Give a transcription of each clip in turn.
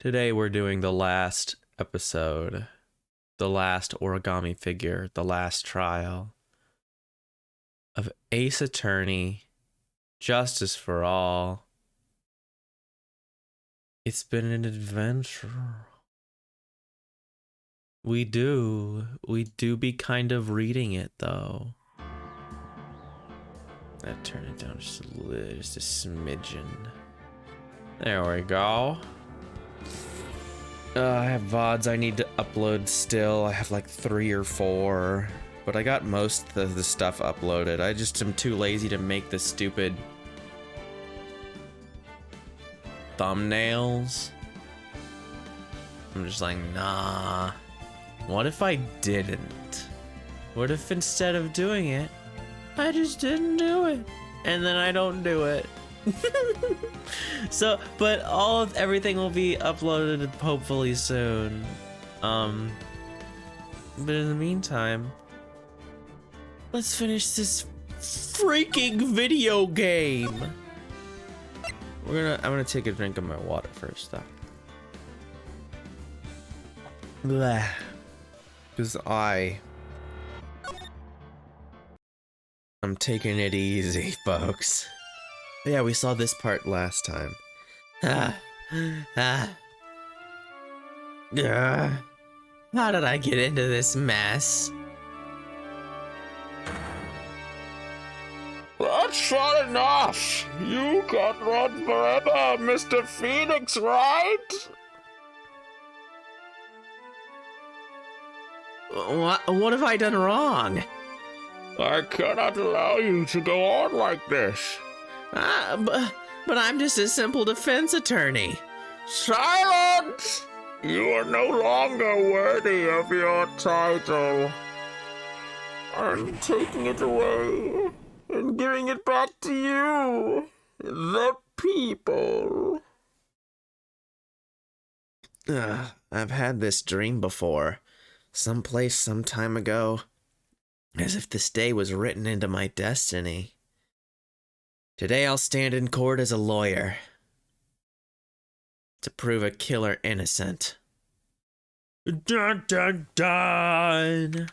Today we're doing the last episode, the last origami figure, the last trial of Ace Attorney, Justice for All. It's been an adventure. We do be kind of reading it though. That turn it down just a smidgen. There we go. I have VODs I need to upload still. I have like 3 or 4, but I got most of the stuff uploaded. I just am too lazy to make the stupid thumbnails. I'm just like, nah. What if I didn't? What if instead of doing it, I just didn't do it? And then I don't do it. So, but everything will be uploaded hopefully soon. But in the meantime, let's finish this freaking video game. I'm gonna take a drink of my water first though. Blah. Because I'm taking it easy, folks. Yeah, we saw this part last time. How did I get into this mess? That's not enough! You can't run forever, Mr. Phoenix, right? What have I done wrong? I cannot allow you to go on like this. But I'm just a simple defense attorney. Silence! You are no longer worthy of your title. I'm taking it away and giving it back to you, the people. I've had this dream before, someplace some time ago, as if this day was written into my destiny. Today I'll stand in court as a lawyer to prove a killer innocent. Dun dun dun!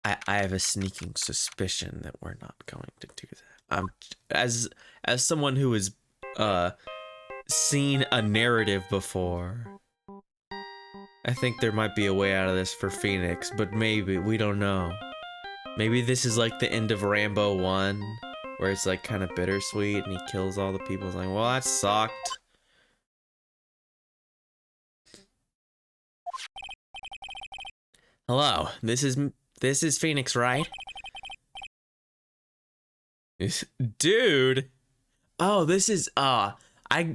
I have a sneaking suspicion that we're not going to do that. As someone who has seen a narrative before, I think there might be a way out of this for Phoenix, but maybe, we don't know. Maybe this is like the end of Rambo 1, where it's like kind of bittersweet and he kills all the people. It's like, well, that sucked. Hello, this is Phoenix, right? Dude. Oh, this is, I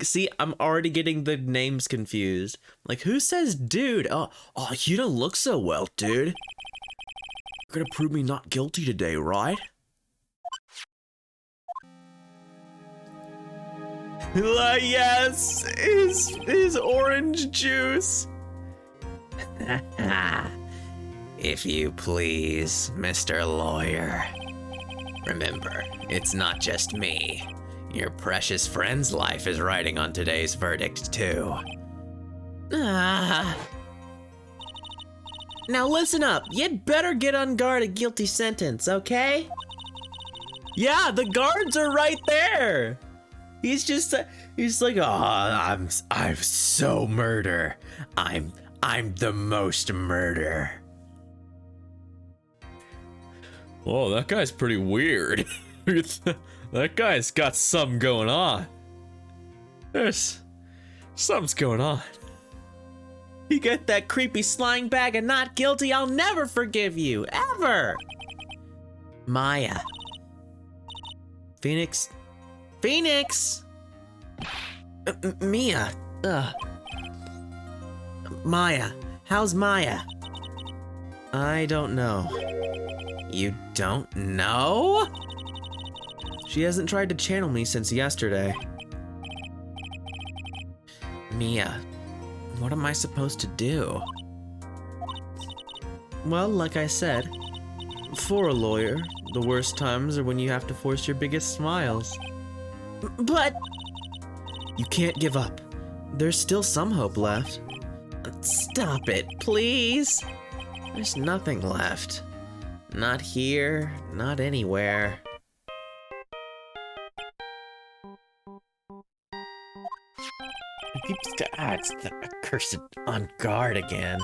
see, I'm already getting the names confused. Like, who says dude? Oh, you don't look so well, dude. You're gonna prove me not guilty today, right? Yes, his orange juice. If you please, Mr. Lawyer. Remember, it's not just me. Your precious friend's life is riding on today's verdict, too. Now listen up, you'd better get on guard a guilty sentence, okay? Yeah, the guards are right there. He's like, oh, I'm so murder. I'm the most murder. Whoa, that guy's pretty weird. That guy's got something going on. There's something's going on. You get that creepy slang bag of not guilty, I'll never forgive you, ever. Maya. Phoenix. Mia. Maya. How's Maya? I don't know. You don't know? She hasn't tried to channel me since yesterday. Mia. What am I supposed to do? Well, like I said, for a lawyer, the worst times are when you have to force your biggest smiles. But you can't give up. there's still some hope left. Stop it, please. There's nothing left. Not here, not anywhere. It's the accursed on guard again.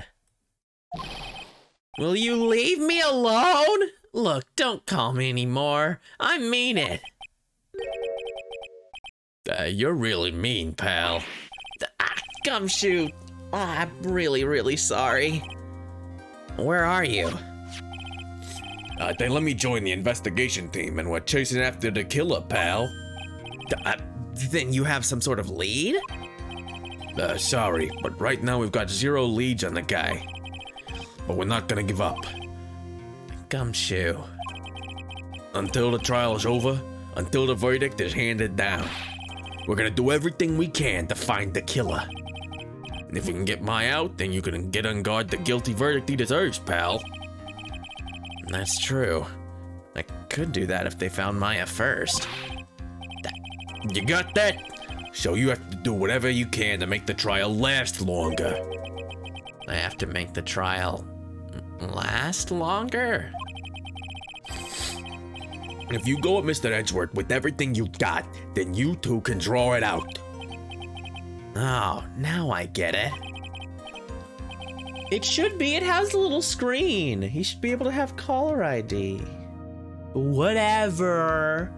Will you leave me alone? Look, don't call me anymore. I mean it. You're really mean, pal. Gumshoe. I'm really sorry. Where are you? They let me join the investigation team, and we're chasing after the killer, pal. Then you have some sort of lead? Sorry, but right now we've got 0 leads on the guy. But we're not gonna give up. Gumshoe. Until the trial's over, until the verdict is handed down, we're gonna do everything we can to find the killer. And if we can get Mai out, then you can get on guard the guilty verdict he deserves, pal. That's true. I could do that if they found Maya first. You got that? So you have to do whatever you can to make the trial last longer. I have to make the trial last longer? If you go at Mr. Edgeworth with everything you got, then you two can draw it out. Oh, now I get it. It should be. It has a little screen. He should be able to have caller ID. Whatever.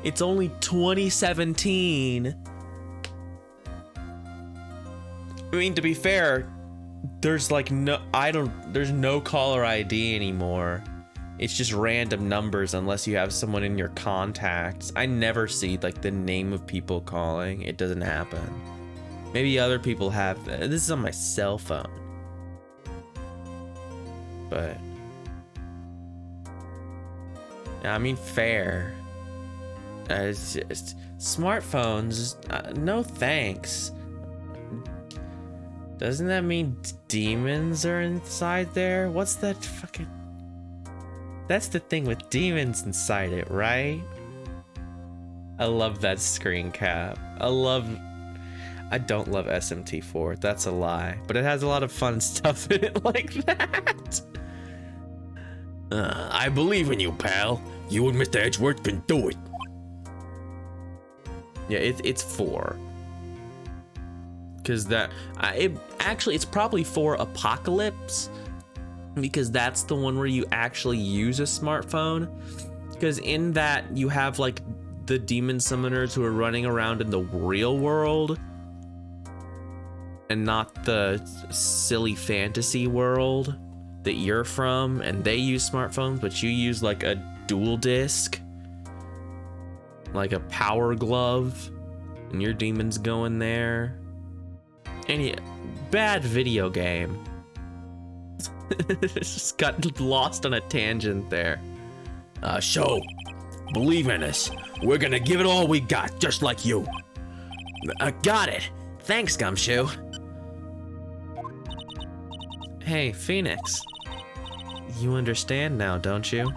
It's only 2017. I mean, to be fair, there's like there's no caller ID anymore. It's just random numbers unless you have someone in your contacts. I never see like the name of people calling. It doesn't happen. Maybe other people have. This is on my cell phone. But I mean, fair. It's just smartphones. No thanks. Doesn't that mean demons are inside there? What's that fucking... That's the thing with demons inside it, right? I love that screen cap. I don't love SMT4. That's a lie. But it has a lot of fun stuff in it like that. I believe in you, pal. You and Mr. Edgeworth can do it. Yeah, it's 4. Because it's probably for Apocalypse, because that's the one where you actually use a smartphone. Because in that you have like the demon summoners who are running around in the real world and not the silly fantasy world that you're from, and they use smartphones, but you use like a dual disc, like a power glove, and your demons go in there. Any bad video game. Just got lost on a tangent there. So, believe in us. We're gonna give it all we got, just like you. Got it. Thanks, Gumshoe. Hey, Phoenix. You understand now, don't you?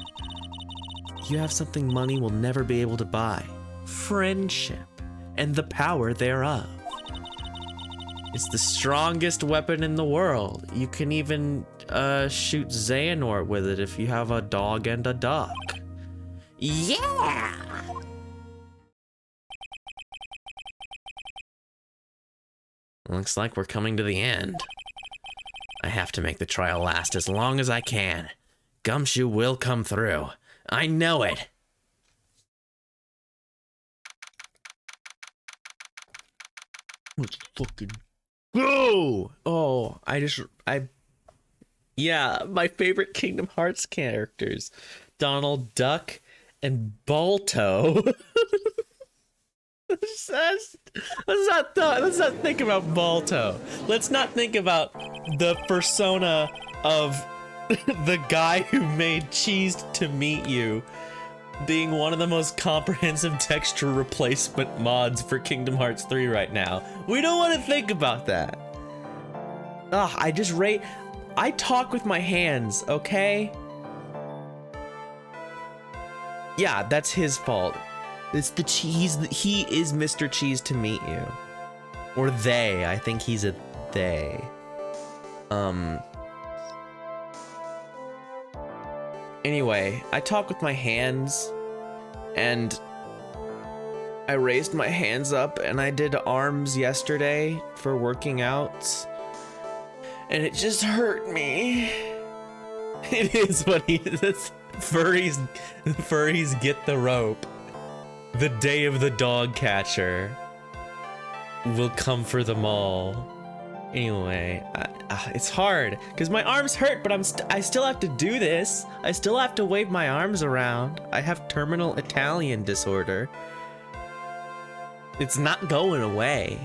You have something money will never be able to buy. Friendship, and the power thereof. It's the strongest weapon in the world. You can even shoot Xehanort with it if you have a dog and a duck. Yeah! Looks like we're coming to the end. I have to make the trial last as long as I can. Gumshoe will come through. I know it. Let's fucking go! Oh, yeah, my favorite Kingdom Hearts characters. Donald Duck and Balto. Let's not think about Balto. Let's not think about the persona of the guy who made Cheese to Meet You being one of the most comprehensive texture replacement mods for Kingdom Hearts 3 right now. We don't want to think about that. I talk with my hands, okay? Yeah, that's his fault. It's the cheese. He is Mr. Cheese to meet you. Or they. I think he's a they. Anyway, I talk with my hands, and I raised my hands up, and I did arms yesterday for working out, and it just hurt me. It is what he is. Furries get the rope. The day of the dog catcher will come for them all. Anyway, it's hard because my arms hurt, but I still have to do this. I still have to wave my arms around. I have terminal Italian disorder. It's not going away.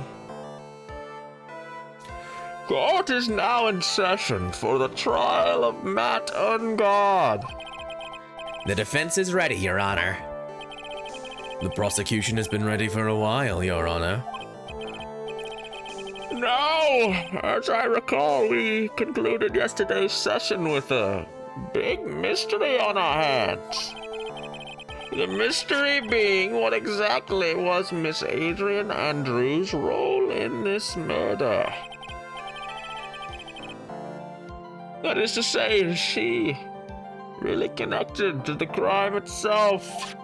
Court is now in session for the trial of Matt Ungod. The defense is ready, Your Honor. The prosecution has been ready for a while, Your Honor. No, as I recall, we concluded yesterday's session with a big mystery on our hands. The mystery being what exactly was Miss Adrian Andrews' role in this murder. That is to say, is she really connected to the crime itself?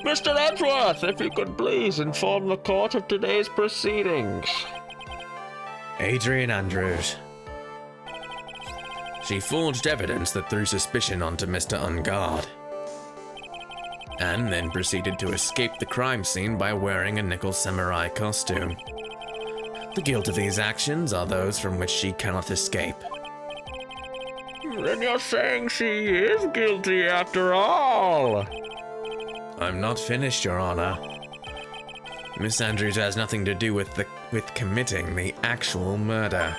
Mr. Edgeworth, if you could please inform the court of today's proceedings. Adrian Andrews. She forged evidence that threw suspicion onto Mr. Ungod, and then proceeded to escape the crime scene by wearing a nickel samurai costume. The guilt of these actions are those from which she cannot escape. Then you're saying she is guilty after all? I'm not finished, Your Honor. Miss Andrews has nothing to do with committing the actual murder.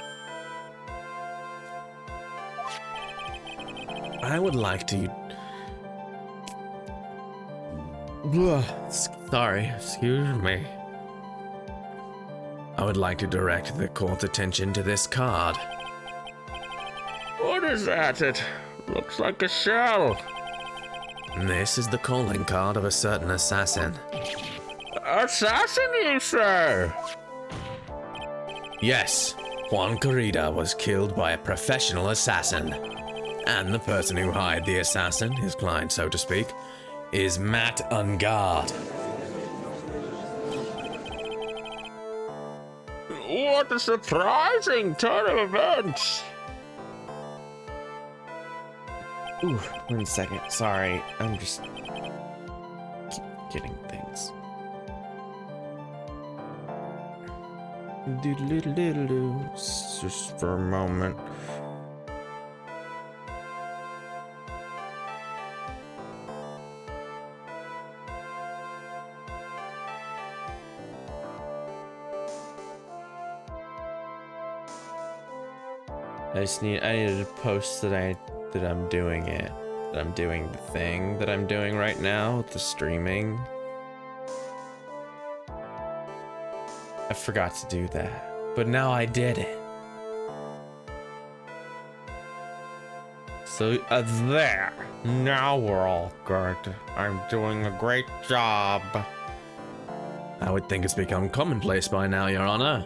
I would like to... Sorry, excuse me. I would like to direct the court's attention to this card. What is that? It looks like a shell. This is the calling card of a certain assassin. Assassin, you say? Yes, Juan Corrida was killed by a professional assassin. And the person who hired the assassin, his client so to speak, is Matt Ungod. What a surprising turn of events. Ooh, 1 second. Sorry, I'm just keep getting things. Just for a moment. I needed to post that I'm doing it. That I'm doing the thing that I'm doing right now, the streaming. I forgot to do that, but now I did it. So there. Now we're all good. I'm doing a great job. I would think it's become commonplace by now, Your Honor.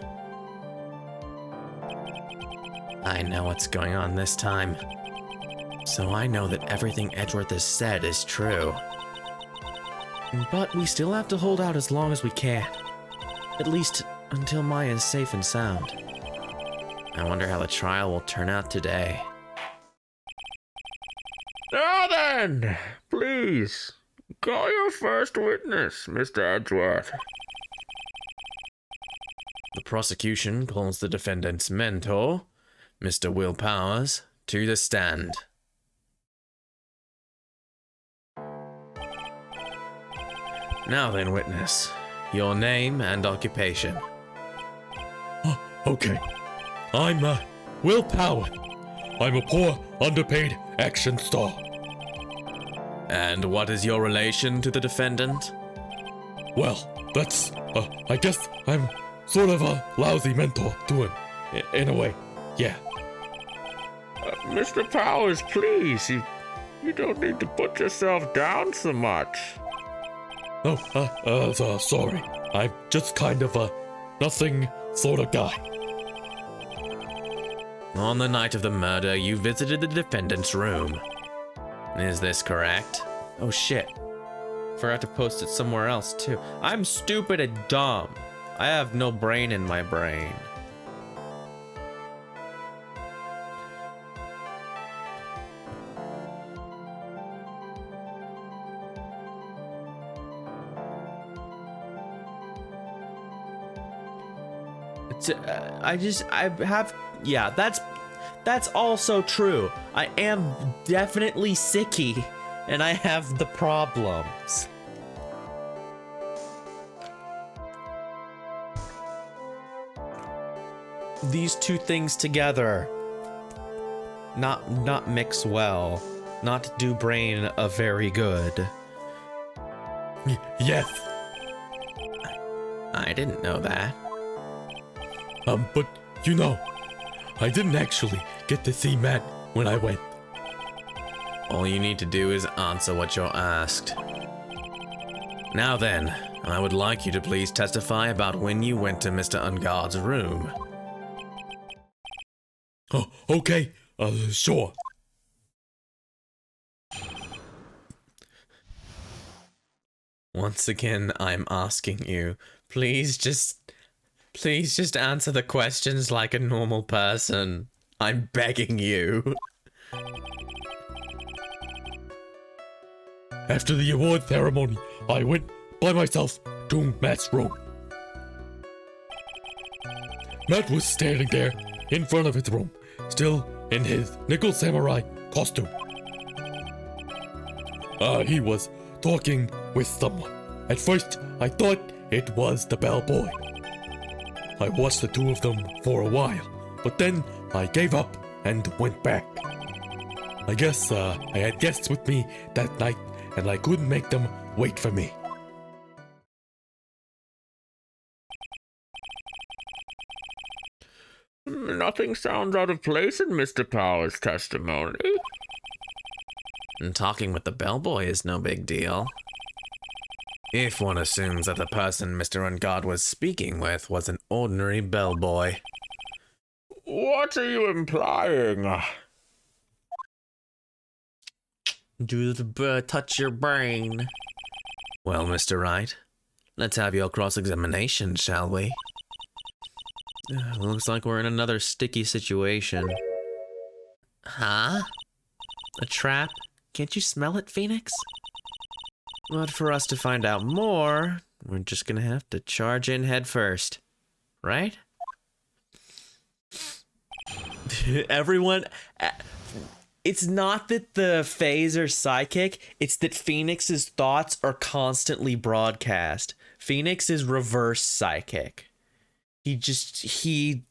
I know what's going on this time. So I know that everything Edgeworth has said is true. But we still have to hold out as long as we can. At least until Maya is safe and sound. I wonder how the trial will turn out today. Now then, please, call your first witness, Mr. Edgeworth. The prosecution calls the defendant's mentor, Mr. Will Powers, to the stand. Now then, witness, your name and occupation. Okay. I'm, Will Power. I'm a poor, underpaid action star. And what is your relation to the defendant? Well, that's, I guess I'm sort of a lousy mentor to him, in a way, yeah. Mr. Powers, please, you don't need to put yourself down so much. No, sorry. I'm just kind of a nothing sort of guy. On the night of the murder, you visited the defendant's room. Is this correct? Oh shit. Forgot to post it somewhere else too. I'm stupid and dumb. I have no brain in my brain. Yeah, that's also true. I am definitely sicky, and I have the problems. These two things together not mix well, not do brain a very good. Yes. I didn't know that. But you know, I didn't actually get to see Matt when I went. All you need to do is answer what you're asked. Now then, I would like you to please testify about when you went to Mr. Ungard's room. Oh, okay. Sure. Once again, I'm asking you, please just answer the questions like a normal person. I'm begging you. After the award ceremony, I went by myself to Matt's room. Matt was standing there in front of his room, still in his nickel samurai costume. He was talking with someone. At first, I thought it was the bellboy. I watched the two of them for a while, but then I gave up and went back. I guess I had guests with me that night, and I couldn't make them wait for me. Nothing sounds out of place in Mr. Powers' testimony. And talking with the bellboy is no big deal. If one assumes that the person Mr. Ungard was speaking with was an ordinary bellboy. What are you implying? Do the touch your brain. Well, Mr. Wright, let's have your cross-examination, shall we? Looks like we're in another sticky situation. Huh? A trap? Can't you smell it, Phoenix? But for us to find out more, we're just gonna have to charge in head first. Right? Everyone... It's not that the Fays are psychic, it's that Phoenix's thoughts are constantly broadcast. Phoenix is reverse psychic. He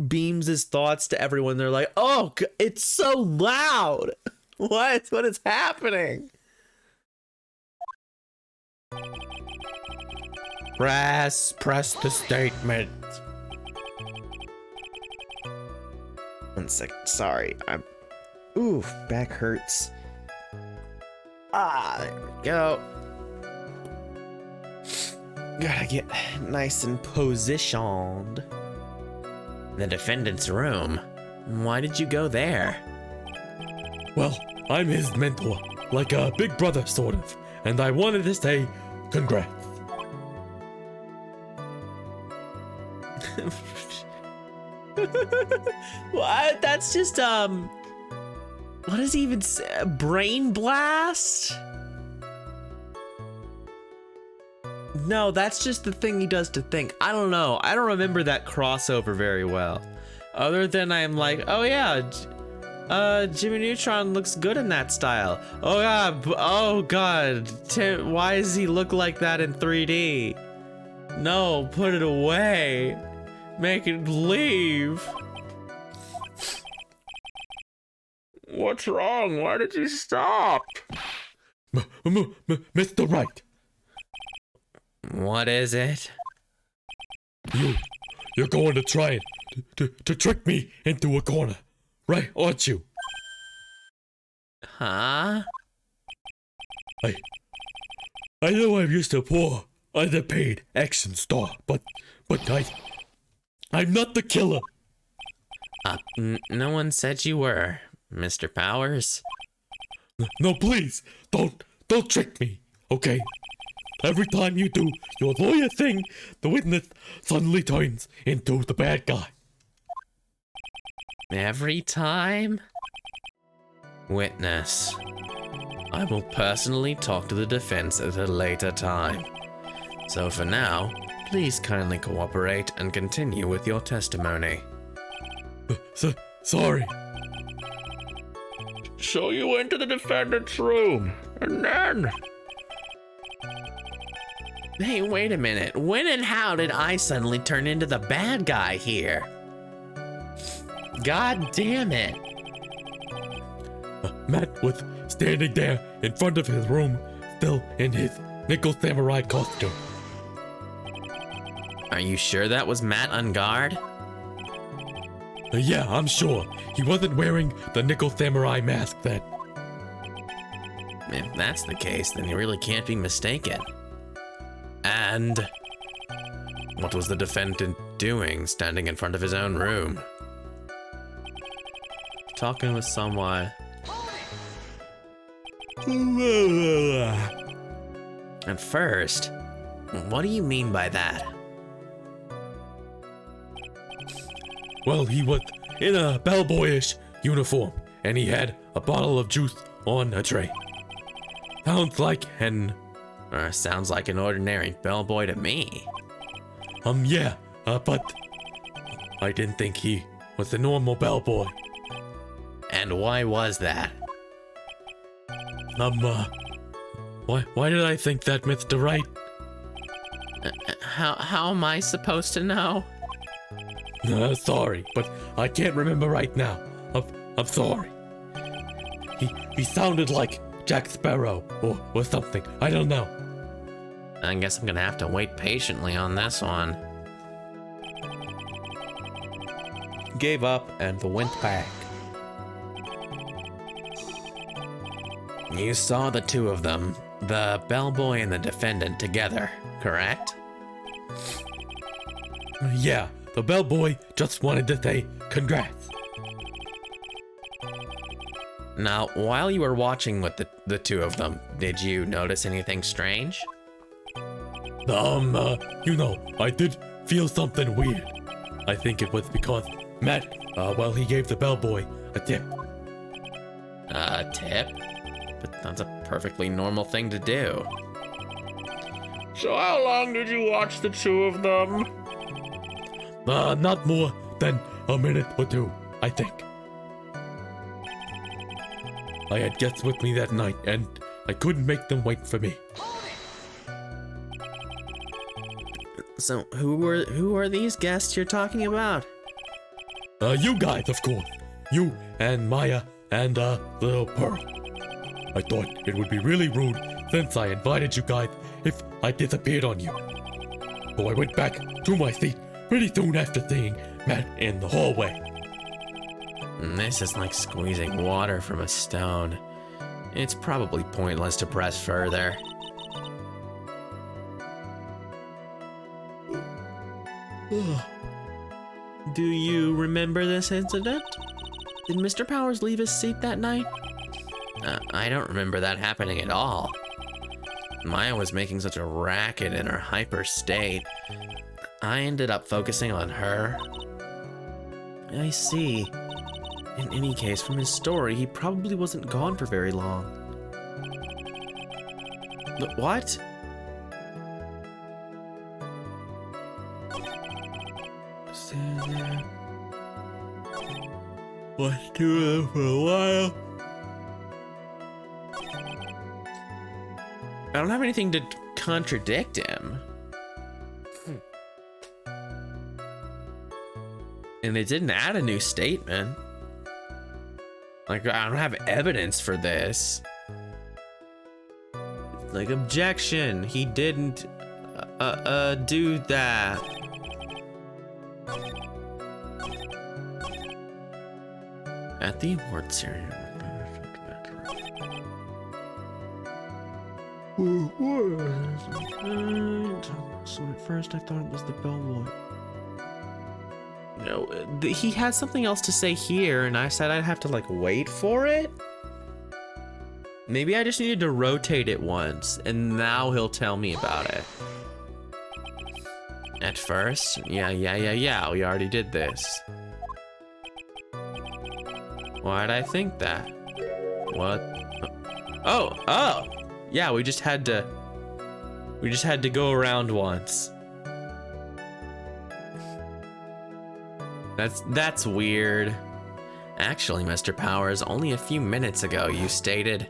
beams his thoughts to everyone. They're like, oh, it's so loud. What is happening? Press the statement. 1 sec. Sorry, ooh, back hurts. There we go. Gotta get nice and positioned. The defendant's room. Why did you go there? Well, I'm his mentor, like a big brother sort of, and I wanted to say congrats. What? That's just, what does he even say? Brain blast? No, that's just the thing he does to think. I don't know. I don't remember that crossover very well. Other than I'm like, oh yeah, Jimmy Neutron looks good in that style. Oh god, why does he look like that in 3D? No, put it away. Make it leave. What's wrong? Why did you stop? Mr. Wright. What is it? You're going to try to trick me into a corner, right? Aren't you? Huh? I know I'm just a poor, underpaid action star, but I'm not the killer. No one said you were, Mr. Powers. No, please, don't trick me, okay? Every time you do your lawyer thing, the witness suddenly turns into the bad guy. Every time? Witness. I will personally talk to the defense at a later time. So for now, please kindly cooperate and continue with your testimony. Sorry. So you went to the defendant's room, and then... Hey, wait a minute. When and how did I suddenly turn into the bad guy here? God damn it. Matt was standing there in front of his room, still in his nickel samurai costume. Are you sure that was Matt Ungard? Yeah, I'm sure. He wasn't wearing the nickel samurai mask then. If that's the case, then you really can't be mistaken. And what was the defendant doing standing in front of his own room? Talking with someone. At first, what do you mean by that? Well, he was in a bellboyish uniform, and he had a bottle of juice on a tray. Sounds like Sounds like an ordinary bellboy to me. Yeah, but I didn't think he was a normal bellboy. And why was that? Why did I think that, Mr. Wright? How am I supposed to know? Sorry, but I can't remember right now. I'm sorry. He sounded like Jack Sparrow or something. I don't know. I guess I'm gonna have to wait patiently on this one. Gave up and went back. You saw the two of them, the bellboy and the defendant, together, correct? Yeah, the bellboy just wanted to say congrats. Now, while you were watching with the two of them, did you notice anything strange? I did feel something weird. I think it was because Matt, he gave the bellboy a tip. A tip? But that's a perfectly normal thing to do. So how long did you watch the two of them? Not more than a minute or two, I think. I had guests with me that night, and I couldn't make them wait for me. So who are these guests you're talking about? You guys, of course. You and Maya and, little Pearl. I thought it would be really rude since I invited you guys if I disappeared on you. So I went back to my seat pretty soon after seeing Matt in the hallway. This is like squeezing water from a stone. It's probably pointless to press further. Do you remember this incident? Did Mr. Powers leave his seat that night? I don't remember that happening at all. Maya was making such a racket in her hyper state. I ended up focusing on her. I see. In any case, from his story, he probably wasn't gone for very long. What? Was too for a while. I don't have anything to contradict him. And they didn't add a new statement. Like, I don't have evidence for this. Like, objection. He didn't, do that. At the award ceremony. So at first I thought it was the bellboy. No, he had something else to say here, and I said I'd have to like wait for it. Maybe I just needed to rotate it once, and now he'll tell me about it. At first, yeah, we already did this. Why'd I think that? What? Oh, yeah, we just had to go around once. That's weird. Actually, Mr. Powers, only a few minutes ago you stated...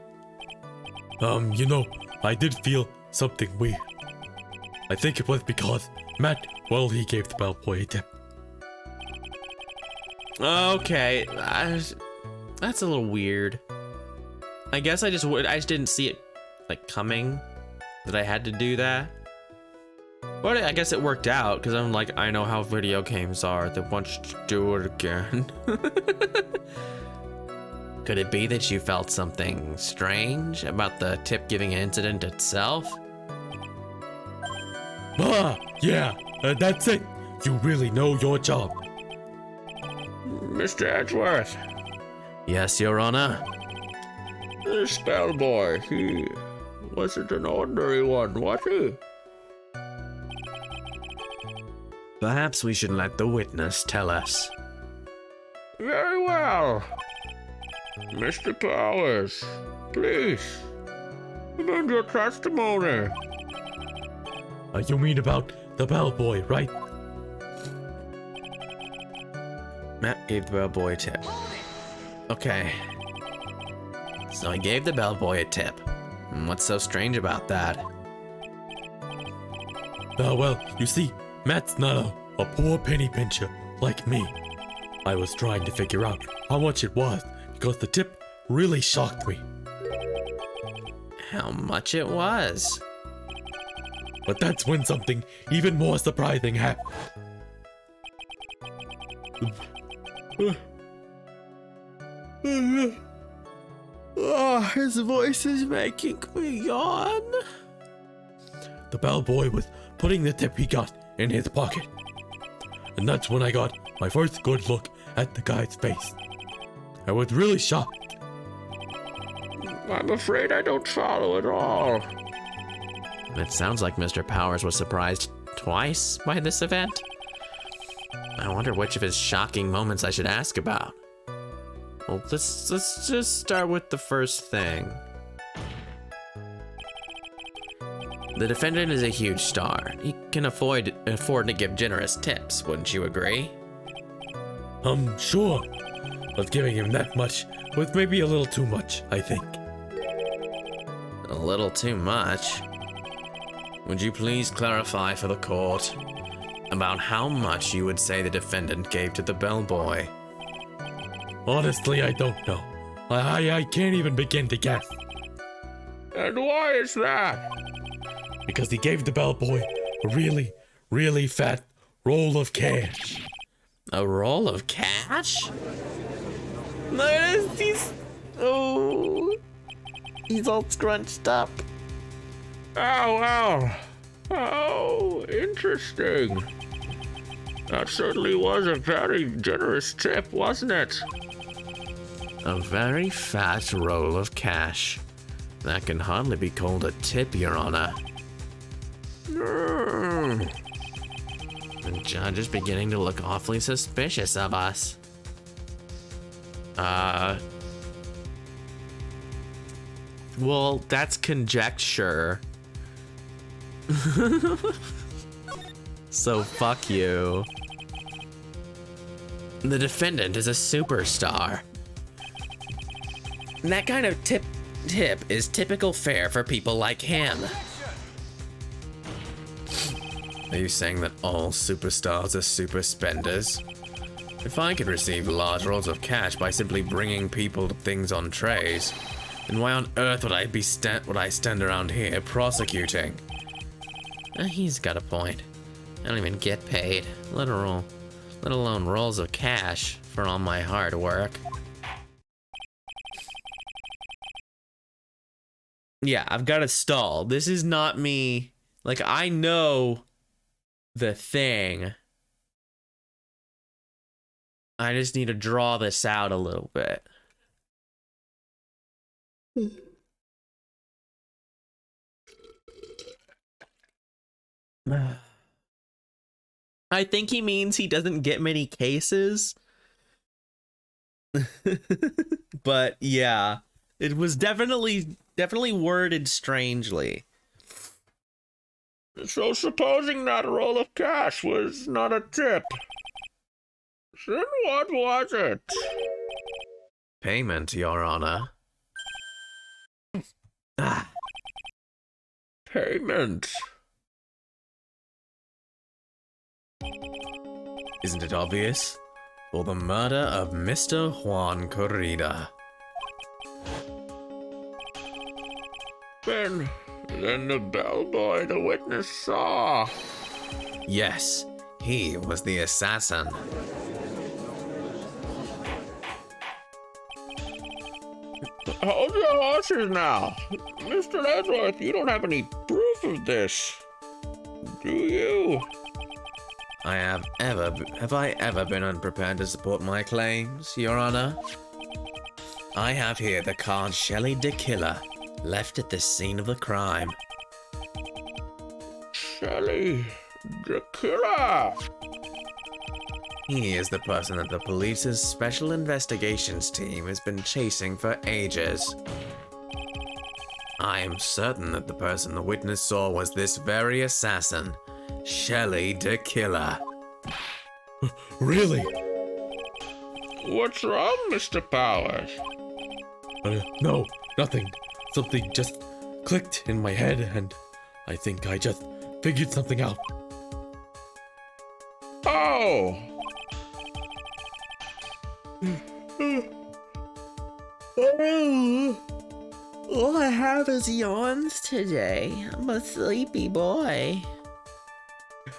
You know, I did feel something weird. I think it was because Matt, well, he gave the bellboy a tip. Okay, that's a little weird. I guess I just didn't see it like coming that I had to do that. But I guess it worked out because I'm like, I know how video games are. They want you to do it again. Could it be that you felt something strange about the tip giving incident itself? Ah, yeah, that's it. You really know your job. Mr. Edgeworth, Yes, Your Honor. this bellboy, he wasn't an ordinary one, was he? Perhaps we should let the witness tell us. Very well. Mr. Powers, please, amend your testimony. You mean about the bellboy, right? Matt gave the bellboy a tip. Okay. So he gave the bellboy a tip. What's so strange about that? Well, you see, Matt's not a poor penny pincher like me. I was trying to figure out how much it was because the tip really shocked me. How much it was? But that's when something even more surprising happened. His voice is making me yawn. The bellboy was putting the tip he got in his pocket. And that's when I got my first good look at the guy's face. I was really shocked. I'm afraid I don't follow at all. It sounds like Mr. Powers was surprised twice by this event. I wonder which of his shocking moments I should ask about. Well, let's just start with the first thing. The defendant is a huge star. He can afford to give generous tips, wouldn't you agree? Sure. But giving him that much was maybe a little too much, I think. A little too much. Would you please clarify for the court about how much you would say the defendant gave to the bellboy? Honestly, I don't know. I can't even begin to guess. And why is that? Because he gave the bellboy a really, really fat roll of cash. A roll of cash? He's all scrunched up. Oh, interesting. That certainly was a very generous tip, wasn't it? A very fat roll of cash. That can hardly be called a tip, Your Honor. The judge is beginning to look awfully suspicious of us. Well, that's conjecture. So fuck you. The defendant is a superstar. And that kind of tip is typical fare for people like him. Are you saying that all superstars are super spenders? If I could receive large rolls of cash by simply bringing people things on trays, then why on earth would I stand around here prosecuting? He's got a point. I don't even get paid, let alone rolls of cash for all my hard work. Yeah, I've got to stall. This is not me. Like, I know the thing. I just need to draw this out a little bit. I think he means he doesn't get many cases. But yeah, it was definitely worded strangely. So supposing that roll of cash was not a tip, then what was it? Payment, Your Honor. Payment. Isn't it obvious? For the murder of Mr. Juan Corrida. Then the bellboy the witness saw. Yes, he was the assassin. Hold your horses now. Mr. Edgeworth, you don't have any proof of this, do you? Have I ever been unprepared to support my claims, Your Honor? I have here the card Shelley de Killer left at the scene of the crime. Shelley the Killer. He is the person that the police's special investigations team has been chasing for ages. I am certain that the person the witness saw was this very assassin, Shelley de Killer. Really? What's wrong, Mr. Powers? No, nothing. Something just clicked in my head, and I think I just figured something out. Oh! All I have is yawns today. I'm a sleepy boy.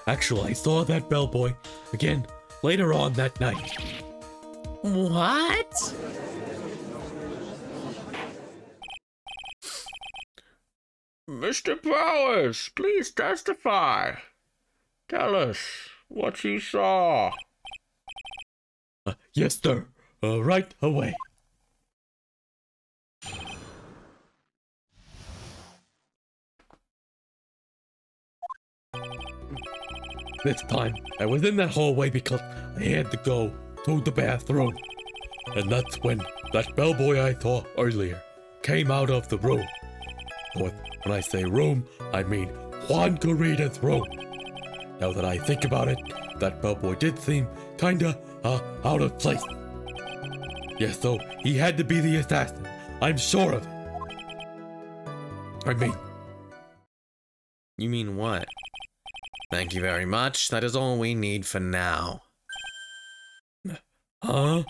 Actually, I saw that bellboy again later on that night. What? Mr. Powers, please testify. Tell us what you saw. Yes, sir. Right away. This time, I was in that hallway because I had to go to the bathroom. And that's when that bellboy I saw earlier came out of the room. When I say room, I mean Juan Corrida's room. Now that I think about it, that bellboy did seem kinda, out of place. Yes, so he had to be the assassin. I'm sure of it. I mean... You mean what? Thank you very much. That is all we need for now. Huh?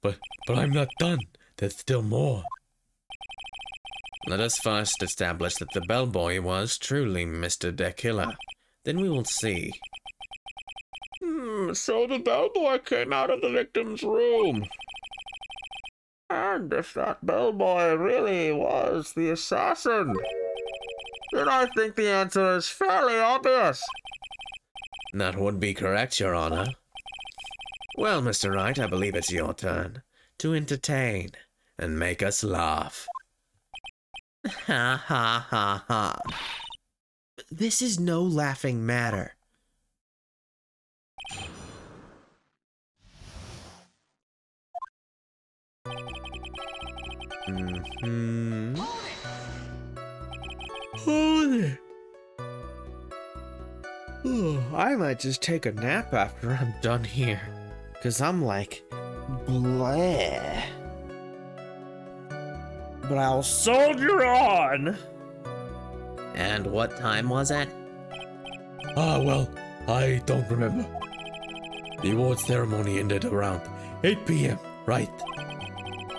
But I'm not done. There's still more. Let us first establish that the bellboy was truly Mr. de Killer. Then we will see. So the bellboy came out of the victim's room. And if that bellboy really was the assassin, then I think the answer is fairly obvious. That would be correct, Your Honor. Well, Mr. Wright, I believe it's your turn to entertain and make us laugh. Ha ha ha ha. This is no laughing matter. Hold it. Oh, I might just take a nap after I'm done here. 'Cause I'm like, bleh. But I'll soldier on! And what time was it? Well, I don't remember. The award ceremony ended around 8 p.m., right?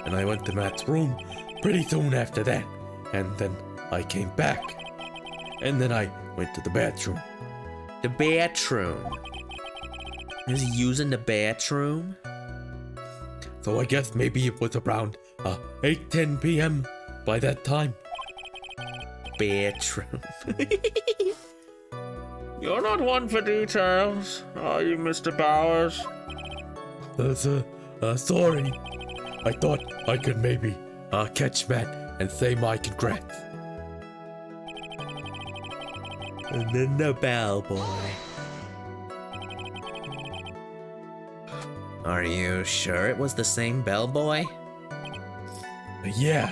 And I went to Matt's room pretty soon after that. And then I came back. And then I went to the bathroom. The bathroom. Is he using the bathroom? So I guess maybe it was around 8:10 p.m. by that time. bedroom. You're not one for details, are you, Mr. Powers? Sorry. I thought I could maybe catch Matt and say my congrats. And then the bellboy. Are you sure it was the same bellboy? Yeah,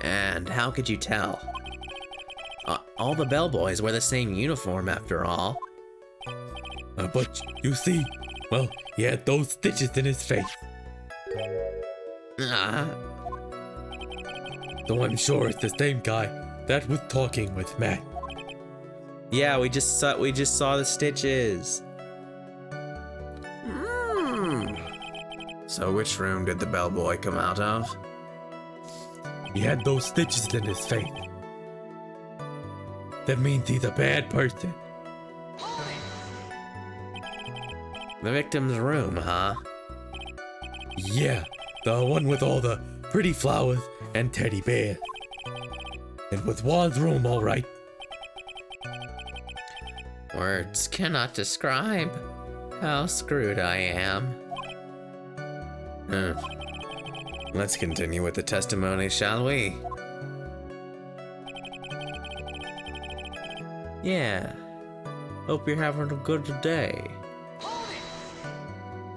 And how could you tell? All the bellboys wear the same uniform after all. but you see, well, he had those stitches in his face, Ah, so I'm sure it's the same guy that was talking with Matt. yeah, we just saw the stitches. So which room did the bellboy come out of? He had those stitches in his face. That means he's a bad person. The victim's room, huh? Yeah, the one with all the pretty flowers and teddy bears. It was Juan's room, all right. Words cannot describe how screwed I am. Let's continue with the testimony, shall we? Yeah. Hope you're having a good day.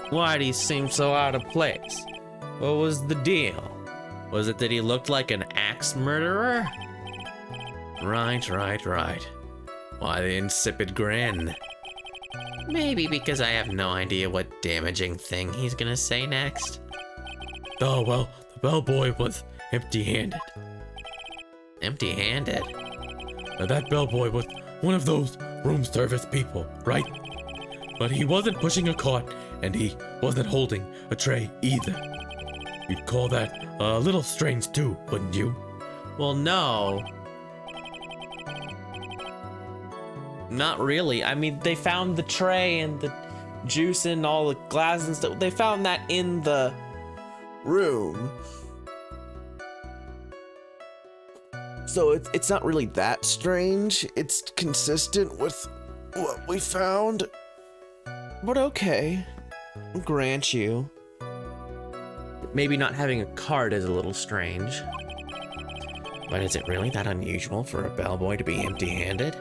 Why do you seem so out of place? What was the deal? Was it that he looked like an axe murderer? Right. Why the insipid grin? Maybe because I have no idea what damaging thing he's gonna say next. Oh, well, the bellboy was empty-handed. Empty-handed? That bellboy was one of those room service people, right? But he wasn't pushing a cart, and he wasn't holding a tray either. You'd call that a little strange too, wouldn't you? Well, no. Not really. I mean, they found the tray and the juice and all the glasses and stuff. They found that in the room. So it's not really that strange. It's consistent with what we found. But okay, I'll grant you. Maybe not having a card is a little strange. But is it really that unusual for a bellboy to be empty-handed?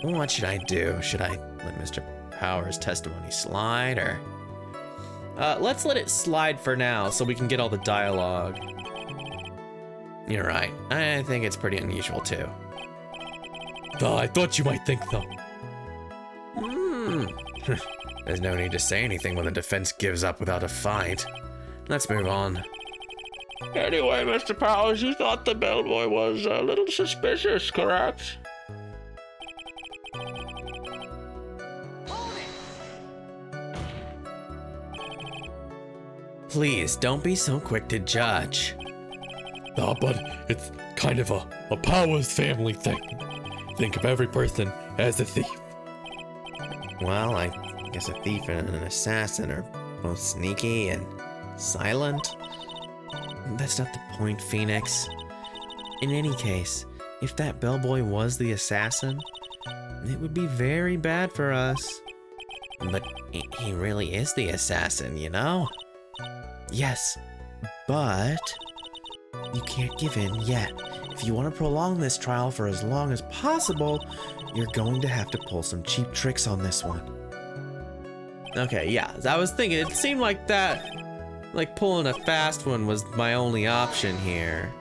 What should I do? Should I let Mr. Powers' testimony slide, or... let's let it slide for now so we can get all the dialogue. You're right. I think it's pretty unusual, too. I thought you might think so. There's no need to say anything when the defense gives up without a fight. Let's move on. Anyway, Mr. Powers, you thought the bellboy was a little suspicious, correct? Please, don't be so quick to judge. But it's kind of a Powers family thing. Think of every person as a thief. Well, I guess a thief and an assassin are both sneaky and silent. That's not the point, Phoenix. In any case, if that bellboy was the assassin, it would be very bad for us. But he really is the assassin, you know? Yes, but you can't give in yet. If you want to prolong this trial for as long as possible, you're going to have to pull some cheap tricks on this one. Okay, yeah, I was thinking, it seemed like that, like pulling a fast one was my only option here.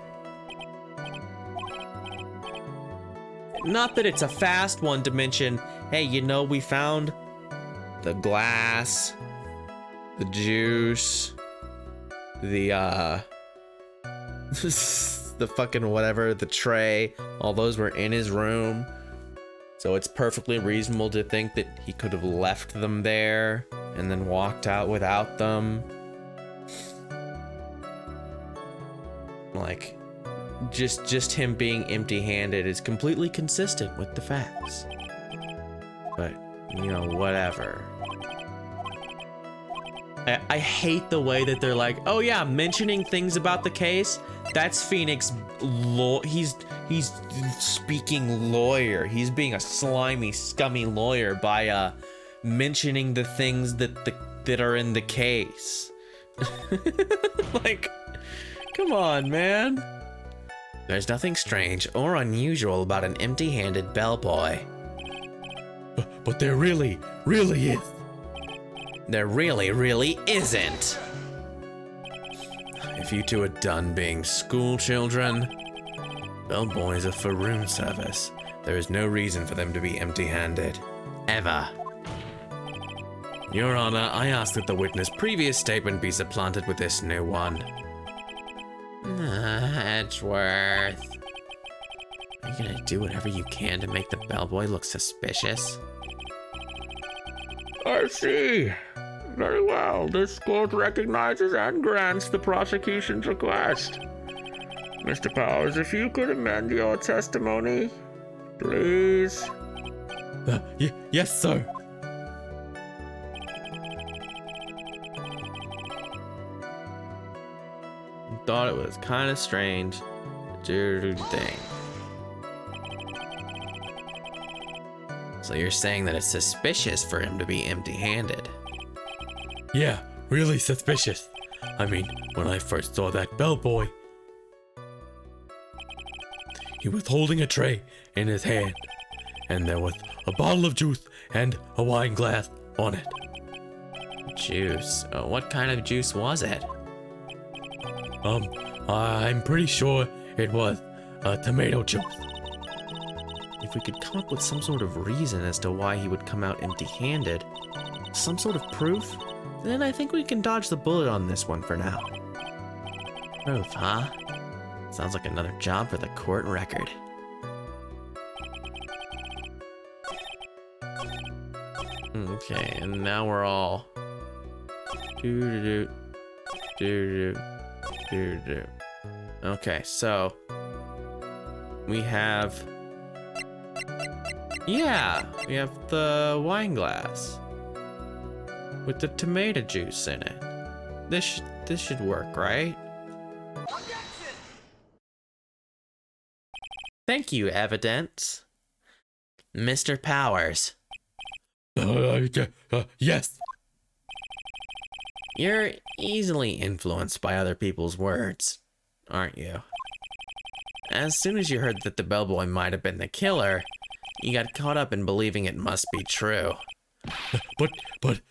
Not that it's a fast one to mention, hey, you know, we found the glass, the juice, the the fucking whatever, the tray, all those were in his room. So it's perfectly reasonable to think that he could have left them there and then walked out without them. Like, just him being empty-handed is completely consistent with the facts. But, you know, whatever. I hate the way that they're like, oh yeah, mentioning things about the case. That's Phoenix. He's speaking lawyer. He's being a slimy, scummy lawyer by mentioning the things that are in the case. Like, come on, man. There's nothing strange or unusual about an empty-handed bellboy. But there really, really is. There really isn't. If you two are done being school children, bellboys are for room service. There is no reason for them to be empty-handed. Ever. Your Honor, I ask that the witness' previous statement be supplanted with this new one. Edgeworth. Are you gonna do whatever you can to make the bellboy look suspicious? I see. Very well. This court recognizes and grants the prosecution's request. Mr. Powers, if you could amend your testimony, please. Yes, sir. Thought it was kind of strange. Do thing. So you're saying that it's suspicious for him to be empty-handed? Yeah, really suspicious. I mean, when I first saw that bellboy, he was holding a tray in his hand, and there was a bottle of juice and a wine glass on it. Juice? What kind of juice was it? I'm pretty sure it was tomato juice. If we could come up with some sort of reason as to why he would come out empty-handed, some sort of proof, then I think we can dodge the bullet on this one for now. Proof, huh? Sounds like another job for the court record. Okay, and now we're all Okay, so we have we have the wine glass with the tomato juice in it. This should work, right? Thank you, evidence. Mr. Powers. Yes. You're easily influenced by other people's words, aren't you? As soon as you heard that the bellboy might have been the killer, you got caught up in believing it must be true. But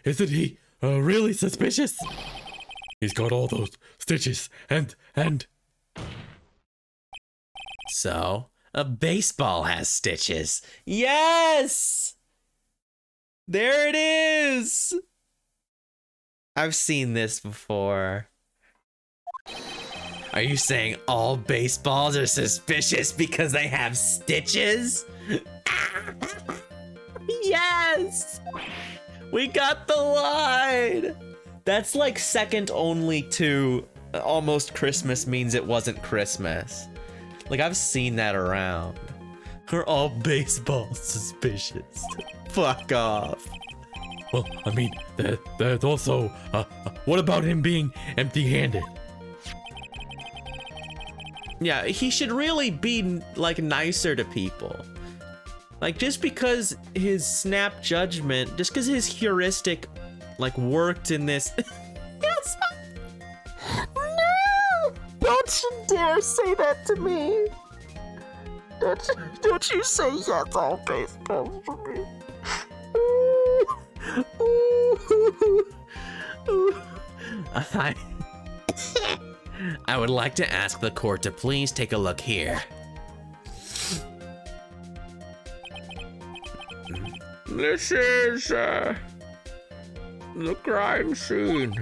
isn't he really suspicious? He's got all those stitches and... So, a baseball has stitches. Yes! There it is! I've seen this before. Are you saying all baseballs are suspicious because they have stitches? Yes! We got the line! That's like second only to almost Christmas means it wasn't Christmas. Like, I've seen that around. Are all baseballs suspicious? Fuck off. Well, I mean, there's also, what about him being empty-handed? Yeah, he should really be, like, nicer to people. Like, just because his snap judgment, just because his heuristic, like, worked in this... Yes! No! Don't you dare say that to me. Don't you say yes, all baseballs to me. I would like to ask the court to please take a look here. This is, the crime scene.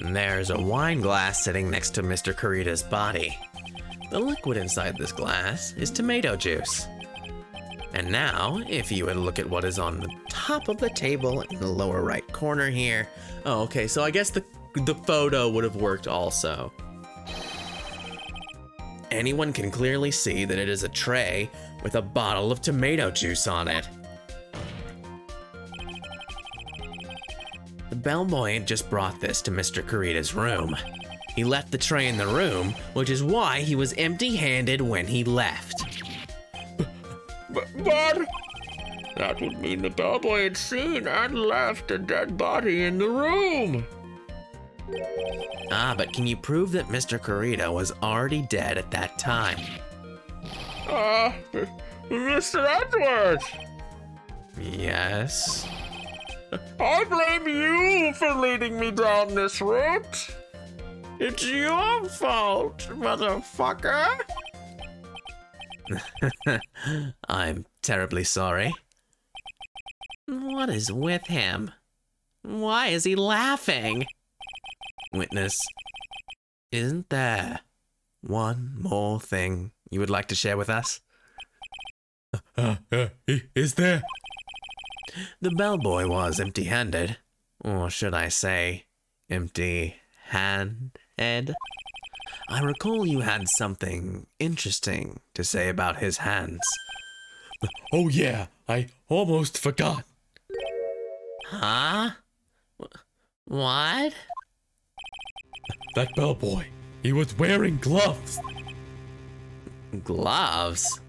There's a wine glass sitting next to Mr. Kurita's body. The liquid inside this glass is tomato juice. And now, if you would look at what is on the top of the table in the lower right corner here. Oh, okay, so I guess the photo would have worked also. Anyone can clearly see that it is a tray with a bottle of tomato juice on it. The bellboy had just brought this to Mr. Kurita's room. He left the tray in the room, which is why he was empty-handed when he left. But that would mean the bellboy had seen and left a dead body in the room. Ah, but can you prove that Mr. Kurita was already dead at that time? Mr. Edwards! Yes? I blame you for leading me down this route. It's your fault, motherfucker. I'm terribly sorry. What is with him? Why is he laughing? Witness, isn't there one more thing you would like to share with us? Is there? The bellboy was empty-handed, or should I say, empty-handed. I recall you had something interesting to say about his hands. Oh yeah, I almost forgot. Huh? What? That bellboy, he was wearing gloves. Gloves?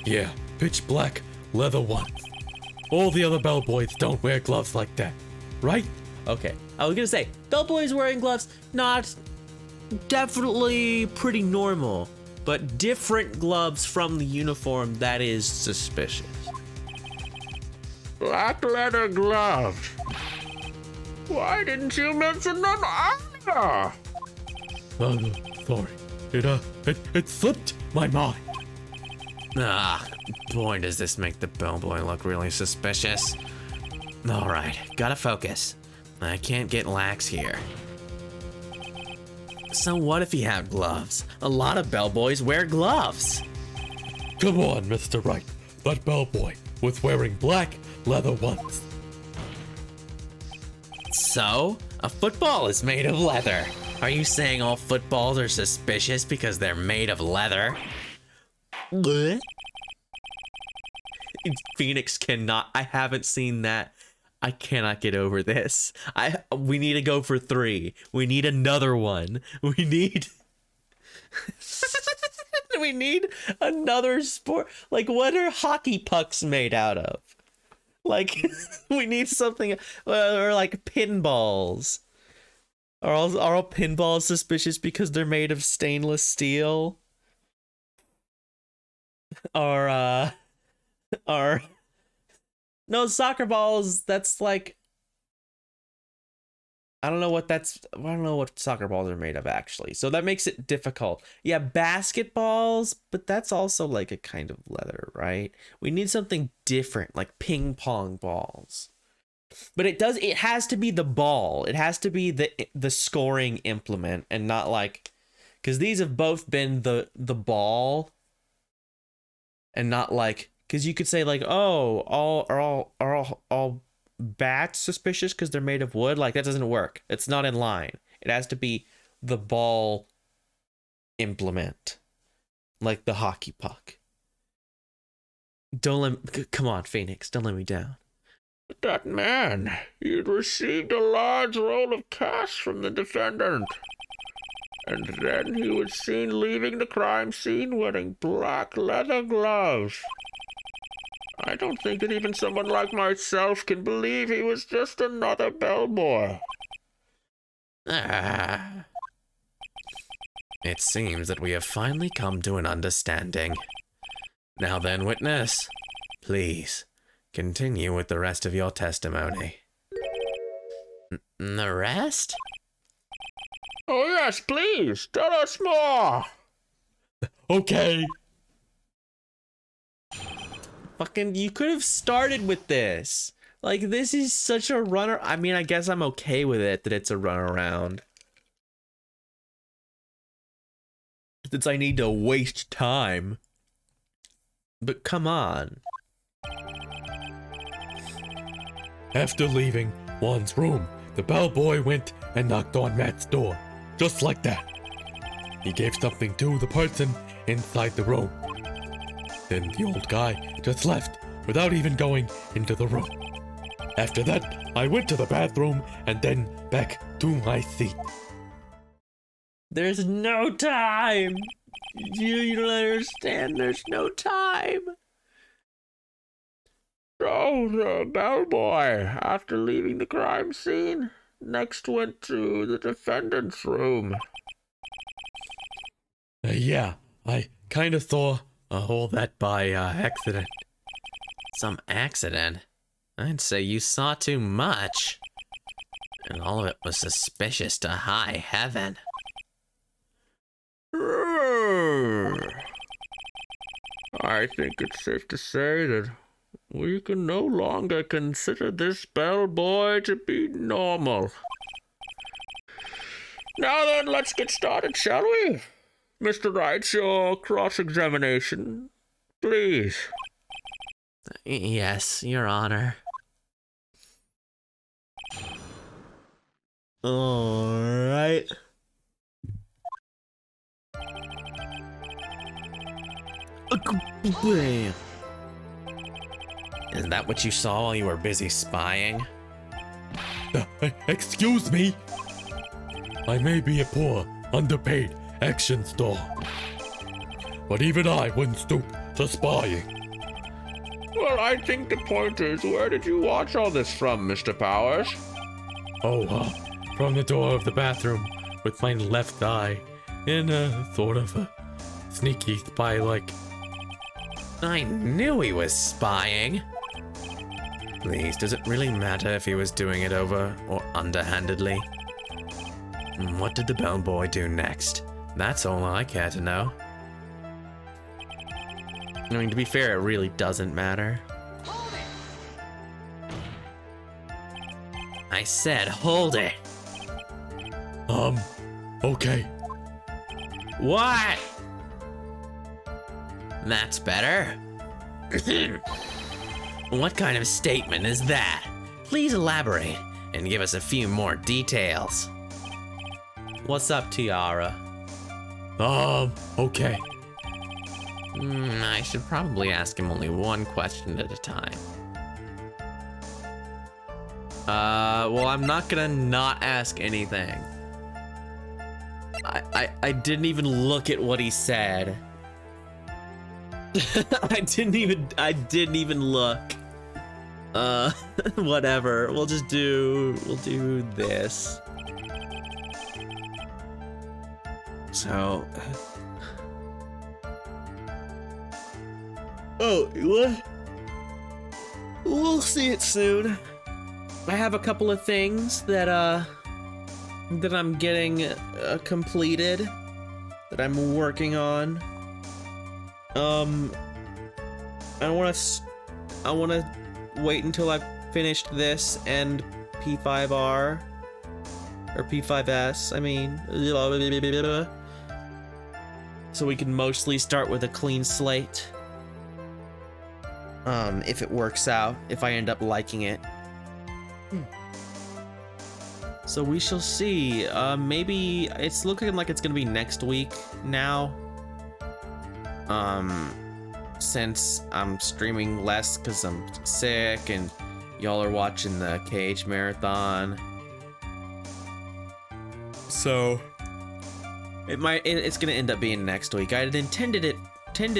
Yeah, pitch black leather ones. All the other bellboys don't wear gloves like that, right? Okay, I was gonna say, bellboys wearing gloves, not definitely pretty normal, but different gloves from the uniform, that is suspicious. Black leather gloves. Why didn't you mention them earlier? Sorry. It slipped my mind. Ah, boy, does this make the bellboy look really suspicious. All right, gotta focus. I can't get lax here. So what if he had gloves? A lot of bellboys wear gloves. Come on, Mr. Wright. That bellboy was wearing black leather ones. So, a football is made of leather. Are you saying all footballs are suspicious because they're made of leather? Blech. Phoenix cannot. I haven't seen that. I cannot get over this. We need to go for 3. We need another one. We need we need another sport. Like, what are hockey pucks made out of? Like, we need something, or like pinballs. Are all pinballs suspicious because they're made of stainless steel? Or no, soccer balls, that's like, I don't know what soccer balls are made of, actually. So that makes it difficult. Yeah, basketballs, but that's also like a kind of leather, right? We need something different, like ping pong balls. But it has to be the ball. It has to be the scoring implement, and not like, because these have both been the ball, and not like, because you could say like, oh, all bats suspicious because they're made of wood. Like, that doesn't work. It's not in line. It has to be the ball implement, like the hockey puck. Come on, Phoenix, don't let me down. That man, he'd received a large roll of cash from the defendant. And then he was seen leaving the crime scene wearing black leather gloves. I don't think that even someone like myself can believe he was just another bellboy. It seems that we have finally come to an understanding. Now then, witness, please continue with the rest of your testimony. The rest? Oh yes, please, tell us more. Okay. Fucking, you could have started with this. Like, this is such a runner. I mean, I guess I'm okay with it that it's a runaround. Since I need to waste time. But come on. After leaving Juan's room, the bellboy went and knocked on Matt's door. Just like that. He gave something to the person inside the room. Then the old guy just left without even going into the room. After that, I went to the bathroom and then back to my seat. There's no time. You don't understand. There's no time. So the bellboy, after leaving the crime scene, next went to the defendant's room. Yeah, I kind of saw all that by accident. Some accident? I'd say you saw too much. And all of it was suspicious to high heaven. I think it's safe to say that we can no longer consider this bellboy to be normal. Now then, let's get started, shall we? Mr. Wright, your cross-examination, please. Yes, Your Honor. All right. Is that what you saw while you were busy spying? Excuse me? I may be a poor, underpaid action star, but even I wouldn't stoop to spying. Well, I think the point is, where did you watch all this from, Mr. Powers? Oh, from the door of the bathroom with my left eye, in a sort of a sneaky spy-like. I knew he was spying. Please, does it really matter if he was doing it over or underhandedly? What did the bellboy do next? That's all I care to know. I mean, to be fair, it really doesn't matter. I said, hold it. Okay. What? That's better. What kind of statement is that? Please elaborate and give us a few more details. What's up, Tiara? Okay. I should probably ask him only one question at a time. Well, I'm not gonna not ask anything. I didn't even look at what he said. I didn't even look. Whatever. We'll do this. So. Oh, what? We'll see it soon. I have a couple of things that I'm getting completed, that I'm working on. I want to wait until I've finished this and P5R or P5S. I mean, so we can mostly start with a clean slate. If it works out, if I end up liking it. So we shall see. Maybe it's looking like it's gonna be next week now. Since I'm streaming less because I'm sick and y'all are watching the KH Marathon. So it's gonna end up being next week. I had intended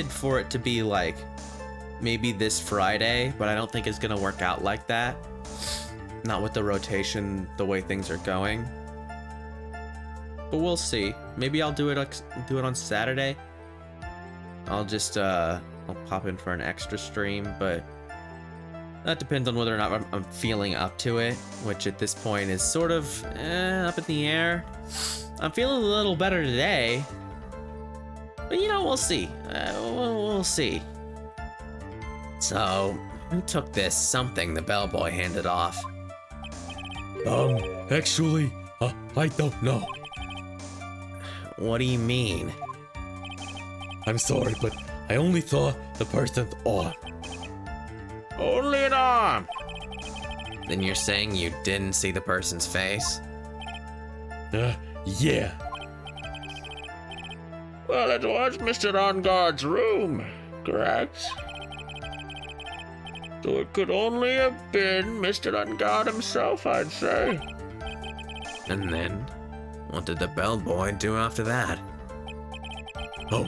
for it to be like maybe this Friday, but I don't think it's gonna work out like that. Not with the rotation, the way things are going. But we'll see. Maybe I'll do it on Saturday. I'll just I'll pop in for an extra stream, but that depends on whether or not I'm feeling up to it, which at this point is sort of up in the air. I'm feeling a little better today, but you know, we'll see. We'll see. So, who took this something the bellboy handed off? Actually, I don't know. What do you mean? I'm sorry, but I only saw the person's arm. Only an arm. Then you're saying you didn't see the person's face? Yeah. Well, it was Mr. On Guard's room, correct? So it could only have been Mr. Ungod himself, I'd say. And then, what did the bellboy do after that? Oh,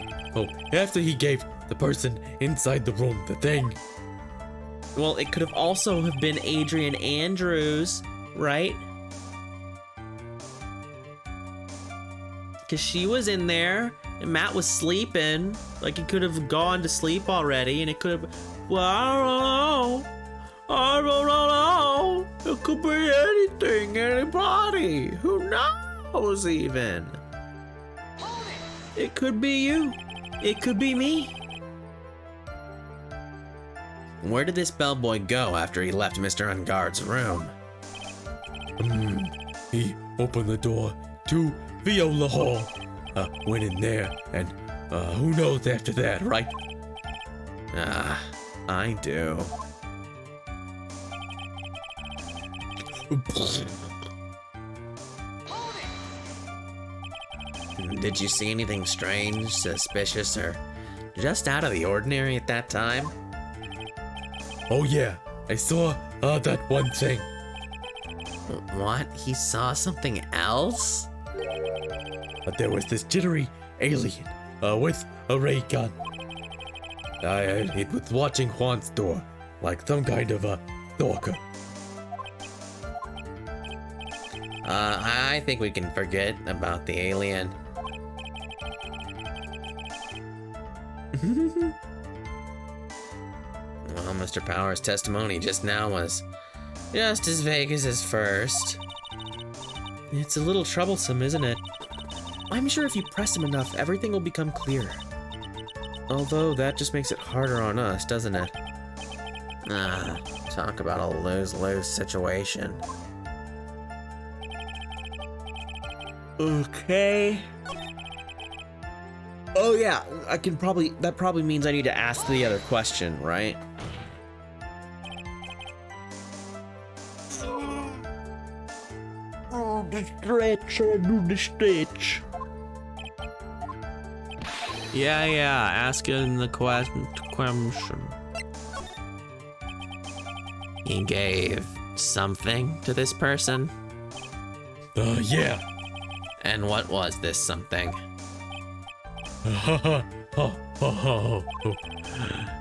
after he gave the person inside the room the thing. Well, it could have also have been Adrian Andrews, right? Because she was in there, and Matt was sleeping. Like, he could have gone to sleep already, and it could have... Well, I don't know. It could be anything, anybody. Who knows, even? It could be you. It could be me. Where did this bellboy go after he left Mr. Ungard's room? He opened the door to Viola Hall. Went in there, and who knows after that, right? I do. Did you see anything strange, suspicious, or just out of the ordinary at that time? Oh yeah, I saw that one thing. What? He saw something else? But there was this jittery alien with a ray gun. It was watching Juan's door, like some kind of a stalker. I think we can forget about the alien. Well, Mr. Power's testimony just now was just as vague as his first. It's a little troublesome, isn't it? I'm sure if you press him enough, everything will become clear. Although that just makes it harder on us, doesn't it? Talk about a lose-lose situation. Okay. Oh yeah, that probably means I need to ask the other question, right? Oh, the stretch, I do the stretch. Yeah, asking the question. He gave something to this person? Yeah. And what was this something?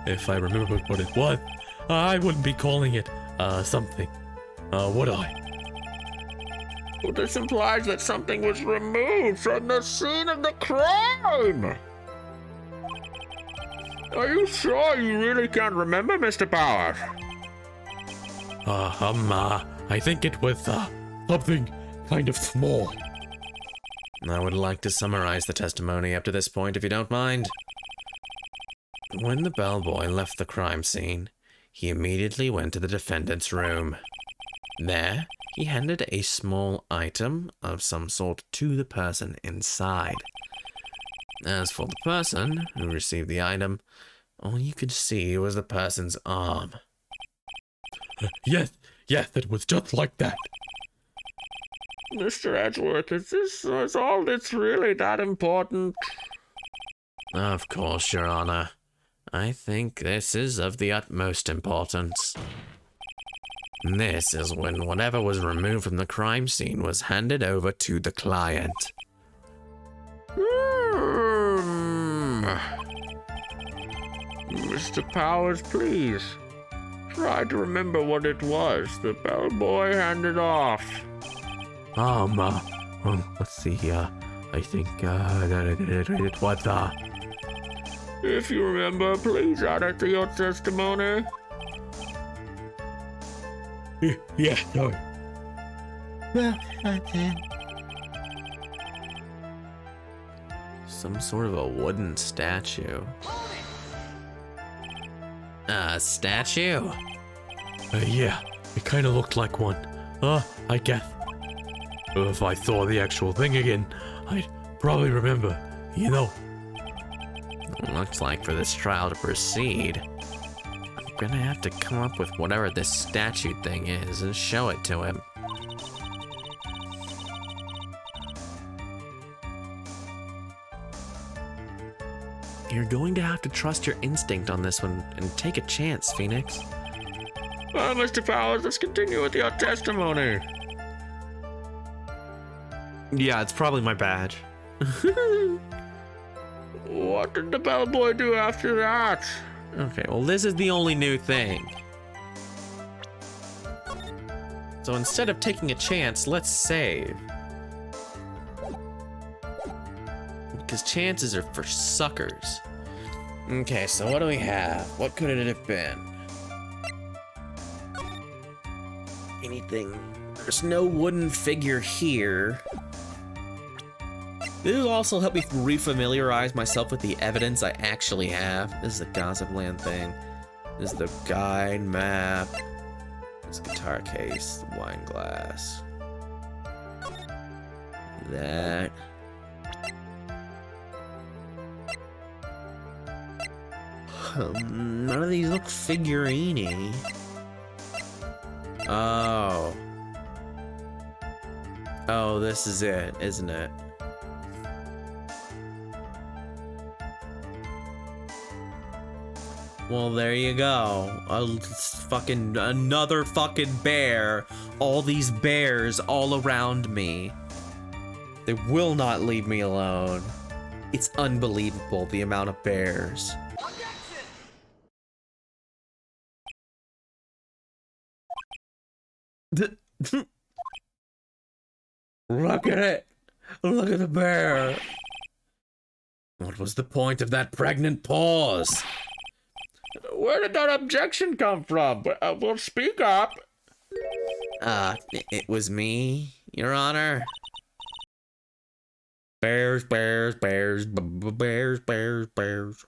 If I remembered what it was, I wouldn't be calling it something, would I? Well, this implies that something was removed from the scene of the crime. Are you sure you really can't remember, Mr. Powers? I think it was something kind of small. I would like to summarize the testimony up to this point, if you don't mind. When the bellboy left the crime scene, he immediately went to the defendant's room. There, he handed a small item of some sort to the person inside. As for the person who received the item, all you could see was the person's arm. Yes, it was just like that. Mr. Edgeworth, is all this really that important? Of course, Your Honor. I think this is of the utmost importance. This is when whatever was removed from the crime scene was handed over to the client. Mr. Powers, please. Try to remember what it was the bellboy handed off. Let's see, I think, it was, If you remember, please add it to your testimony. yeah, no. Some sort of a wooden statue. A statue? Yeah, it kind of looked like one. I guess. If I saw the actual thing again, I'd probably remember, you know. Looks like for this trial to proceed, I'm gonna have to come up with whatever this statue thing is and show it to him. You're going to have to trust your instinct on this one and take a chance, Phoenix. Mr. Powers, let's continue with your testimony. Yeah, it's probably my badge. What did the bellboy do after that? Okay, well, this is the only new thing. So instead of taking a chance, let's save. Because chances are for suckers. Okay, so what do we have? What could it have been? Anything. There's no wooden figure here. This will also help me refamiliarize myself with the evidence I actually have. This is the Gossip Land thing. This is the guide map. This guitar case, the wine glass. That. None of these look figurine-y. Oh. Oh, this is it, isn't it? Well, there you go. Another fucking bear. All these bears all around me. They will not leave me alone. It's unbelievable, the amount of bears. Look at it. Look at the bear. What was the point of that pregnant pause? Where did that objection come from? Well, speak up. It was me, Your Honor. Bears, bears, bears, bears, bears, bears.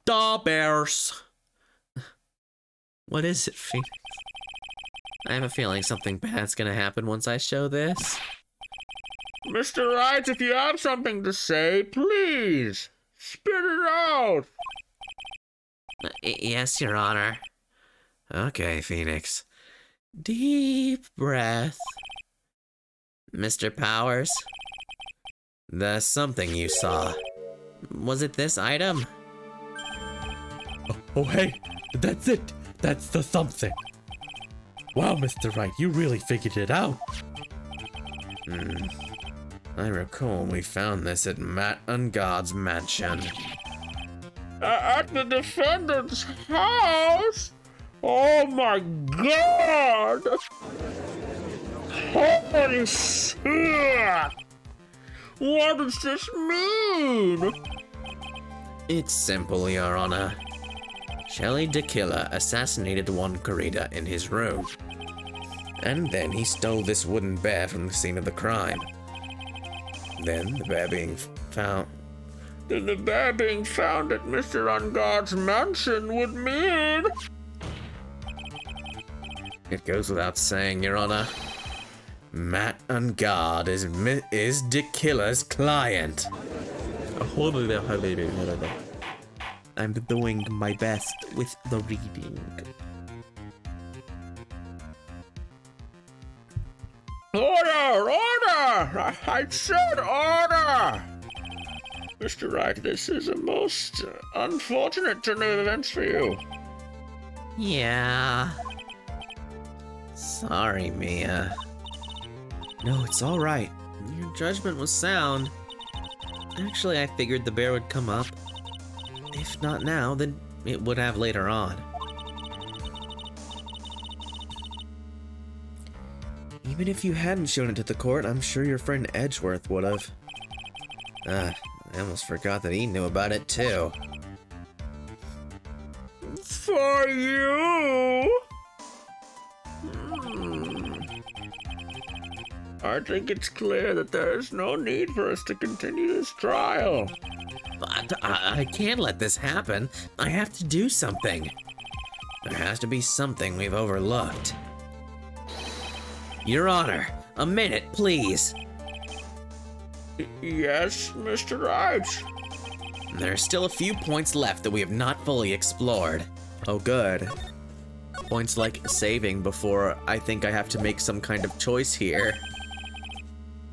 Da bears. What is it, Phoenix? I have a feeling something bad's gonna happen once I show this. Mr. Wright, if you have something to say, please, spit it out. Yes, Your Honor. Okay, Phoenix. Deep breath. Mr. Powers, the something you saw. Was it this item? Oh, hey, that's it. That's the something. Wow, Mr. Wright, you really figured it out. I recall we found this at Matt Ungod's mansion. At the defendant's house? Oh my god! Holy shit! What does this mean? It's simple, Your Honor. Shelly DeKiller assassinated Juan Corrida in his room. And then he stole this wooden bear from the scene of the crime. Then the bear being found... Then the bear being found at Mr. Ungod's mansion would mean... It goes without saying, Your Honor. Matt Ungod is DeKiller's client. I'm doing my best with the reading. Order! Order! I said order! Mr. Wright, this is a most unfortunate turn of events for you. Yeah. Sorry, Mia. No, it's all right. Your judgment was sound. Actually, I figured the bear would come up. If not now, then it would have later on. Even if you hadn't shown it to the court, I'm sure your friend Edgeworth would have. I almost forgot that he knew about it too. For you? I think it's clear that there is no need for us to continue this trial. But I can't let this happen. I have to do something. There has to be something we've overlooked. Your Honor, a minute, please. Yes, Mr. Wright. There are still a few points left that we have not fully explored. Oh, good. Points like saving before I think I have to make some kind of choice here.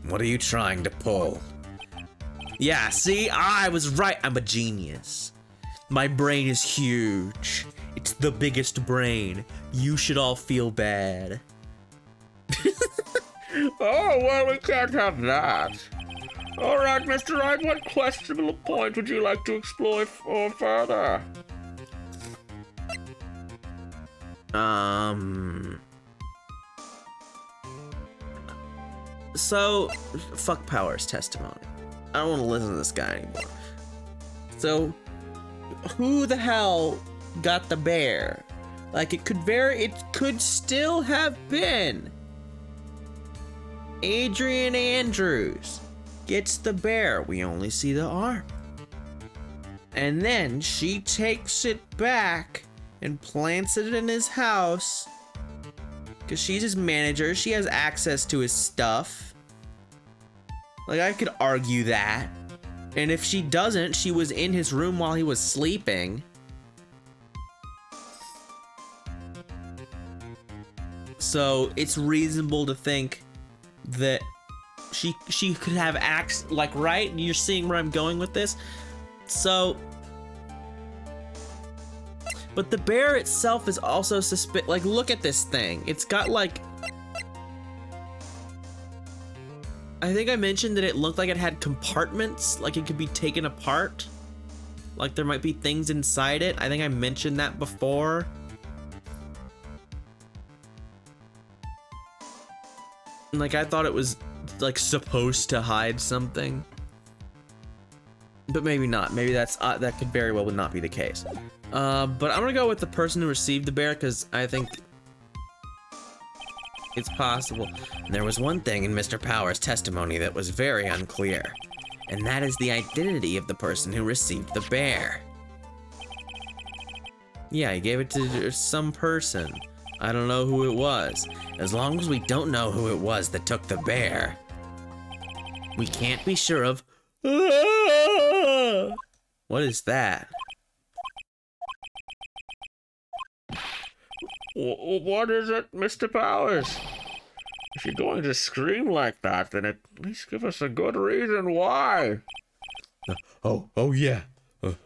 What are you trying to pull? Yeah, see? I was right. I'm a genius. My brain is huge. It's the biggest brain. You should all feel bad. Oh, well, we can't have that. All right, Mr. Wright, what questionable point would you like to explore further? So, fuck Power's testimony. I don't want to listen to this guy anymore. So, who the hell got the bear? Like, it could still have been Adrian Andrews gets the bear. We only see the arm. And then she takes it back and plants it in his house because she's his manager. She has access to his stuff. Like, I could argue that. And if she doesn't, she was in his room while he was sleeping. So it's reasonable to think that she could have acts, like, right? You're seeing where I'm going with this? So, but the bear itself is also like, look at this thing. It's got, like, I think I mentioned that it looked like it had compartments, like it could be taken apart. Like there might be things inside it. I think I mentioned that before. Like, I thought it was, like, supposed to hide something. But maybe not. Maybe that could very well not be the case. But I'm gonna go with the person who received the bear, because I think it's possible. There was one thing in Mr. Power's testimony that was very unclear, and that is the identity of the person who received the bear. Yeah, he gave it to some person. I don't know who it was. As long as we don't know who it was that took the bear, we can't be sure of. What is that? What is it, Mr. Powers? If you're going to scream like that, then at least give us a good reason why. Oh yeah.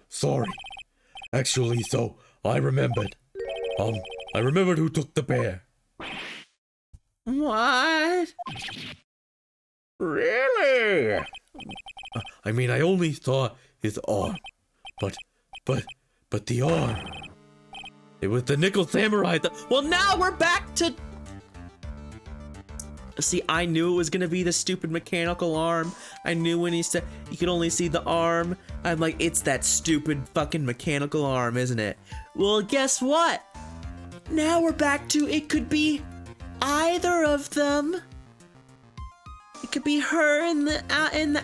Sorry. Actually, so I remembered. I remembered who took the bear. What? Really? I mean, I only saw his arm, but the arm. It was the Nickel Samurai. Well, now we're back to. See, I knew it was gonna be the stupid mechanical arm. I knew when he said you could only see the arm. I'm like, it's that stupid fucking mechanical arm, isn't it? Well, guess what? Now we're back to it could be either of them. It could be her in the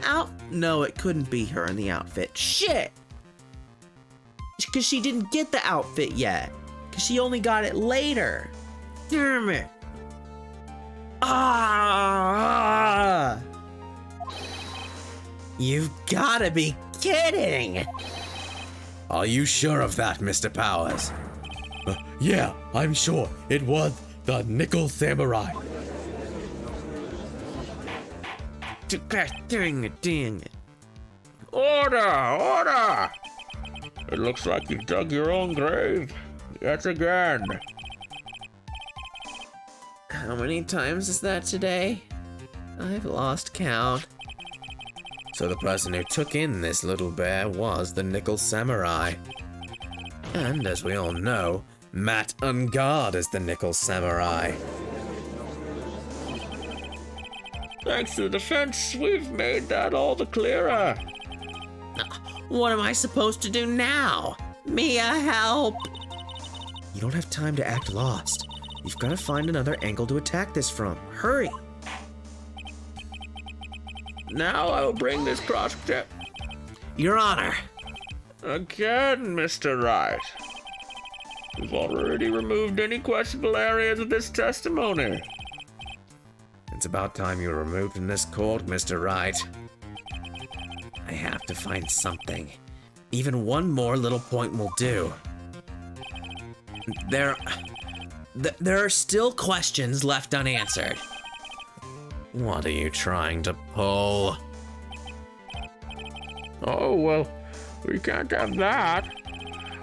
out. No, it couldn't be her in the outfit. Shit. Because she didn't get the outfit yet. Because she only got it later. Damn it. Ah! You've gotta be kidding! Are you sure of that, Mr. Powers? Yeah, I'm sure. It was the Nickel Samurai. Dang it. Order! It looks like you dug your own grave. Yet again. How many times is that today? I've lost count. So the person who took in this little bear was the Nickel Samurai. And as we all know, Matt Ungard is the Nickel Samurai. Thanks to the defense, we've made that all the clearer. What am I supposed to do now? Mia, help! You don't have time to act lost. You've got to find another angle to attack this from. Hurry! Now I will bring this project. Your Honor! Again, Mr. Wright. We've already removed any questionable areas of this testimony. It's about time you were removed from this court, Mr. Wright. I have to find something. Even one more little point will do. There are still questions left unanswered. What are you trying to pull? Oh, well, we can't have that.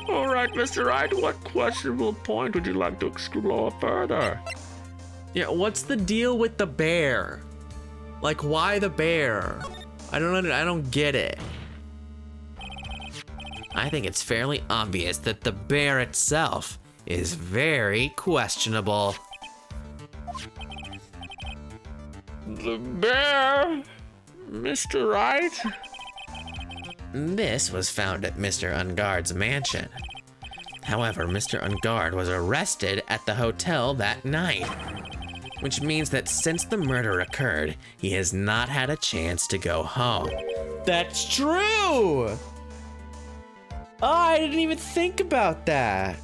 All right, Mr. Wright, what questionable point would you like to explore further? Yeah, what's the deal with the bear? Like, why the bear? I don't get it. I think it's fairly obvious that the bear itself is very questionable. The bear? Mr. Wright? This was found at Mr. Ungard's mansion. However, Mr. Ungard was arrested at the hotel that night, which means that since the murder occurred, he has not had a chance to go home. That's true! Oh, I didn't even think about that.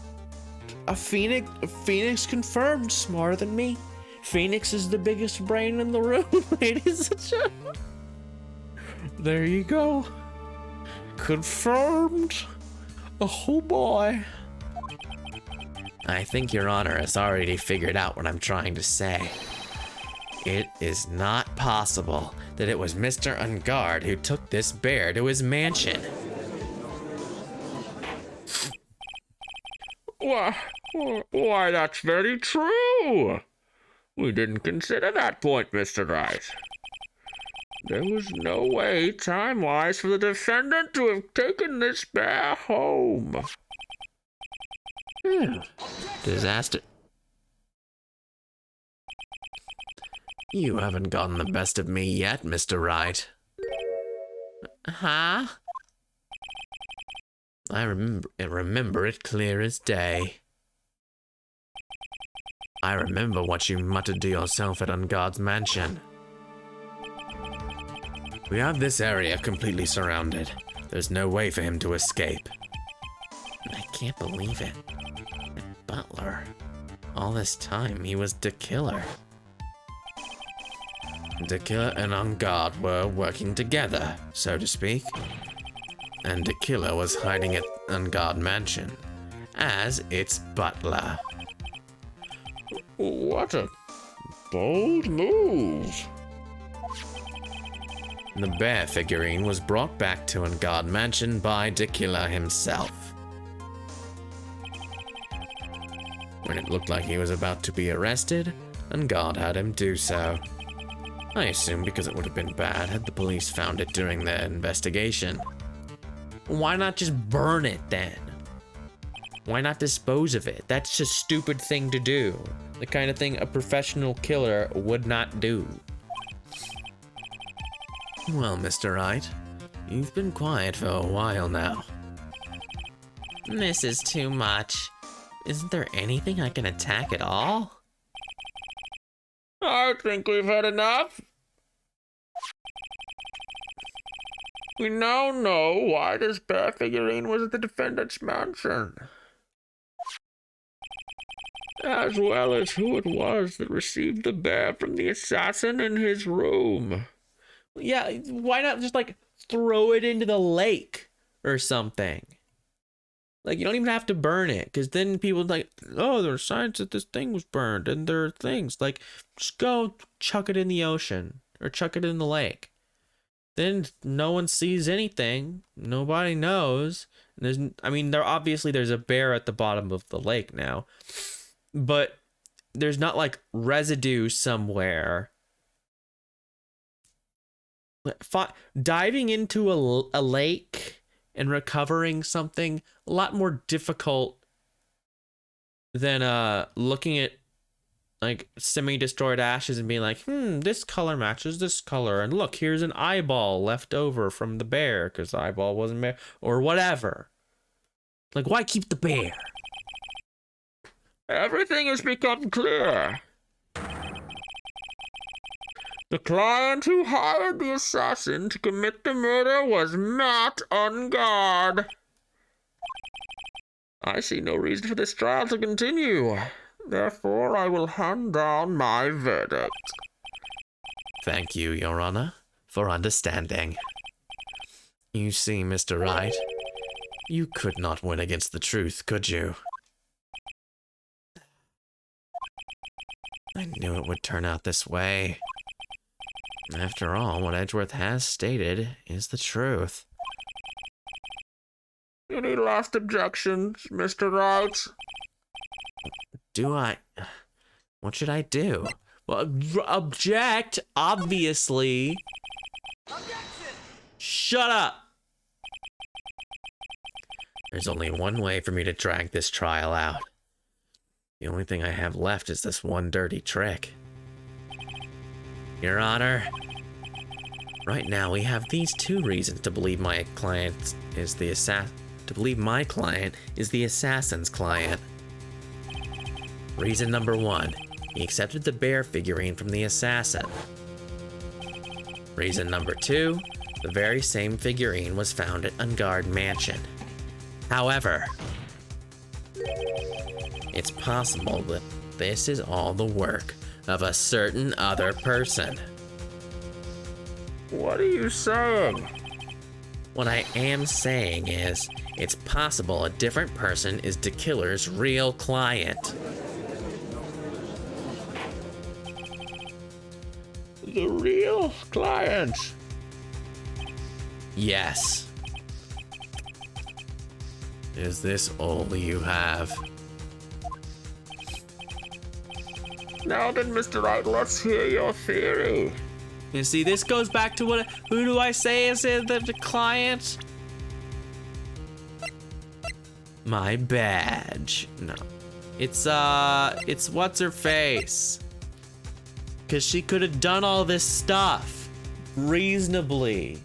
A Phoenix confirmed, smarter than me. Phoenix is the biggest brain in the room. It is such a... There you go. Confirmed. Oh boy. I think Your Honor has already figured out what I'm trying to say. It is not possible that it was Mr. Ungard who took this bear to his mansion. Why, that's very true. We didn't consider that point, Mr. Wright. There was no way, time-wise, for the defendant to have taken this bear home. Disaster. You haven't gotten the best of me yet, Mr. Wright. Huh? I remember it clear as day. I remember what you muttered to yourself at Ungard's mansion. We have this area completely surrounded. There's no way for him to escape. I can't believe it. That butler. All this time, he was the killer. The killer and Ungard were working together, so to speak. And the killer was hiding at Ungard Mansion as its butler. What a bold move. The bear figurine was brought back to Ungard Mansion by Dicula himself. When it looked like he was about to be arrested, Ungard had him do so. I assume because it would have been bad had the police found it during their investigation. Why not just burn it then? Why not dispose of it? That's a stupid thing to do. The kind of thing a professional killer would not do. Well, Mr. Wright, you've been quiet for a while now. This is too much. Isn't there anything I can attack at all? I think we've had enough. We now know why this bear figurine was at the defendant's mansion, as well as who it was that received the bear from the assassin in his room. Yeah, why not just like throw it into the lake or something? Like, you don't even have to burn it, because then people like, oh, there's signs that this thing was burned, and there are things. Like, just go chuck it in the ocean, or chuck it in the lake. Then no one sees anything. Nobody knows. And there's a bear at the bottom of the lake now. But there's not, like, residue somewhere. Diving into a lake and recovering something a lot more difficult than looking at like semi-destroyed ashes and being like, this color matches this color, and look, here's an eyeball left over from the bear because the eyeball wasn't there, or whatever. Like, why keep the bear? Everything has become clear. The client who hired the assassin to commit the murder was Matt Ungard. I see no reason for this trial to continue. Therefore, I will hand down my verdict. Thank you, Your Honor, for understanding. You see, Mr. Wright, you could not win against the truth, could you? I knew it would turn out this way. After all, what Edgeworth has stated is the truth. Any last objections, Mr. Wright? Do I? What should I do? Well, object, obviously. Objection! Shut up! There's only one way for me to drag this trial out. The only thing I have left is this one dirty trick. Your Honor, right now we have these two reasons to believe my client is the assassin's client. Reason number one, he accepted the bear figurine from the assassin. Reason number two, the very same figurine was found at Ungard Mansion. However, it's possible that this is all the work of a certain other person. What are you saying? What I am saying is, it's possible a different person is the killer's real client. The real client? Yes. Is this all you have? Now then, Mr. Wright, let's hear your theory. You see, this goes back to who do I say is the client? My badge. No. It's what's her face. Cause she could have done all this stuff reasonably.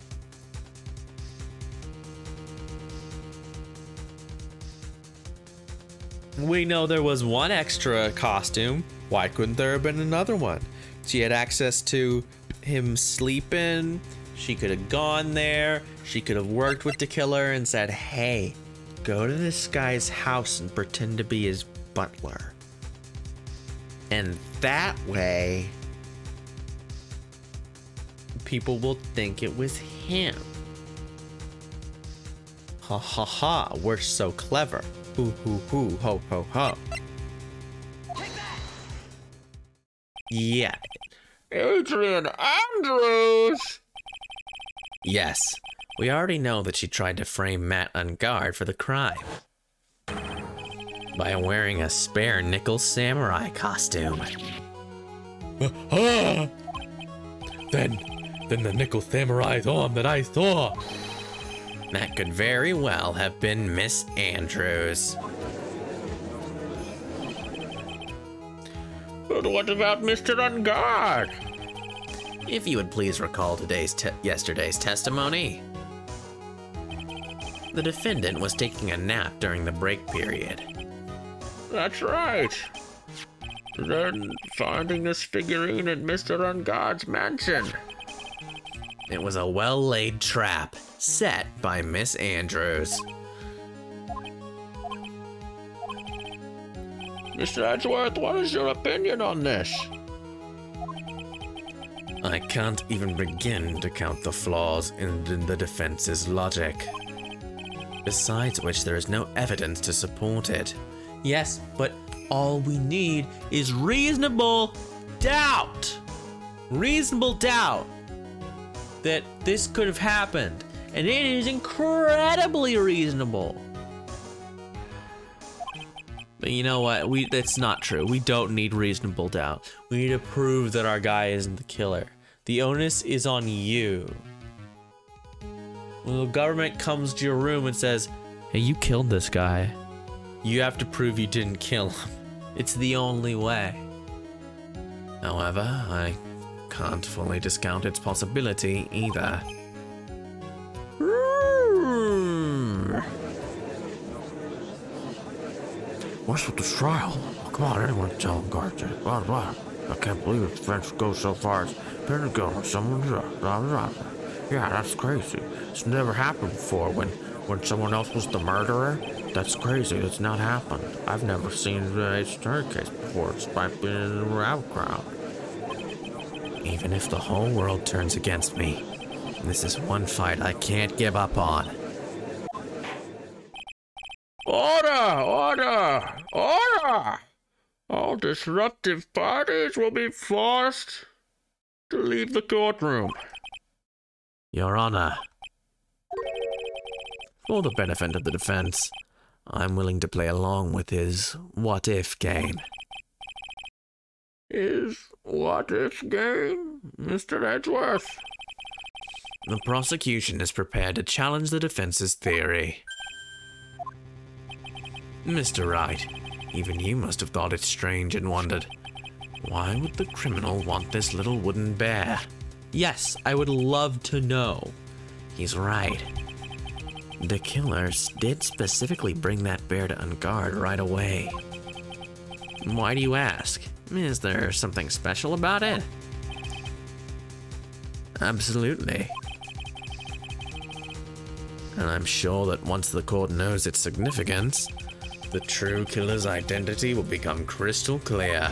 We know there was one extra costume. Why couldn't there have been another one? She had access to him sleeping. She could have gone there. She could have worked with the killer and said, hey, go to this guy's house and pretend to be his butler. And that way, people will think it was him. Ha ha ha, we're so clever. Hoo hoo hoo, ho ho ho. Yeah. Adrian Andrews! Yes. We already know that she tried to frame Matt Ungard for the crime. By wearing a spare nickel samurai costume. Then the nickel samurai's arm that I saw. That could very well have been Miss Andrews. But what about Mr. Ungard? If you would please recall yesterday's testimony. The defendant was taking a nap during the break period. That's right. Then finding this figurine at Mr. Ungard's mansion. It was a well-laid trap set by Miss Andrews. Mr. Edgeworth, what is your opinion on this? I can't even begin to count the flaws in the defense's logic. Besides which, there is no evidence to support it. Yes, but all we need is reasonable doubt. Reasonable doubt that this could have happened. And it is incredibly reasonable. But you know what? That's not true. We don't need reasonable doubt. We need to prove that our guy isn't the killer. The onus is on you. When the government comes to your room and says, hey, you killed this guy, you have to prove you didn't kill him. It's the only way. However, I can't fully discount its possibility either. What's with this trial? Oh, come on, anyone can tell Ungard to. Blah, blah. I can't believe the defense goes so far as Pentagon or someone. Blah, blah. Yeah, that's crazy. It's never happened before when someone else was the murderer. That's crazy. It's not happened. I've never seen a story case before, despite being in a rap crowd. Even if the whole world turns against me, this is one fight I can't give up on. Order! Order! Order! All disruptive parties will be forced to leave the courtroom. Your Honor, For the benefit of the defense, I'm willing to play along with his what-if game. Is what if game, Mr. Edgeworth? The prosecution is prepared to challenge the defense's theory. Mr. Wright, even you must have thought it strange and wondered, why would the criminal want this little wooden bear? Yes, I would love to know. He's right. The killers did specifically bring that bear to Unguard right away. Why do you ask? Is there something special about it? Absolutely. And I'm sure that once the court knows its significance, the true killer's identity will become crystal clear.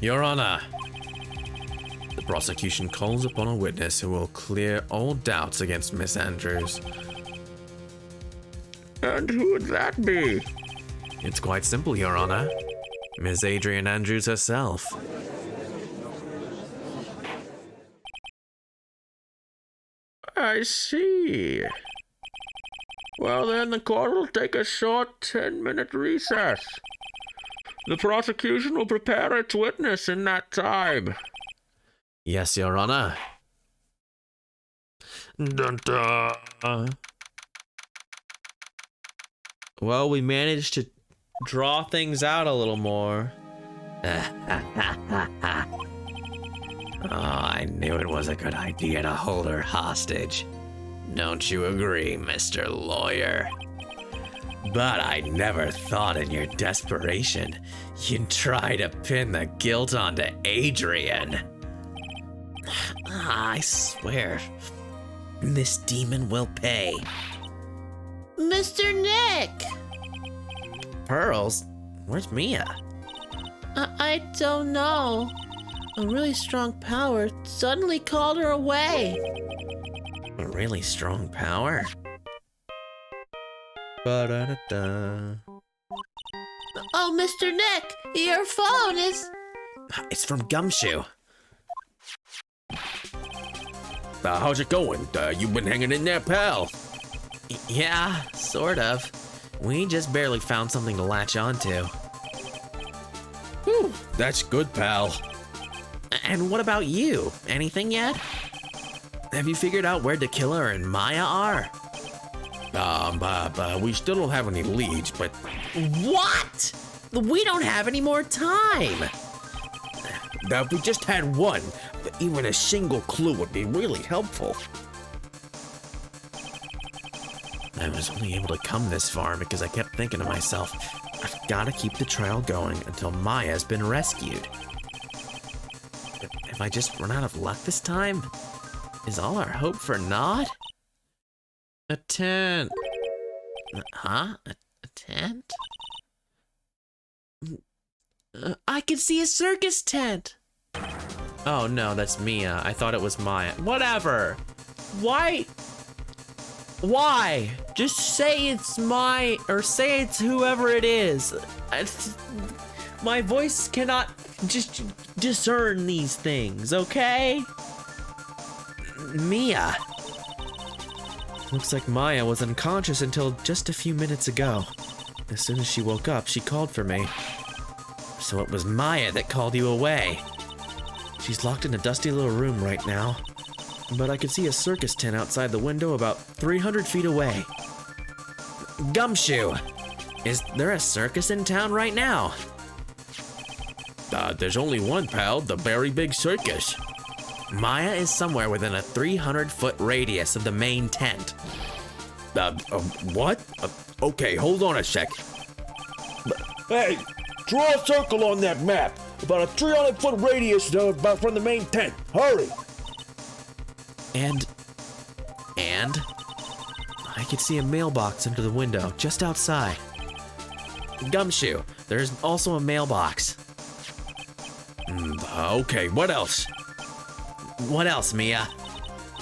Your Honor, the prosecution calls upon a witness who will clear all doubts against Miss Andrews. And who would that be? It's quite simple, Your Honor. Miss Adrian Andrews herself. I see. Well, then the court will take a short 10-minute recess. The prosecution will prepare its witness in that time. Yes, Your Honor. Dun dun. Well, we managed to draw things out a little more. Oh, I knew it was a good idea to hold her hostage. Don't you agree, Mr. Lawyer? But I never thought in your desperation you'd try to pin the guilt onto Adrian. I swear, this demon will pay. Mr. Nick! Pearls? Where's Mia? I don't know. A really strong power suddenly called her away. A really strong power? Ba-da-da-da. Oh, Mr. Nick, your phone is... It's from Gumshoe. How's it going? You been hanging in there, pal? Yeah, sort of. We just barely found something to latch onto. Whew, that's good, pal. And what about you? Anything yet? Have you figured out where the killer and Maya are? We still don't have any leads, but... What? We don't have any more time. If we just had one, even a single clue would be really helpful. I was only able to come this far because I kept thinking to myself, I've got to keep the trial going until Maya's been rescued. If I just run out of luck this time, is all our hope for naught? A tent. Huh? A tent? I can see a circus tent. Oh no, that's Mia. I thought it was Maya. Whatever. Why? Why? Just say it's say it's whoever it is. My voice cannot just discern these things, okay? Mia. Looks like Maya was unconscious until just a few minutes ago. As soon as she woke up, she called for me. So it was Maya that called you away. She's locked in a dusty little room right now. But I could see a circus tent outside the window about 300 feet away. Gumshoe! Is there a circus in town right now? There's only one, pal, the Very Big Circus. Maya is somewhere within a 300-foot radius of the main tent. What? Okay, hold on a sec. Hey, draw a circle on that map. About a 300-foot radius from the main tent. Hurry! And I could see a mailbox under the window just outside. Gumshoe, there's also a mailbox. Okay, what else? What else, Mia?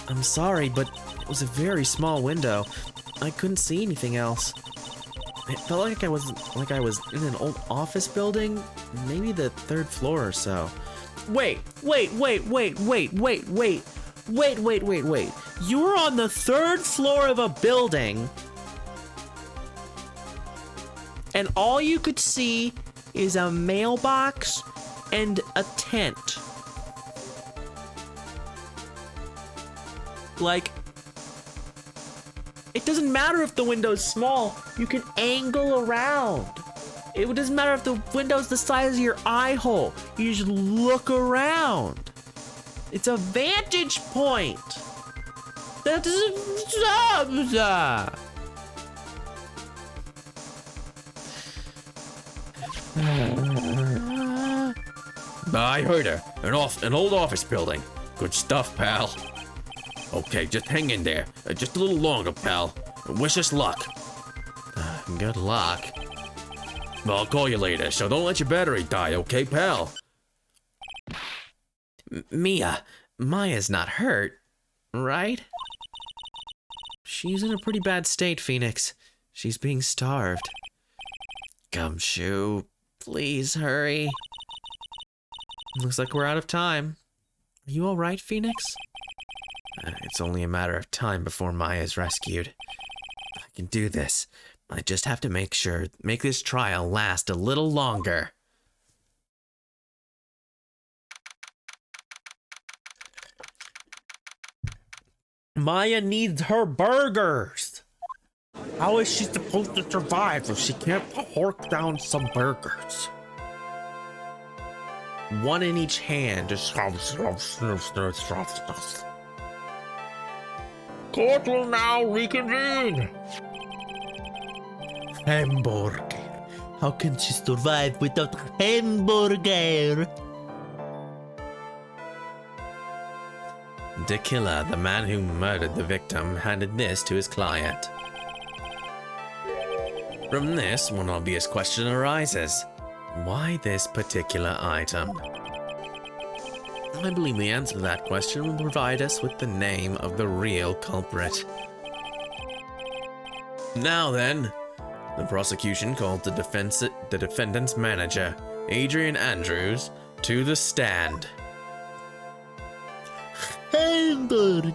I'm sorry, but it was a very small window. I couldn't see anything else. It felt like I was in an old office building, maybe the 3rd floor or so. Wait. You were on the 3rd floor of a building, and all you could see is a mailbox and a tent. Like, it doesn't matter if the window's small, you can angle around. It doesn't matter if the window's the size of your eye hole, you just look around. It's a vantage point. That is I heard her. An old office building. Good stuff, pal. Okay, just hang in there. Just a little longer, pal. Wish us luck. Good luck. Well, I'll call you later, so don't let your battery die, okay, pal? Maya's not hurt, right? She's in a pretty bad state, Phoenix. She's being starved. Gumshoe, please hurry. Looks like we're out of time. Are you all right, Phoenix? It's only a matter of time before Maya's rescued. I can do this. I just have to make this trial last a little longer. Maya needs her burgers. How is she supposed to survive if she can't hork down some burgers? One in each hand. Just Court will now reconvene. Hamburger. How can she survive without hamburger? The killer, the man who murdered the victim, handed this to his client. From this, one obvious question arises. Why this particular item? I believe the answer to that question will provide us with the name of the real culprit. Now then, the prosecution called the defendant's manager, Adrian Andrews, to the stand. Hamburg.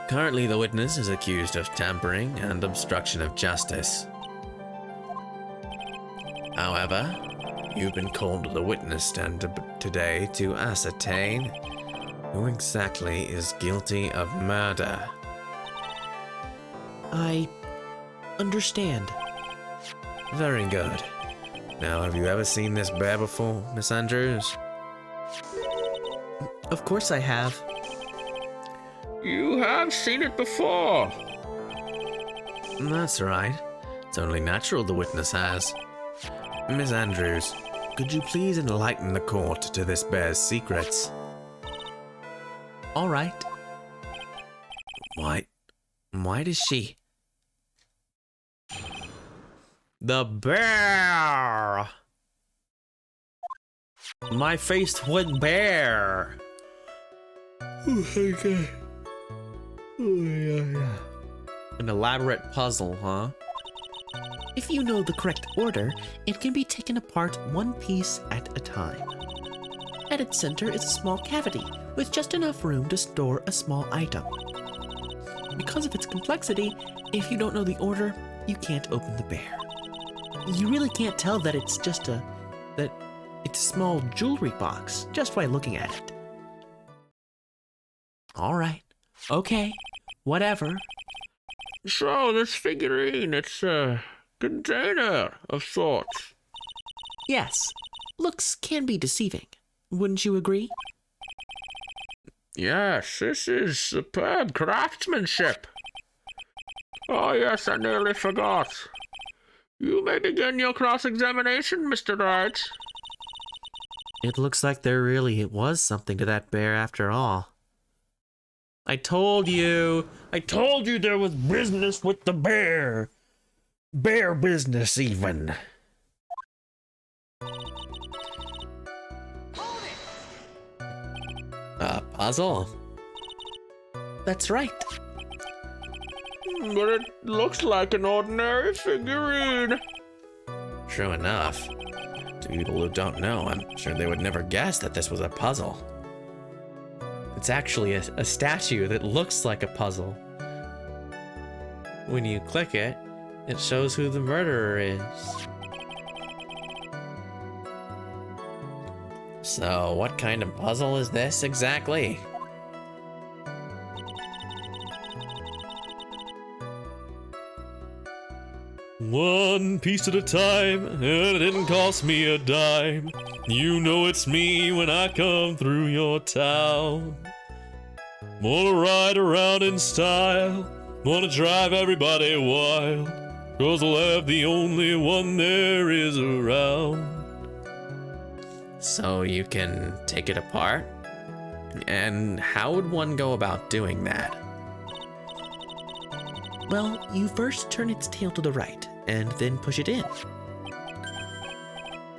Currently, the witness is accused of tampering and obstruction of justice. However, you've been called to the witness stand today to ascertain who exactly is guilty of murder. I understand. Very good. Now, have you ever seen this bear before, Miss Andrews? Of course I have. You have seen it before. That's right. It's only natural the witness has. Miss Andrews, could you please enlighten the court to this bear's secrets? All right. Why does she? The bear! My face would bear! Okay. An elaborate puzzle, huh? If you know the correct order, it can be taken apart one piece at a time. At its center is a small cavity with just enough room to store a small item. Because of its complexity, if you don't know the order, you can't open the bear. You really can't tell that it's a small jewelry box just by looking at it. All right. Okay. Whatever. So, this figurine, it's a container of sorts. Yes. Looks can be deceiving. Wouldn't you agree? Yes, this is superb craftsmanship. Oh, yes, I nearly forgot. You may begin your cross-examination, Mr. Wright. It looks like there really was something to that bear after all. I told you there was business with the bear. Bear business, even. A puzzle. That's right. But it looks like an ordinary figurine. True enough. To people who don't know, I'm sure they would never guess that this was a puzzle. It's actually a statue that looks like a puzzle. When you click it, it shows who the murderer is. So, what kind of puzzle is this exactly? One piece at a time, and it didn't cost me a dime. You know it's me when I come through your town. Wanna ride around in style, wanna drive everybody wild, 'cause I'll have the only one there is around. So you can take it apart? And how would one go about doing that? Well, you first turn its tail to the right, and then push it in.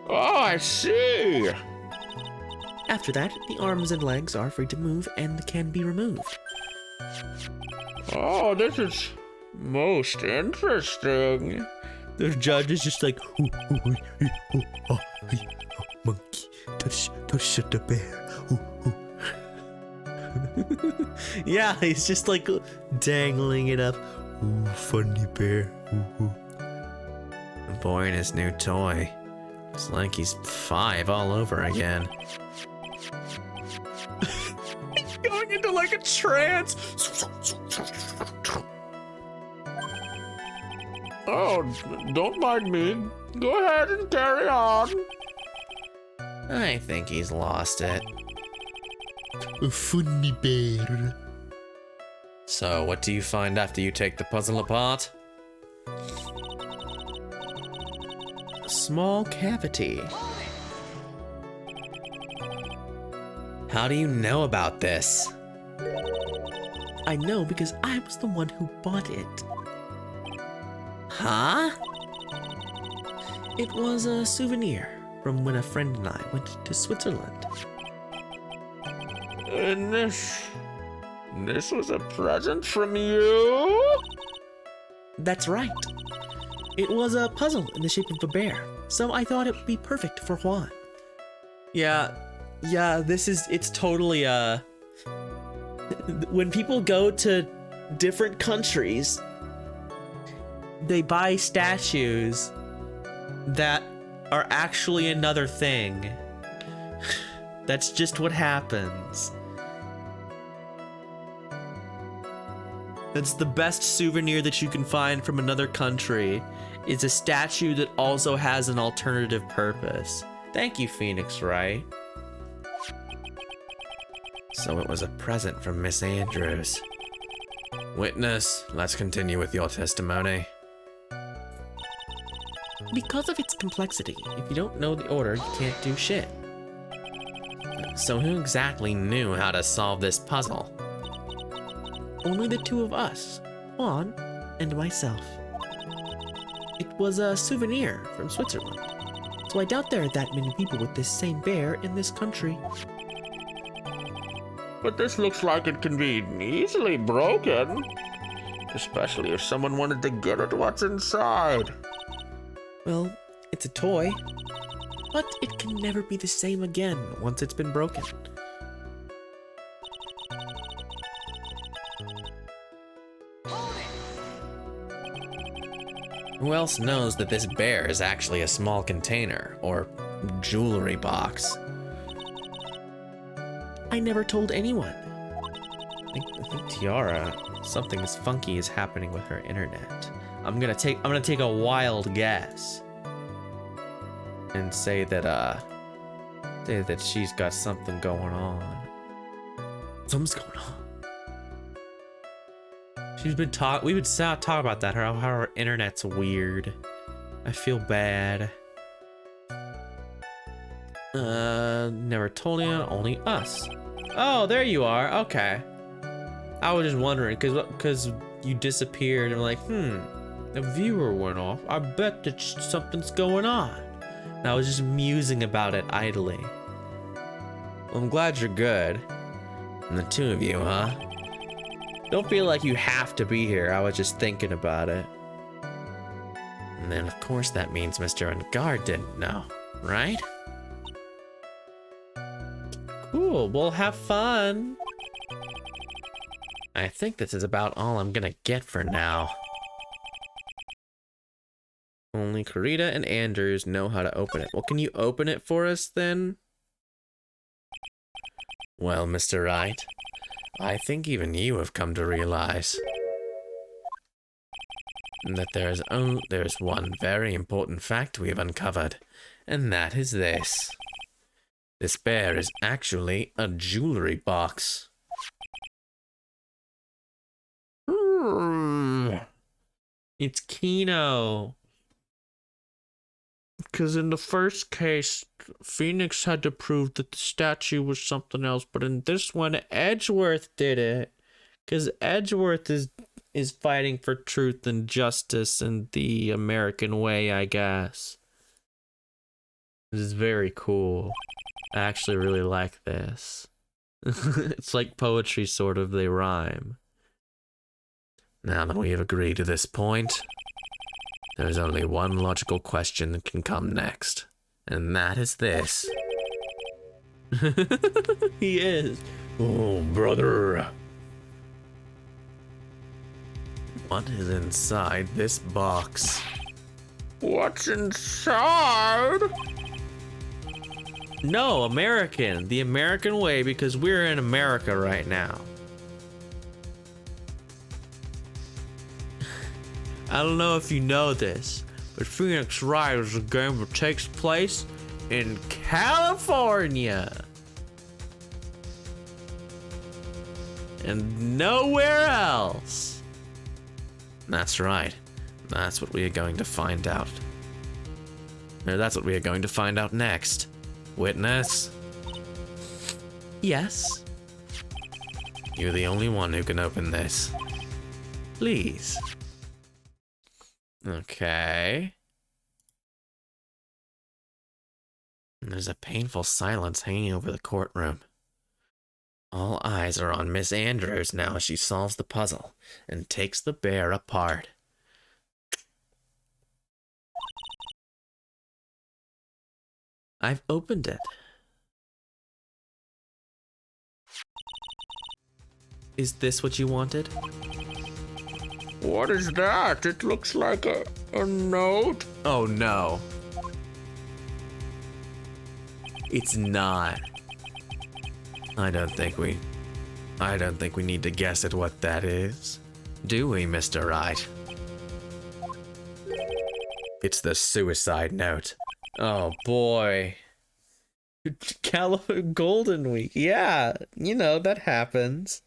Oh, I see. After that, the arms and legs are free to move and can be removed. Oh, this is most interesting. The judge is just like, Monkey, touch the bear. yeah, he's just like dangling it up. Ooh, funny bear. Ooh. Boy and his new toy. It's like he's 5 all over again. He's going into like a trance. Oh, don't mind me. Go ahead and carry on. I think he's lost it. A funny bear. So, what do you find after you take the puzzle apart? A small cavity. How do you know about this? I know because I was the one who bought it. Huh? It was a souvenir from when a friend and I went to Switzerland. And this was a present from you? That's right. It was a puzzle in the shape of a bear, so I thought it would be perfect for Juan. Yeah, it's totally, when people go to different countries, they buy statues that are actually another thing. That's just what happens. That's the best souvenir that you can find from another country. It's a statue that also has an alternative purpose. Thank you, Phoenix Wright. So it was a present from Miss Andrews. Witness, let's continue with your testimony. Because of its complexity, if you don't know the order, you can't do shit. So who exactly knew how to solve this puzzle? Only the two of us, Juan and myself. It was a souvenir from Switzerland, so I doubt there are that many people with this same bear in this country. But this looks like it can be easily broken. Especially if someone wanted to get at what's inside. Well, it's a toy, but it can never be the same again once it's been broken. Who else knows that this bear is actually a small container or jewelry box? I never told anyone. I think Tiara, something funky is happening with her internet. I'm gonna take a wild guess and say that she's got something going on. Something's going on. We would talk about that, how her internet's weird. I feel bad. Never told you, only us. Oh, there you are, okay. I was just wondering, cause you disappeared and I'm like, the viewer went off. I bet that something's going on. And I was just musing about it idly. Well, I'm glad you're good. And the two of you, huh? Don't feel like you have to be here. I was just thinking about it. And then, of course, that means Mr. Ungard didn't know, right? Cool, well, have fun. I think this is about all I'm gonna get for now. Only Karita and Anders know how to open it. Well, can you open it for us then? Well, Mr. Wright, I think even you have come to realize that there's one very important fact we have uncovered, and that is this. This bear is actually a jewelry box. It's Kino. Because in the first case, Phoenix had to prove that the statue was something else, but in this one, Edgeworth did it. Because Edgeworth is fighting for truth and justice and the American way, I guess. This is very cool. I actually really like this. It's like poetry, sort of, they rhyme. Now that we have agreed to this point, there's only one logical question that can come next, and that is this. He is. Oh, brother. What is inside this box? What's inside? No, American. The American way, because we're in America right now. I don't know if you know this, but Phoenix Wright is a game that takes place in California. And nowhere else. That's right. That's what we are going to find out. Or that's what we are going to find out next. Witness? Yes? You're the only one who can open this. Please. Okay. There's a painful silence hanging over the courtroom. All eyes are on Miss Andrews now as she solves the puzzle and takes the bear apart. I've opened it. Is this what you wanted? What is that? It looks like a note. Oh no. It's not. I don't think we need to guess at what that is. Do we, Mr. Wright? It's the suicide note. Oh boy. Golden Week. Yeah, you know, that happens.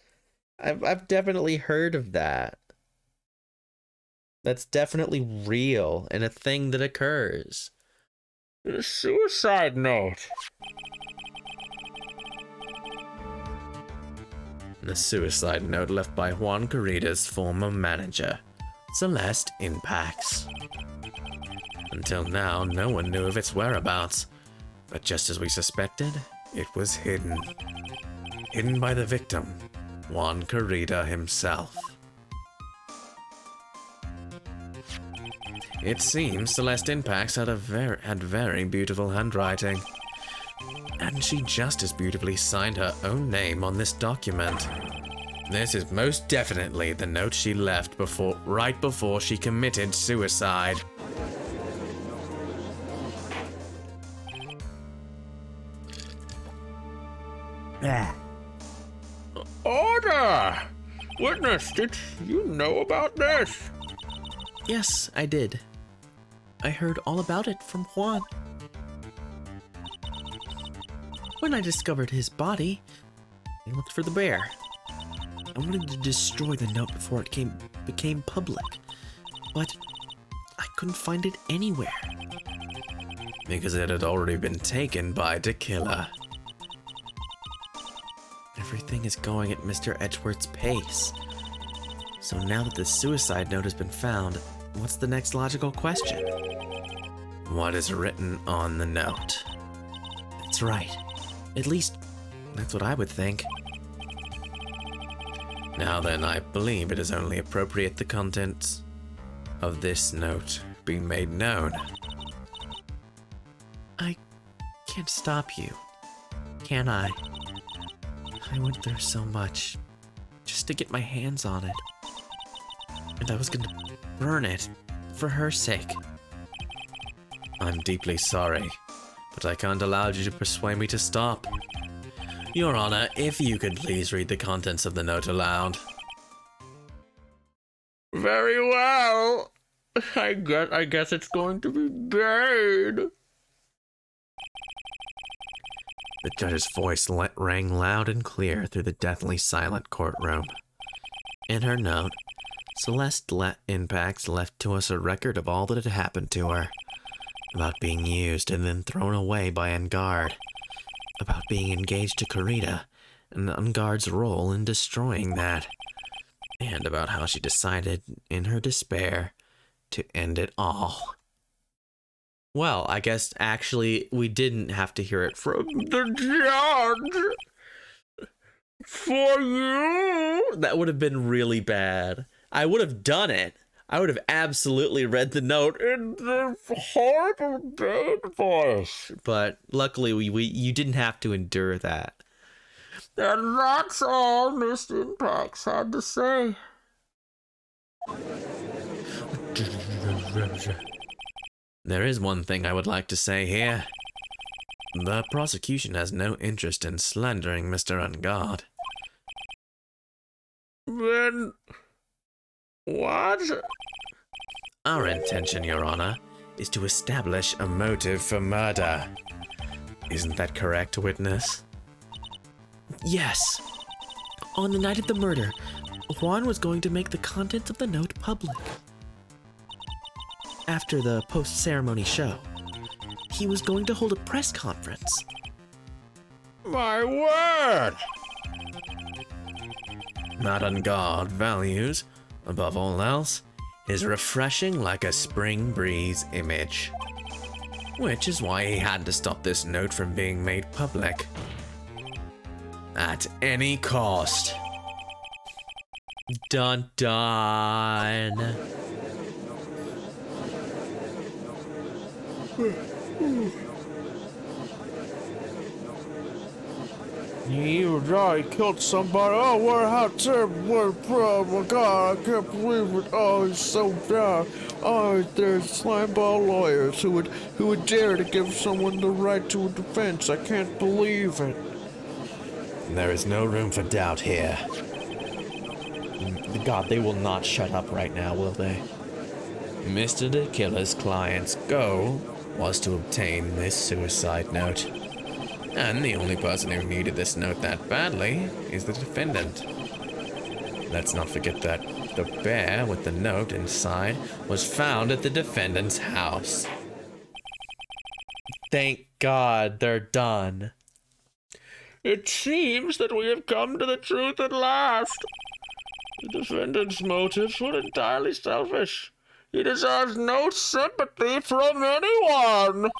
I've definitely heard of that. That's definitely real and a thing that occurs. The suicide note. The suicide note left by Juan Carita's former manager, Celeste Impax. Until now, no one knew of its whereabouts, but just as we suspected, it was hidden. Hidden by the victim, Juan Carita himself. It seems Celeste Impax had very beautiful handwriting. And she just as beautifully signed her own name on this document. This is most definitely the note she left right before she committed suicide. Order! Witness, did you know about this? Yes, I did. I heard all about it from Juan. When I discovered his body, I looked for the bear. I wanted to destroy the note before it became public, but I couldn't find it anywhere. Because it had already been taken by Tequila. Everything is going at Mr. Edgeworth's pace. So now that the suicide note has been found, what's the next logical question? What is written on the note? That's right. At least, that's what I would think. Now then, I believe it is only appropriate the contents of this note be made known. I can't stop you, can I? I went through so much, just just to get my hands on it. And I was gonna burn it for her sake. I'm deeply sorry, but I can't allow you to persuade me to stop. Your Honor, if you could please read the contents of the note aloud. Very well. I guess it's going to be bad. The judge's voice rang loud and clear through the deathly silent courtroom. In her note, Celeste Impax left to us a record of all that had happened to her. About being used and then thrown away by Enguarde. About being engaged to Kurita and Enguarde's role in destroying that. And about how she decided, in her despair, to end it all. Well, I guess actually we didn't have to hear it from The judge! For you! That would have been really bad. I would have done it. I would have absolutely read the note In the horrible bad voice. but luckily you didn't have to endure that. And that's all Miss Impax had to say. There is one thing I would like to say here. The prosecution has no interest in slandering Mr. Enguarde. Then... what? Our intention, Your Honor, is to establish a motive for murder. Isn't that correct, witness? Yes. On the night of the murder, Juan was going to make the contents of the note public. After the post-ceremony show, he was going to hold a press conference. My word! Madame Enguarde values, above all else, his refreshing like a spring breeze image. Which is why he had to stop this note from being made public. At any cost. Dun dun. I killed somebody. Oh, what? How terrible! Oh my God! I can't believe it. Oh, it's so bad. Oh, there's slimeball lawyers who would dare to give someone the right to a defense. I can't believe it. There is no room for doubt here. God, they will not shut up right now, will they? Mr. the Killer's client's goal was to obtain this suicide note. And the only person who needed this note that badly is the defendant. Let's not forget that the bear with the note inside was found at the defendant's house. Thank God they're done. It seems that we have come to the truth at last. The defendant's motives were entirely selfish. He deserves no sympathy from anyone.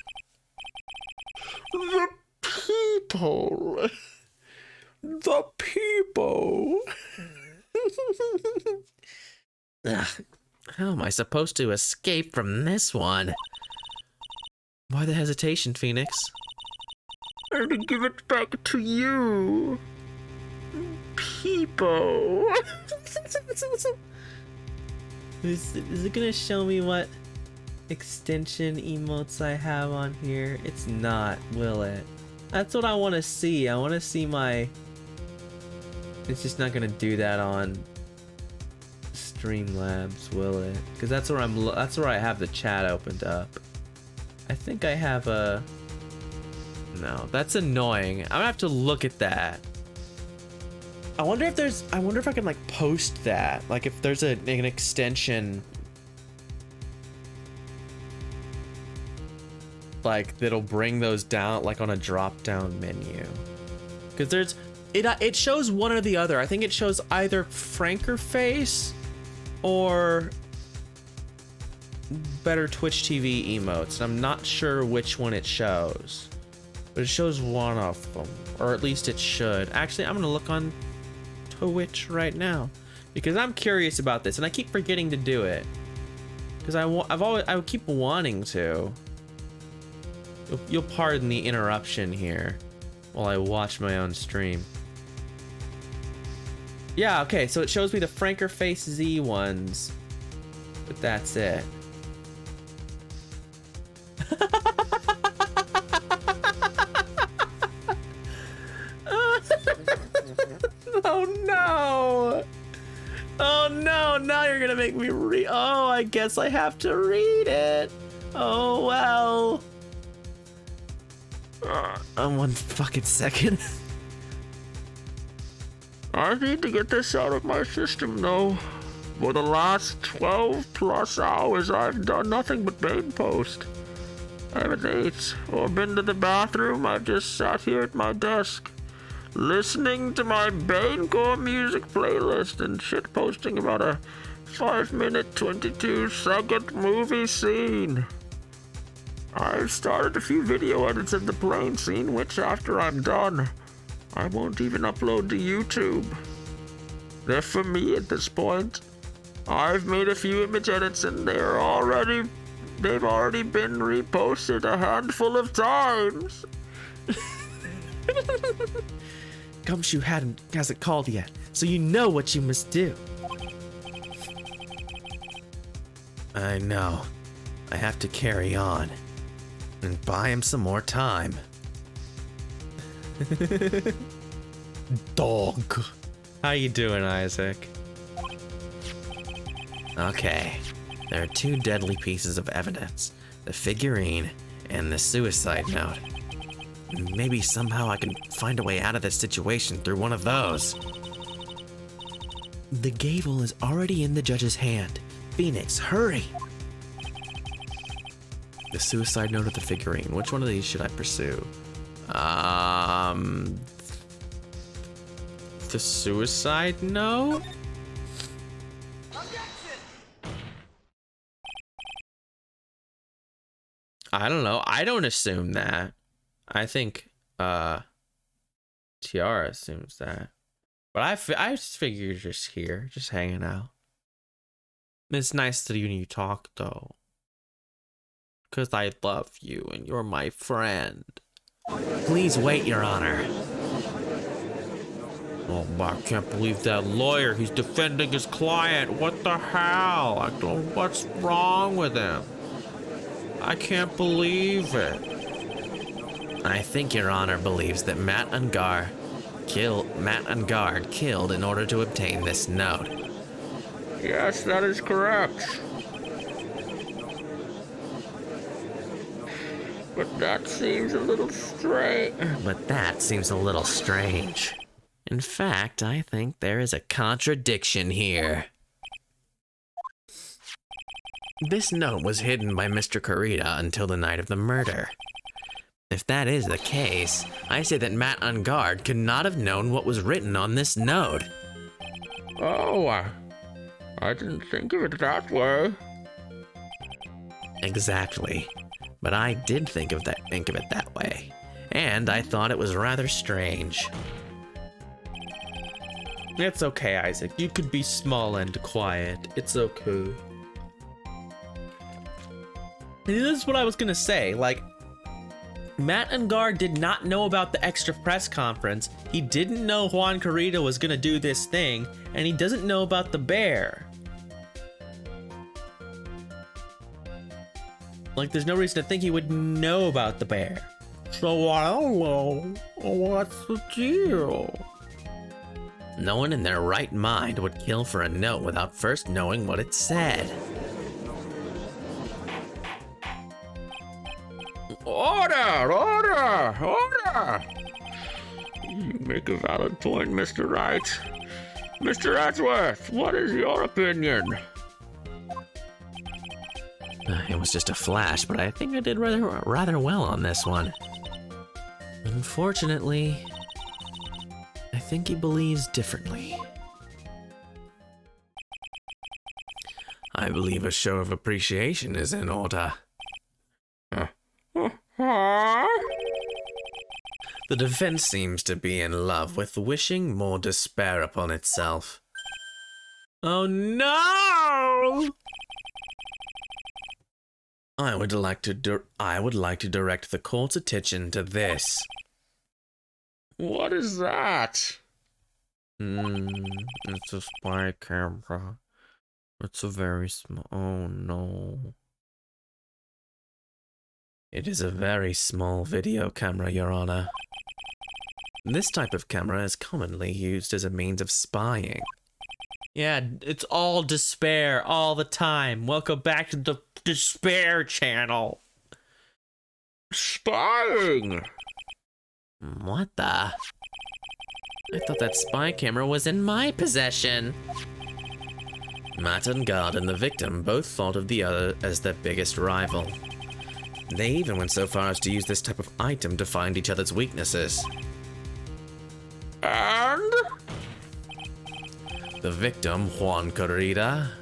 The people. The people. Ugh, how am I supposed to escape from this one? Why the hesitation, Phoenix? And to give it back to you. People. Is it gonna show me what extension emotes I have on here? It's not, will it? That's what I want to see. I want to see my... It's just not gonna do that on Streamlabs, will it? Because that's where that's where I have the chat opened up. I think I have a... No, that's annoying. I'm gonna have to look at that. I wonder if I can like post that. Like if there's an extension like that'll bring those down like on a drop down menu. Cause it shows one or the other. I think it shows either Frankerface or Better Twitch TV emotes. And I'm not sure which one it shows. But it shows one of them. Or at least it should. Actually, I'm gonna look on Twitch right now because I'm curious about this and I keep forgetting to do it because I keep wanting to. You'll pardon the interruption here while I watch my own stream. Yeah, okay, so it shows me the Franker Face Z ones. But that's it. Oh no! Oh no, now you're gonna make me read. Oh, I guess I have to read it. Oh well. One fucking second. I need to get this out of my system, though. For the last 12 plus hours, I've done nothing but Bane post. I haven't ate or been to the bathroom. I've just sat here at my desk, listening to my Banecore music playlist and shit posting about a 5-minute, 22-second movie scene. I've started a few video edits of the plane scene, which after I'm done, I won't even upload to YouTube. They're for me at this point. I've made a few image edits and they've already been reposted a handful of times. Gumshoe hasn't called yet, so you know what you must do. I know. I have to carry on and buy him some more time. Dog. How you doing, Isaac? Okay, there are 2 deadly pieces of evidence, the figurine and the suicide note. Maybe somehow I can find a way out of this situation through one of those. The gavel is already in the judge's hand. Phoenix, hurry! The suicide note or the figurine, which one of these should I pursue? The suicide note? I don't know. I don't assume that. I think Tiara assumes that. But I just figure you're just here, just hanging out. It's nice to you talk though. 'Cause I love you and you're my friend. Please wait, Your Honor. Oh, I can't believe that lawyer. He's defending his client. What the hell? What's wrong with him? I can't believe it. I think Your Honor believes that Matt Ungard killed in order to obtain this note. Yes, that is correct. But that seems a little strange. In fact, I think there is a contradiction here. This note was hidden by Mr. Kurita until the night of the murder. If that is the case, I say that Matt Ungard could not have known what was written on this note. Oh, I didn't think of it that way. Exactly. But I did think of it that way. And I thought it was rather strange. It's okay, Isaac. You could be small and quiet. It's okay. This is what I was gonna say. Like, Matt Ungard did not know about the extra press conference. He didn't know Juan Kurita was gonna do this thing, and he doesn't know about the bear. Like, there's no reason to think he would know about the bear. So I don't know. What's the deal? No one in their right mind would kill for a note without first knowing what it said. Order! Order! Order! You make a valid point, Mr. Wright. Mr. Edgeworth, what is your opinion? It was just a flash, but I think I did rather well on this one. Unfortunately, I think he believes differently. I believe a show of appreciation is in order. The defense seems to be in love with wishing more despair upon itself. Oh no! I would like to direct the court's attention to this. What is that? It's a spy camera. It's a very small. Oh no. It is a very small video camera, Your Honor. This type of camera is commonly used as a means of spying. Yeah, it's all despair all the time. Welcome back to the Despair Channel. Spying! What the? I thought that spy camera was in my possession. Matt and God and the victim both thought of the other as their biggest rival. They even went so far as to use this type of item to find each other's weaknesses. And? The victim, Juan Corrida,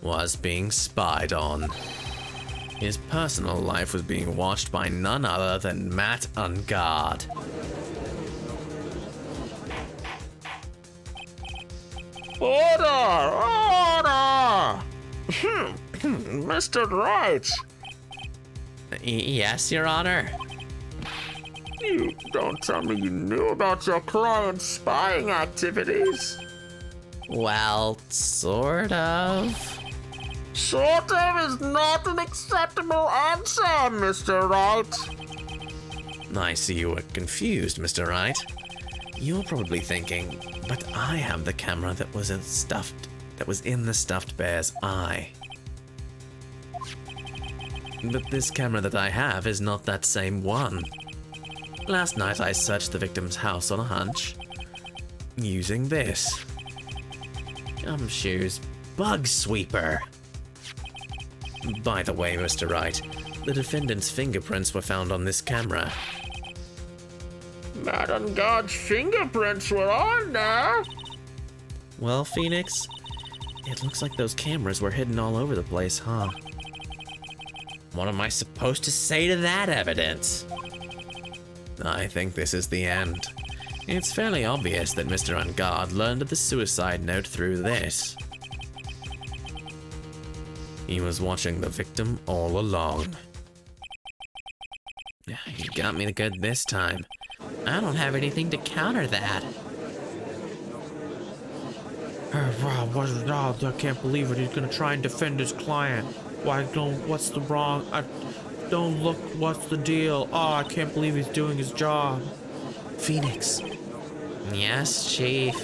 was being spied on. His personal life was being watched by none other than Matt and God. Order! Order! Mr. Wright, Yes, Your Honor. you don't tell me you knew about your client's spying activities. Well, sort of. Sort of is not an acceptable answer, Mr. Wright. I see you were confused, Mr. Wright. You're probably thinking, but I have the camera that was in the stuffed bear's eye. But this camera that I have is not that same one. Last night I searched the victim's house on a hunch, using this. Gumshoe's Bug Sweeper. By the way, Mr. Wright, the defendant's fingerprints were found on this camera. Matt and God's fingerprints were on there. Well, Phoenix, it looks like those cameras were hidden all over the place, huh? What am I supposed to say to that evidence? I think this is the end. It's fairly obvious that Mr. Ungod learned of the suicide note through this. He was watching the victim all along. He got me good this time. I don't have anything to counter that. Wow, I can't believe it. He's gonna try and defend his client. What's the wrong? Don't look, what's the deal? Oh, I can't believe he's doing his job. Phoenix. Yes, Chief.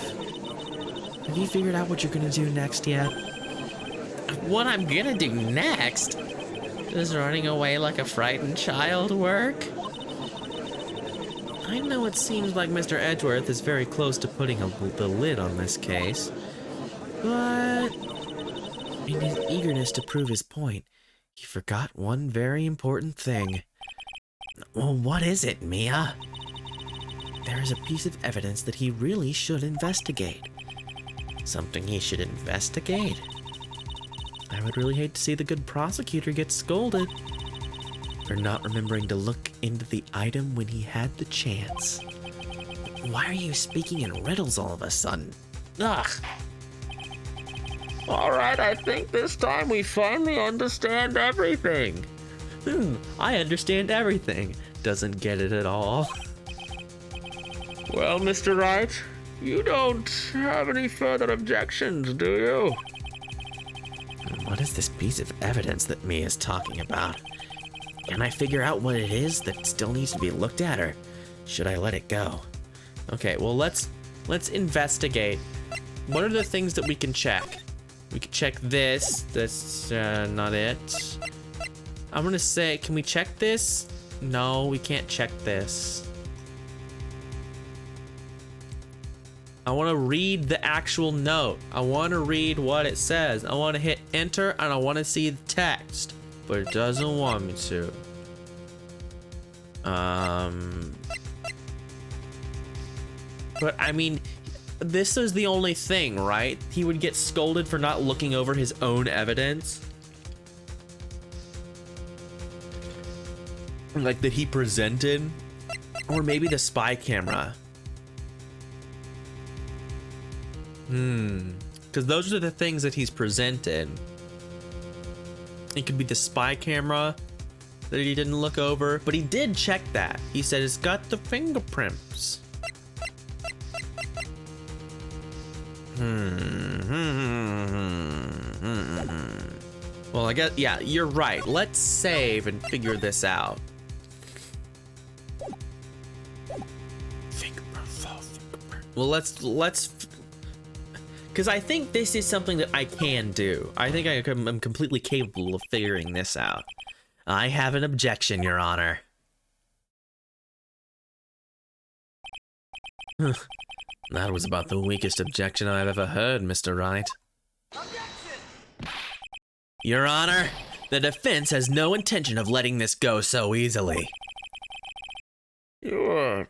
Have you figured out what you're gonna do next yet? What I'm gonna do next? Does running away like a frightened child work? I know it seems like Mr. Edgeworth is very close to putting the lid on this case, but in his eagerness to prove his point, he forgot one very important thing. Well, what is it, Mia? There is a piece of evidence that he really should investigate. Something he should investigate? I would really hate to see the good prosecutor get scolded for not remembering to look into the item when he had the chance. Why are you speaking in riddles all of a sudden? Ugh! All right, I think this time we finally understand everything. I understand everything. Doesn't get it at all. Well, Mr. Wright, you don't have any further objections, do you? What is this piece of evidence that Mia's talking about? Can I figure out what it is that still needs to be looked at, or should I let it go? Okay, well let's investigate. What are the things that we can check? We can check this. That's not it. I'm gonna say, can we check this? No, we can't check this. I want to read the actual note. I want to read what it says. I want to hit enter and I want to see the text, but it doesn't want me to. But I mean, this is the only thing, right? He would get scolded for not looking over his own evidence. Like that he presented, or maybe the spy camera. Because those are the things that he's presented. It could be the spy camera that he didn't look over, but he did check that. He said it's got the fingerprints. Well, I guess, yeah, you're right. Let's save and figure this out. Well, let's, because I think this is something that I can do. I think I'm completely capable of figuring this out. I have an objection, Your Honor. That was about the weakest objection I've ever heard, Mr. Wright. Your Honor, the defense has no intention of letting this go so easily. You're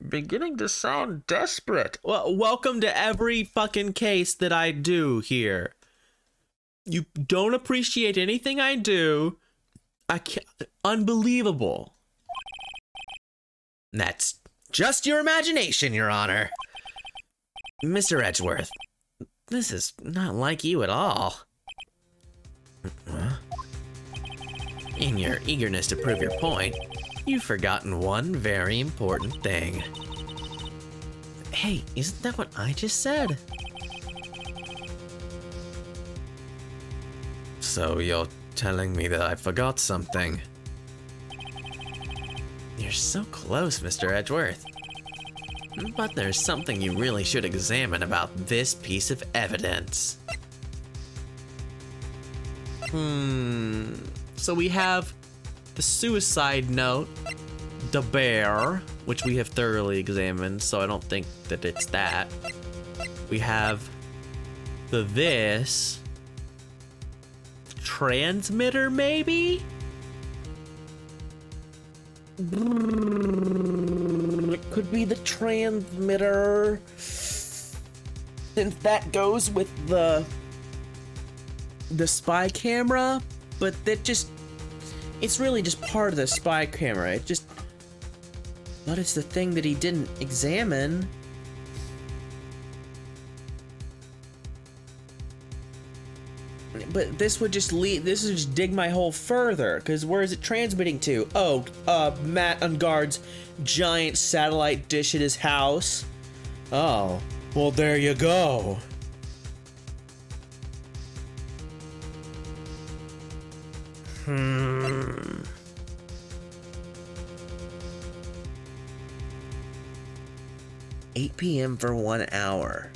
beginning to sound desperate. Well, welcome to every fucking case that I do here. You don't appreciate anything I do. I can't. Unbelievable. That's just your imagination, Your Honor. Mr. Edgeworth, this is not like you at all. In your eagerness to prove your point, you've forgotten one very important thing. Hey, isn't that what I just said? So you're telling me that I forgot something? You're so close, Mr. Edgeworth. But there's something you really should examine about this piece of evidence. So we have the suicide note, the bear, which we have thoroughly examined, so I don't think that it's that. We have the this transmitter, maybe? It could be the transmitter, since that goes with the spy camera, but that just, it's really just part of the spy camera. But it's the thing that he didn't examine. But this would just dig my hole further, because where is it transmitting to? Oh, Matt Ungard's giant satellite dish at his house. Oh, well, there you go. 8 p.m. for 1 hour.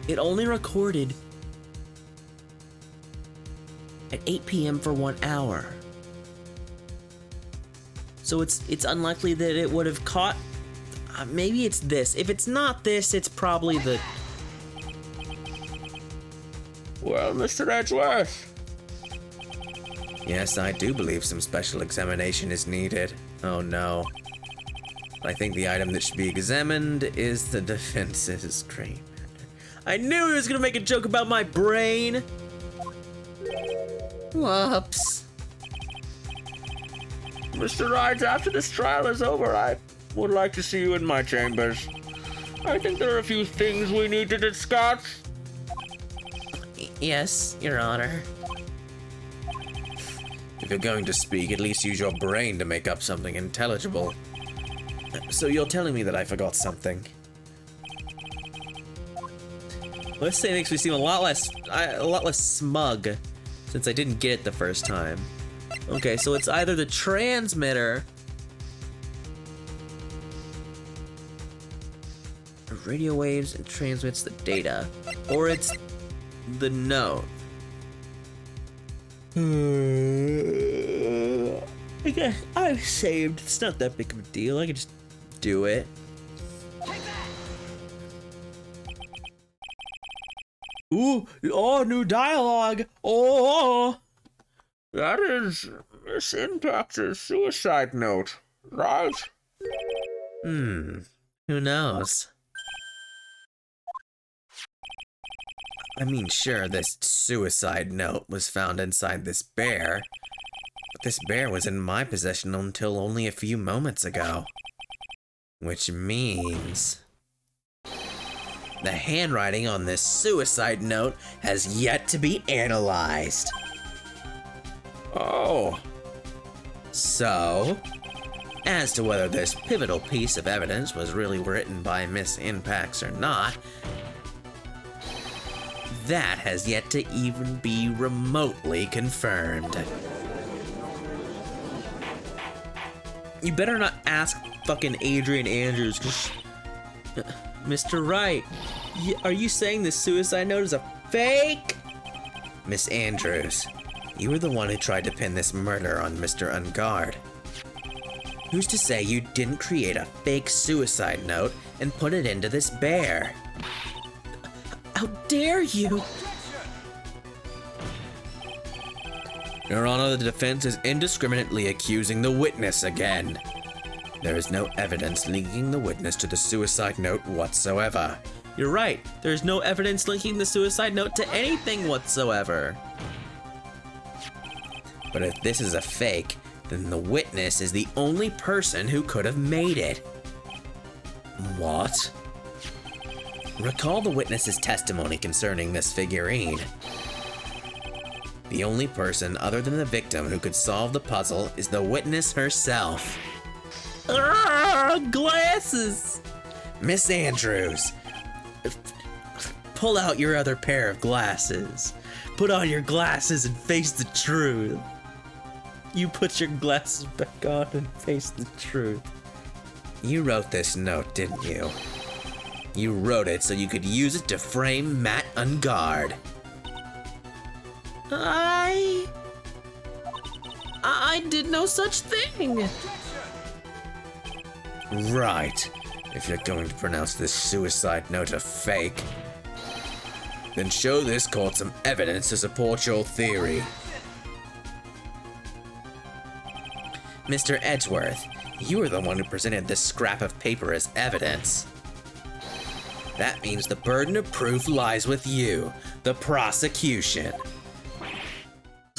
It only recorded at 8 p.m. for 1 hour. So it's unlikely that it would have caught. Maybe it's this. If it's not this, it's probably the. Well, Mr. Edgeworth. Yes, I do believe some special examination is needed. Oh no. I think the item that should be examined is the defense's dream. I knew he was gonna make a joke about my brain. Whoops. Mr. Wright, after this trial is over, I would like to see you in my chambers. I think there are a few things we need to discuss. Yes, Your Honor. If you're going to speak, at least use your brain to make up something intelligible. So you're telling me that I forgot something? Let's say it makes me seem a lot less smug, since I didn't get it the first time. Okay, so it's either the transmitter, radio waves and transmits the data, or it's the note. Okay, I've saved. It's not that big of a deal. I can just do it. Ooh, oh, new dialogue. Oh. That is Miss Impax's suicide note, right? Who knows? I mean, sure, this suicide note was found inside this bear, but this bear was in my possession until only a few moments ago. Which means the handwriting on this suicide note has yet to be analyzed. Oh. So, as to whether this pivotal piece of evidence was really written by Miss Impax or not, that has yet to even be remotely confirmed. You better not ask fucking Adrian Andrews, 'cause... Mr. Wright, are you saying the suicide note is a fake? Miss Andrews, you were the one who tried to pin this murder on Mr. Ungard. Who's to say you didn't create a fake suicide note and put it into this bear? How dare you? Your Honor, the defense is indiscriminately accusing the witness again. There is no evidence linking the witness to the suicide note whatsoever. You're right. There's no evidence linking the suicide note to anything whatsoever. But if this is a fake, then the witness is the only person who could have made it. What? Recall the witness's testimony concerning this figurine. The only person other than the victim who could solve the puzzle is the witness herself. Glasses! Miss Andrews, pull out your other pair of glasses. Put on your glasses and face the truth. You put your glasses back on and face the truth. You wrote this note, didn't you? You wrote it so you could use it to frame Matt Ungard. I did no such thing. Right. If you're going to pronounce this suicide note a fake, then show this court some evidence to support your theory. Mr. Edgeworth, you were the one who presented this scrap of paper as evidence. That means the burden of proof lies with you, the prosecution.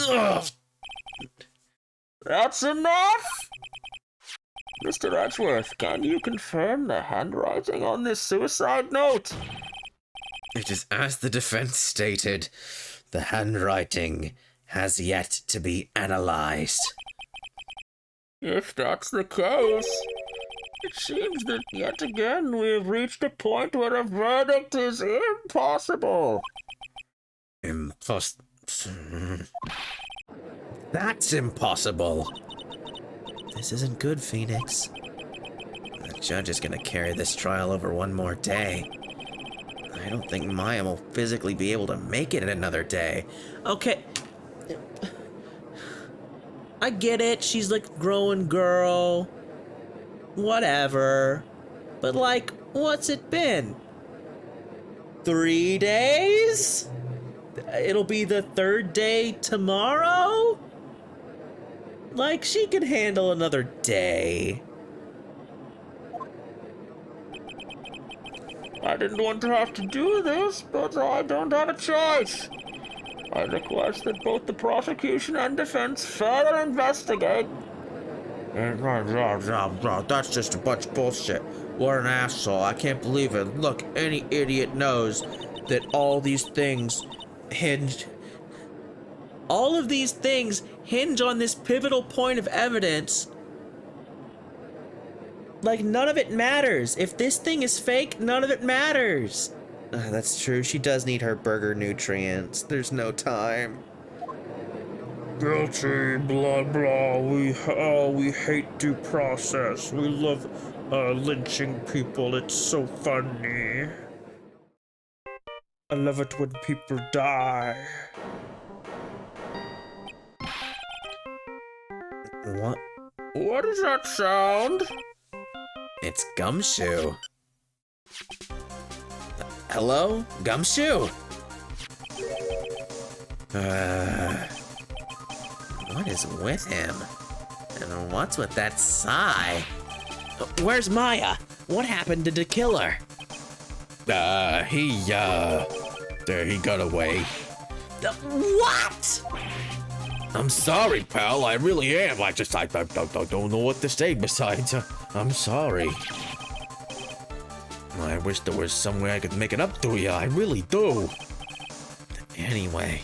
Ugh. That's enough! Mr. Edgeworth, can you confirm the handwriting on this suicide note? It is as the defense stated. The handwriting has yet to be analyzed. If that's the case, it seems that yet again we have reached a point where a verdict is impossible. That's impossible. This isn't good, Phoenix. The judge is gonna carry this trial over one more day. I don't think Maya will physically be able to make it in another day. Okay. I get it, she's like a growing girl. Whatever. But like, what's it been? 3 days? It'll be the third day tomorrow? Like, she could handle another day. I didn't want to have to do this, but I don't have a choice. I request that both the prosecution and defense further investigate. That's just a bunch of bullshit. What an asshole. I can't believe it. Look, any idiot knows that all these things hinge... All of these things hinge on this pivotal point of evidence. Like, none of it matters. If this thing is fake, none of it matters. That's true. She does need her burger nutrients. There's no time. Guilty, blah blah. We hate due process. We love lynching people. It's so funny. I love it when people die. What? What does that sound? It's Gumshoe. Hello? Gumshoe? What is with him? And what's with that sigh? Where's Maya? What happened to the killer? He got away. What? I'm sorry, pal. I really am. I don't know what to say besides, I'm sorry. I wish there was some way I could make it up to you. I really do. Anyway,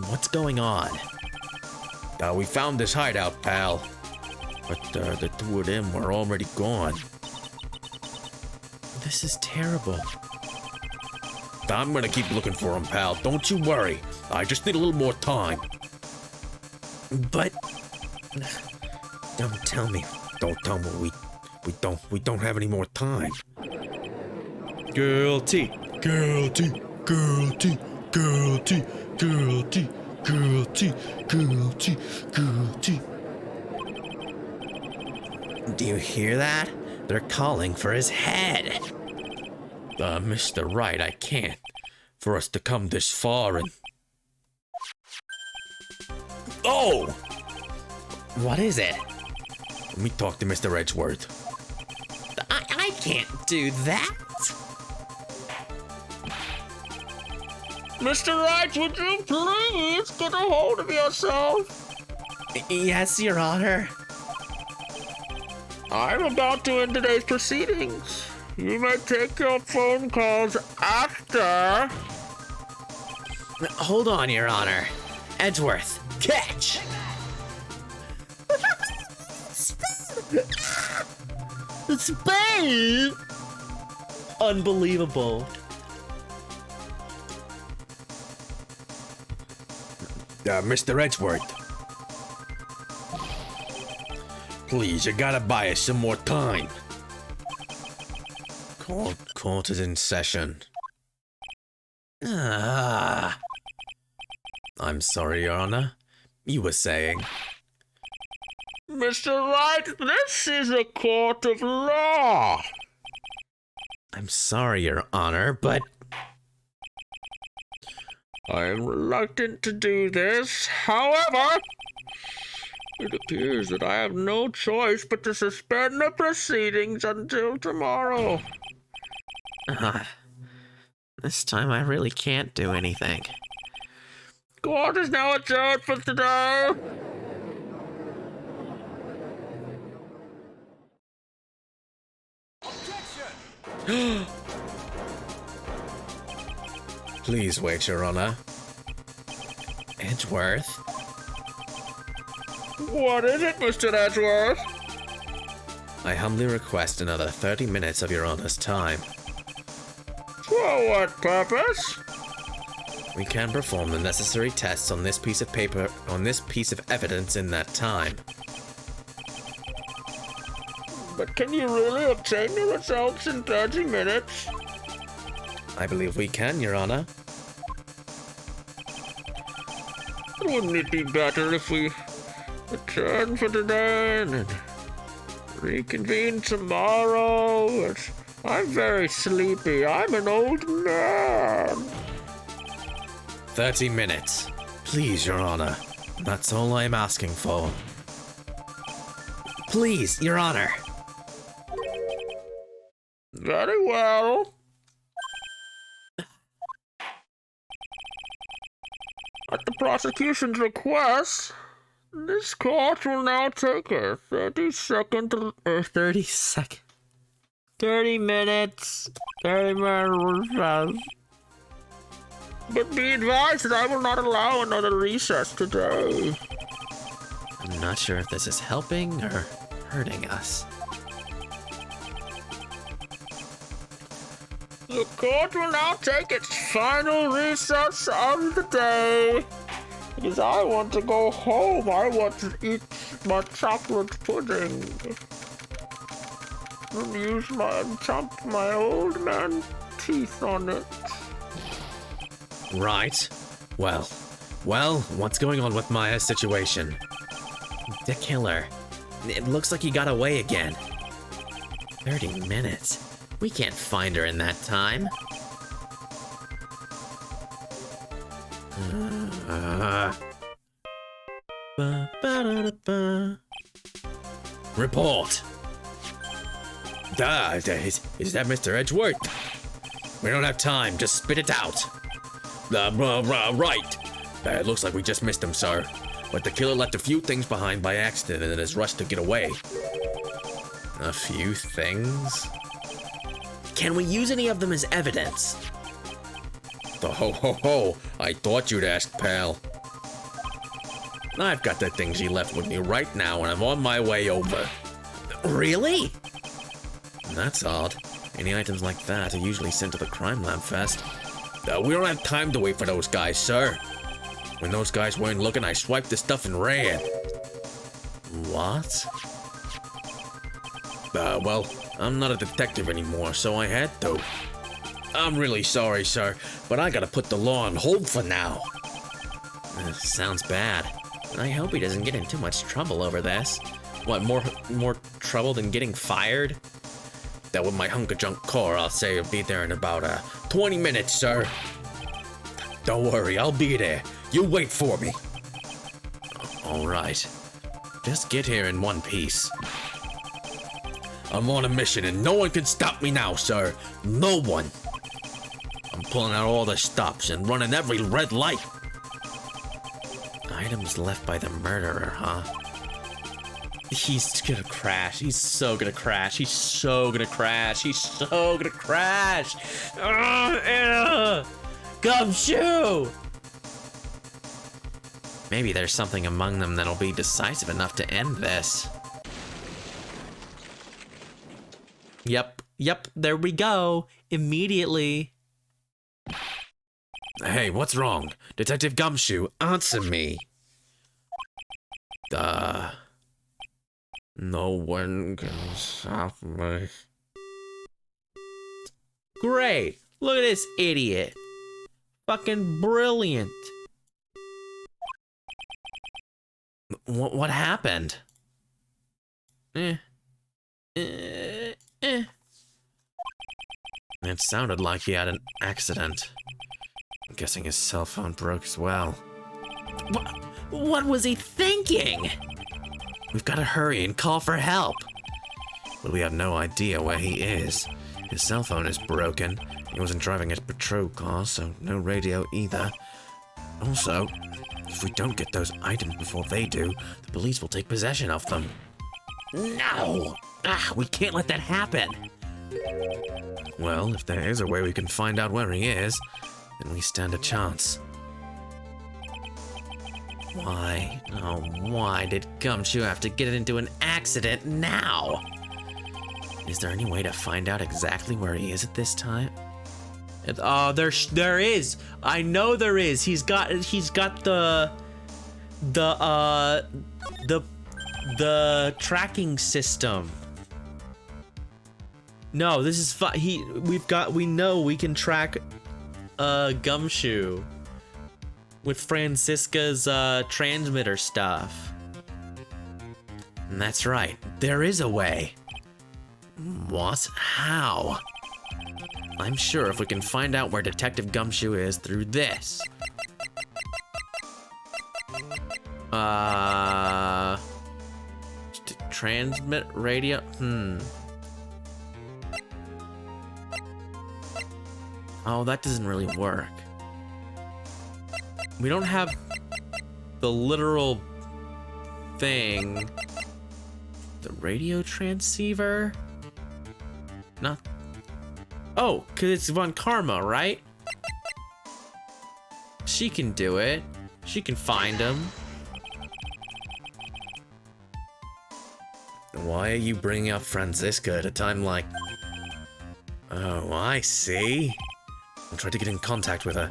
what's going on? We found this hideout, pal. But the two of them were already gone. This is terrible. I'm gonna keep looking for him, pal. Don't you worry. I just need a little more time. But don't tell me. Don't tell me we don't have any more time. Guilty. Guilty, guilty, guilty, guilty, guilty, guilty, guilty. Do you hear that? They're calling for his head. Mr. Right, I can't. For us to come this far and... Oh! What is it? Let me talk to Mr. Edgeworth. I can't do that. Mr. Wright, would you please get a hold of yourself? Yes, Your Honor. I'm about to end today's proceedings. You may take your phone calls after. Hold on, Your Honor. Edgeworth, catch! Spade! Unbelievable. Mr. Edgeworth. Please, you gotta buy us some more time. Court is in session. I'm sorry, Your Honor. You were saying. Mr. Wright, this is a court of law. I'm sorry, Your Honor, but I am reluctant to do this. However, it appears that I have no choice but to suspend the proceedings until tomorrow. this time I really can't do anything. Court is now adjourned for today. Please wait, Your Honor. Edgeworth? What is it, Mr. Edgeworth? I humbly request another 30 minutes of Your Honor's time. For what purpose? We can perform the necessary tests on this piece of paper, on this piece of evidence in that time. But can you really obtain the results in 30 minutes? I believe we can, Your Honor. Wouldn't it be better if we adjourn for today and reconvene tomorrow? I'm very sleepy. I'm an old man. 30 minutes. Please, Your Honor. That's all I'm asking for. Please, Your Honor. Very well. At the prosecution's request, this court will now take a 30-second... 30 seconds. 30 minutes. 30 minutes. But be advised that I will not allow another recess today. I'm not sure if this is helping or hurting us. The court will now take its final recess of the day. Because I want to go home. I want to eat my chocolate pudding. And use chomp my old man teeth on it. Right. Well, what's going on with Maya's situation? The killer. It looks like he got away again. 30 minutes. We can't find her in that time. Report. Is that Mr. Edgeworth? We don't have time. Just spit it out. Right. It looks like we just missed him, sir. But the killer left a few things behind by accident and has rushed to get away. A few things? Can we use any of them as evidence? Ho. I thought you'd ask, pal. I've got the things he left with me right now, and I'm on my way over. Really? That's odd. Any items like that are usually sent to the crime lab first. We don't have time to wait for those guys, sir. When those guys weren't looking, I swiped the stuff and ran. What? Well, I'm not a detective anymore, so I had to. I'm really sorry, sir, but I gotta put the law on hold for now. Sounds bad. I hope he doesn't get in too much trouble over this. What, more trouble than getting fired? That with my hunker junk car, I'll say I'll be there in about 20 minutes, sir. Don't worry, I'll be there. You wait for me. All right. Just get here in one piece. I'm on a mission and no one can stop me now, sir. No one. I'm pulling out all the stops and running every red light. Items left by the murderer, huh? He's gonna crash. He's so gonna crash. He's so gonna crash. He's so gonna crash. Gumshoe! Maybe there's something among them that'll be decisive enough to end this. Yep, there we go. Immediately. Hey, what's wrong? Detective Gumshoe, answer me. No one can stop me. Great. Look at this idiot. Fucking brilliant. What happened? It sounded like he had an accident. I'm guessing his cell phone broke as well. What was he thinking? We've got to hurry and call for help. But we have no idea where he is. His cell phone is broken. He wasn't driving his patrol car, so no radio either. Also, if we don't get those items before they do, the police will take possession of them. No! We can't let that happen. Well, if there is a way we can find out where he is, then we stand a chance. Why? Oh, why did Gumshoe have to get into an accident now? Is there any way to find out exactly where he is at this time? Oh, there is. I know there is. He's got the tracking system. No, this is fine. We know we can track Gumshoe with Franziska's transmitter stuff. And that's right. There is a way. What? How? I'm sure if we can find out where Detective Gumshoe is through this. Transmit radio? Oh, that doesn't really work. We don't have the literal thing. The radio transceiver? Not. Oh, because it's Von Karma, right? She can do it. She can find him. Why are you bringing up Franziska at a time like... Oh, I see. I'll try to get in contact with her.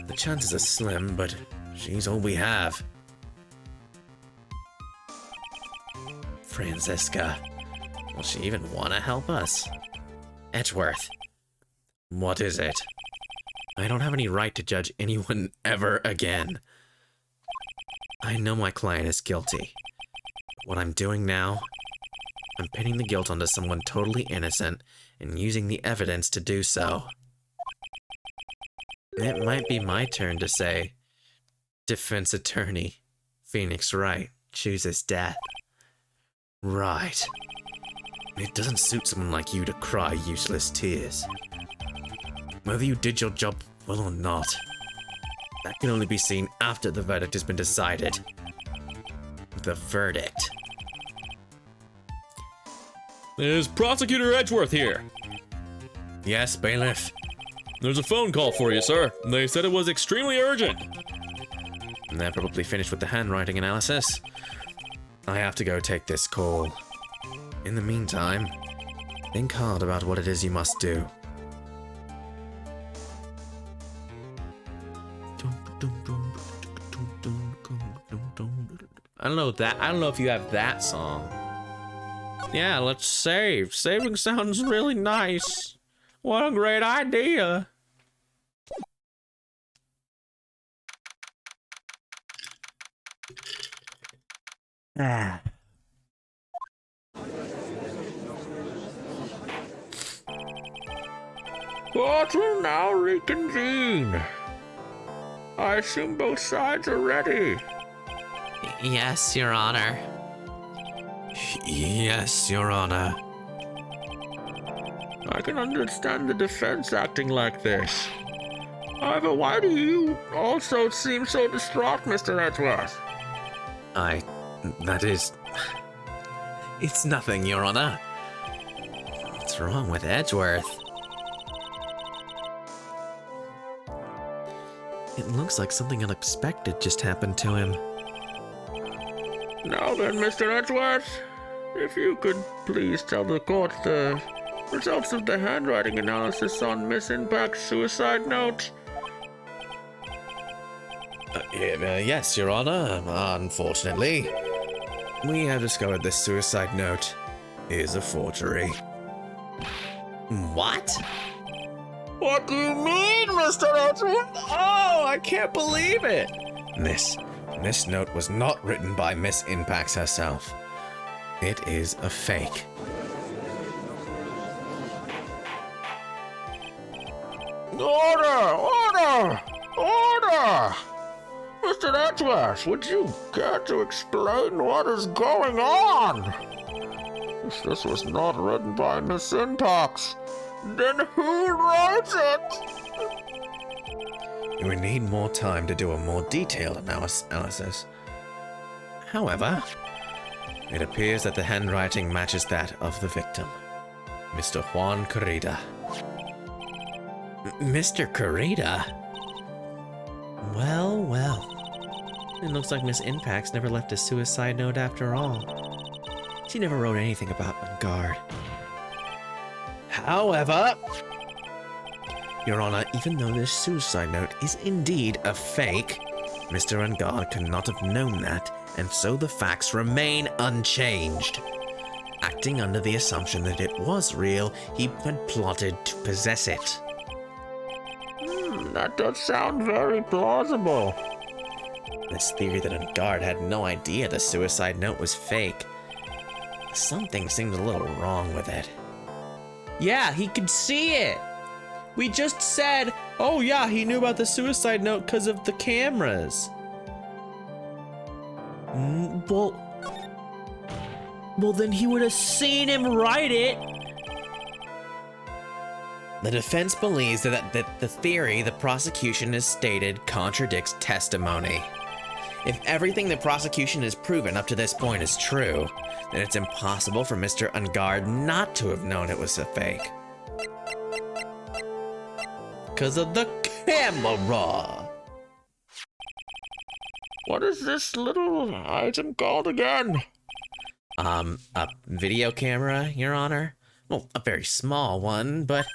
The chances are slim, but she's all we have. Franziska. Will she even want to help us? Edgeworth. What is it? I don't have any right to judge anyone ever again. I know my client is guilty. What I'm doing now, I'm pinning the guilt onto someone totally innocent and using the evidence to do so. It might be my turn to say, defense attorney, Phoenix Wright chooses death. Right. It doesn't suit someone like you to cry useless tears. Whether you did your job well or not, that can only be seen after the verdict has been decided. The verdict. Is Prosecutor Edgeworth here? Yes, bailiff. There's a phone call for you, sir. They said it was extremely urgent. They're probably finished with the handwriting analysis. I have to go take this call. In the meantime, think hard about what it is you must do. don't know that. I don't know if you have that song. Yeah, let's save. Saving sounds really nice. What a great idea. Ah. Court will now reconvene. I assume both sides are ready. Yes, Your Honor. Yes, Your Honor. I can understand the defense acting like this. However, why do you also seem so distraught, Mr. Edgeworth? That is... It's nothing, Your Honor. What's wrong with Edgeworth? It looks like something unexpected just happened to him. Now then, Mr. Edgeworth, if you could please tell the court the results of the handwriting analysis on Miss Impact's suicide note. Yes, Your Honor. Unfortunately, we have discovered this suicide note is a forgery. What? What do you mean, Mr. Edgeworth? Oh, I can't believe it! This note was not written by Miss Impax herself. It is a fake. Order! Mr. Edgeworth, would you care to explain what is going on? If this was not written by Miss Impax, then who wrote it? We need more time to do a more detailed analysis. However, it appears that the handwriting matches that of the victim, Mr. Juan Corrida. Mr. Corrida? Well, well. It looks like Miss Impax never left a suicide note after all. She never wrote anything about Ungard. However, Your Honor, even though this suicide note is indeed a fake, Mr. Ungard could not have known that, and so the facts remain unchanged. Acting under the assumption that it was real, he had plotted to possess it. That does sound very plausible. This theory that Ungard had no idea the suicide note was fake. Something seemed a little wrong with it. Yeah, he could see it! We just said, oh yeah, he knew about the suicide note because of the cameras. Well, then he would have seen him write it. The defense believes that the theory the prosecution has stated contradicts testimony. If everything the prosecution has proven up to this point is true, then it's impossible for Mr. Ungard not to have known it was a fake. Because of the camera! What is this little item called again? A video camera, Your Honor? Well, a very small one, but...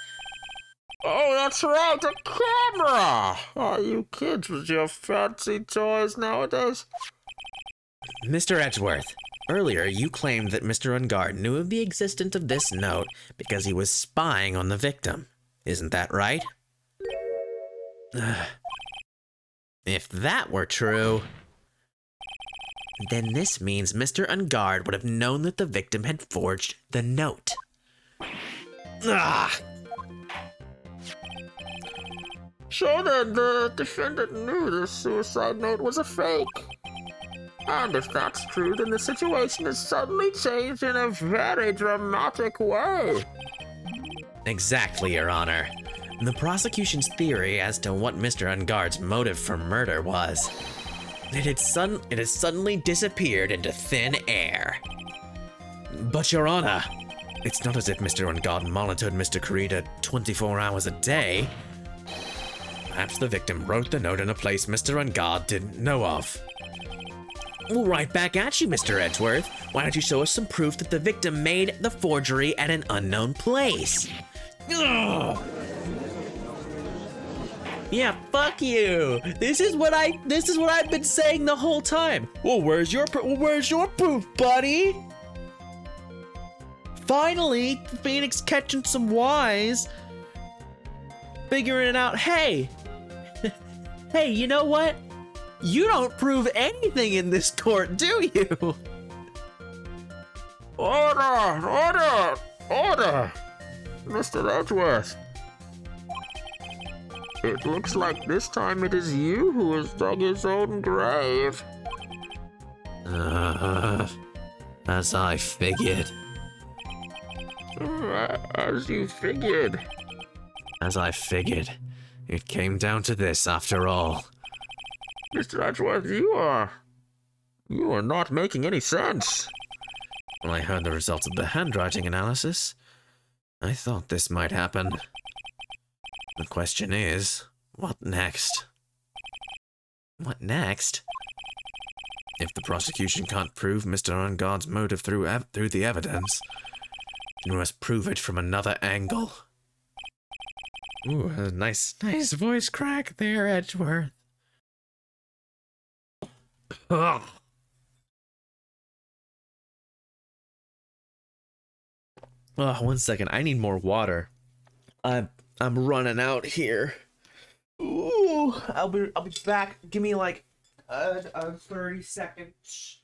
Oh, that's right, a camera! Oh, you kids with your fancy toys nowadays. Mr. Edgeworth, earlier you claimed that Mr. Ungard knew of the existence of this note because he was spying on the victim. Isn't that right? If that were true, then this means Mr. Ungard would have known that the victim had forged the note. So then the defendant knew the suicide note was a fake. And if that's true, then the situation has suddenly changed in a very dramatic way. Exactly, Your Honor. The prosecution's theory as to what Mr. Ungard's motive for murder was, it had suddenly disappeared into thin air. But, Your Honor, it's not as if Mr. Ungard monitored Mr. Corrida 24 hours a day. Perhaps the victim wrote the note in a place Mr. Ungard didn't know of. Well, right back at you, Mr. Edgeworth. Why don't you show us some proof that the victim made the forgery at an unknown place? Ugh. Yeah, fuck you. This is what I've been saying the whole time. Well, where's your proof, buddy? Finally, Phoenix catching some wise. Figuring it out. Hey, you know what? You don't prove anything in this court, do you? Order! Mr. Edgeworth. It looks like this time it is you who has dug his own grave. As I figured. As you figured. As I figured. It came down to this after all. Mr. Edgeworth, you are not making any sense. When I heard the results of the handwriting analysis, I thought this might happen. The question is, what next? What next? If the prosecution can't prove Mr. Ungod's motive through the evidence, then we must prove it from another angle. Ooh, a nice voice crack there, Edgeworth. Ugh. Oh, 1 second. I need more water. I'm running out here. Ooh, I'll be back. Give me like 30 seconds.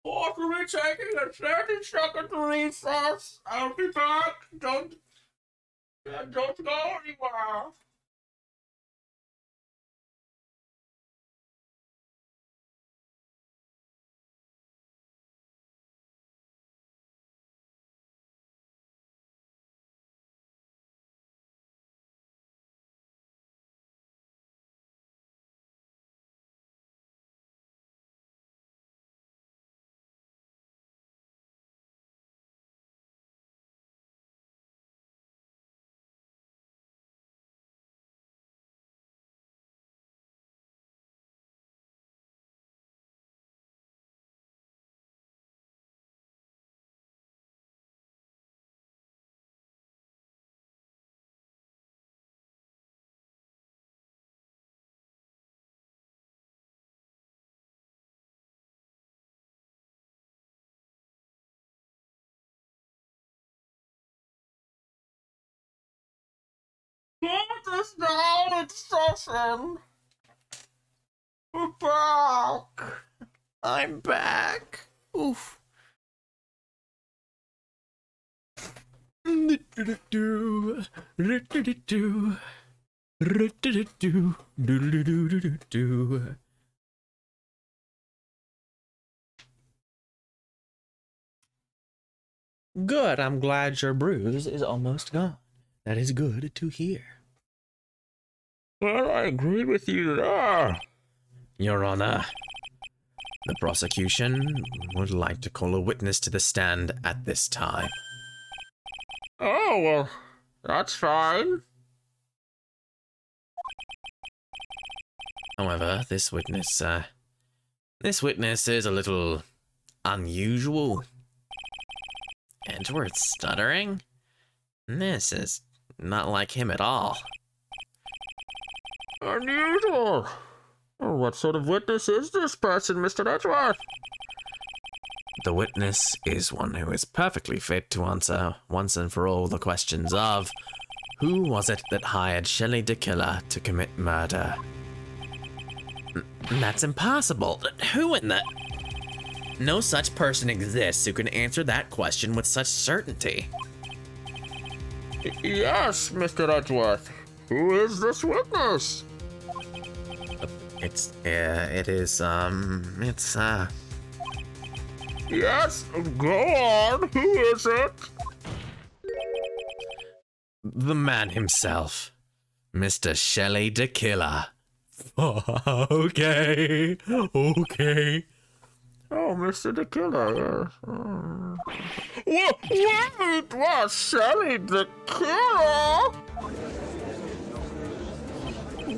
Possibly taking a 30-second recess. I'll be back. Don't go anywhere. Put this down in session. We're back. I'm back. Oof. Good, I'm glad your bruise is almost gone. That is good to hear. Well, I agree with you there. Your Honor, the prosecution would like to call a witness to the stand at this time. Oh, well, that's fine. However, this witness is a little unusual. Edgeworth stuttering? This is not like him at all. Unusual. Oh, what sort of witness is this person, Mr. Edgeworth? The witness is one who is perfectly fit to answer once and for all the questions of who was it that hired Shelley DeKiller to commit murder? That's impossible. Who in the... No such person exists who can answer that question with such certainty. Yes, Mr. Edgeworth. Who is this witness? It's Yes, go on. Who is it? the man himself, Mr. Shelley DeKiller. Okay. Oh, Mr. DeKiller, yes. It was Shelley DeKiller?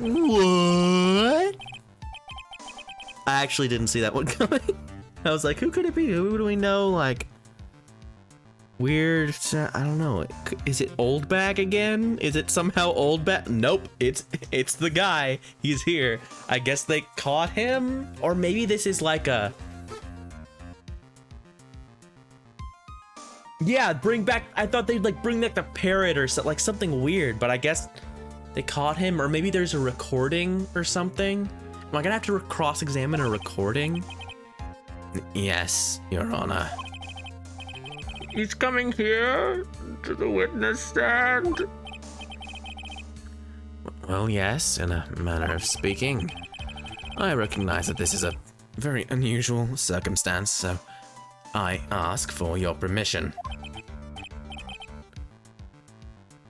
What? I actually didn't see that one coming. I was like, who could it be? Who do we know? Like, weird. I don't know. Is it Old Bag again? Is it somehow Old Bag? Nope. It's the guy. He's here. I guess they caught him, or maybe this is like a. Yeah, bring back. I thought they'd like bring back the parrot or so, like something weird, but I guess they caught him, or maybe there's a recording or something. Am I gonna have to cross-examine a recording? Yes, Your Honor. He's coming here to the witness stand. Well, yes, in a manner of speaking. I recognize that this is a very unusual circumstance, so I ask for your permission.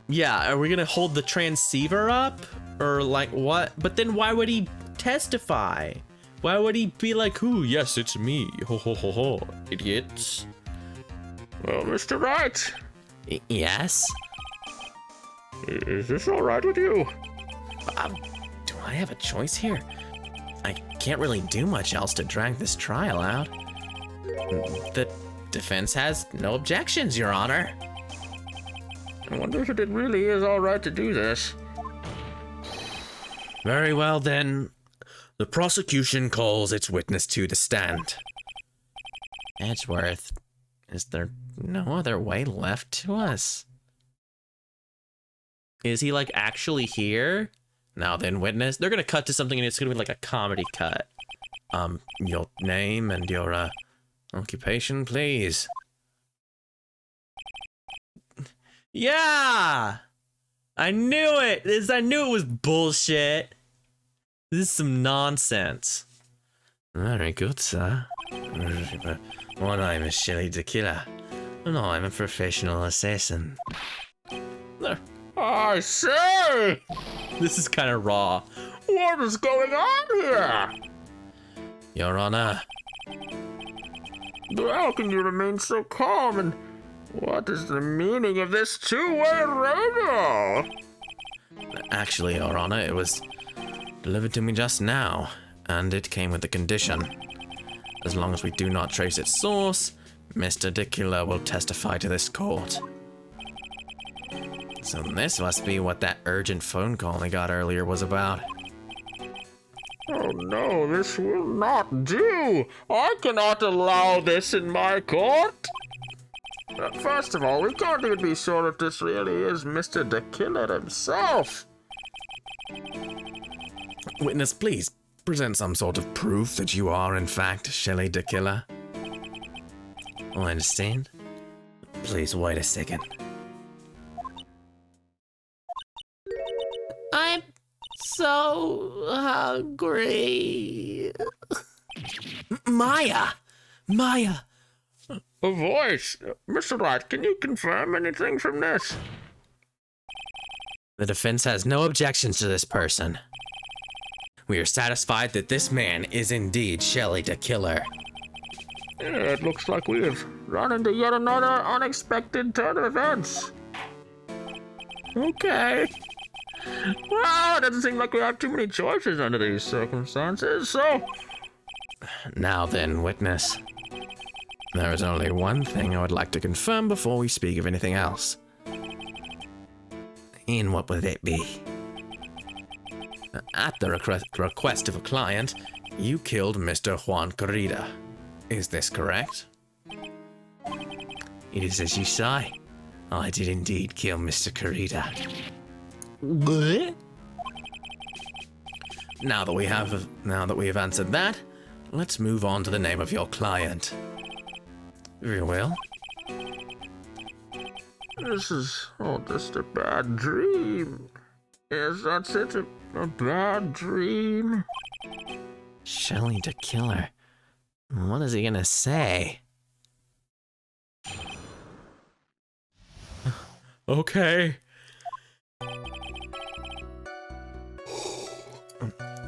Yeah, are we gonna hold the transceiver up? Or like what? But then why would he testify? Why would he be like, ooh, yes, it's me. Ho ho ho ho, idiots. Well, Mr. Wright, Yes? is this all right with you? Do I have a choice here? I can't really do much else to drag this trial out. The defense has no objections, Your Honor. I wonder if it really is all right to do this. Very well, then. The prosecution calls its witness to the stand. Edgeworth, is there no other way left to us? Is he, like, actually here? Now then, witness. They're gonna cut to something and it's gonna be like a comedy cut. Your name and your, occupation, please. Yeah! I knew it! I knew it was bullshit. This is some nonsense. Very good, sir. My name is Shelly Tequila, and I'm a professional assassin. I say! This is kind of raw. What is going on here? Your Honor, How can you remain so calm, and what is the meaning of this two-way radio? actually, Your Honor, it was delivered to me just now, and it came with a condition. As long as we do not trace its source, Mr. Tequila will testify to this court. So this must be what that urgent phone call I got earlier was about. Oh no, this will not do! I cannot allow this in my court! First of all, we can't even be sure if this really is Mr. Tequila himself. Witness, please present some sort of proof that you are, in fact, Shelly Tequila. Oh, I understand. Please wait a second. I'm so hungry. Maya! Maya! A voice! Mr. Wright, can you confirm anything from this? The defense has no objections to this person. We are satisfied that this man is indeed Shelly Tequila. Yeah, it looks like we have run into yet another unexpected turn of events. Okay. Well, it doesn't seem like we have too many choices under these circumstances, so... Now then, witness. There is only one thing I would like to confirm before we speak of anything else. And what would it be? At the request of a client, you killed Mr. Juan Corrida. Is this correct? It is as you say. I did indeed kill Mr. Corrida. What? Now that we have answered that, let's move on to the name of your client. Very well. This is all just a bad dream. Yes, that's it, a bad dream. Shelly Tequila. What is he gonna say? Okay.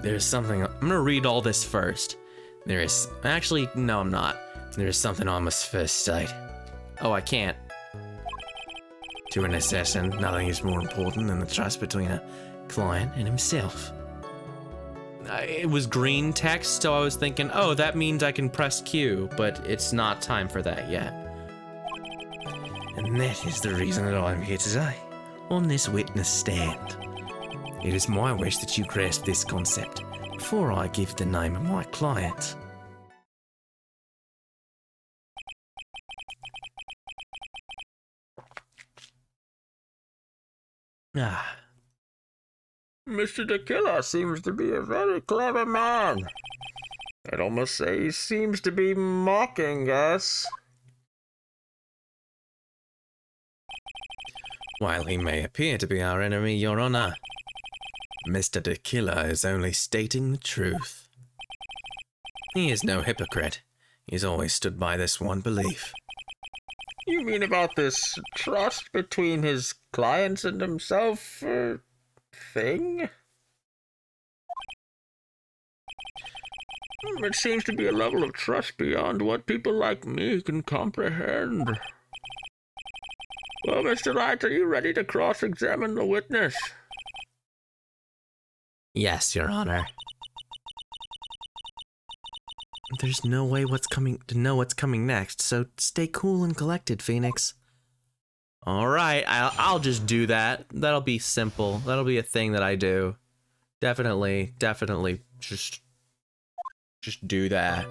There's something. I'm gonna read all this first. There is. Actually, no, I'm not. There is something I must first state. Oh, I can't. To an assassin, nothing is more important than the trust between a client and himself. It was green text, so I was thinking, oh, that means I can press Q, but it's not time for that yet. And that is the reason that I'm here today, on this witness stand. It is my wish that you grasp this concept before I give the name of my client. Ah, Mr. the Killer seems to be a very clever man. I'd almost say he seems to be mocking us. while he may appear to be our enemy, Your Honor, Mr. the Killer is only stating the truth. He is no hypocrite. He's always stood by this one belief. You mean about this trust between his clients and himself thing? It seems to be a level of trust beyond what people like me can comprehend. Well, Mr. Wright, are you ready to cross-examine the witness? Yes, Your Honor. There's no way to know what's coming next, so stay cool and collected, Phoenix. Alright, I'll just do that. That'll be simple. That'll be a thing that I do. Definitely, just do that.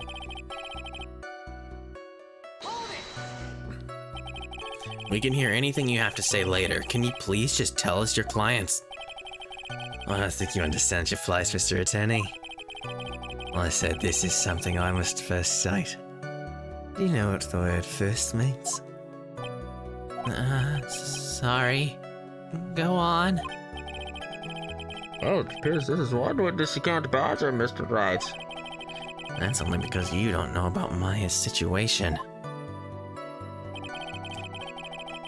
We can hear anything you have to say later. Can you please just tell us your clients? I don't think you understand your flies, Mr. Attorney. I said this is something I must first cite. Do you know what the word first means? Sorry. Go on. Oh, it appears this is one witness you can't bother, Mr. Wright. That's only because you don't know about Maya's situation.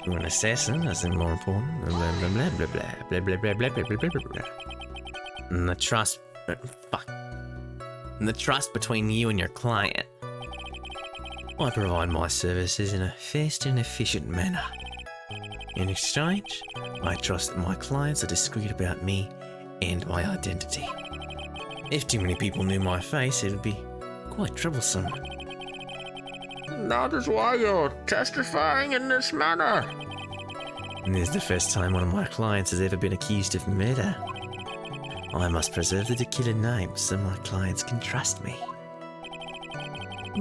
You're an assassin, that's more important. Blah blah blah blah blah blah blah blah blah blah blah blah blah. And the trust, and the trust between you and your client. I provide my services in a fast and efficient manner. In exchange, I trust that my clients are discreet about me and my identity. If too many people knew my face, it would be quite troublesome. That is why you're testifying in this manner. And this is the first time one of my clients has ever been accused of murder. I must preserve the killer name so my clients can trust me.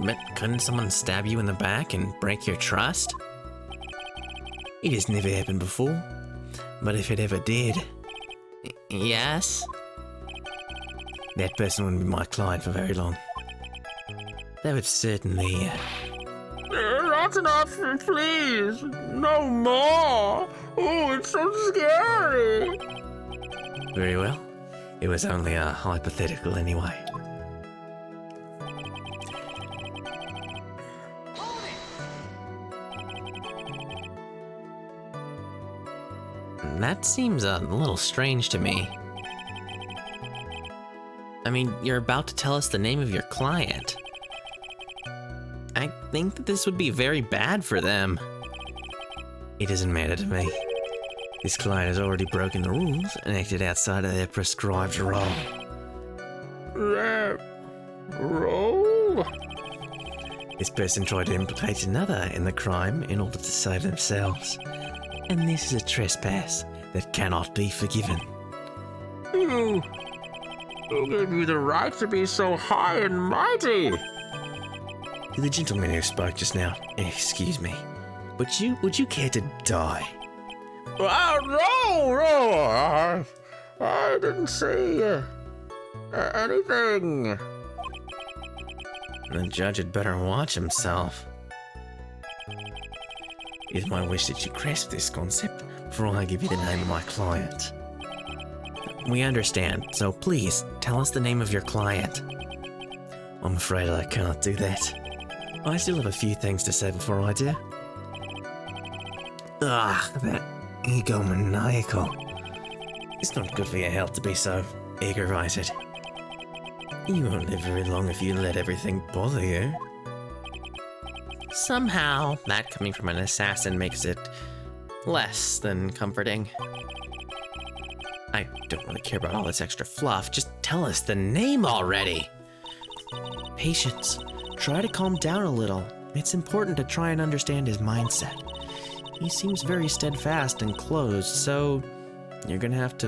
But couldn't someone stab you in the back and break your trust? It has never happened before, but if it ever did... Yes? That person wouldn't be my client for very long. They would certainly... That's enough, please. No more. Oh, it's so scary. Very well. It was only a hypothetical anyway. That seems a little strange to me. I mean, you're about to tell us the name of your client. I think that this would be very bad for them. It doesn't matter to me. This client has already broken the rules and acted outside of their prescribed role. Role? This person tried to implicate another in the crime in order to save themselves. And this is a trespass that cannot be forgiven. Who gave you the right to be so high and mighty? The gentleman who spoke just now, excuse me, would you care to die? No, I didn't say anything. The judge had better watch himself. It is my wish that you grasp this concept before I give you the name of my client. We understand, so please tell us the name of your client. I'm afraid I cannot do that. I still have a few things to say before I do. That egomaniacal. It's not good for your health to be so aggravated. You won't live very long if you let everything bother you. Somehow, that coming from an assassin makes it less than comforting. I don't really care about all this extra fluff, just tell us the name already! Patience. Try to calm down a little. It's important to try and understand his mindset. he seems very steadfast and closed, so you're gonna have to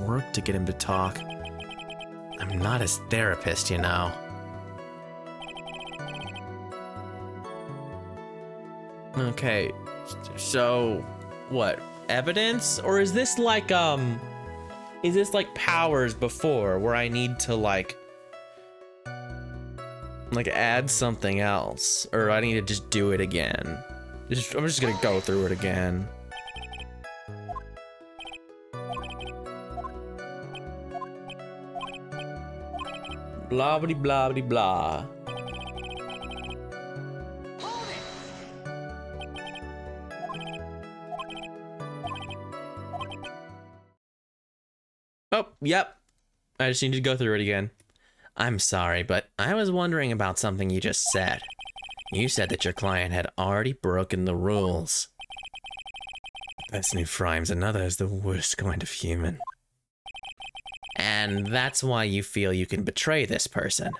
work to get him to talk. I'm not his therapist, you know. Okay, so what? Evidence? Or is this like powers before where I need to like add something else, or I need to just do it again? I'm just gonna go through it again. Blah blah blah blah blah. Oh, yep. I just need to go through it again. I'm sorry, but I was wondering about something you just said. You said that your client had already broken the rules. That's Ephraim's, another is the worst kind of human. And that's why you feel you can betray this person.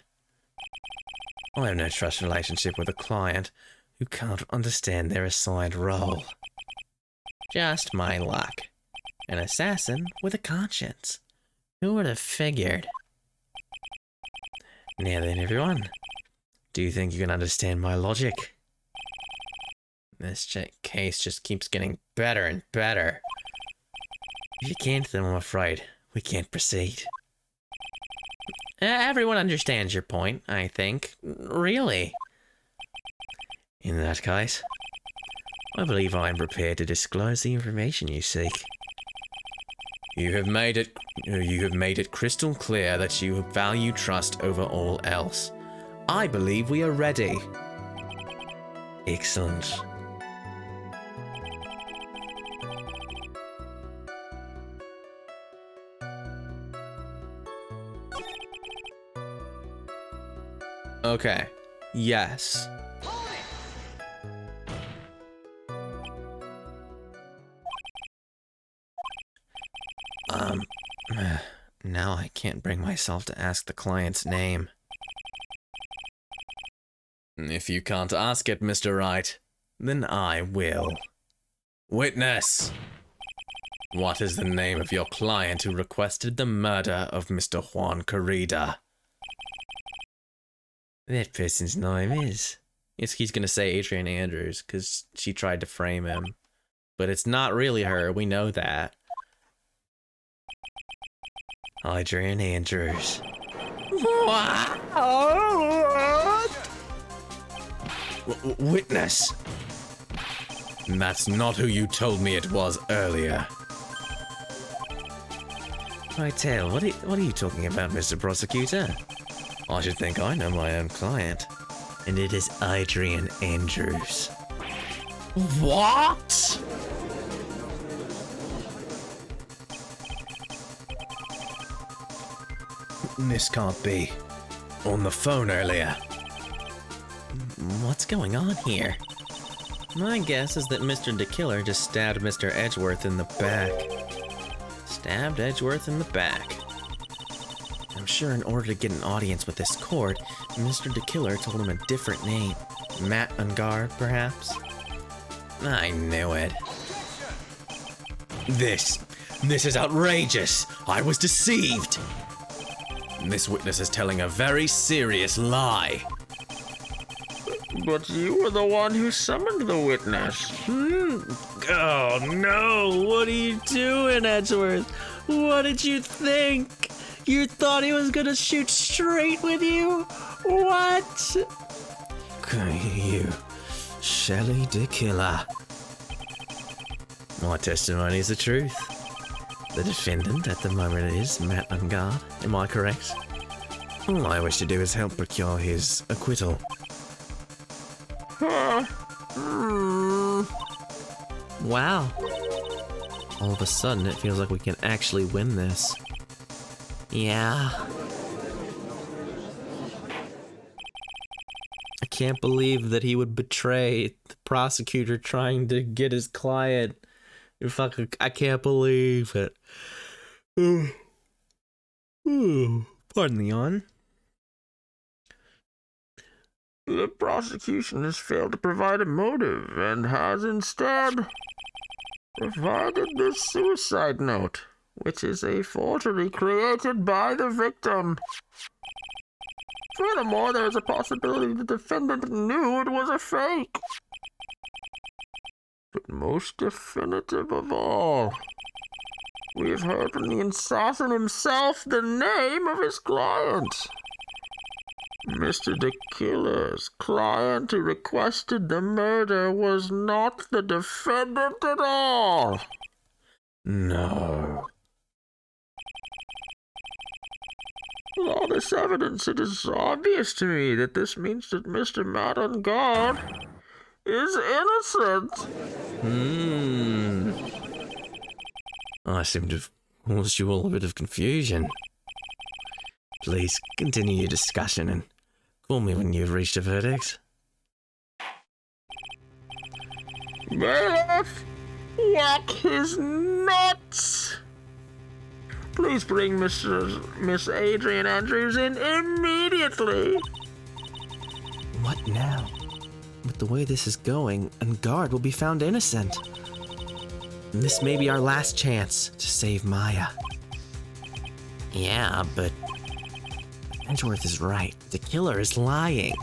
I have no trust relationship with a client who can't understand their assigned role. Just my luck. An assassin with a conscience. Who would have figured? Now then, everyone. Do you think you can understand my logic? This case just keeps getting better and better. If you can't, then I'm afraid we can't proceed. Everyone understands your point, I think. Really. In that case, I believe I am prepared to disclose the information you seek. You have made it crystal clear that you value trust over all else. I believe we are ready. Excellent. Okay. Yes. Now I can't bring myself to ask the client's name. If you can't ask it, Mr. Wright, then I will. Witness! What is the name of your client who requested the murder of Mr. Juan Corrida? That person's name is... He's gonna say Adrian Andrews, because she tried to frame him. But it's not really her, we know that. Adrian Andrews. What? Witness! That's not who you told me it was earlier. Tell, what are you talking about, Mr. Prosecutor? I should think I know my own client. And it is Adrian Andrews. What? This can't be. On the phone earlier. What's going on here? My guess is that Mr. DeKiller just stabbed Mr. Edgeworth in the back. Stabbed Edgeworth in the back. I'm sure in order to get an audience with this court, Mr. DeKiller told him a different name. Matt Ungard, perhaps? I knew it. This is outrageous! I was deceived! This witness is telling a very serious lie. But you were the one who summoned the witness. Oh no, what are you doing, Edgeworth? What did you think? You thought he was gonna shoot straight with you? What? You, Shelley DeKiller. My testimony is the truth. The defendant at the moment is Matt Ungard. Am I correct? All I wish to do is help procure his acquittal. Wow. All of a sudden, it feels like we can actually win this. Yeah. I can't believe that he would betray the prosecutor trying to get his client. I can't believe it. Pardon the yawn. The prosecution has failed to provide a motive and has instead provided this suicide note, which is a forgery created by the victim. Furthermore, there is a possibility the defendant knew it was a fake. But most definitive of all, we have heard from the assassin himself the name of his client. Mr. the Killer's client who requested the murder was not the defendant at all. No. With all this evidence, it is obvious to me that this means that Mr. Matt Guard is innocent. I seem to have caused you all a bit of confusion. Please continue your discussion and call me when you've reached a verdict. Bailiff, whack his nuts! Please bring Miss Adrian Andrews in immediately. What now? With the way this is going, Guard will be found innocent. And this may be our last chance to save Maya. Yeah, but Edgeworth is right. The killer is lying.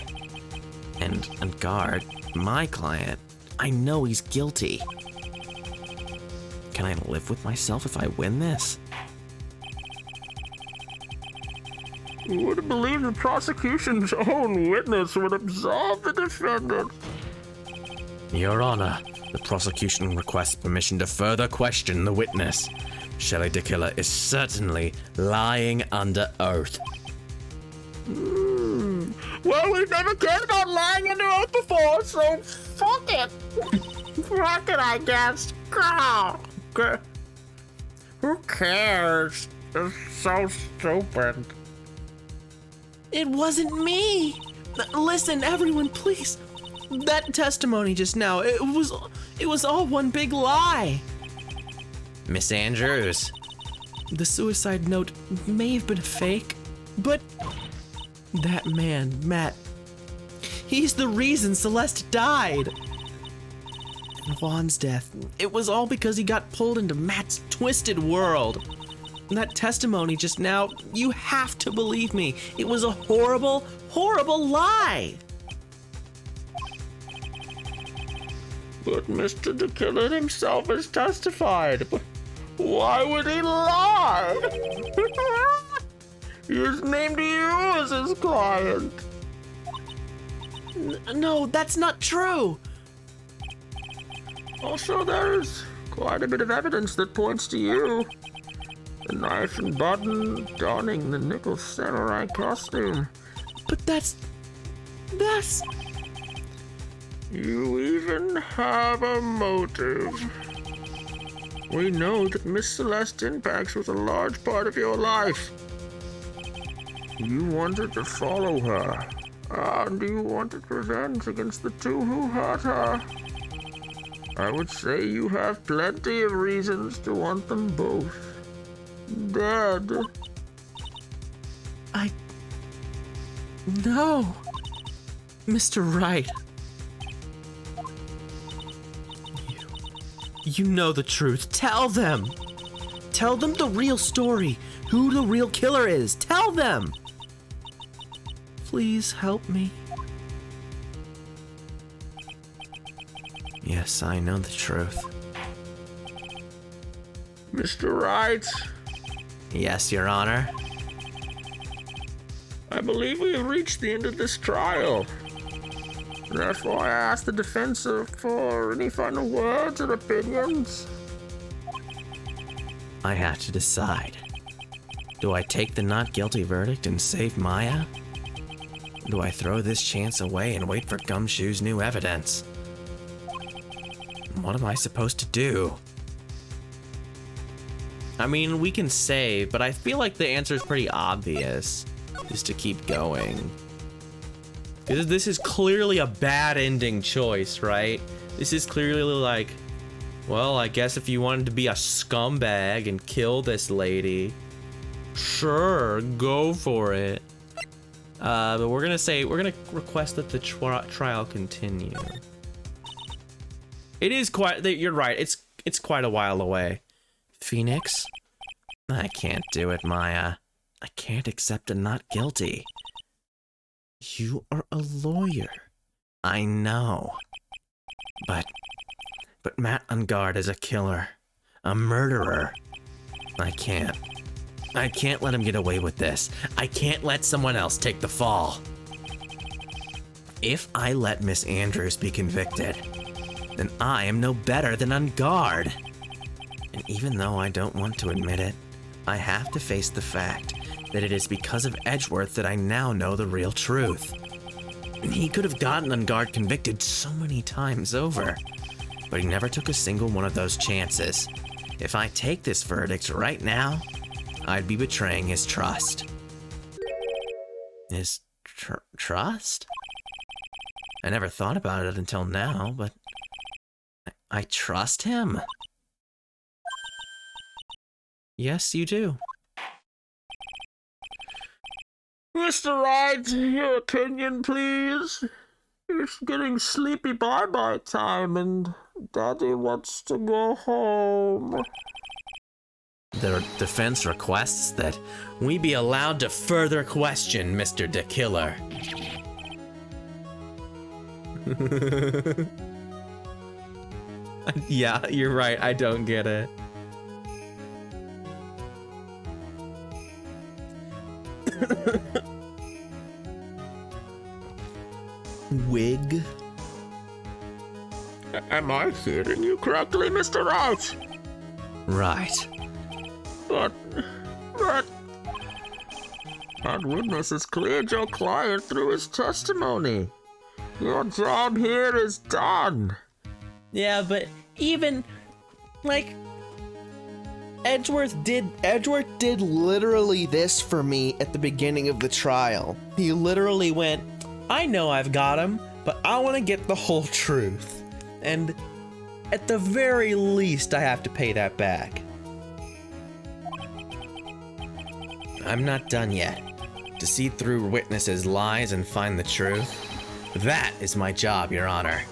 And Guard, my client, I know he's guilty. Can I live with myself if I win this? Who would have believed the prosecution's own witness would absolve the defendant? Your Honor, the prosecution requests permission to further question the witness. Shelley DeKiller is certainly lying under oath. Well, we've never cared about lying under oath before, so fuck it. Fuck it, I guess. God. Who cares? It's so stupid. It wasn't me! Listen, everyone, please. That testimony just now, it was all one big lie. Miss Andrews. The suicide note may have been a fake, but that man, Matt, he's the reason Celeste died. And Juan's death, it was all because he got pulled into Matt's twisted world. And that testimony just now, you have to believe me. It was a horrible, horrible lie. But Mr. DeKiller himself has testified. Why would he lie? He has named you as his client. No, that's not true. Also, there's quite a bit of evidence that points to you. The knife and button donning the nickel samurai costume. But that's... You even have a motive. We know that Miss Celeste Impax was a large part of your life. You wanted to follow her, and you wanted revenge against the two who hurt her. I would say you have plenty of reasons to want them both dead. No. Mr. Wright. You know the truth. Tell them. Tell them the real story. Who the real killer is. Tell them. Please help me. Yes, I know the truth. Mr. Wright, Yes, Your Honor. I believe we have reached the end of this trial. Therefore, I ask the defense for any final words or opinions. I have to decide. Do I take the not guilty verdict and save Maya? Do I throw this chance away and wait for Gumshoe's new evidence? What am I supposed to do? I mean, we can save, but I feel like the answer is pretty obvious. Just to keep going. This is clearly a bad ending choice, right? This is clearly like, well, I guess if you wanted to be a scumbag and kill this lady, sure, go for it. But we're gonna request that the trial continue. It is quite, you're right, it's quite a while away. Phoenix? I can't do it, Maya. I can't accept a not guilty. You are a lawyer. I know. But Matt Ungard is a killer. A murderer. I can't let him get away with this. I can't let someone else take the fall. If I let Miss Andrews be convicted, then I am no better than Ungard. And even though I don't want to admit it, I have to face the fact that it is because of Edgeworth that I now know the real truth. He could have gotten Ungard convicted so many times over, but he never took a single one of those chances. If I take this verdict right now, I'd be betraying his trust. His trust? I never thought about it until now, but I trust him. Yes, you do. Mr. Wright, your opinion, please. It's getting sleepy bye-bye time, and Daddy wants to go home. The defense requests that we be allowed to further question Mr. De Killer. Yeah, you're right. I don't get it. Wig? Am I hearing you correctly, Mr. Wright? Right. But... That witness has cleared your client through his testimony. Your job here is done. Yeah, but even, like, Edgeworth did literally this for me at the beginning of the trial. he literally went, I know I've got him, but I want to get the whole truth. And at the very least, I have to pay that back. I'm not done yet. To see through witnesses' lies and find the truth, that is my job, Your Honor.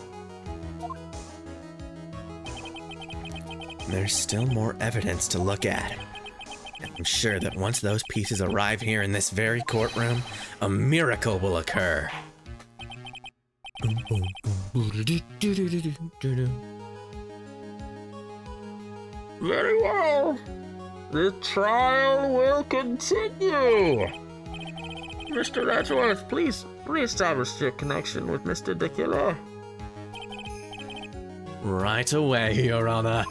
There's still more evidence to look at. And I'm sure that once those pieces arrive here in this very courtroom, a miracle will occur. Very well. The trial will continue. Mr. Edgeworth, please reestablish your connection with Mr. De Killer. Right away, Your Honor.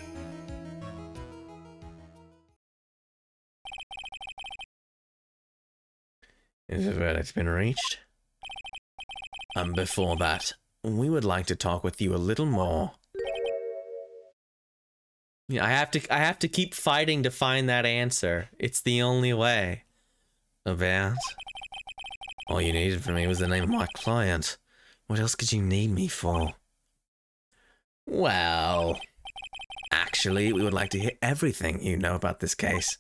Is the verdict been reached? Before that, we would like to talk with you a little more. Yeah, I have to keep fighting to find that answer. It's the only way. About? All you needed from me was the name of my client. What else could you need me for? Well, actually, we would like to hear everything you know about this case.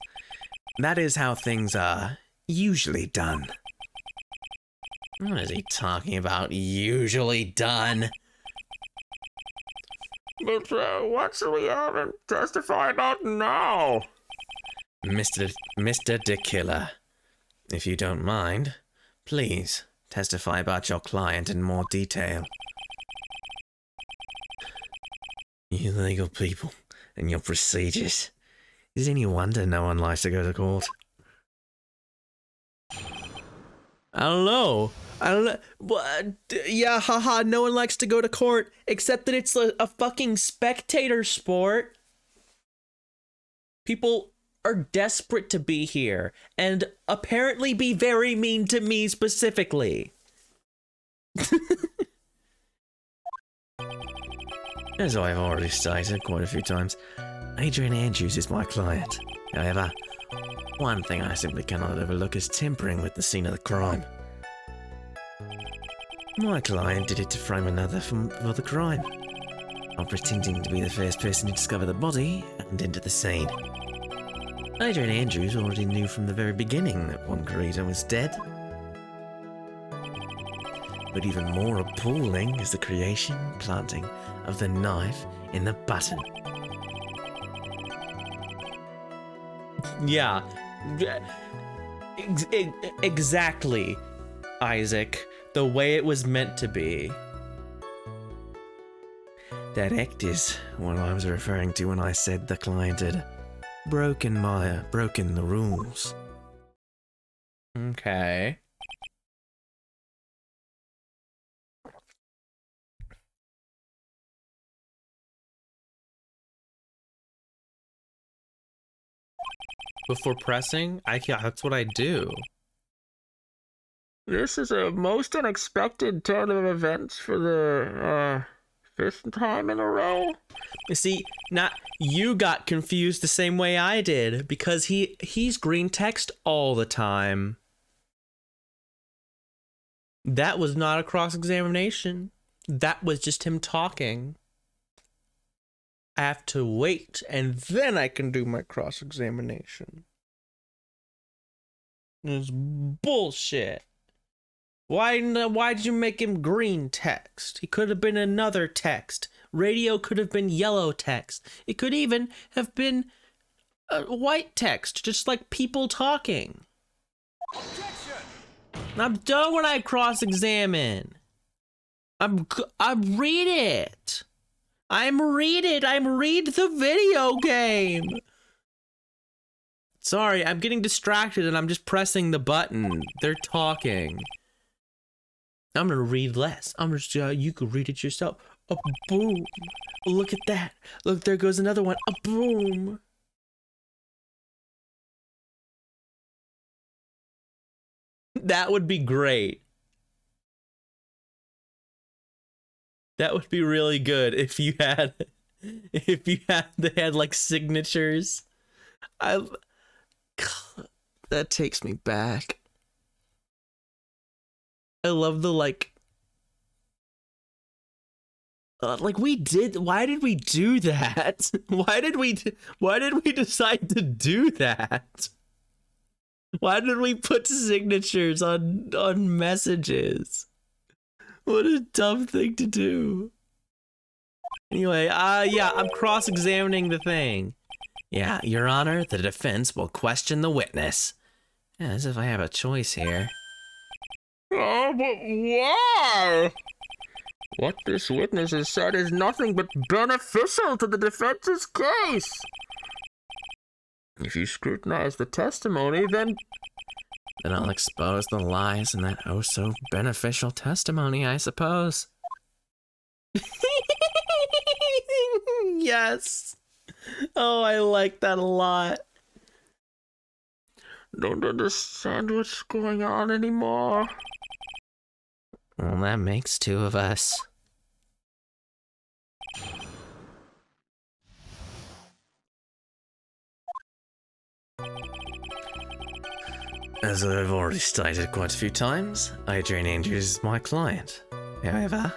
That is how things are usually done. What is he talking about, usually done? But what should we have him testify about now? Mr. De Killer, if you don't mind, please testify about your client in more detail. You legal people and your procedures. Is it any wonder no one likes to go to court? Hello? Yeah, haha, no one likes to go to court, except that it's a fucking spectator sport. People are desperate to be here, and apparently be very mean to me specifically. As I've already stated quite a few times, Adrian Andrews is my client. However, one thing I simply cannot overlook is tampering with the scene of the crime. My client did it to frame another for the crime, while pretending to be the first person to discover the body and enter the scene. Adrian Andrews already knew from the very beginning that Juan Garrido was dead. But even more appalling is the creation and planting of the knife in the button. Yeah. Exactly, Isaac. The way it was meant to be. That act is what I was referring to when I said the client had broken the rules. Okay. Before pressing, that's what I do. This is a most unexpected turn of events for the, fifth time in a row. You see, not you got confused the same way I did, because he's green text all the time. That was not a cross-examination. That was just him talking. I have to wait, and then I can do my cross-examination. It's bullshit. Why did you make him green text? He could have been another text. Radio could have been yellow text. It could even have been white text, just like people talking. I'm done when I cross-examine. I read it. I'm read the video game. Sorry, I'm getting distracted and I'm just pressing the button. They're talking. I'm gonna read less. I'm just, you could read it yourself. A boom. Look at that. Look, there goes another one. A boom. That would be great. That would be really good if they had like signatures. That takes me back. I love the like we did. Why did we do that? Why did we decide to do that? Why did we put signatures on messages? What a dumb thing to do. Anyway, yeah, I'm cross-examining the thing. Yeah, Your Honor, the defense will question the witness. Yeah, as if I have a choice here. Oh, but why? What this witness has said is nothing but beneficial to the defense's case. If you scrutinize the testimony, then I'll expose the lies in that oh-so beneficial testimony, I suppose. Yes. Oh, I like that a lot. Don't understand what's going on anymore. Well, that makes two of us. As I've already stated quite a few times, Adrian Andrews is my client. However,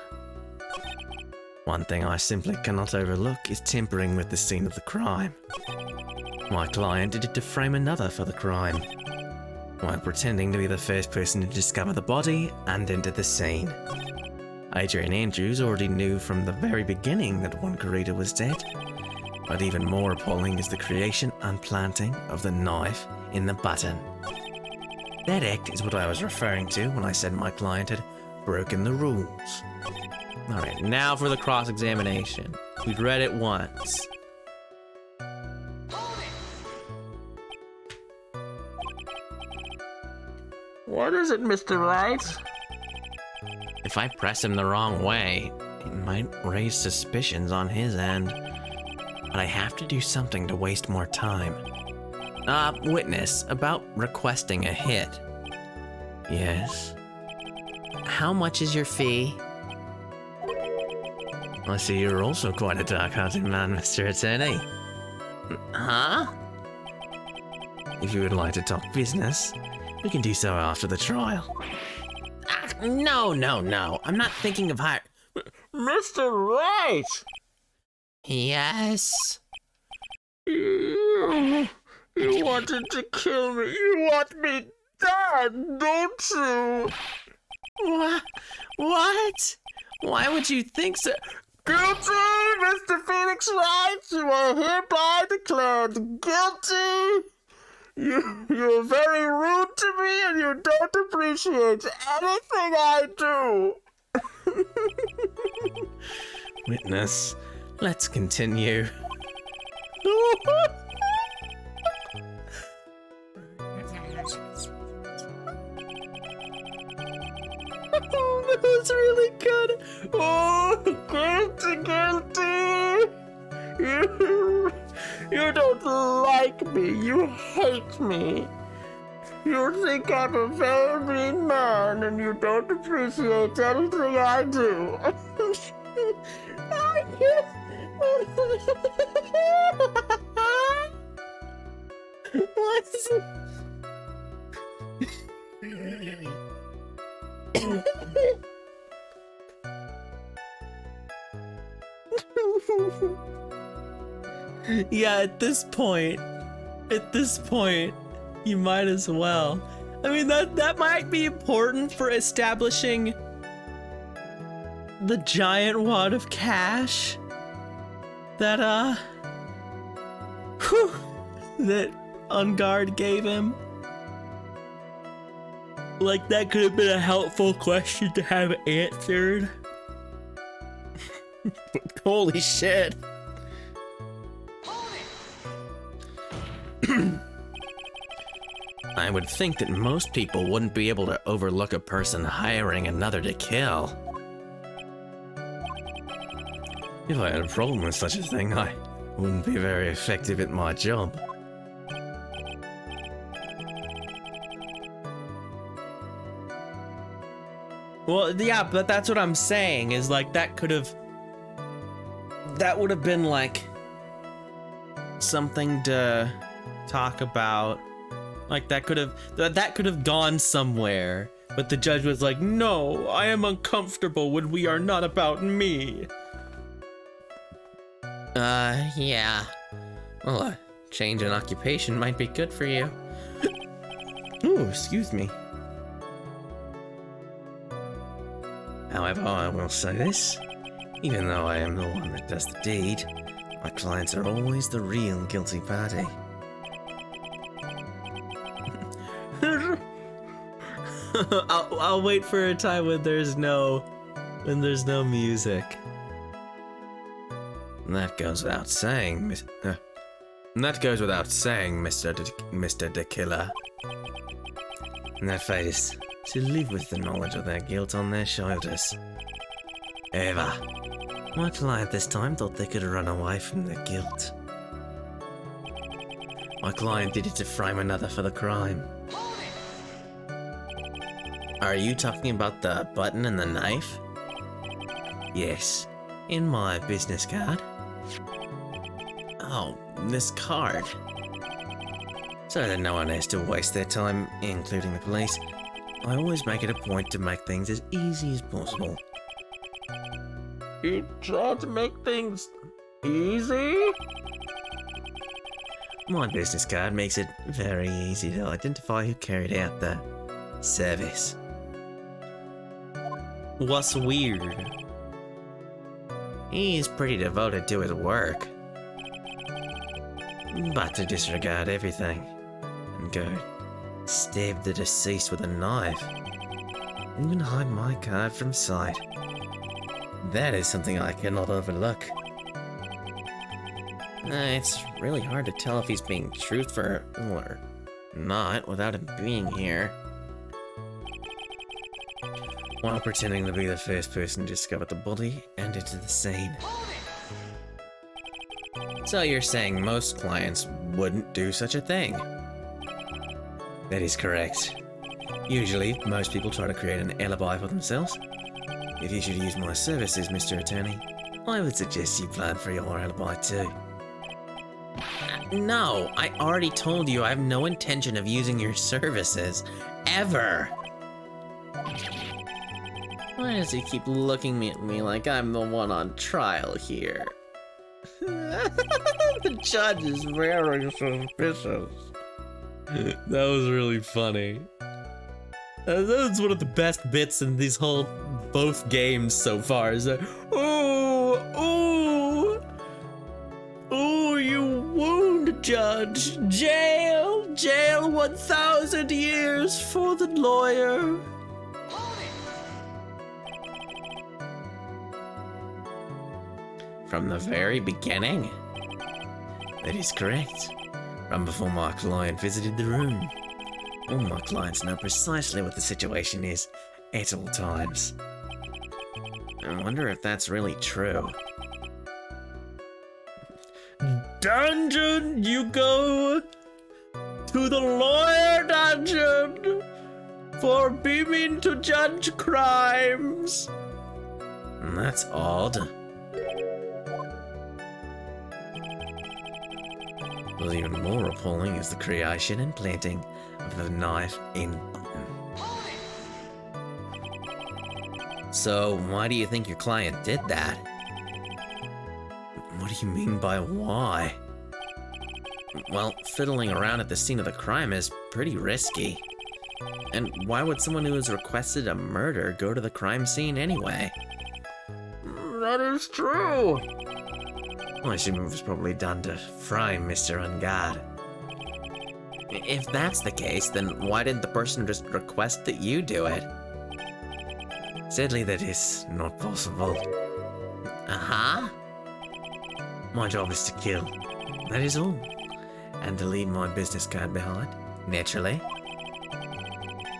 one thing I simply cannot overlook is tampering with the scene of the crime. My client did it to frame another for the crime, while pretending to be the first person to discover the body and enter the scene. Adrian Andrews already knew from the very beginning that Juan Corrida was dead, but even more appalling is the creation and planting of the knife in the button. That act is what I was referring to when I said my client had broken the rules. Alright, now for the cross-examination. We'd read it once. What is it, Mr. Wright? If I press him the wrong way, it might raise suspicions on his end. But I have to do something to waste more time. Witness, about requesting a hit. Yes? How much is your fee? I see you're also quite a dark-hearted man, Mr. Attorney. Huh? If you would like to talk business, we can do so after the trial. No. I'm not thinking of hire. Mr. Wright! Yes? You wanted to kill me. You want me dead, don't you? What? Why would you think so? Guilty, Mr. Phoenix Wright! You are hereby declared guilty You're very rude to me and you don't appreciate anything I do. Witness, let's continue. Oh, that was really good. Oh, guilty. You don't like me. You hate me. You think I'm a very mean man and you don't appreciate anything I do. What is it? Yeah, at this point, you might as well. I mean, that might be important for establishing the giant wad of cash that that Ungard gave him. Like, that could have been a helpful question to have answered. Holy shit. I would think that most people wouldn't be able to overlook a person hiring another to kill. If I had a problem with such a thing, I wouldn't be very effective at my job. Well, yeah, but that's what I'm saying, is like, that would have been like something to talk about. Like, that could have gone somewhere, but the judge was like, no, I am uncomfortable when we are not about me. Yeah. Well, a change in occupation might be good for you. Ooh, excuse me. However, I will say this. Even though I am the one that does the deed, my clients are always the real guilty party. I'll wait for a time when there's no music. That goes without saying, Mr. De Killer. And that fate is to live with the knowledge of their guilt on their shoulders. However, my client this time thought they could run away from their guilt. My client did it to frame another for the crime. Are you talking about the button and the knife? Yes, in my business card. Oh, this card. So that no one has to waste their time, including the police, I always make it a point to make things as easy as possible. You try to make things easy? My business card makes it very easy to identify who carried out the service. What's weird? He's pretty devoted to his work. But to disregard everything and go stab the deceased with a knife, and even hide my card from sight. That is something I cannot overlook. It's really hard to tell if he's being truthful or not without him being here. While pretending to be the first person to discover the body and enter the scene. So you're saying most clients wouldn't do such a thing? That is correct. Usually, most people try to create an alibi for themselves. If you should use my services, Mr. Attorney, I would suggest you plan for your alibi too. No, I already told you I have no intention of using your services. Ever! Why does he keep looking at me like I'm the one on trial here? The judge is very suspicious. That was really funny. That was one of the best bits in these both games so far. Is that, oh, you wound, Judge. Jail. jail 1,000 years for the lawyer. From the very beginning? That is correct. From before my client visited the room. All my clients know precisely what the situation is at all times. I wonder if that's really true. Dungeon, you go to the lawyer dungeon for beaming to judge crimes. That's odd. What's even more appalling is the creation and planting of the knife in button. So, why do you think your client did that? What do you mean by why? Well, fiddling around at the scene of the crime is pretty risky. And why would someone who has requested a murder go to the crime scene anyway? That is true. I assume it was probably done to fry Mr. Ungod. If that's the case, then why didn't the person just request that you do it? Sadly, that is not possible. Uh-huh. My job is to kill. That is all. And to leave my business card behind, naturally.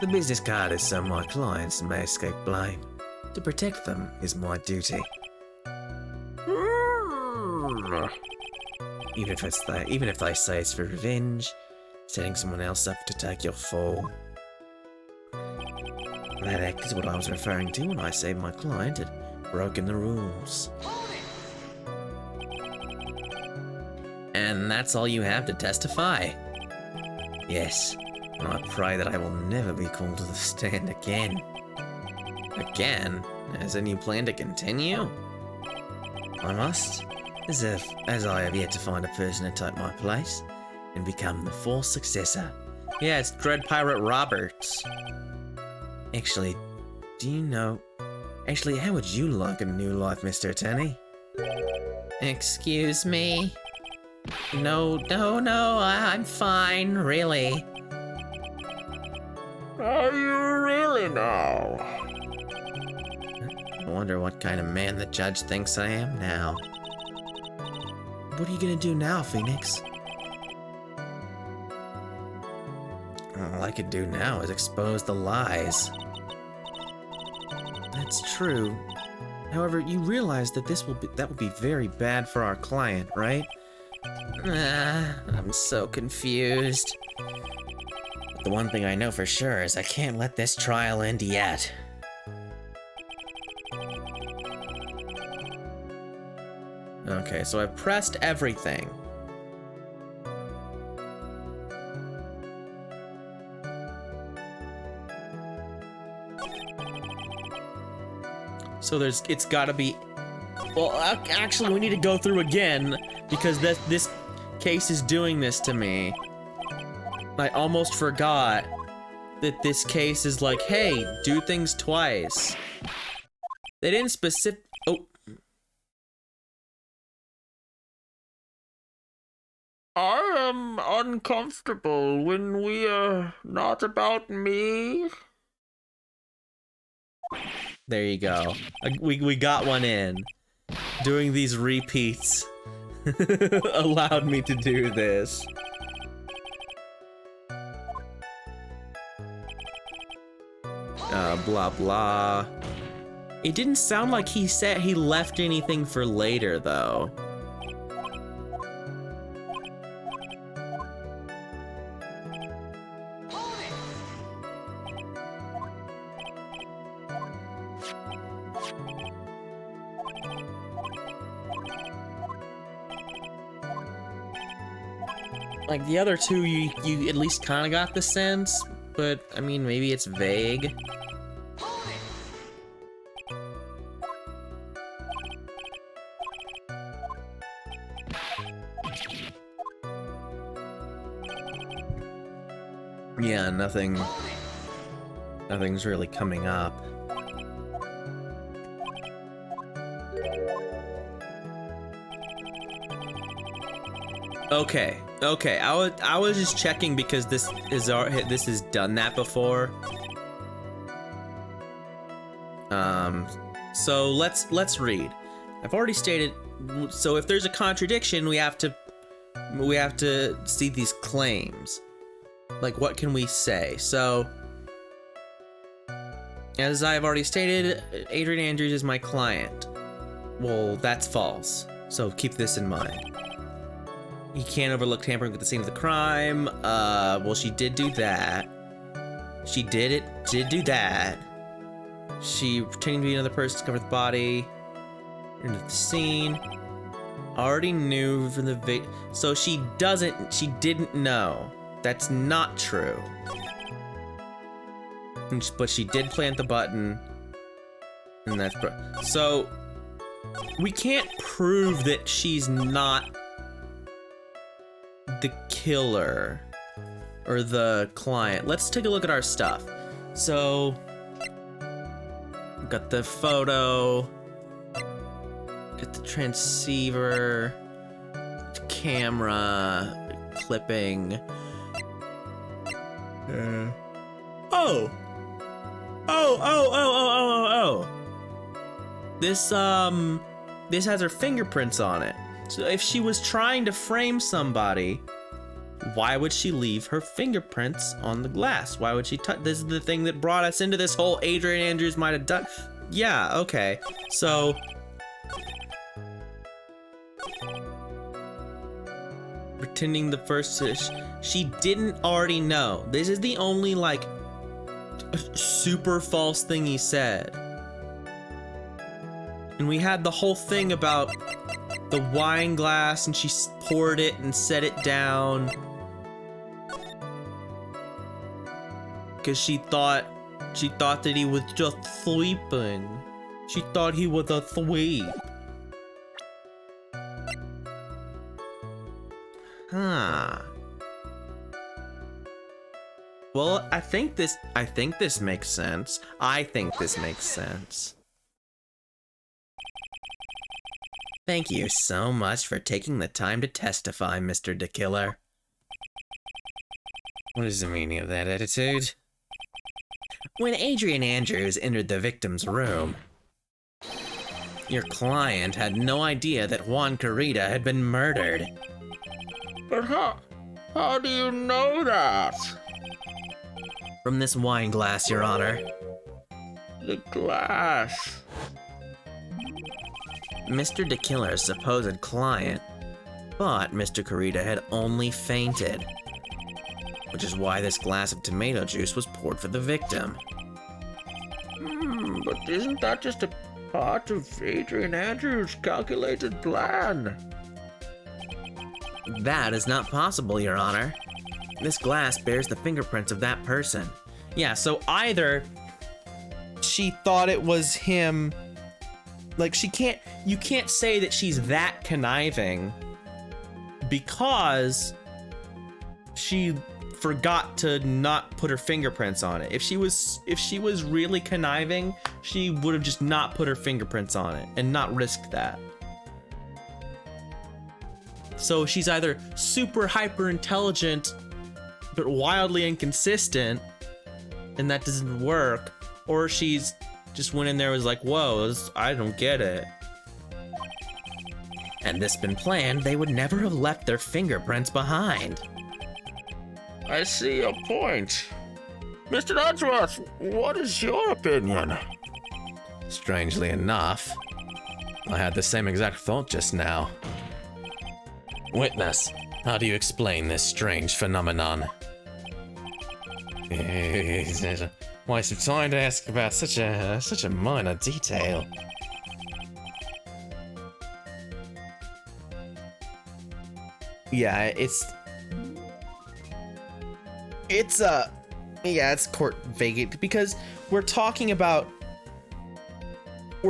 The business card is so my clients may escape blame. To protect them is my duty. Even if they say it's for revenge, setting someone else up to take your fall. That act is what I was referring to when I said my client had broken the rules. And that's all you have to testify? Yes, and I pray that I will never be called to the stand again. Again? As in you plan to continue? I must, as I have yet to find a person to take my place and become the full successor. Yeah, it's Dread Pirate Roberts. Actually, how would you like a new life, Mr. Attorney? Excuse me? No, I'm fine, really. Are you really now? I wonder what kind of man the judge thinks I am now. What are you gonna do now, Phoenix? All I could do now is expose the lies. That's true. However, you realize that that would be very bad for our client, right? I'm so confused. But the one thing I know for sure is I can't let this trial end yet. Okay, so I pressed everything. So it's gotta be, well, actually we need to go through again because this case is doing this to me. I almost forgot that this case is like, hey, do things twice. They didn't oh. I am uncomfortable when we are not about me. There you go. We got one in. Doing these repeats allowed me to do this. Blah blah. It didn't sound like he said he left anything for later, though. Like the other two, you at least kind of got the sense, but I mean, maybe it's vague. Yeah, nothing's really coming up. Okay. I was just checking because this has done that before. So let's read. I've already stated. So if there's a contradiction, we have to see these claims. Like, what can we say? So, as I've already stated, Adrian Andrews is my client. Well, that's false. So keep this in mind. He can't overlook tampering with the scene of the crime. Well, she did do that. She did do that. She pretending to be another person to cover the body. Into the scene. Already knew from the so she didn't know. That's not true. But she did plant the button. And that's so we can't prove that she's not the killer or the client. Let's take a look at our stuff. So got the photo, got the transceiver, the camera, clipping. This has her fingerprints on it. So if she was trying to frame somebody, why would she leave her fingerprints on the glass? Why would she touch? This is the thing that brought us into this whole Adrian Andrews might have done. Yeah, okay. So pretending the first she didn't already know. This is the only like super false thing he said. And we had the whole thing about the wine glass and she poured it and set it down because she thought that he was just sleeping. She thought he was asleep. Huh. Well, I think this makes sense. I think this makes sense. Thank you so much for taking the time to testify, Mr. DeKiller. What is the meaning of that attitude? When Adrian Andrews entered the victim's room, your client had no idea that Juan Carita had been murdered. But how do you know that? From this wine glass, Your Honor. The glass. Mr. DeKiller's supposed client thought Mr. Carita had only fainted, which is why this glass of tomato juice was poured for the victim. But isn't that just a part of Adrian Andrews' calculated plan? That is not possible, Your Honor. This glass bears the fingerprints of that person. Yeah, so either she thought it was him. Like, you can't say that she's that conniving because she forgot to not put her fingerprints on it. If she was really conniving, she would have just not put her fingerprints on it and not risked that. So she's either super hyper intelligent but wildly inconsistent and that doesn't work, or she's just went in there and was like, whoa, I don't get it. Had this been planned, they would never have left their fingerprints behind. I see your point. Mr. Edgeworth, what is your opinion? Strangely enough, I had the same exact thought just now. Witness, how do you explain this strange phenomenon? Waste of time to ask about such a minor detail. Yeah, it's court vacant because we're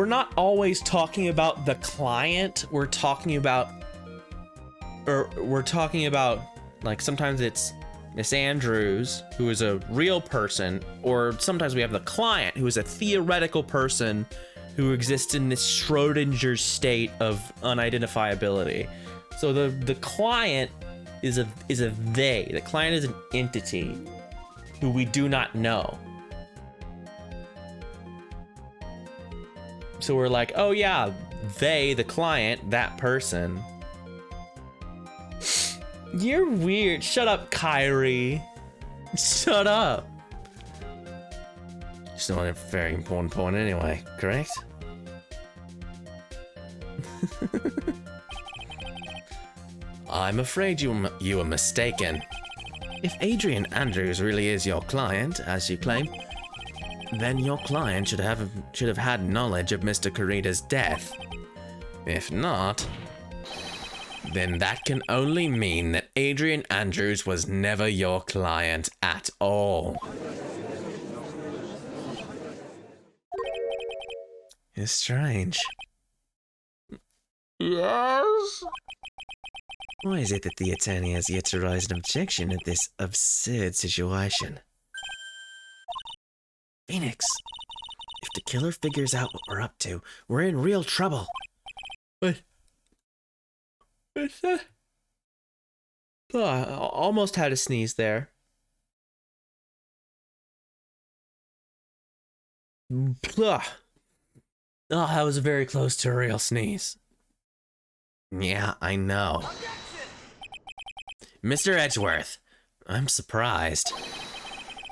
not always talking about the client. We're talking about like sometimes it's Miss Andrews, who is a real person, or sometimes we have the client, who is a theoretical person who exists in this Schrödinger state of unidentifiability. So the client is a they. The client is an entity who we do not know. So we're like, oh yeah, they, the client, that person. You're weird. Shut up, Kyrie. Shut up. It's not a very important point anyway, correct? I'm afraid you are mistaken. If Adrian Andrews really is your client, as you claim, then your client should have had knowledge of Mr. Kurita's death. If not, then that can only mean that Adrian Andrews was never your client at all. It's strange. Yes? Why is it that the attorney has yet to raise an objection at this absurd situation? Phoenix, if the killer figures out what we're up to, we're in real trouble. What's that? Oh, I almost had a sneeze there. Ugh. Oh, that was very close to a real sneeze. Yeah, I know. Mr. Edgeworth, I'm surprised.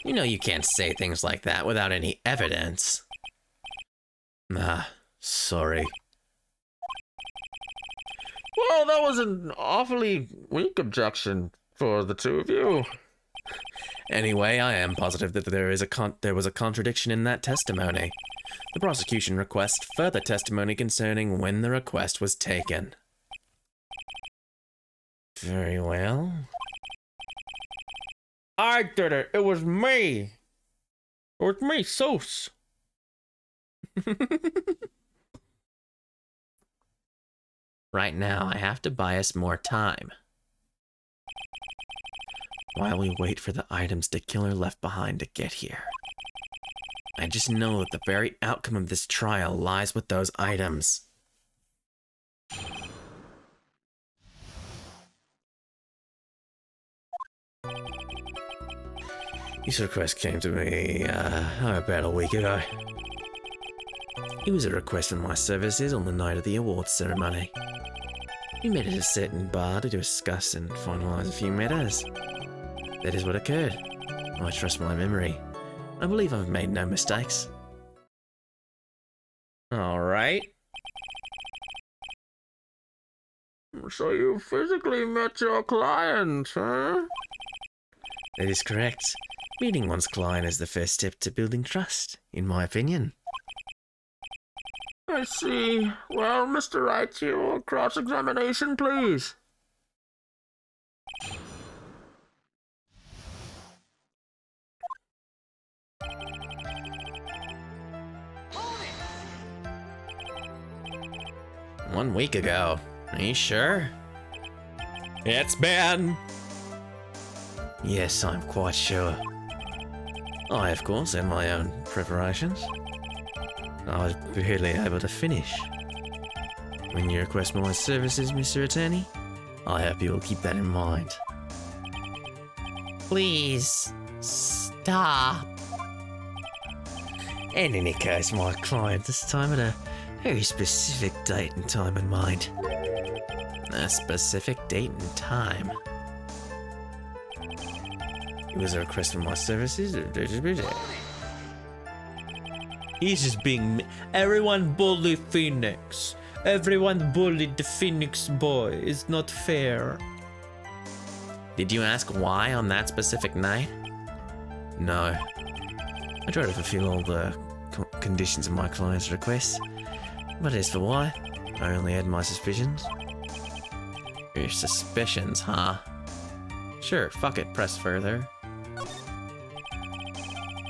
You know you can't say things like that without any evidence. Sorry. Well, that was an awfully weak objection for the two of you. Anyway, I am positive that there was a contradiction in that testimony. The prosecution requests further testimony concerning when the request was taken. Very well. I did it. It was me. It was me, Seuss. Right now, I have to buy us more time. While we wait for the items the killer left behind to get here. I just know that the very outcome of this trial lies with those items. This request came to me, about a week ago. It was a request for my services on the night of the awards ceremony. We met at a certain bar to discuss and finalize a few matters. That is what occurred. I trust my memory. I believe I've made no mistakes. Alright. So you physically met your client, huh? That is correct. Meeting one's client is the first step to building trust, in my opinion. I see. Well, Mr. Wright, your cross-examination, please. One week ago. Are you sure? It's been. Yes, I'm quite sure. I, of course, had my own preparations. I was barely able to finish. When you request my services, Mr. Attorney, I hope you will keep that in mind. Please, stop. In any case, my client this time had a very specific date and time in mind. A specific date and time. It was a request for my services. He's just being... Everyone bullied Phoenix. Everyone bullied the Phoenix boy. It's not fair. Did you ask why on that specific night? No. I tried to fulfill all the conditions of my client's request. But as for why, I only had my suspicions. Your suspicions, huh? Sure, fuck it, press further.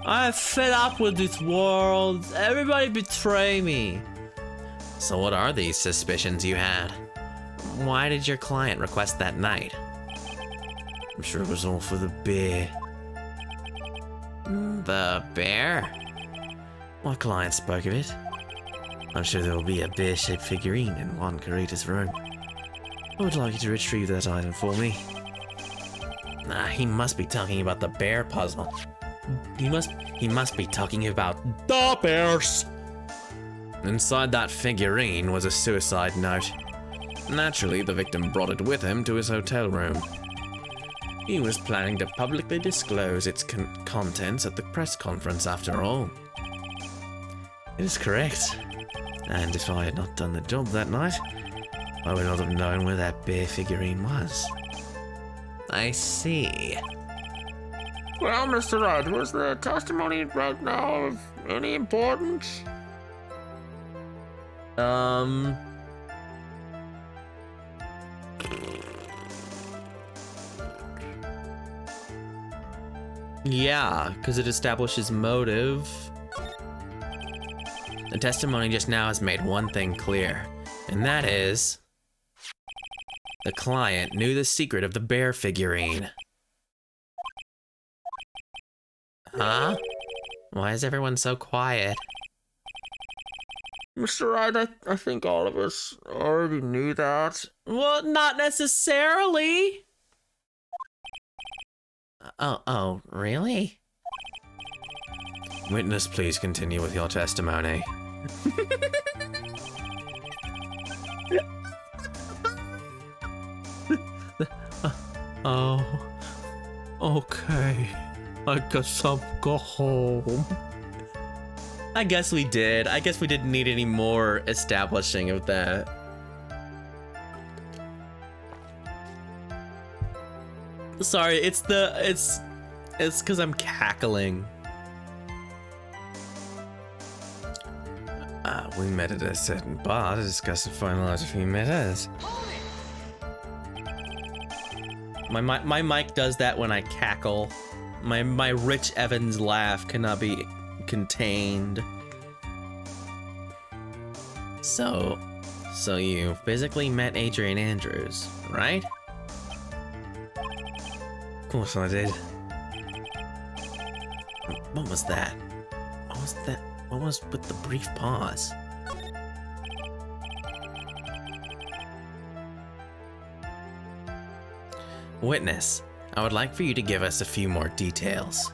I'm fed up with this world. Everybody betray me. So what are these suspicions you had? Why did your client request that night? I'm sure it was all for the bear. The bear? My client spoke of it. I'm sure there will be a bear-shaped figurine in Juan Kurita's room. I would like you to retrieve that item for me. He must be talking about the bear puzzle. He must be talking about the bears. Inside that figurine was a suicide note. Naturally, the victim brought it with him to his hotel room. He was planning to publicly disclose its contents at the press conference after all. It is correct. And if I had not done the job that night, I would not have known where that bear figurine was. I see. Well, Mr. Wright, was the testimony right now of any importance? Yeah, because it establishes motive. The testimony just now has made one thing clear, and that is the client knew the secret of the bear figurine. Huh? Why is everyone so quiet? Mr. Wright, I think all of us already knew that. Well, not necessarily. Oh, really? Witness, please continue with your testimony. Oh, okay. I guess I'll go home. I guess we did. I guess we didn't need any more establishing of that. Sorry, it's because I'm cackling. We met at a certain bar to discuss and finalize a few matters. My mic does that when I cackle. My Rich Evans laugh cannot be contained. So you physically met Adrian Andrews, right? Of course I did. What was that? What was that? What was with the brief pause? Witness, I would like for you to give us a few more details.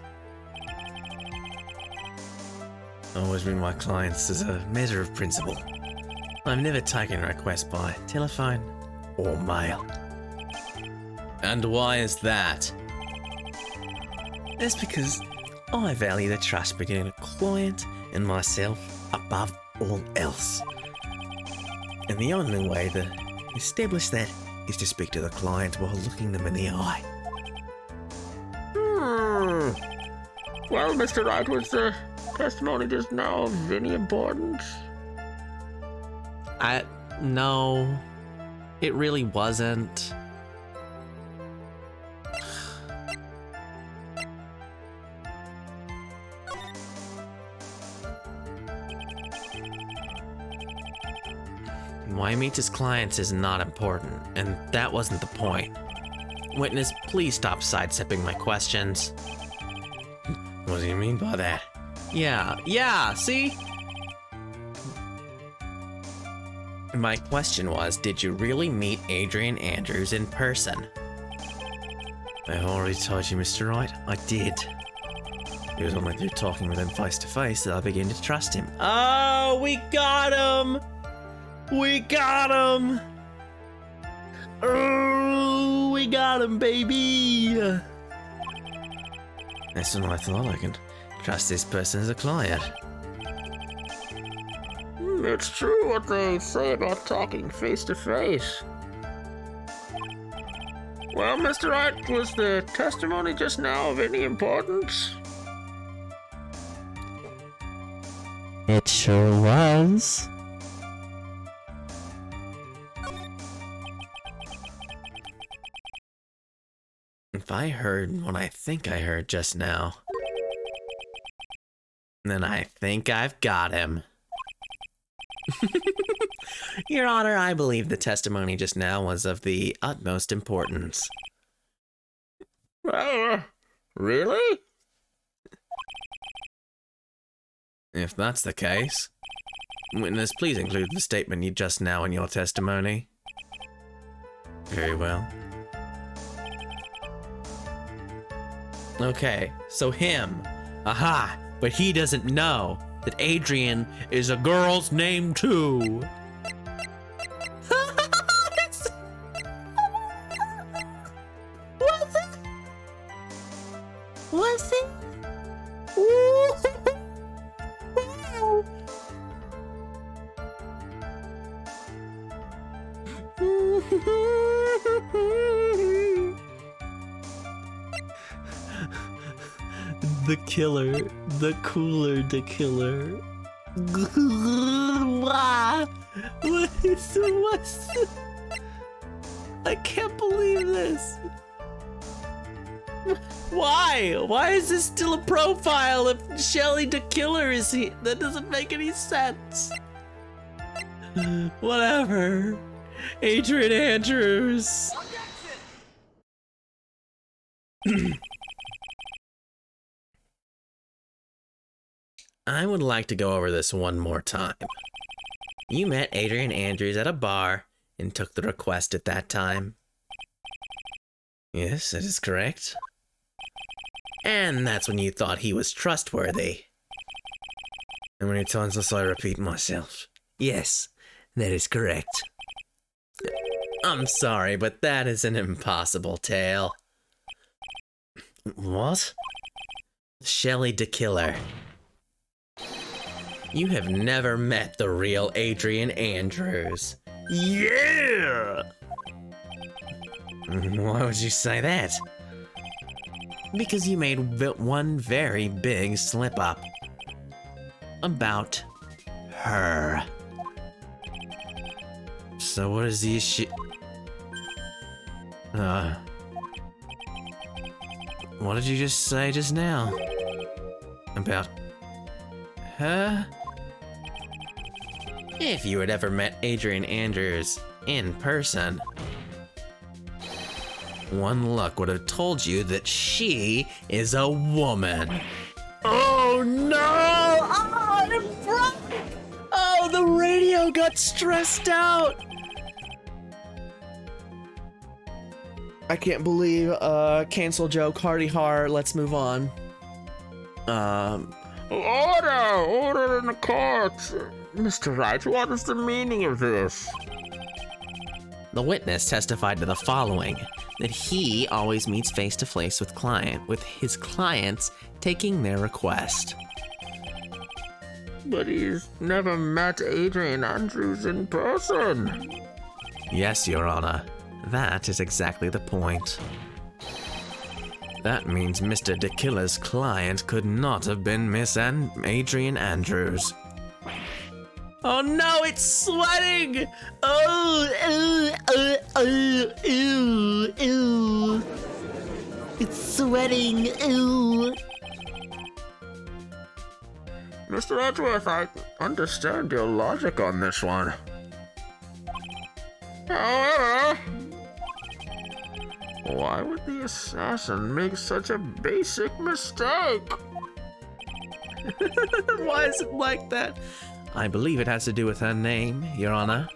Always been my clients as a matter of principle. I've never taken a request by telephone or mail. And why is that? That's because I value the trust between a client and myself above all else. And the only way to establish that is to speak to the client while looking them in the eye. Well, Mr. Wright, was the testimony just now of any importance? No, it really wasn't. Why he meets his clients is not important, and that wasn't the point. Witness, please stop sidestepping my questions. What do you mean by that? Yeah, see? My question was, did you really meet Adrian Andrews in person? I've already told you, Mr. Wright, I did. It was only through talking with him face to face that I began to trust him. Oh, we got him! We got him! Oh, we got him, baby! That's when I thought I can trust this person as a client. It's true what they say about talking face to face. Well, Mr. Wright, was the testimony just now of any importance? It sure was. If I heard what I think I heard just now, then I think I've got him. Your Honor, I believe the testimony just now was of the utmost importance. Really? If that's the case, witness, please include the statement you just now in your testimony. Very well. Okay, so him. Aha! But he doesn't know that Adrian is a girl's name too. Was it? Was it? The killer, the cooler, the killer. What's I can't believe this. Why? Why is this still a profile if Shelly the killer is here? That doesn't make any sense. Whatever. Adrian Andrews. I would like to go over this one more time. You met Adrian Andrews at a bar and took the request at that time. Yes, that is correct. And that's when you thought he was trustworthy. How many times must I repeat myself? Yes, that is correct. I'm sorry, but that is an impossible tale. What? Shelly the Killer. You have never met the real Adrian Andrews. Yeah! Why would you say that? Because you made one very big slip up. About her. So what is the issue? What did you just say just now? About her? If you had ever met Adrian Andrews in person, one look would have told you that she is a woman. Oh no! Oh, it broke! Oh, the radio got stressed out! I can't believe, cancel joke, hardy har, let's move on. Order in the court. Mr. Wright, what is the meaning of this? The witness testified to the following, that he always meets face to face with his clients taking their request. But he's never met Adrian Andrews in person. Yes, Your Honor, that is exactly the point. That means Mr. DeKiller's client could not have been Miss Adrian Andrews. Oh no, it's sweating! Ew. It's sweating, ew. Mr. Edgeworth, I understand your logic on this one. However, why would the assassin make such a basic mistake? Why is it like that? I believe it has to do with her name, Your Honor.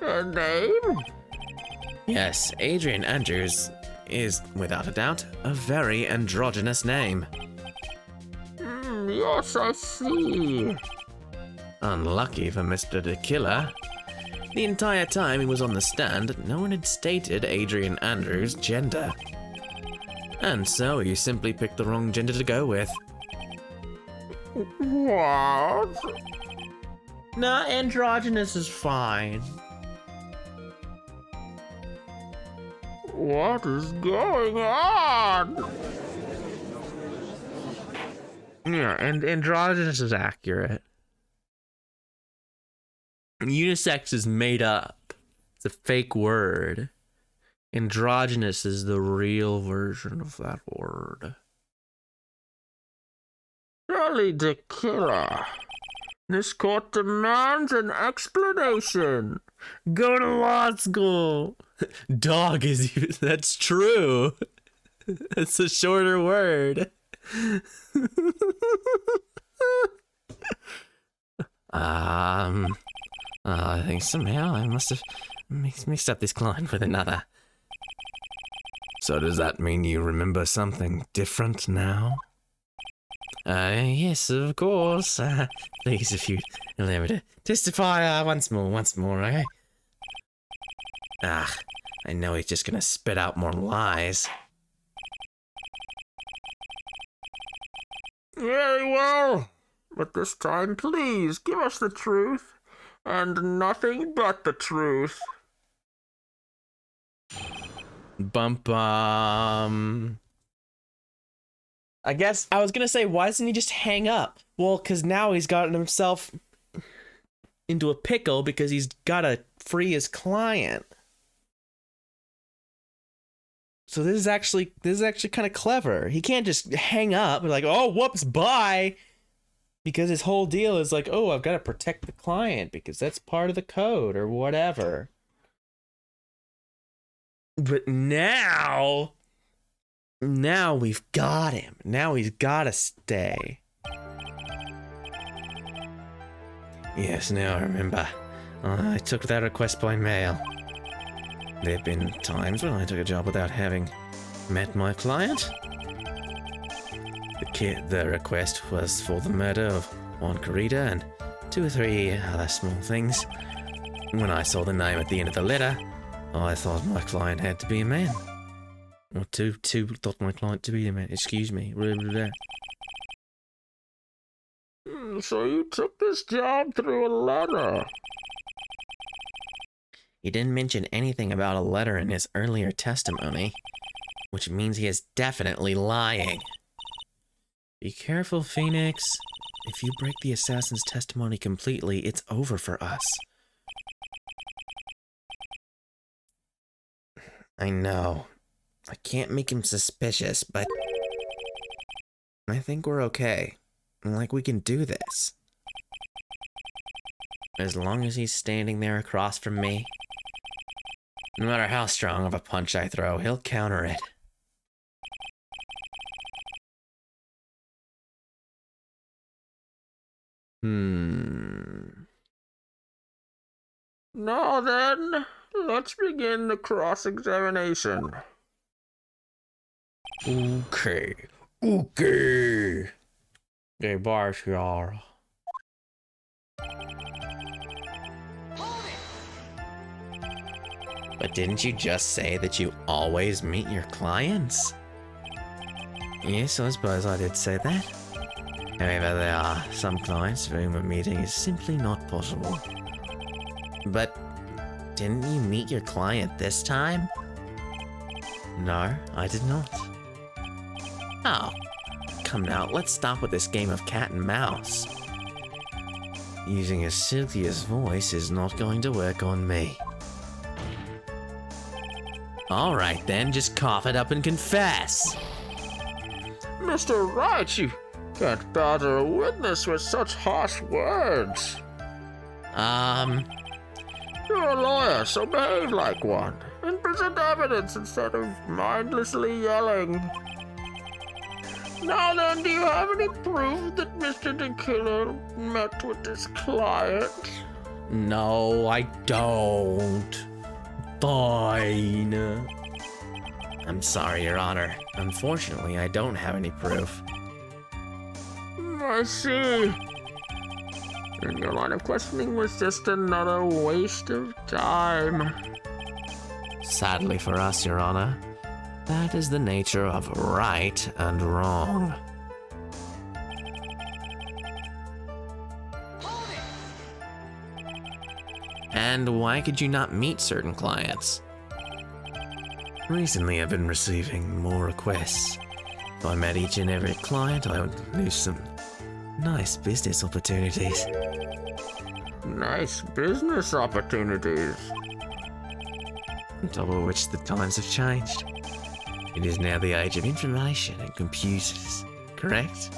Her name? Yes, Adrian Andrews is, without a doubt, a very androgynous name. Yes, I see. Unlucky for Mr. DeKiller. The entire time he was on the stand, no one had stated Adrian Andrews' gender. And so he simply picked the wrong gender to go with. What? Nah, androgynous is fine. What is going on? Yeah, and androgynous is accurate. Unisex is made up. It's a fake word. Androgynous is the real version of that word. Shelly the Killer. This court demands an explanation. Go to law school. Dog is even, that's true. It's a shorter word. I think somehow I must have mixed up this client with another. So does that mean you remember something different now? Yes, of course. Please, if you allow me to testify once more, okay? Ah, I know he's just gonna spit out more lies. Very well. But this time, please, give us the truth. And nothing but the truth. Bum. I guess I was gonna say, why doesn't he just hang up? Well, because now he's gotten himself into a pickle because he's gotta free his client. So this is actually kind of clever. He can't just hang up and like, oh, whoops, bye. Because his whole deal is like, oh, I've got to protect the client because that's part of the code or whatever. But now we've got him. Now he's got to stay. Yes, now I remember. I took that request by mail. There have been times when I took a job without having met my client. The request was for the murder of Juan Carita and 2 or 3 other small things. When I saw the name at the end of the letter, I thought my client had to be a man. Or two thought my client to be a man. Excuse me. So you took this job through a letter? He didn't mention anything about a letter in his earlier testimony, which means he is definitely lying. Be careful, Phoenix. If you break the assassin's testimony completely, it's over for us. I know. I can't make him suspicious, but I think we're okay. Like, we can do this. As long as he's standing there across from me, no matter how strong of a punch I throw, he'll counter it. Now then, let's begin the cross-examination. Okay. Okay, boss, y'all. But didn't you just say that you always meet your clients? Yes, I suppose I did say that. However, there are some clients for whom a meeting is simply not possible. But didn't you meet your client this time? No, I did not. Oh, come now, let's stop with this game of cat and mouse. Using a Cynthia's voice is not going to work on me. Alright then, just cough it up and confess. Mr. Wright, you can't bother a witness with such harsh words. You're a lawyer, so behave like one, and present evidence instead of mindlessly yelling. Now then, do you have any proof that Mr. DeKiller met with his client? No, I don't. Fine. I'm sorry, Your Honor. Unfortunately, I don't have any proof. I see. And your line of questioning was just another waste of time. Sadly for us, Your Honor, that is the nature of right and wrong. And why could you not meet certain clients? Recently, I've been receiving more requests. If I met each and every client, I would lose some nice business opportunities. Nice business opportunities. On top of which, the times have changed. It is now the age of information and computers, correct?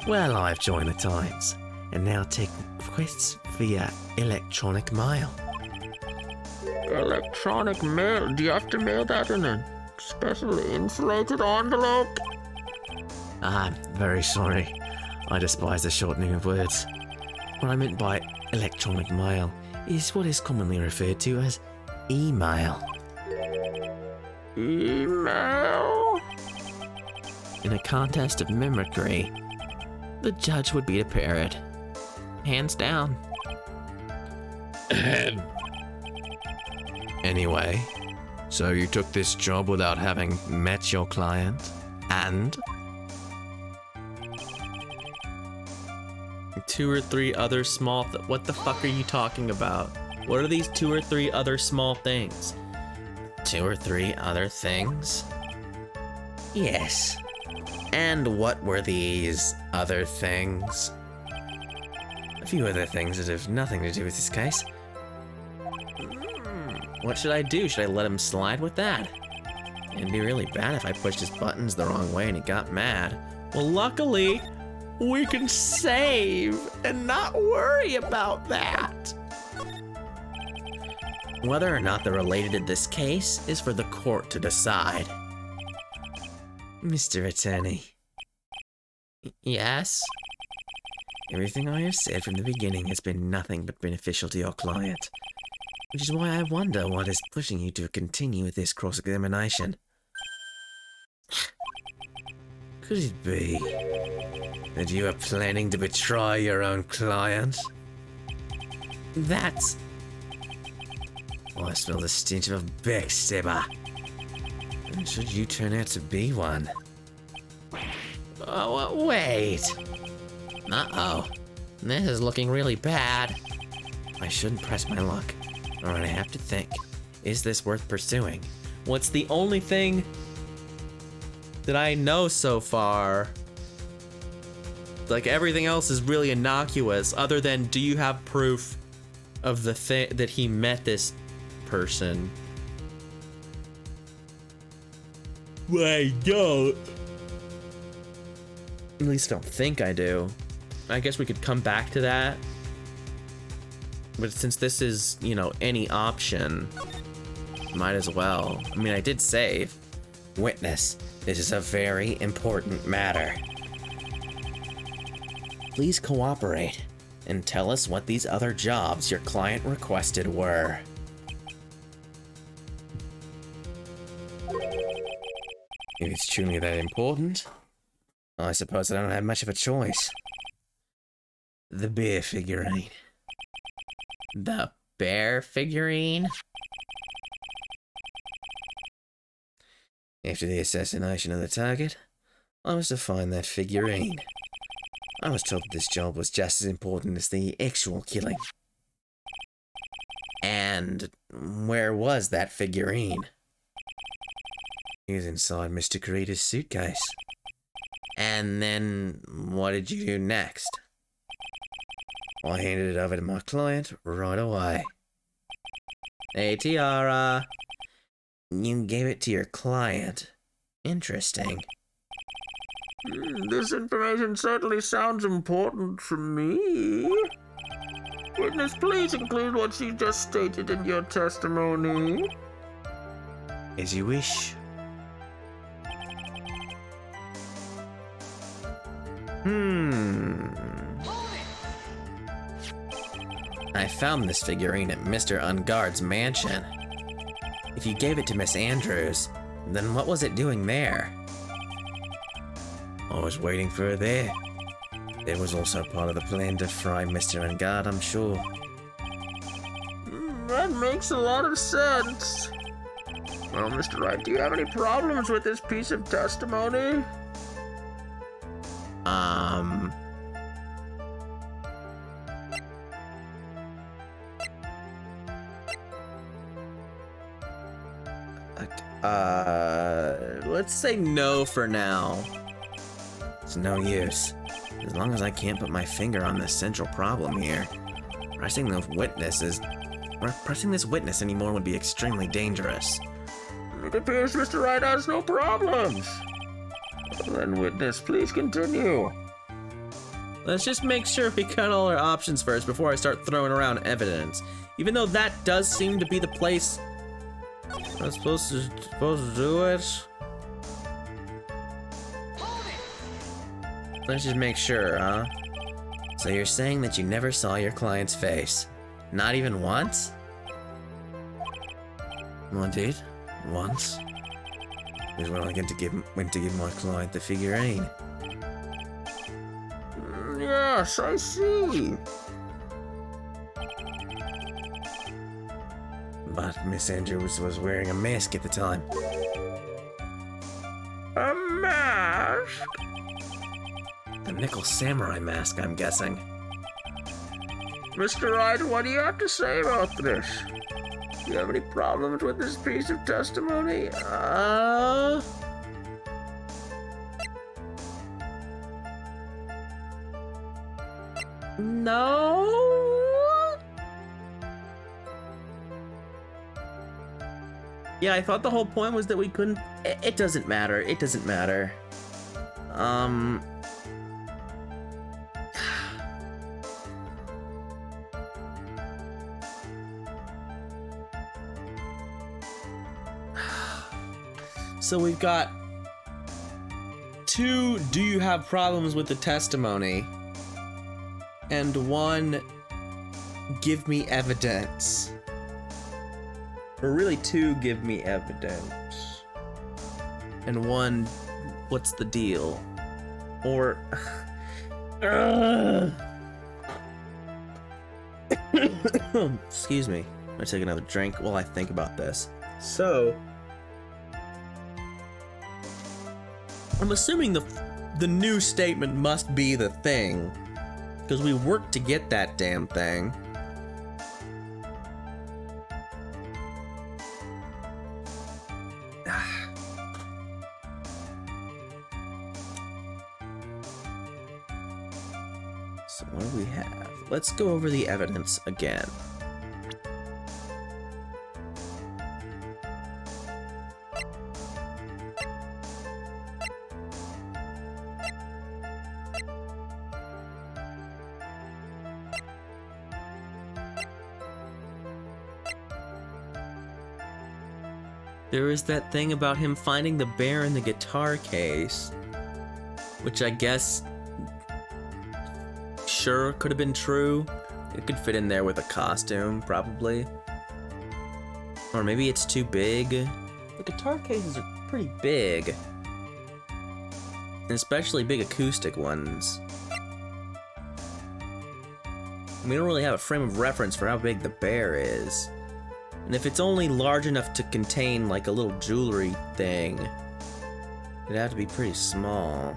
Well, I've joined the times, and now take requests via electronic mail. Electronic mail? Do you have to mail that in a specially insulated envelope? I'm very sorry. I despise the shortening of words. What I meant by electronic mail is what is commonly referred to as email. email? In a contest of mimicry, the judge would beat a parrot. Hands down. Anyway, so you took this job without having met your client? And? 2 or 3 other small what the fuck are you talking about? What are these 2 or 3 other small things? 2 or 3 other things? Yes. And what were these other things? A few other things that have nothing to do with this case. What should I do? Should I let him slide with that? It'd be really bad if I pushed his buttons the wrong way and he got mad. Well, luckily, we can save and not worry about that. Whether or not they're related to this case is for the court to decide. Mr. Attorney. Yes? Everything I have said from the beginning has been nothing but beneficial to your client. Which is why I wonder what is pushing you to continue with this cross-examination. Could it be that you are planning to betray your own client? That's... Oh, I smell the stench of a backstabber. And should you turn out to be one? Oh, wait. Uh-oh. This is looking really bad. I shouldn't press my luck. Alright, I have to think. Is this worth pursuing? What's the only thing that I know so far? Like, everything else is really innocuous, other than do you have proof of the thing that he met this person? I don't. At least I don't think I do. I guess we could come back to that. But since this is, you know, any option, might as well. I mean, I did save. Witness, this is a very important matter. Please cooperate and tell us what these other jobs your client requested were. If it's truly that important, I suppose I don't have much of a choice. The bear figurine. The bear figurine? After the assassination of the target, I was to find that figurine. I was told that this job was just as important as the actual killing. And where was that figurine? It was inside Mr. Kurita's suitcase. And then, what did you do next? I handed it over to my client right away. Hey, Tiara. You gave it to your client. Interesting. This information certainly sounds important to me. Witness, please include what you just stated in your testimony. As you wish. I found this figurine at Mr. Unguard's mansion. If you gave it to Miss Andrews, then what was it doing there? I was waiting for her there. It was also part of the plan to fry Mr. Ungard, I'm sure. That makes a lot of sense. Well, Mr. Wright, do you have any problems with this piece of testimony? Let's say no for now. It's no use. As long as I can't put my finger on the central problem here. Pressing this witness anymore would be extremely dangerous. It appears Mr. Wright has no problems. Then, witness, please continue. Let's just make sure we cut all our options first before I start throwing around evidence. Even though that does seem to be the place I'm supposed to do it. Let's just make sure, huh? So you're saying that you never saw your client's face? Not even once? Well, I did. Once. is when I went to give my client the figurine. Yes, I see. But Miss Andrews was wearing a mask at the time. A mask? The Nickel Samurai mask, I'm guessing. Mr. Wright, what do you have to say about this? Do you have any problems with this piece of testimony? No. Yeah, I thought the whole point was that we couldn't. It doesn't matter. It doesn't matter. So we've got 2, do you have problems with the testimony? And 1, give me evidence. Or really 2, give me evidence. And 1, what's the deal? Or... Excuse me. I'm gonna take another drink while I think about this. So... I'm assuming the new statement must be the thing, because we worked to get that damn thing. So what do we have? Let's go over the evidence again. There was that thing about him finding the bear in the guitar case, which I guess sure could have been true. It could fit in there with a costume, probably. Or maybe it's too big. The guitar cases are pretty big, and especially big acoustic ones. We don't really have a frame of reference for how big the bear is. And if it's only large enough to contain like a little jewelry thing, it'd have to be pretty small.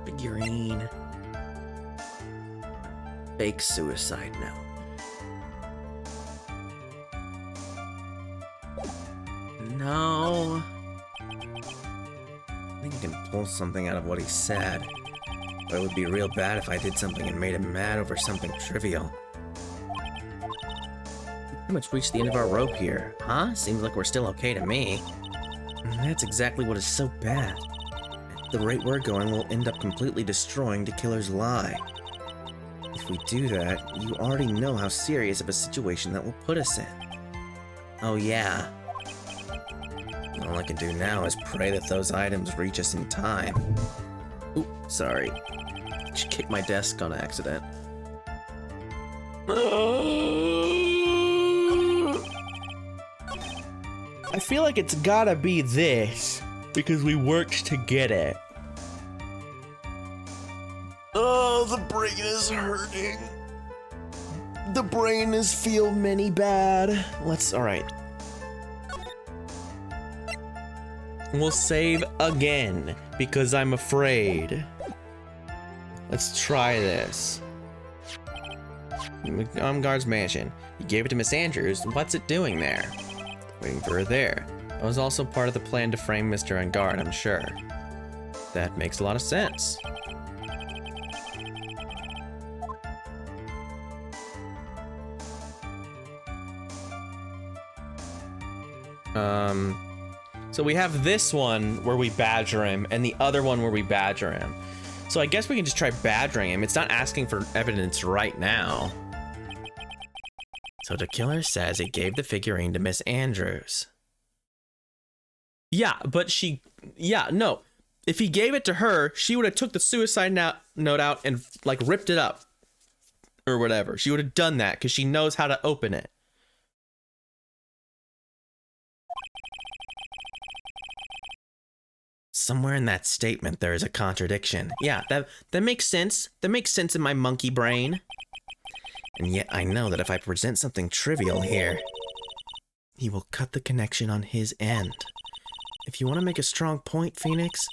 Figurine. Fake suicide note. No. I think I can pull something out of what he said. But it would be real bad if I did something and made him mad over something trivial. Pretty much reached the end of our rope here, huh? Seems like we're still okay to me. And that's exactly what is so bad. At the rate we're going, we'll end up completely destroying the killer's lie. If we do that, you already know how serious of a situation that will put us in. Oh yeah. All I can do now is pray that those items reach us in time. Oop, sorry. Just kicked my desk on accident. I feel like it's gotta be this, because we worked to get it. Oh, the brain is hurting. The brain is feel many bad. Alright. We'll save again, because I'm afraid. Let's try this. Guard's mansion. You gave it to Miss Andrews. What's it doing there? Waiting for her there. That was also part of the plan to frame Mr. Ungard, I'm sure. That makes a lot of sense. So we have this one where we badger him, and the other one where we badger him. So I guess we can just try badgering him. It's not asking for evidence right now. So the killer says he gave the figurine to Miss Andrews. Yeah, but no. If he gave it to her, she would have took the suicide note out and like ripped it up or whatever. She would have done that because she knows how to open it. Somewhere in that statement there is a contradiction. Yeah, that makes sense. That makes sense in my monkey brain. And yet I know that if I present something trivial here, he will cut the connection on his end. If you want to make a strong point, Phoenix,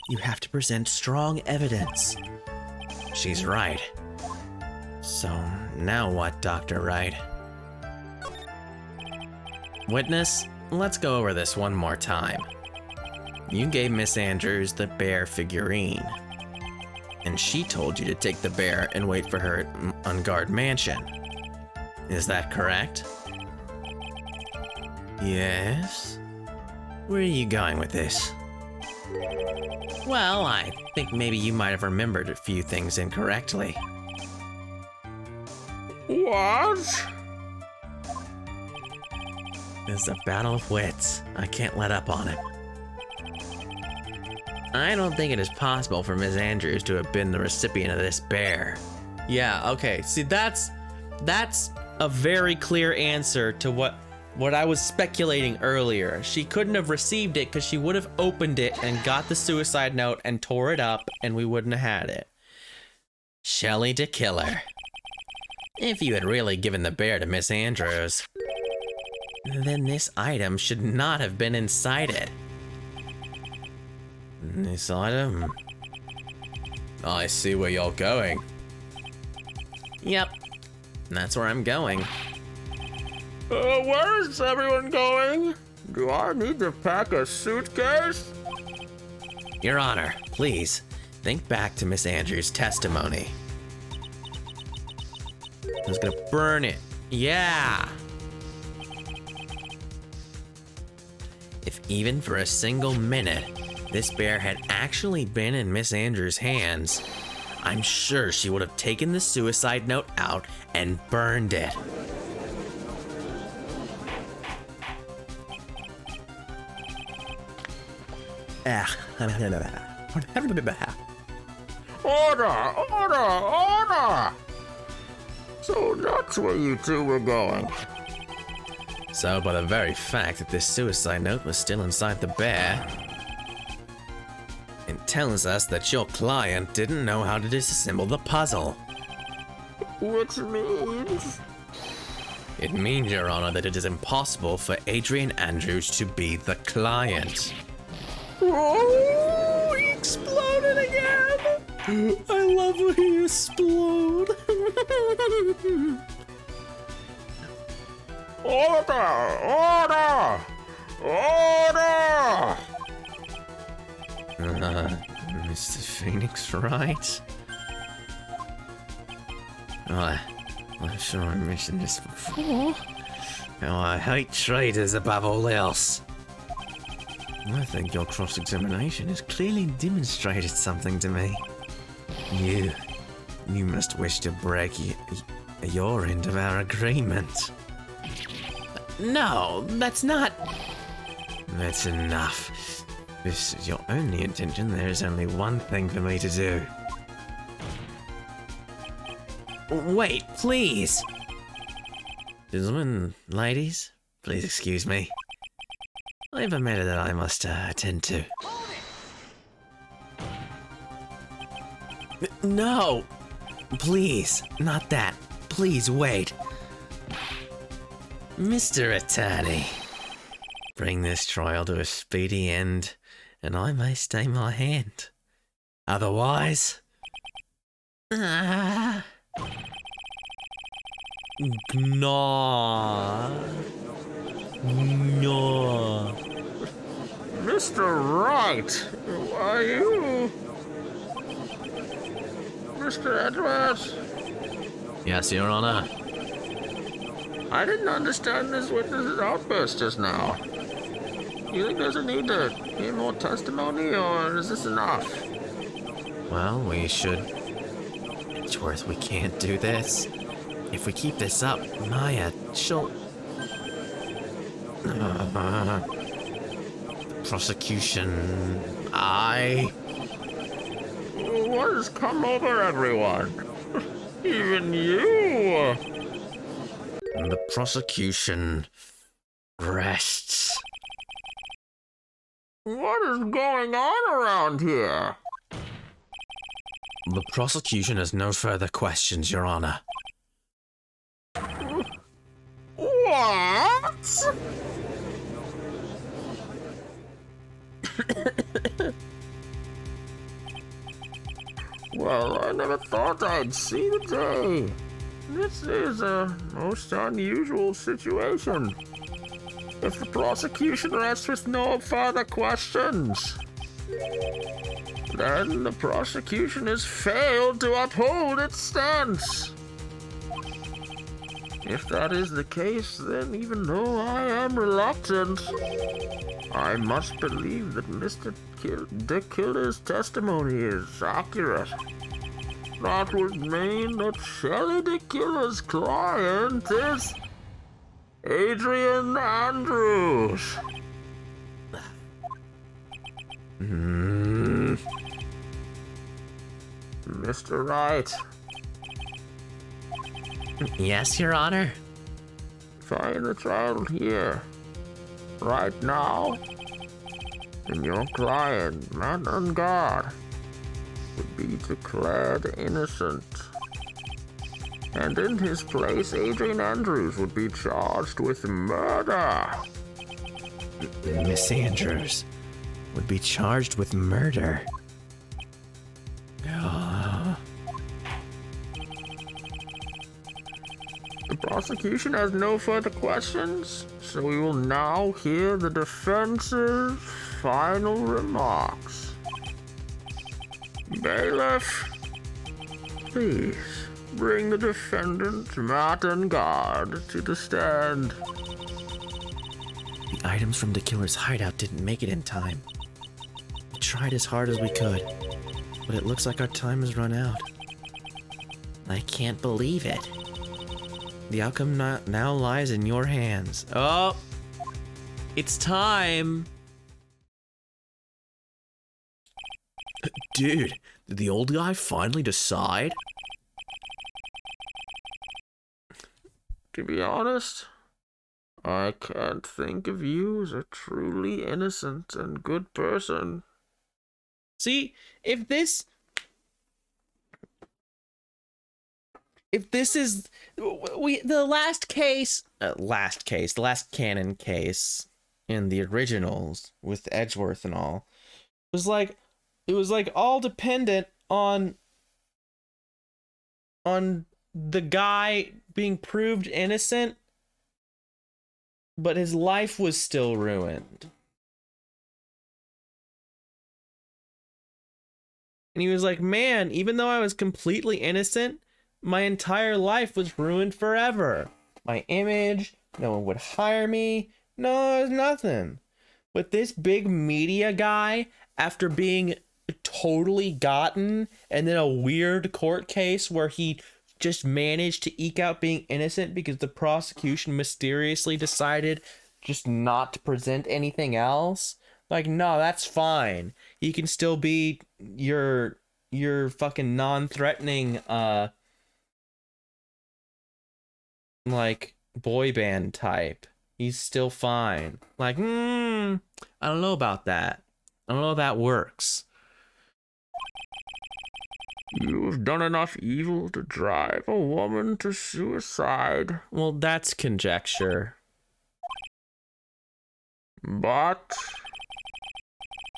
you have to present strong evidence. She's right. So, now what, Dr. Wright? Witness, let's go over this one more time. You gave Miss Andrews the bear figurine, and she told you to take the bear and wait for her at Ungard Mansion. Is that correct? Yes? Where are you going with this? Well, I think maybe you might have remembered a few things incorrectly. What? This is a battle of wits. I can't let up on it. I don't think it is possible for Miss Andrews to have been the recipient of this bear. Yeah, okay. See, that's a very clear answer to what I was speculating earlier. She couldn't have received it because she would have opened it and got the suicide note and tore it up, and we wouldn't have had it. Shelley de Killer. If you had really given the bear to Miss Andrews, then this item should not have been inside it. This item? I see where you're going. Yep, that's where I'm going. Where is everyone going? Do I need to pack a suitcase? Your Honor, please, think back to Miss Andrews' testimony. I was gonna burn it. Yeah! If even for a single minute, this bear had actually been in Miss Andrews' hands, I'm sure she would have taken the suicide note out and burned it. Order! So that's where you two were going. So, by the very fact that this suicide note was still inside the bear, it tells us that your client didn't know how to disassemble the puzzle. Which means... It means, Your Honor, that it is impossible for Adrian Andrews to be the client. Oh, He exploded again! I love when you explode. Order! Mr. Phoenix, right? I'm sure I mentioned this before. Oh, I hate traitors above all else. I think your cross-examination has clearly demonstrated something to me. You must wish to break your end of our agreement. No, that's not... That's enough. This is your only intention. There is only one thing for me to do. Wait, please! Gentlemen, ladies, please excuse me. I have a matter that I must attend to. No! Please, not that. Please wait. Mr. Attorney, bring this trial to a speedy end, and I may stay my hand. Otherwise... Gnaw. No. Mr. Wright, are you... Mr. Edwards? Yes, Your Honor. I didn't understand this witness's outburst just now. You think there's a need to hear more testimony, or is this enough? Well, we should... Edgeworth, we can't do this. If we keep this up, Maya, she'll... prosecution, What has come over everyone? Even you? the prosecution rests. What is going on around here? The prosecution has no further questions, Your Honor. What? Well, I never thought I'd see the day. This is a most unusual situation. If the prosecution rests with no further questions, then the prosecution has failed to uphold its stance. If that is the case, then even though I am reluctant, I must believe that Mr. De Killer's testimony is accurate. That would mean that Shelley De Killer's client is Adrian Andrews. Mr. Wright, Yes, Your Honor. find the child here, right now, and your client, man on guard, would be declared innocent. And in his place, Adrian Andrews would be charged with murder. Miss Andrews would be charged with murder. The prosecution has no further questions, so we will now hear the defense's final remarks. Bailiff, please bring the defendant, Matt and Guard, to the stand. The items from the killer's hideout didn't make it in time. We tried as hard as we could, but it looks like our time has run out. I can't believe it. The outcome now lies in your hands. Oh, it's time. Dude, did the old guy finally decide? To be honest, I can't think of you as a truly innocent and good person. See, if this is the last canon case in the originals with Edgeworth and all, it was like all dependent on the guy being proved innocent, but his life was still ruined. And he was like, man, even though I was completely innocent, my entire life was ruined forever. My image, no one would hire me, no, it was nothing. But this big media guy, after being totally gotten, and then a weird court case where he just managed to eke out being innocent because the prosecution mysteriously decided just not to present anything else. Like, no, that's fine. He can still be your fucking non-threatening like boy band type. He's still fine. Like, I don't know about that. I don't know if that works. You have done enough evil to drive a woman to suicide. Well, that's conjecture. But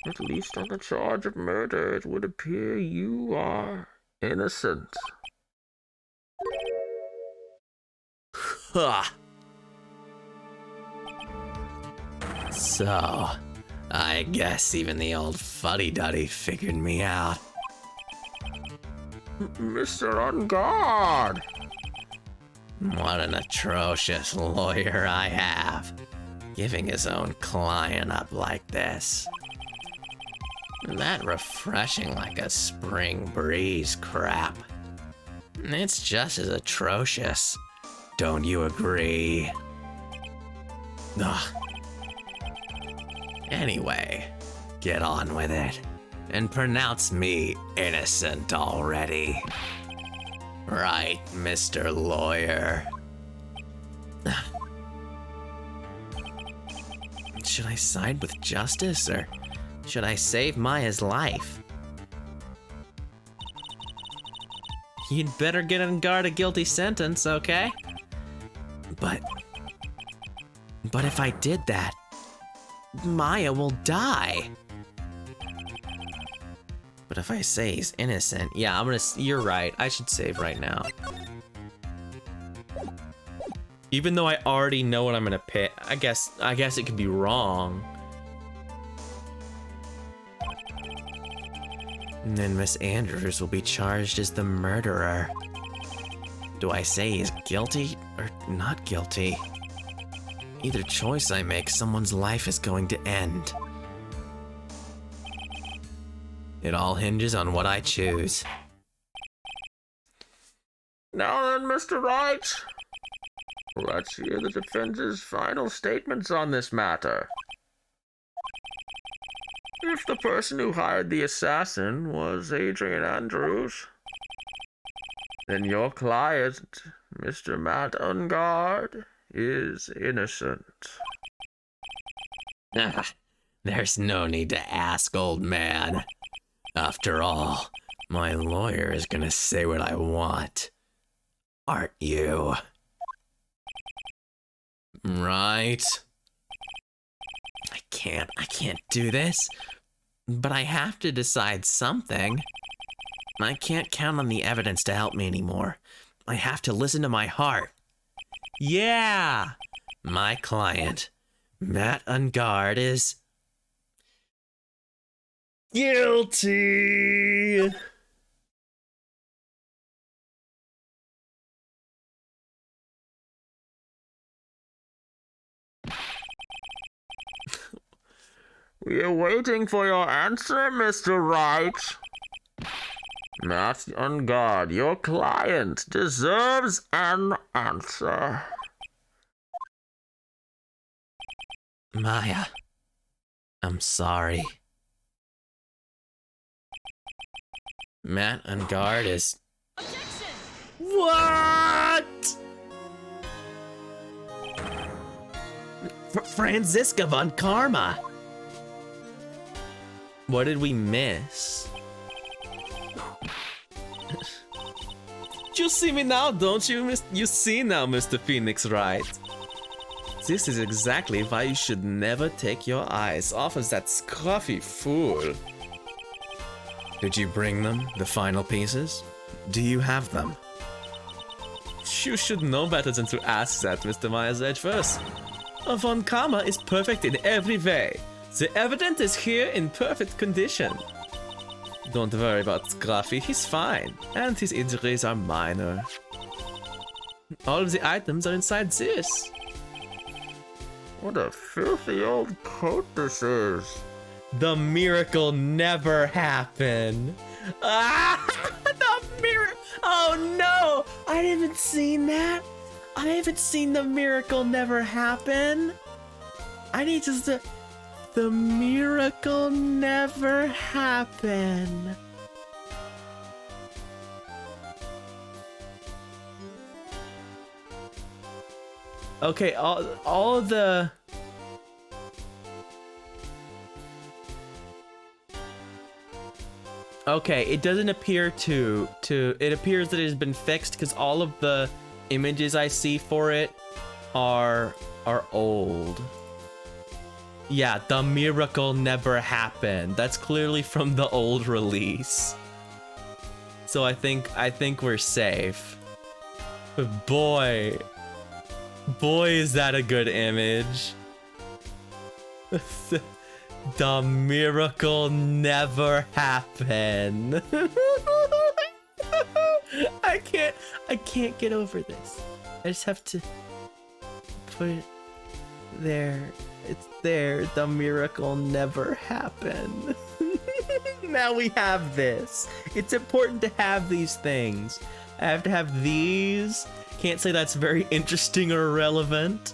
at least on the charge of murder, it would appear you are innocent. Huh. So, I guess even the old fuddy-duddy figured me out. Mr. On Guard! What an atrocious lawyer I have, giving his own client up like this. That refreshing like a spring breeze crap. It's just as atrocious. Don't you agree? Ugh. Anyway, get on with it and pronounce me innocent already. Right, Mr. Lawyer? Should I side with justice or should I save Maya's life? You'd better get on guard a guilty sentence, okay? But if I did that, Maya will die. But if I say he's innocent, yeah, you're right. I should save right now. Even though I already know what I'm gonna pick, I guess it could be wrong. And then Miss Andrews will be charged as the murderer. Do I say he's guilty or not guilty? Either choice I make, someone's life is going to end. It all hinges on what I choose. Now then, Mr. Wright, let's hear the defense's final statements on this matter. If the person who hired the assassin was Adrian Andrews, then your client, Mr. Matt Ungard, is innocent. There's no need to ask, old man. After all, my lawyer is gonna say what I want. Aren't you? Right? I can't do this. But I have to decide something. I can't count on the evidence to help me anymore. I have to listen to my heart. Yeah! My client, Matt Ungard, is guilty! We are waiting for your answer, Mr. Wright. Matt Ungard, your client, deserves an answer. Maya, I'm sorry. Matt Ungard is... What? Franziska von Karma. What did we miss? You see me now, don't you? You see now, Mr. Phoenix, right? This is exactly why you should never take your eyes off of that scruffy fool. Did you bring them, the final pieces? Do you have them? You should know better than to ask that, Mr. Myers Edge first. Von Karma is perfect in every way. The evidence is here in perfect condition. Don't worry about Scruffy, he's fine, and his injuries are minor. All of the items are inside this. What a filthy old coat this is. The miracle never happened. Ah, the miracle! Oh no! I haven't seen that. I haven't seen the miracle never happen. I need to. The miracle never happened. Okay, all the. Okay, it doesn't appear to it appears that it has been fixed because all of the images I see for it are old. Yeah, the miracle never happened. That's clearly from the old release. So I think we're safe. But boy is that a good image. The miracle never happened. I can't get over this. I just have to put it there. It's there. The miracle never happened. Now we have this. It's important to have these things. I have to have these. Can't say that's very interesting or relevant.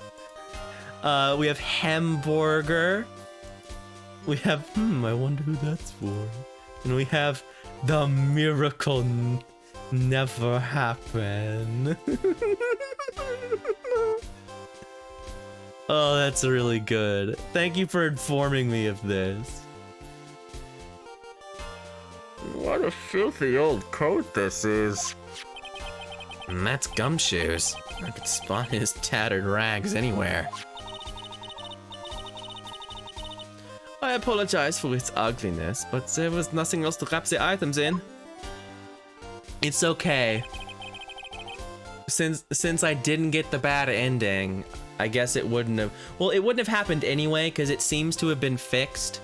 We have hamburger. We have, I wonder who that's for. And we have the miracle never happen. Oh, that's really good. Thank you for informing me of this. What a filthy old coat this is. And that's Gumshoes. I could spot his tattered rags anywhere. I apologize for its ugliness, but there was nothing else to wrap the items in. It's okay. Since I didn't get the bad ending, I guess it wouldn't have... Well, it wouldn't have happened anyway, because it seems to have been fixed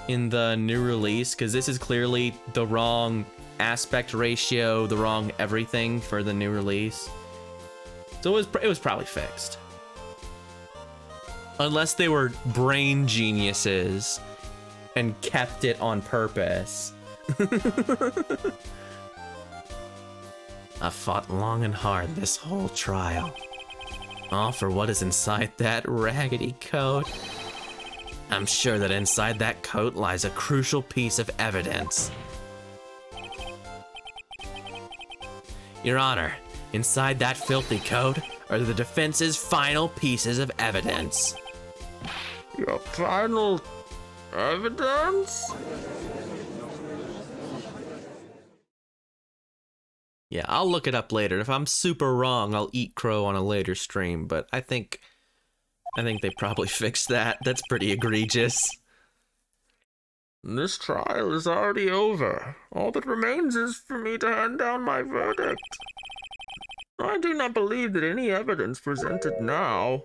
in the new release, because this is clearly the wrong aspect ratio, the wrong everything for the new release. So it was probably fixed. Unless they were brain geniuses and kept it on purpose. I fought long and hard this whole trial. All for what is inside that raggedy coat. I'm sure that inside that coat lies a crucial piece of evidence. Your Honor, inside that filthy coat are the defense's final pieces of evidence. Your final evidence? Yeah, I'll look it up later. If I'm super wrong, I'll eat crow on a later stream, but I think they probably fixed that. That's pretty egregious. This trial is already over. All that remains is for me to hand down my verdict. I do not believe that any evidence presented now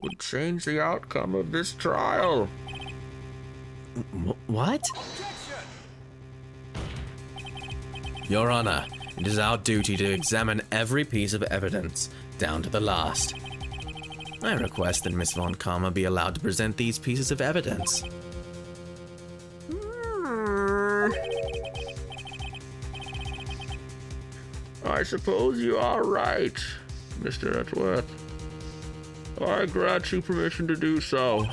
would change the outcome of this trial. What? Your Honor, it is our duty to examine every piece of evidence, down to the last. I request that Miss Von Karma be allowed to present these pieces of evidence. I suppose you are right, Mr. Etworth. I grant you permission to do so.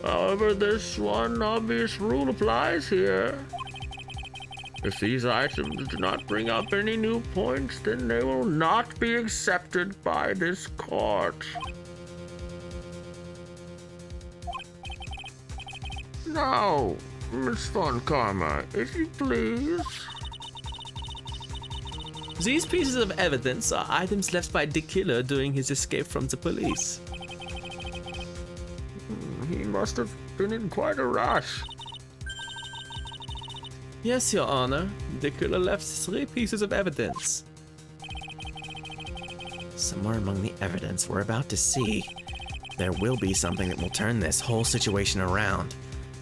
However, this one obvious rule applies here. If these items do not bring up any new points, then they will not be accepted by this court. Now, Miss Von Karma, if you please. These pieces of evidence are items left by the killer during his escape from the police. He must have been in quite a rush. Yes, Your Honor. The killer left 3 pieces of evidence. Somewhere among the evidence we're about to see, there will be something that will turn this whole situation around,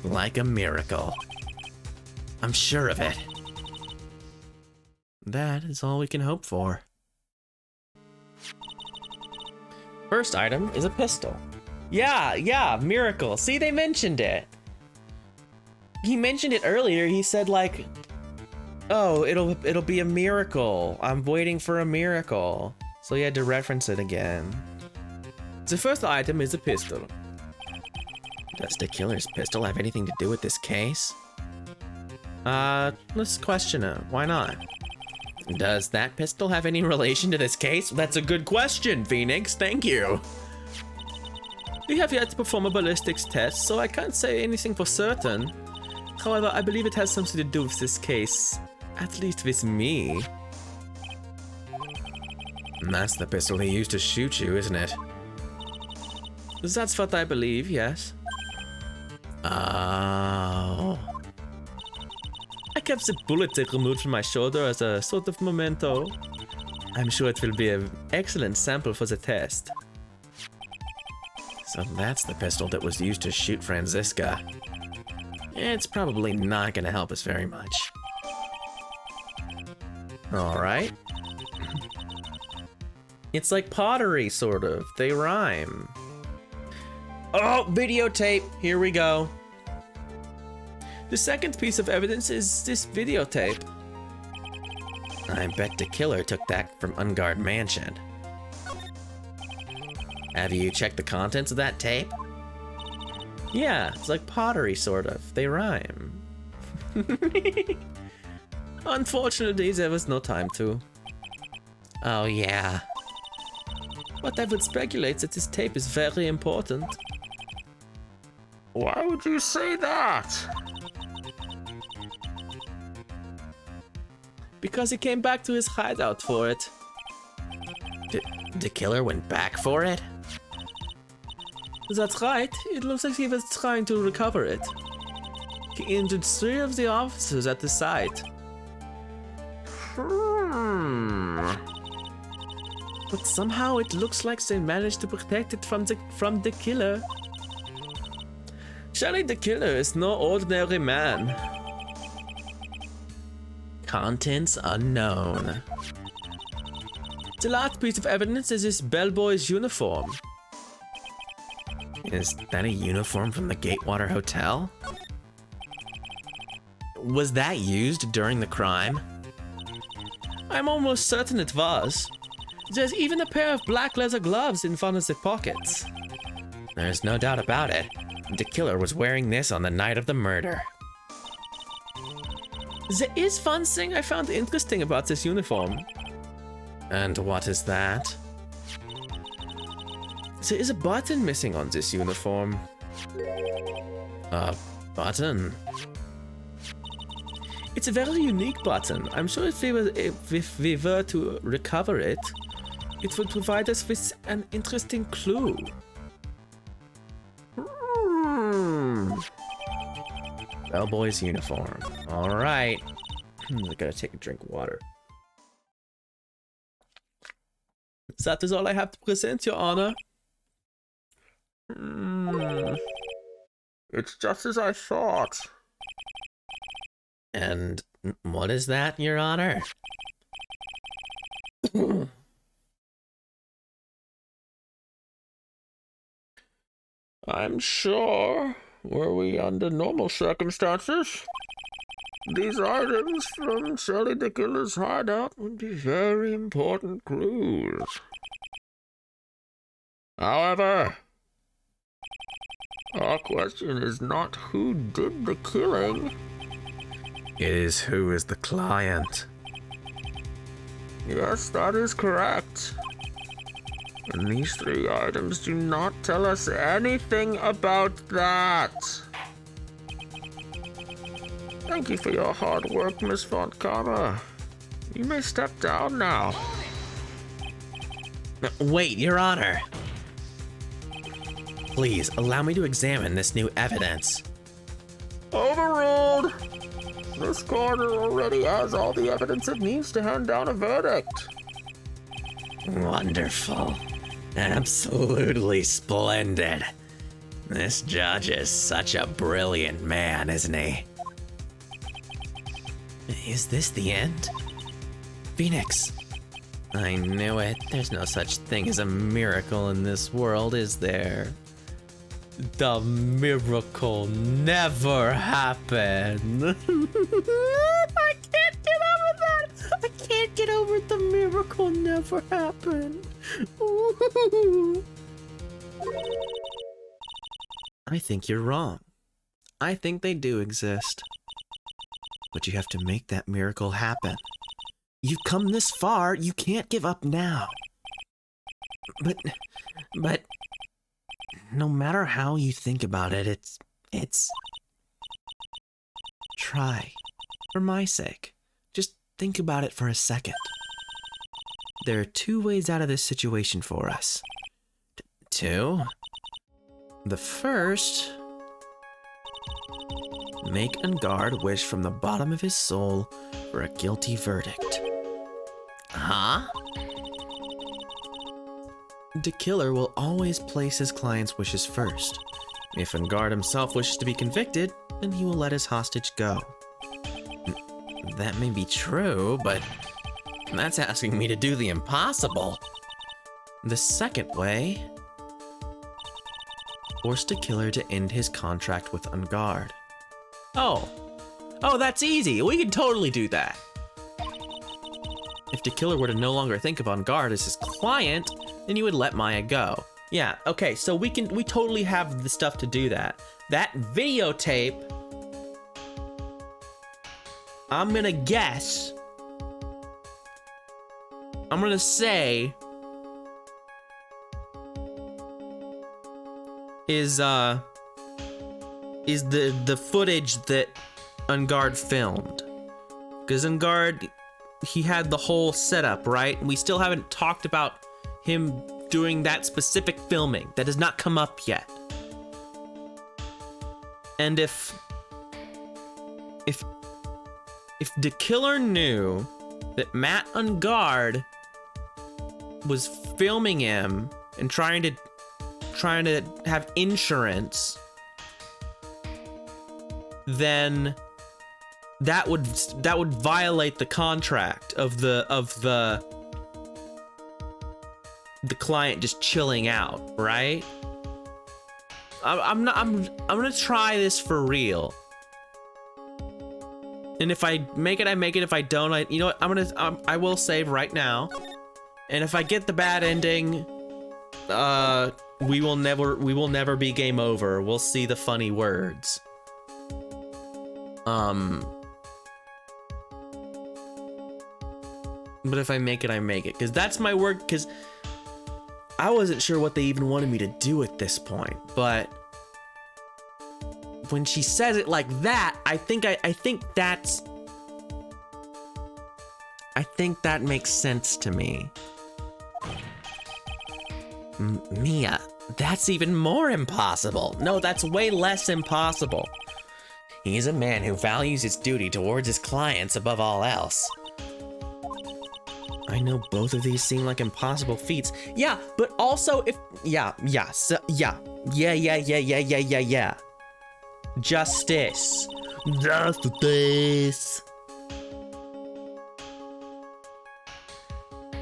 like a miracle. I'm sure of it. That is all we can hope for. First item is a pistol. Yeah, miracle. See, they mentioned it. He mentioned it earlier. He said like, oh, it'll be a miracle. I'm waiting for a miracle. So he had to reference it again. The first item is a pistol. Does the killer's pistol have anything to do with this case? Let's question it. Why not? Does that pistol have any relation to this case? That's a good question, Phoenix. Thank you. We have yet to perform a ballistics test, so I can't say anything for certain. However, I believe it has something to do with this case. At least with me. And that's the pistol he used to shoot you, isn't it? That's what I believe, yes. Oh. I kept the bullet that removed from my shoulder as a sort of memento. I'm sure it will be an excellent sample for the test. So that's the pistol that was used to shoot Franziska. It's probably not gonna help us very much. Alright. It's like pottery, sort of. They rhyme. Oh, videotape! Here we go. The second piece of evidence is this videotape. I bet the killer took that from Ungard Mansion. Have you checked the contents of that tape? Yeah, it's like pottery, sort of. They rhyme. Unfortunately, there was no time to. Oh, yeah. But I would speculate that this tape is very important. Why would you say that? Because he came back to his hideout for it. The killer went back for it? That's right. It looks like he was trying to recover it. He injured 3 of the officers at the site. But somehow it looks like they managed to protect it from the killer. Surely the killer is no ordinary man. Contents unknown. The last piece of evidence is this bellboy's uniform. Is that a uniform from the Gatewater Hotel? Was that used during the crime? I'm almost certain it was. There's even a pair of black leather gloves in one of the pockets. There's no doubt about it. The killer was wearing this on the night of the murder. There is one thing I found interesting about this uniform. And what is that? There is a button missing on this uniform. A button? It's a very unique button. I'm sure if we were to recover it, it would provide us with an interesting clue. Bellboy's uniform. Alright. I gotta take a drink of water. That is all I have to present, Your Honor. It's just as I thought. And what is that, Your Honor? I'm sure, were we under normal circumstances, these items from Shelly the Killer's hideout would be very important clues. However, our question is not who did the killing. It is who is the client. Yes, that is correct. And these 3 items do not tell us anything about that. Thank you for your hard work, Miss Fontcama. You may step down now. Wait, Your Honor. Please, allow me to examine this new evidence. Overruled! This coroner already has all the evidence it needs to hand down a verdict. Wonderful. Absolutely splendid. This judge is such a brilliant man, isn't he? Is this the end? Phoenix. I knew it. There's no such thing as a miracle in this world, is there? The miracle never happened. I can't get over that. I can't get over the miracle never happened. I think you're wrong. I think they do exist. But you have to make that miracle happen. You've come this far, you can't give up now. But no matter how you think about it, it's try. For my sake. Just think about it for a second. There are 2 ways out of this situation for us. 2? The first, make Ungard wish from the bottom of his soul for a guilty verdict. Huh? The killer will always place his client's wishes first. If Ungard himself wishes to be convicted, then he will let his hostage go. That may be true, but that's asking me to do the impossible. The second way, force the killer to end his contract with Ungard. Oh, that's easy. We can totally do that. If the killer were to no longer think of Ungard as his client, then you would let Maya go. Yeah, okay, so we totally have the stuff to do that. that videotape, I'm gonna guess, I'm gonna say, is the footage that Ungard filmed. Because Ungard, he had the whole setup, right? We still haven't talked about him doing that specific filming. That has not come up yet. And if the killer knew that Matt Ungard was filming him and trying to have insurance, then that would violate the contract of the client just chilling out, right? I'm gonna try this for real. And if I make it, I make it. If I don't, you know what? I will save right now. And if I get the bad ending, we will never be game over. We'll see the funny words. But if I make it, I make it. Because that's my word. Because I wasn't sure what they even wanted me to do at this point. But when she says it like that, I think that makes sense to me. Mia, that's even more impossible. No, that's way less impossible. He's a man who values his duty towards his clients above all else. I know both of these seem like impossible feats. Yeah, but also if... Yeah. Justice.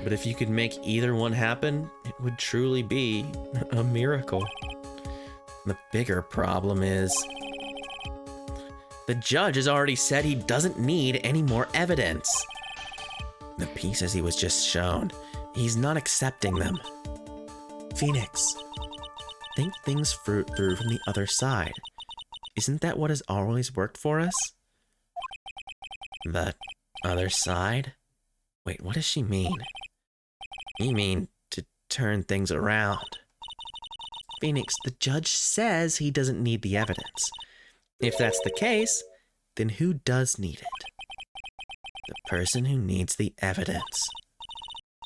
But if you could make either one happen, it would truly be a miracle. The bigger problem is... the judge has already said he doesn't need any more evidence. The pieces he was just shown, he's not accepting them. Phoenix, think things through from the other side. Isn't that what has always worked for us? The other side? Wait, what does she mean? You mean to turn things around? Phoenix, the judge says he doesn't need the evidence. If that's the case, then who does need it? The person who needs the evidence.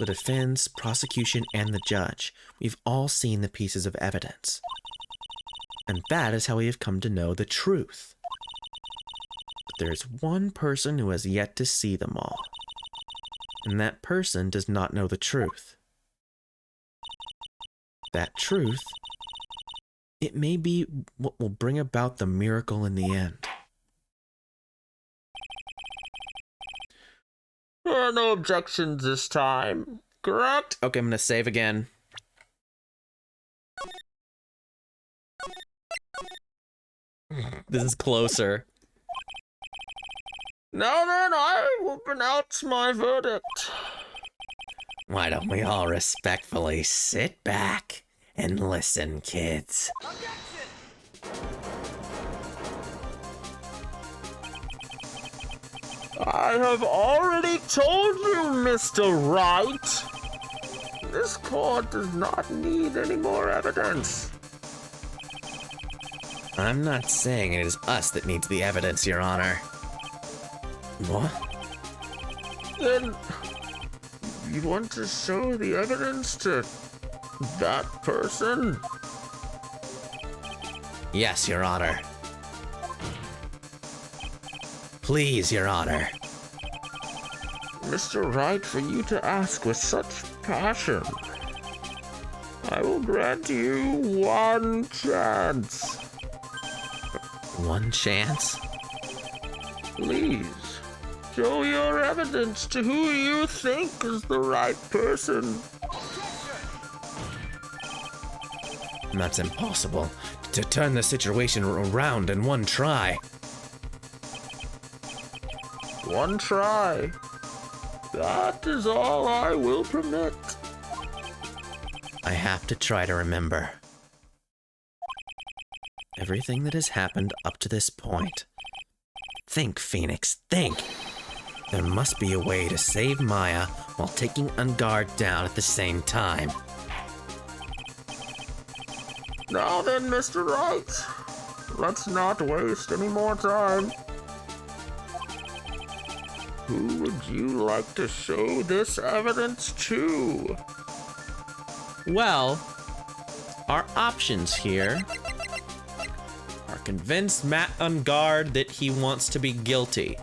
The defense, prosecution, and the judge. We've all seen the pieces of evidence. And that is how we have come to know the truth. But there's one person who has yet to see them all. And that person does not know the truth. That truth, it may be what will bring about the miracle in the end. No objections this time, correct? Okay, I'm gonna save again. This is closer. Now then, I will pronounce my verdict. Why don't we all respectfully sit back and listen, kids? I have already told you, Mr. Wright. This court does not need any more evidence. I'm not saying it is us that needs the evidence, Your Honor. What? Then, you want to show the evidence to that person? Yes, Your Honor. Please, Your Honor. Mr. Wright, for you to ask with such passion, I will grant you one chance. One chance? Please, show your evidence to who you think is the right person. That's impossible. To turn the situation around in one try. One try. That is all I will permit. I have to try to remember. everything that has happened up to this point. Think, Phoenix, think! There must be a way to save Maya while taking Ungard down at the same time. Now then, Mr. Wright, let's not waste any more time. Who would you like to show this evidence to? Well, our options here are convince Matt Ungard that he wants to be guilty.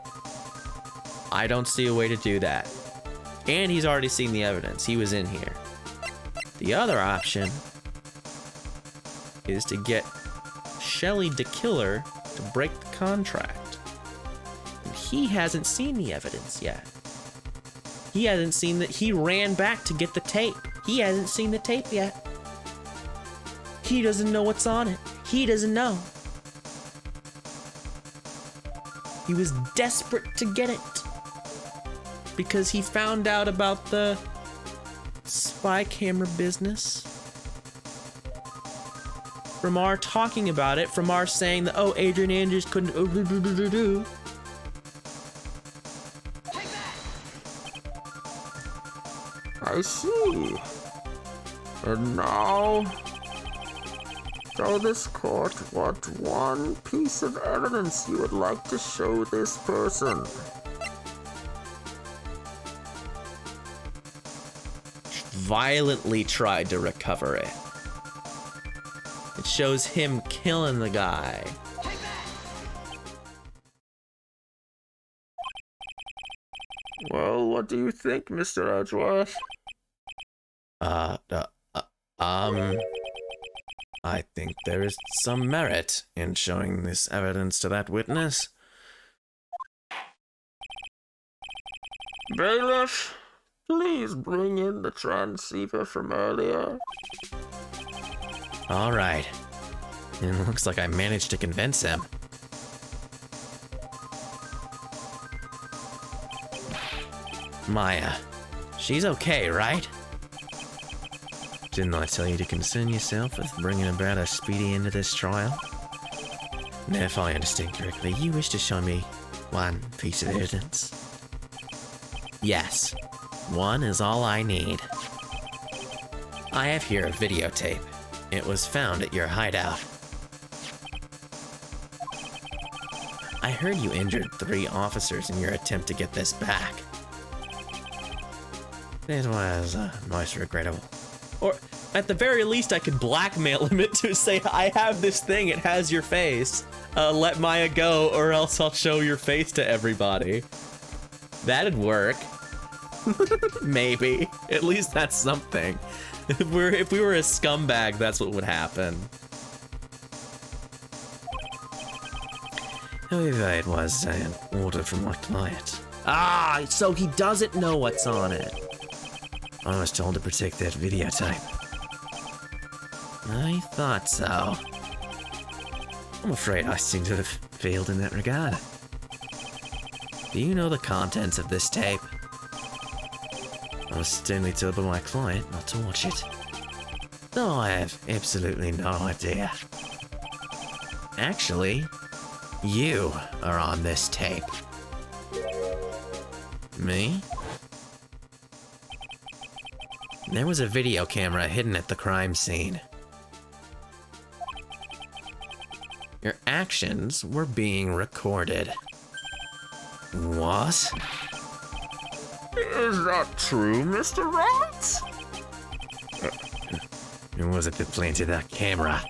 I don't see a way to do that. And he's already seen the evidence. He was in here. The other option is to get Shelly DeKiller to break the contract. And he hasn't seen the evidence yet. He hasn't seen that he ran back to get the tape. He hasn't seen the tape yet. He doesn't know what's on it. He doesn't know. He was desperate to get it because he found out about the spy camera business from our talking about it, from our saying that, oh, Adrian Andrews couldn't. I see. And now, tell this court what one piece of evidence you would like to show this person. Violently tried to recover it. It shows him killing the guy. Well, what do you think, Mr. Edgeworth? I think there is some merit in showing this evidence to that witness. Bailiff, please bring in the transceiver from earlier. All right. It looks like I managed to convince him. Maya, she's okay, right? Didn't I tell you to concern yourself with bringing about a speedy end to this trial? Now, if I understand correctly, you wish to show me one piece of evidence. Yes, one is all I need. I have here a videotape. It was found at your hideout. I heard you injured 3 officers in your attempt to get this back. It was most regrettable. Or, at the very least, I could blackmail him to say, I have this thing, it has your face. Let Maya go, or else I'll show your face to everybody. That'd work. Maybe. At least that's something. If we were a scumbag, that's what would happen. However, it was an order from my client. Ah, so he doesn't know what's on it. I was told to protect that videotape. I thought so. I'm afraid I seem to have failed in that regard. Do you know the contents of this tape? I was sternly told by my client not to watch it. No, I have absolutely no idea. Actually, you are on this tape. Me? There was a video camera hidden at the crime scene. Your actions were being recorded. What? Is that true, Mr. Wright? Who was it that planted that camera?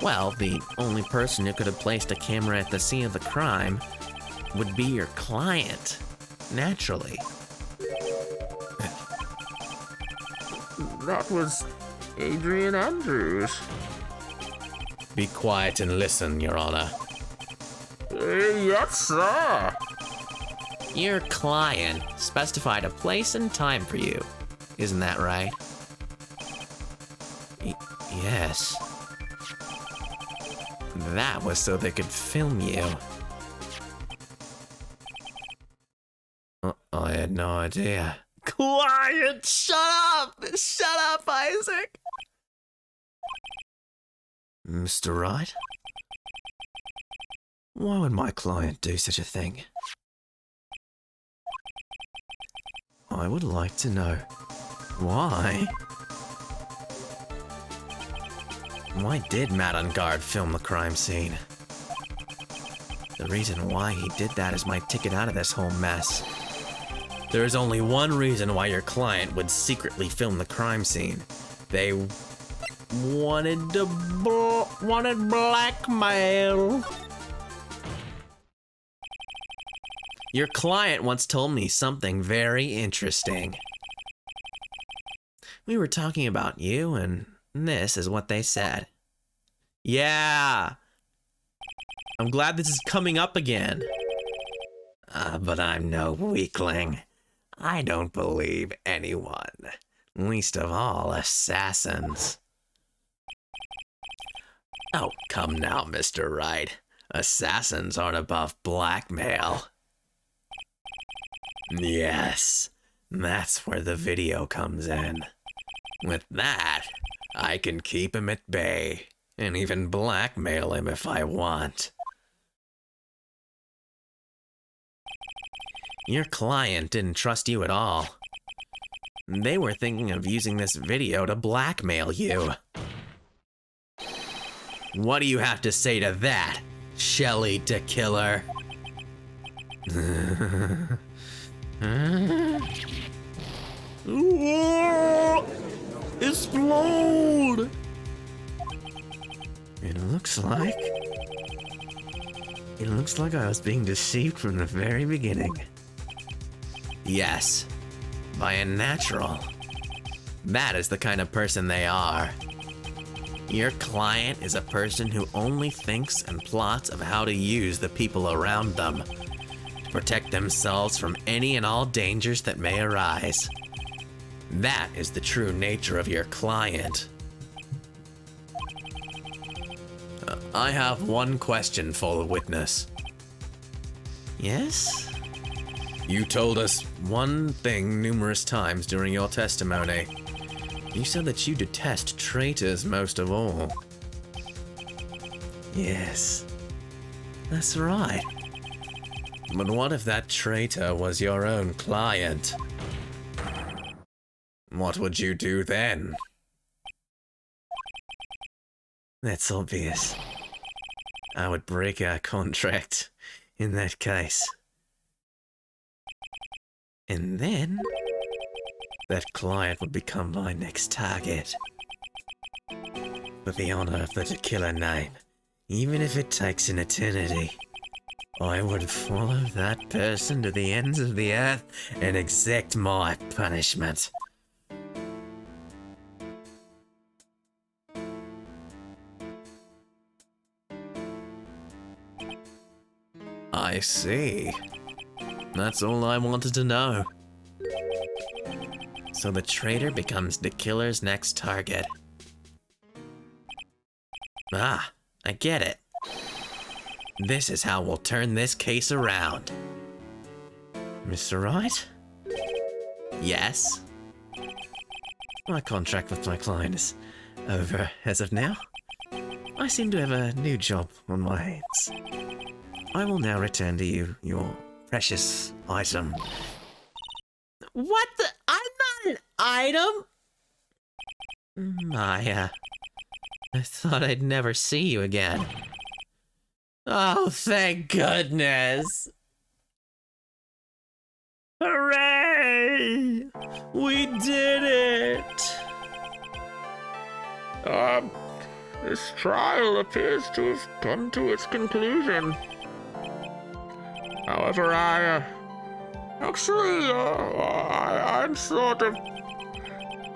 Well, the only person who could have placed a camera at the scene of the crime would be your client. Naturally. That was Adrian Andrews. Be quiet and listen, Your Honor. Yes, sir. Your client specified a place and time for you. Isn't that right? Yes. That was so they could film you. I had no idea. Quiet! Shut up! Shut up, Isaac! Mr. Wright? Why would my client do such a thing? I would like to know. Why? Why did Matt Ungard film the crime scene? The reason why he did that is my ticket out of this whole mess. There is only one reason why your client would secretly film the crime scene. They wanted blackmail. Your client once told me something very interesting. We were talking about you, and this is what they said. Yeah! I'm glad this is coming up again. But I'm no weakling. I don't believe anyone, least of all assassins. Oh, come now, Mr. Wright. Assassins aren't above blackmail. Yes, that's where the video comes in. With that, I can keep him at bay, and even blackmail him if I want. Your client didn't trust you at all. They were thinking of using this video to blackmail you. What do you have to say to that, Shelly the Killer? Explode! It looks like I was being deceived from the very beginning. Yes, by a natural. That is the kind of person they are. Your client is a person who only thinks and plots of how to use the people around them to protect themselves from any and all dangers that may arise. That is the true nature of your client. I have one question for the witness. Yes? You told us one thing numerous times during your testimony. You said that you detest traitors most of all. Yes, that's right. But what if that traitor was your own client? What would you do then? That's obvious. I would break our contract in that case. And then, that client would become my next target. For the honor of the killer name, even if it takes an eternity, I would follow that person to the ends of the earth and exact my punishment. I see. That's all I wanted to know. So the traitor becomes the killer's next target. Ah, I get it. This is how we'll turn this case around. Mr. Wright? Yes? My contract with my client is over as of now. I seem to have a new job on my hands. I will now return to you your precious item. What the? I'm not an item! Maya, I thought I'd never see you again. Oh, thank goodness! Hooray! We did it! This trial appears to have come to its conclusion. However, I'm sort of...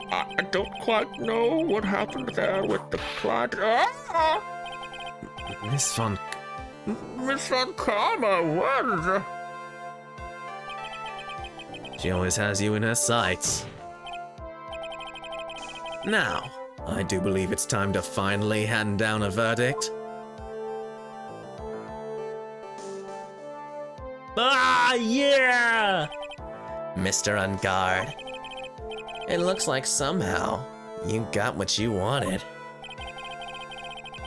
I don't quite know what happened there with the client. Miss Von Karma, what? She always has you in her sights. Now, I do believe it's time to finally hand down a verdict. Ah, yeah! Mr. Ungard, it looks like somehow you got what you wanted.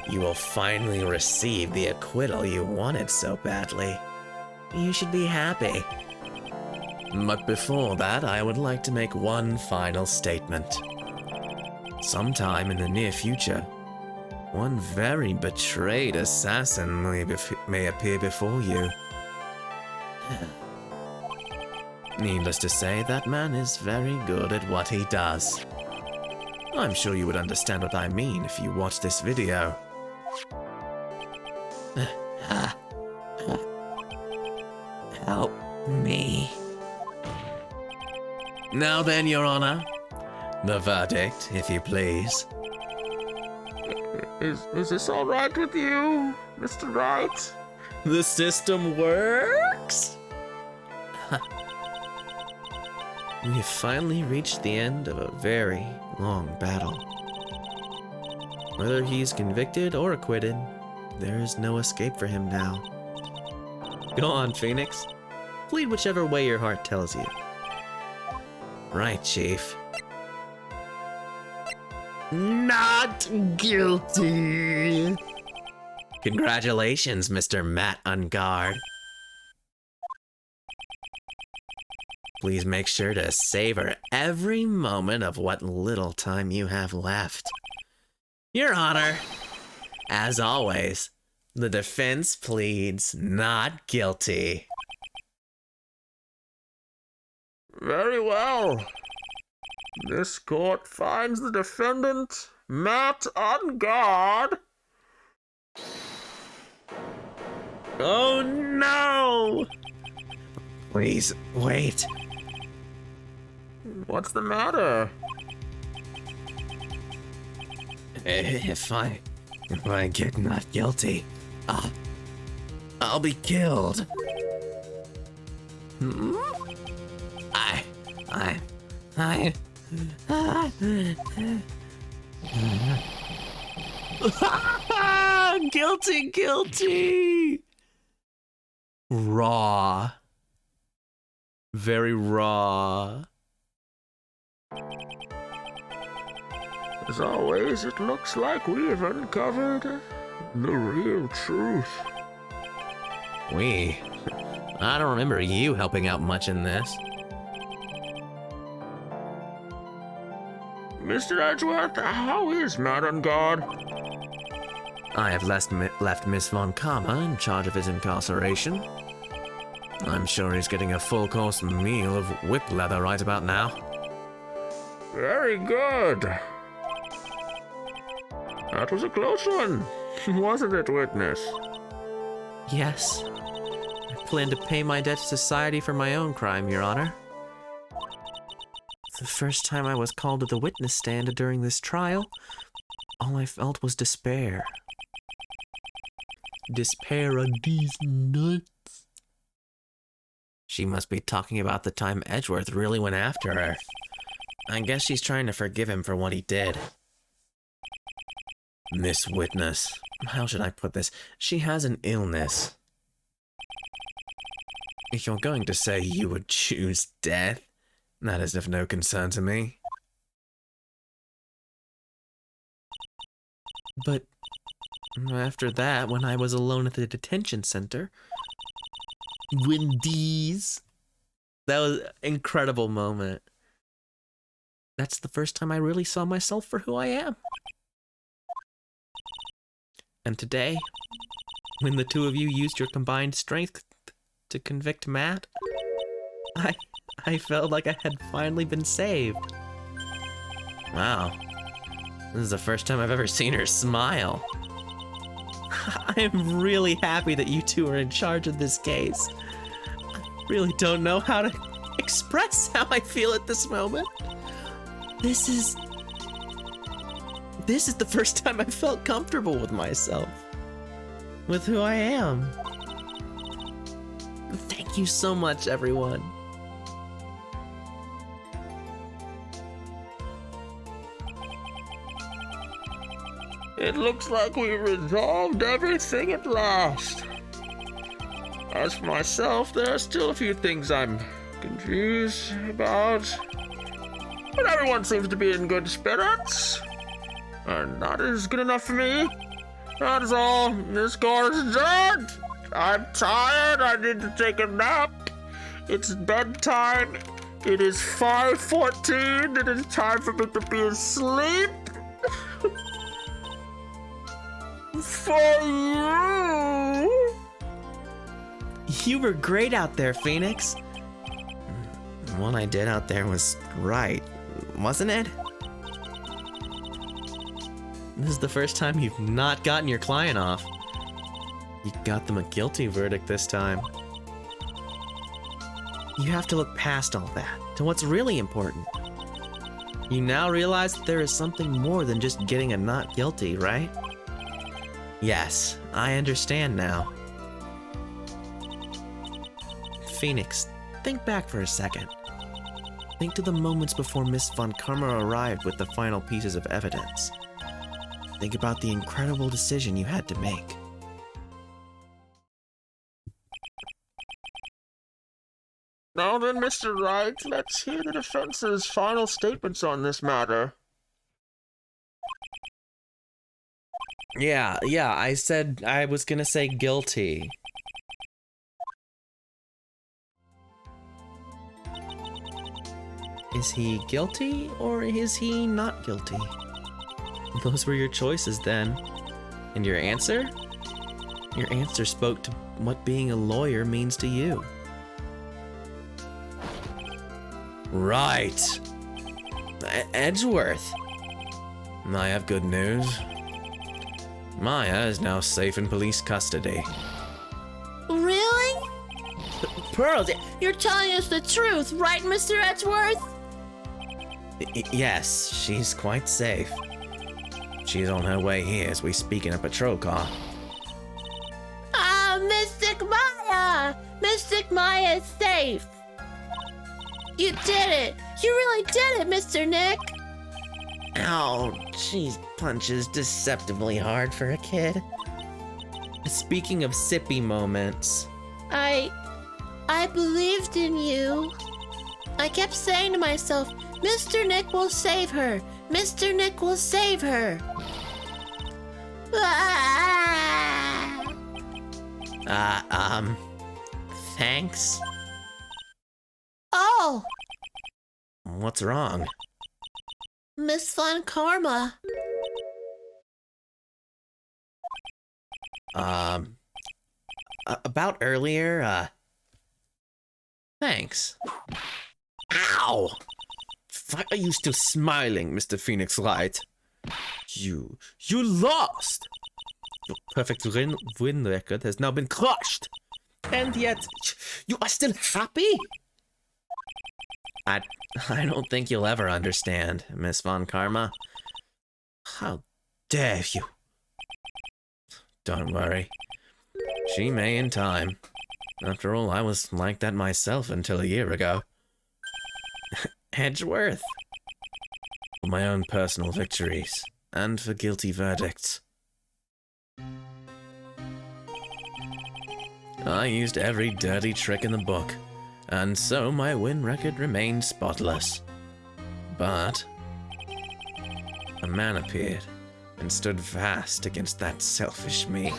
You will finally receive the acquittal you wanted so badly. You should be happy. But before that, I would like to make one final statement. Sometime in the near future, one very betrayed assassin may appear before you. Needless to say, that man is very good at what he does. I'm sure you would understand what I mean if you watch this video. Help me. Now then, Your Honor, the verdict, if you please. Is this all right with you, Mr. Wright? The system works? We have finally reached the end of a very long battle. Whether he's convicted or acquitted, there is no escape for him now. Go on, Phoenix. Plead whichever way your heart tells you. Right, Chief. Not guilty. Congratulations, Mr. Matt Unguard. Please make sure to savor every moment of what little time you have left. Your Honor, as always, the defense pleads not guilty. Very well. This court finds the defendant, Matt Unguard. Oh no! Please, wait. What's the matter? If I get not guilty, I'll be killed. Guilty! Raw. Very raw. As always, it looks like we have uncovered the real truth. I don't remember you helping out much in this. Mr. Edgeworth, how is Matt Unguard? I have left Miss Von Karma in charge of his incarceration. I'm sure he's getting a full-course meal of whip leather right about now. Very good. That was a close one, wasn't it, witness? Yes. I plan to pay my debt to society for my own crime, Your Honor. The first time I was called to the witness stand during this trial, all I felt was despair. Despair of these nuts. She must be talking about the time Edgeworth really went after her. I guess she's trying to forgive him for what he did. Miss Witness, how should I put this? She has an illness. If you're going to say you would choose death, that is of no concern to me. But after that, when I was alone at the detention center, Wendy's, that was an incredible moment. That's the first time I really saw myself for who I am. And today, when the two of you used your combined strength to convict Matt, I felt like I had finally been saved. Wow. This is the first time I've ever seen her smile. I am really happy that you two are in charge of this case. I really don't know how to express how I feel at this moment. This is the first time I felt comfortable with myself, with who I am. Thank you so much, everyone. It looks like we resolved everything at last. As for myself, there are still a few things I'm confused about. But everyone seems to be in good spirits. And that is good enough for me. That's all. This course is done. I'm tired. I need to take a nap. It's bedtime. It is 5:14. It is time for me to be asleep. For you. You were great out there, Phoenix. What I did out there was right, wasn't it? This is the first time you've not gotten your client off. You got them a guilty verdict this time. You have to look past all that to what's really important. You now realize that there is something more than just getting a not guilty, right? Yes, I understand now. Phoenix, think back for a second. Think to the moments before Miss Von Karma arrived with the final pieces of evidence. Think about the incredible decision you had to make. Now then, Mr. Wright, let's hear the defense's final statements on this matter. Yeah, I said I was gonna say guilty. Is he guilty or is he not guilty? Those were your choices then. And your answer? Your answer spoke to what being a lawyer means to you. Right. Edgeworth. I have good news. Maya is now safe in police custody. Really? Pearl, You're telling us the truth, right, Mr. Edgeworth? yes, she's quite safe. She's on her way here as we speak in a patrol car. Ah, Mystic Maya! Mystic Maya is safe! You did it! You really did it, Mr. Nick! Ow, she punches deceptively hard for a kid. Speaking of sippy moments. I believed in you. I kept saying to myself, Mr. Nick will save her! Mr. Nick will save her! Ah! Thanks? Oh! What's wrong? Miss Von Karma. About earlier, thanks. Ow! Why are you still smiling, Mr. Phoenix Wright? You lost! Your perfect win record has now been crushed! And yet, you are still happy? I don't think you'll ever understand, Miss Von Karma. How dare you? Don't worry. She may in time. After all, I was like that myself until a year ago. Edgeworth. For my own personal victories, and for guilty verdicts. I used every dirty trick in the book, and so my win record remained spotless. But a man appeared and stood fast against that selfish me.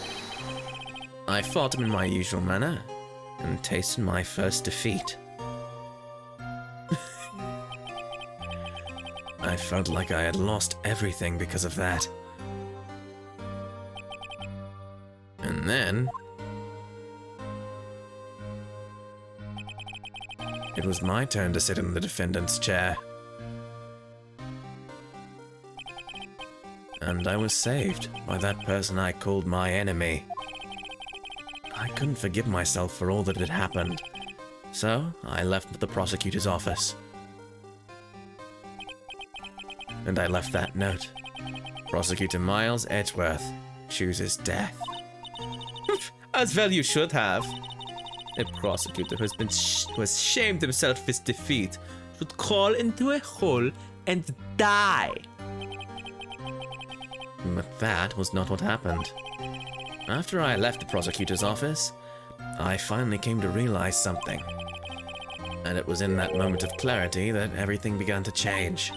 I fought him in my usual manner and tasted my first defeat. I felt like I had lost everything because of that. And then it was my turn to sit in the defendant's chair. And I was saved by that person I called my enemy. I couldn't forgive myself for all that had happened, so I left the prosecutor's office. And I left that note. Prosecutor Miles Edgeworth chooses death. As well you should have. A prosecutor who has shamed himself of his defeat should crawl into a hole and die. But that was not what happened. After I left the prosecutor's office, I finally came to realize something. And it was in that moment of clarity that everything began to change.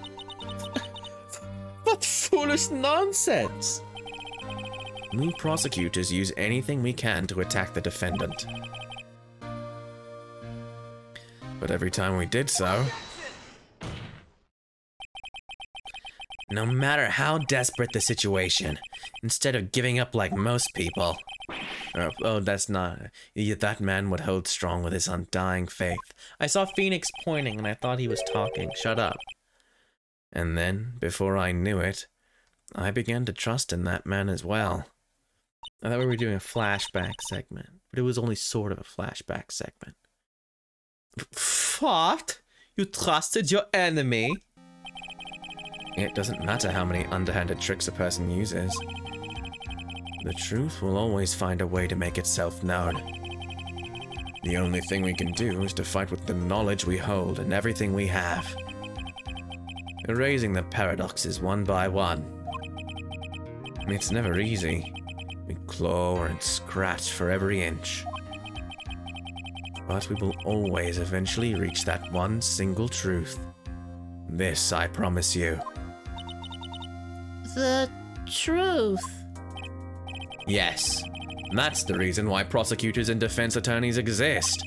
What foolish nonsense! We prosecutors use anything we can to attack the defendant. But every time we did so, no matter how desperate the situation, instead of giving up like most people, that's not, that man would hold strong with his undying faith. I saw Phoenix pointing and I thought he was talking. Shut up. And then, before I knew it, I began to trust in that man as well. I thought we were doing a flashback segment, but it was only sort of a flashback segment. What? You trusted your enemy? It doesn't matter how many underhanded tricks a person uses. The truth will always find a way to make itself known. The only thing we can do is to fight with the knowledge we hold and everything we have. Erasing the paradoxes one by one. It's never easy. We claw and scratch for every inch. But we will always eventually reach that one single truth. This I promise you. The truth. Yes, that's the reason why prosecutors and defense attorneys exist.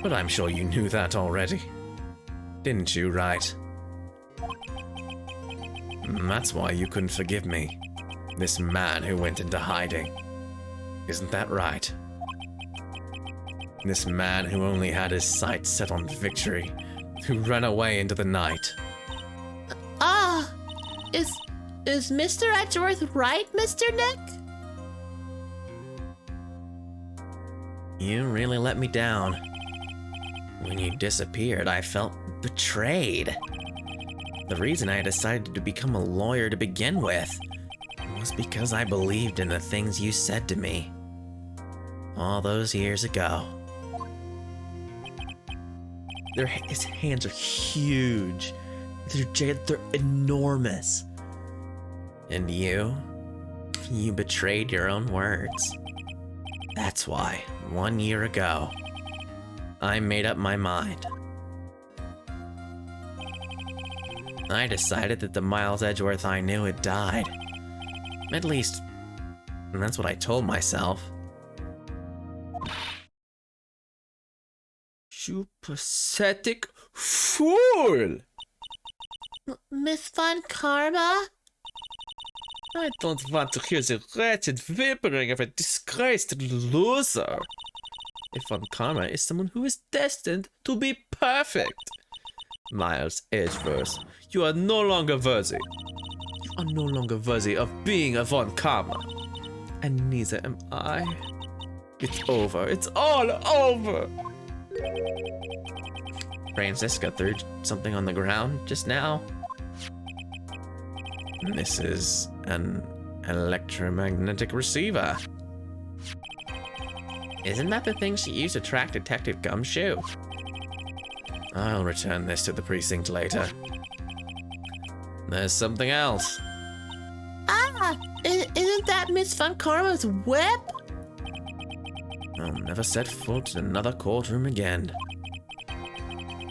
But I'm sure you knew that already. Didn't you, right? That's why you couldn't forgive me. This man who went into hiding. Isn't that right? This man who only had his sights set on victory, who ran away into the night. Ah, is Mr. Edgeworth right, Mr. Nick? You really let me down. When you disappeared, I felt betrayed. The reason I decided to become a lawyer to begin with was because I believed in the things you said to me all those years ago. His hands are huge. They're enormous. And you betrayed your own words. That's why, 1 year ago, I made up my mind. I decided that the Miles Edgeworth I knew had died. At least, that's what I told myself. You pathetic fool! Miss Von Karma? I don't want to hear the wretched whimpering of a disgraced loser. If Von Karma is someone who is destined to be perfect. Miles Edgeworth, you are no longer worthy. You are no longer worthy of being a Von Karma. And neither am I. It's over. It's all over. Francisca threw something on the ground just now. This is an electromagnetic receiver. Isn't that the thing she used to track Detective Gumshoe? I'll return this to the precinct later. There's something else. Ah, isn't that Miss Von Karma's whip? I'll never set foot in another courtroom again.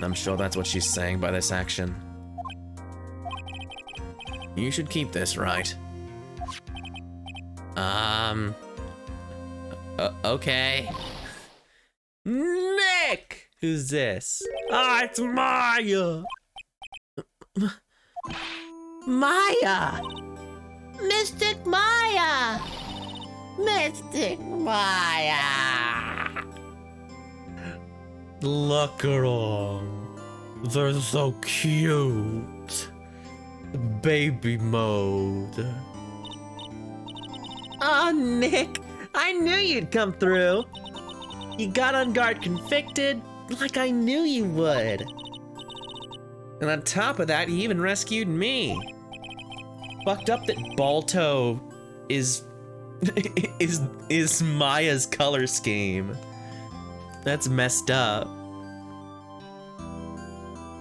I'm sure that's what she's saying by this action. You should keep this, right? Okay. Nick! Who's this? Ah, it's Maya! Maya! Mystic Maya! Mystic Maya! Look at them. They're so cute. Baby mode. Oh, Nick, I knew you'd come through. You got on guard convicted, like I knew you would. And on top of that, you even rescued me. Fucked up that Balto is Maya's color scheme. That's messed up.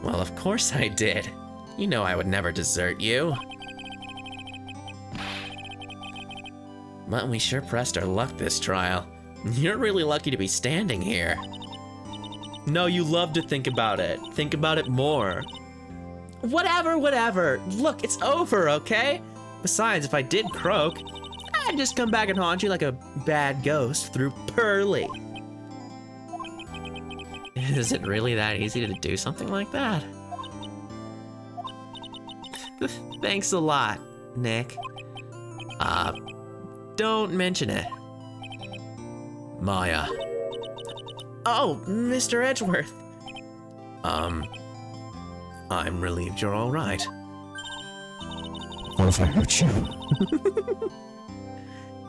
Well, of course I did. You know I would never desert you. But we sure pressed our luck this trial. You're really lucky to be standing here. No, you love to think about it. Think about it more. Whatever. Look, it's over, okay? Besides, if I did croak, I'd just come back and haunt you like a bad ghost through Pearly. Is it really that easy to do something like that? Thanks a lot, Nick. Don't mention it. Maya. Oh, Mr. Edgeworth. I'm relieved you're all right. What if I hurt you?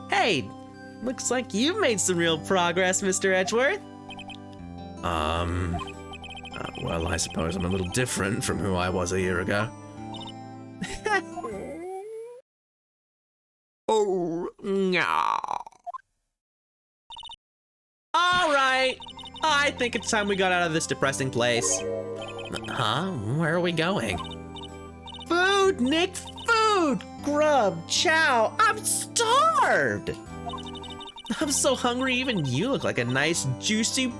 Hey, looks like you've made some real progress, Mr. Edgeworth. Well, I suppose I'm a little different from who I was a year ago. Oh, no. All right. I think it's time we got out of this depressing place. Huh? Where are we going? Food, Nick, food! Grub, chow, I'm starved! I'm so hungry, even you look like a nice, juicy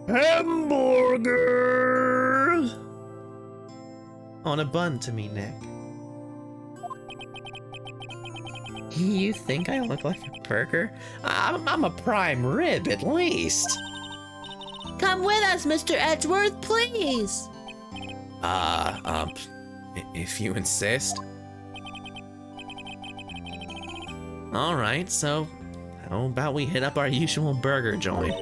hamburger! On a bun to me, Nick. You think I look like a burger? I'm a prime rib, at least. Come with us, Mr. Edgeworth, please. If you insist. All right, so how about we hit up our usual burger joint?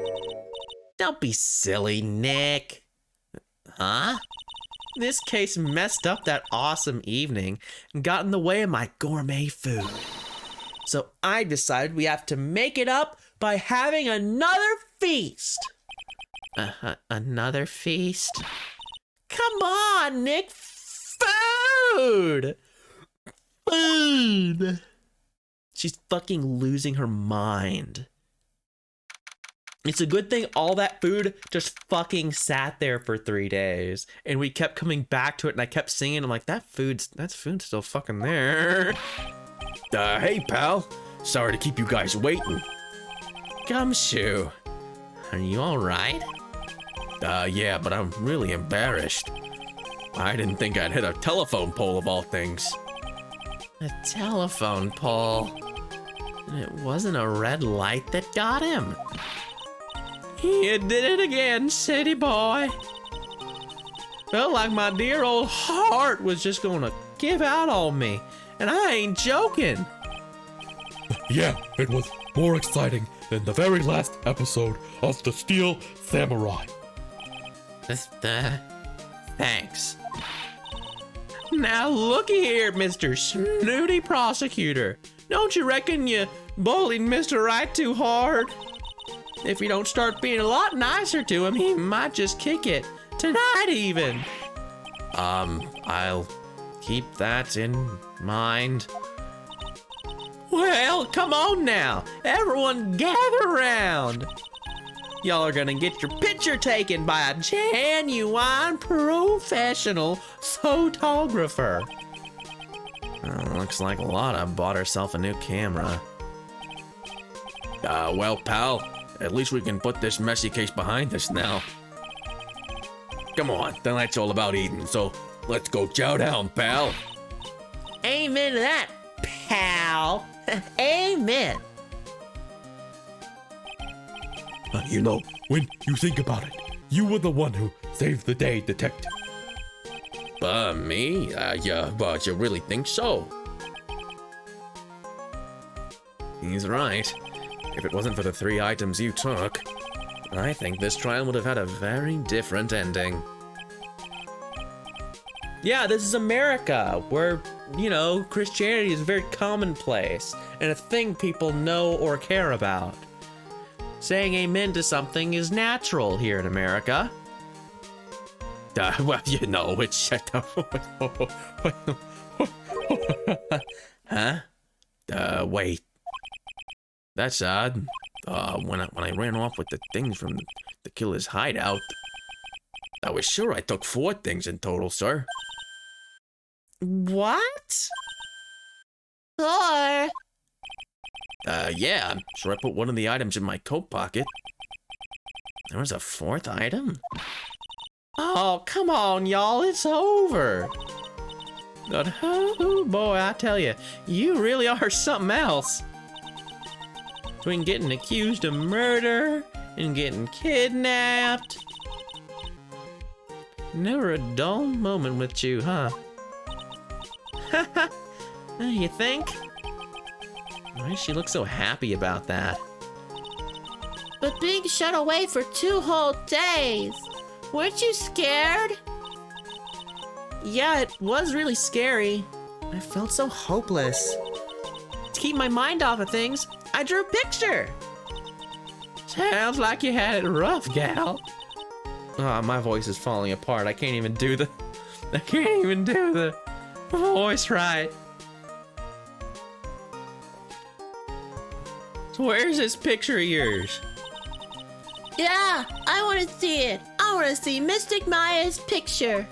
Don't be silly, Nick. Huh? This case messed up that awesome evening and got in the way of my gourmet food. So I decided we have to make it up by having another feast. Another feast? Come on, Nick. Food! Food! She's fucking losing her mind. It's a good thing all that food just fucking sat there for 3 days. And we kept coming back to it and I kept singing. I'm like, that food's still fucking there. Hey, pal. Sorry to keep you guys waiting. Gumshoe, are you all right? Yeah, but I'm really embarrassed. I didn't think I'd hit a telephone pole of all things. A telephone pole. And it wasn't a red light that got him. You did it again, city boy. Felt like my dear old heart was just gonna give out on me. And I ain't joking. Yeah, it was more exciting than the very last episode of The Steel Samurai. Thanks. Now looky here, Mr. Snooty Prosecutor. Don't you reckon you bullied Mr. Right too hard? If you don't start being a lot nicer to him, he might just kick it. Tonight even. I'll keep that in mind. Well, come on now. Everyone gather around. Y'all are gonna get your picture taken by a genuine professional photographer. Looks like Lotta bought herself a new camera. Well, pal, at least we can put this messy case behind us now. Come on, tonight's all about eating, so let's go chow down, pal. Amen to that, pal. Amen. You know, when you think about it, you were the one who saved the day, detective. Me? Yeah, but you really think so? He's right. If it wasn't for the 3 items you took, I think this trial would have had a very different ending. Yeah, this is America, where, you know, Christianity is very commonplace and a thing people know or care about. Saying amen to something is natural here in America. Well, you know, it's... Huh? Wait. That's odd. When I ran off with the things from the killer's hideout, I was sure I took 4 things in total, sir. What? 4. Yeah, I'm sure I put one of the items in my coat pocket. There was a 4th item? Oh, come on, y'all, it's over. But oh boy, I tell you, you really are something else. Between getting accused of murder and getting kidnapped. Never a dull moment with you, huh? You think? Why does she look so happy about that? But being shut away for 2 whole days. Weren't you scared? Yeah, it was really scary. I felt so hopeless. To keep my mind off of things, I drew a picture. Sounds like you had it rough, gal. Oh, my voice is falling apart. I can't even do the voice right. So where's this picture of yours? Yeah, I want to see it. I want to see Mystic Maya's picture.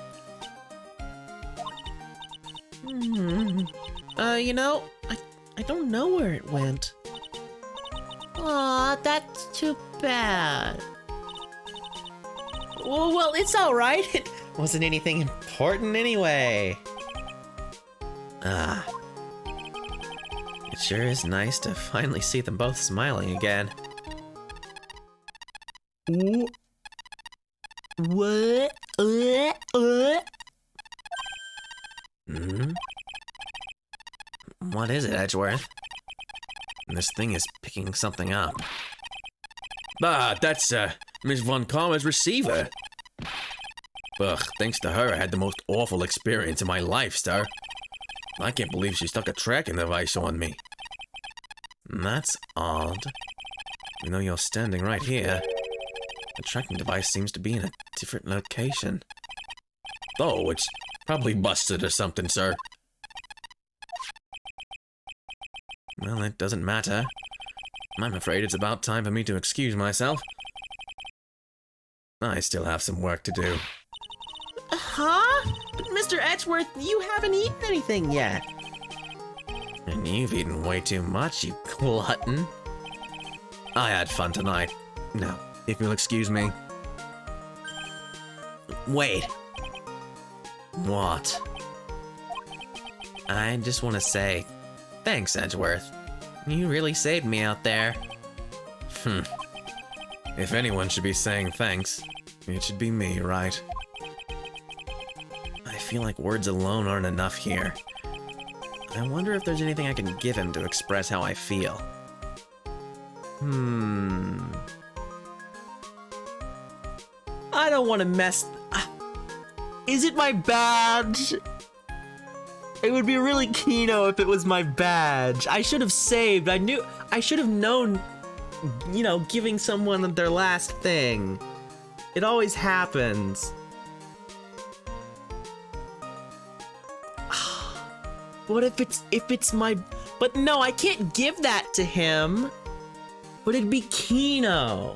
You know, I don't know where it went. Aw, that's too bad. Well, it's all right. It wasn't anything important anyway. It sure is nice to finally see them both smiling again. What? What is it, Edgeworth? This thing is picking something up. That's Miss Von Karma's receiver. Ugh, thanks to her, I had the most awful experience in my life, sir. I can't believe she stuck a tracking device on me. That's odd. You know, you're standing right here. The tracking device seems to be in a different location. Oh, it's probably busted or something, sir. Well, it doesn't matter. I'm afraid it's about time for me to excuse myself. I still have some work to do. Huh? Mr. Edgeworth, you haven't eaten anything yet. And you've eaten way too much, you glutton. I had fun tonight. Now, if you'll excuse me. Wait. What? I just want to say, thanks, Edgeworth. You really saved me out there. If anyone should be saying thanks, it should be me, right? I feel like words alone aren't enough here. I wonder if there's anything I can give him to express how I feel. I don't want to mess... Is it my badge? It would be really Kino if it was my badge. I should have saved. I should have known, you know, giving someone their last thing. It always happens. What if it's my... But no, I can't give that to him. But it'd be Kino.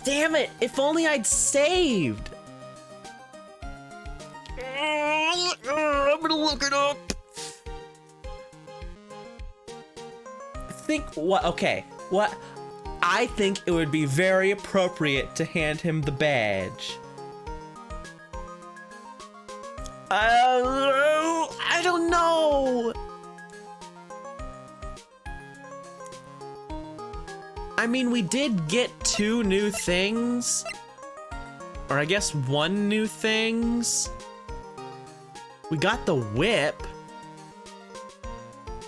Damn it, if only I'd saved. I'm gonna look it up. I think it would be very appropriate to hand him the badge. I don't know. I mean, we did get 2 new things. Or I guess 1 new things. We got the whip.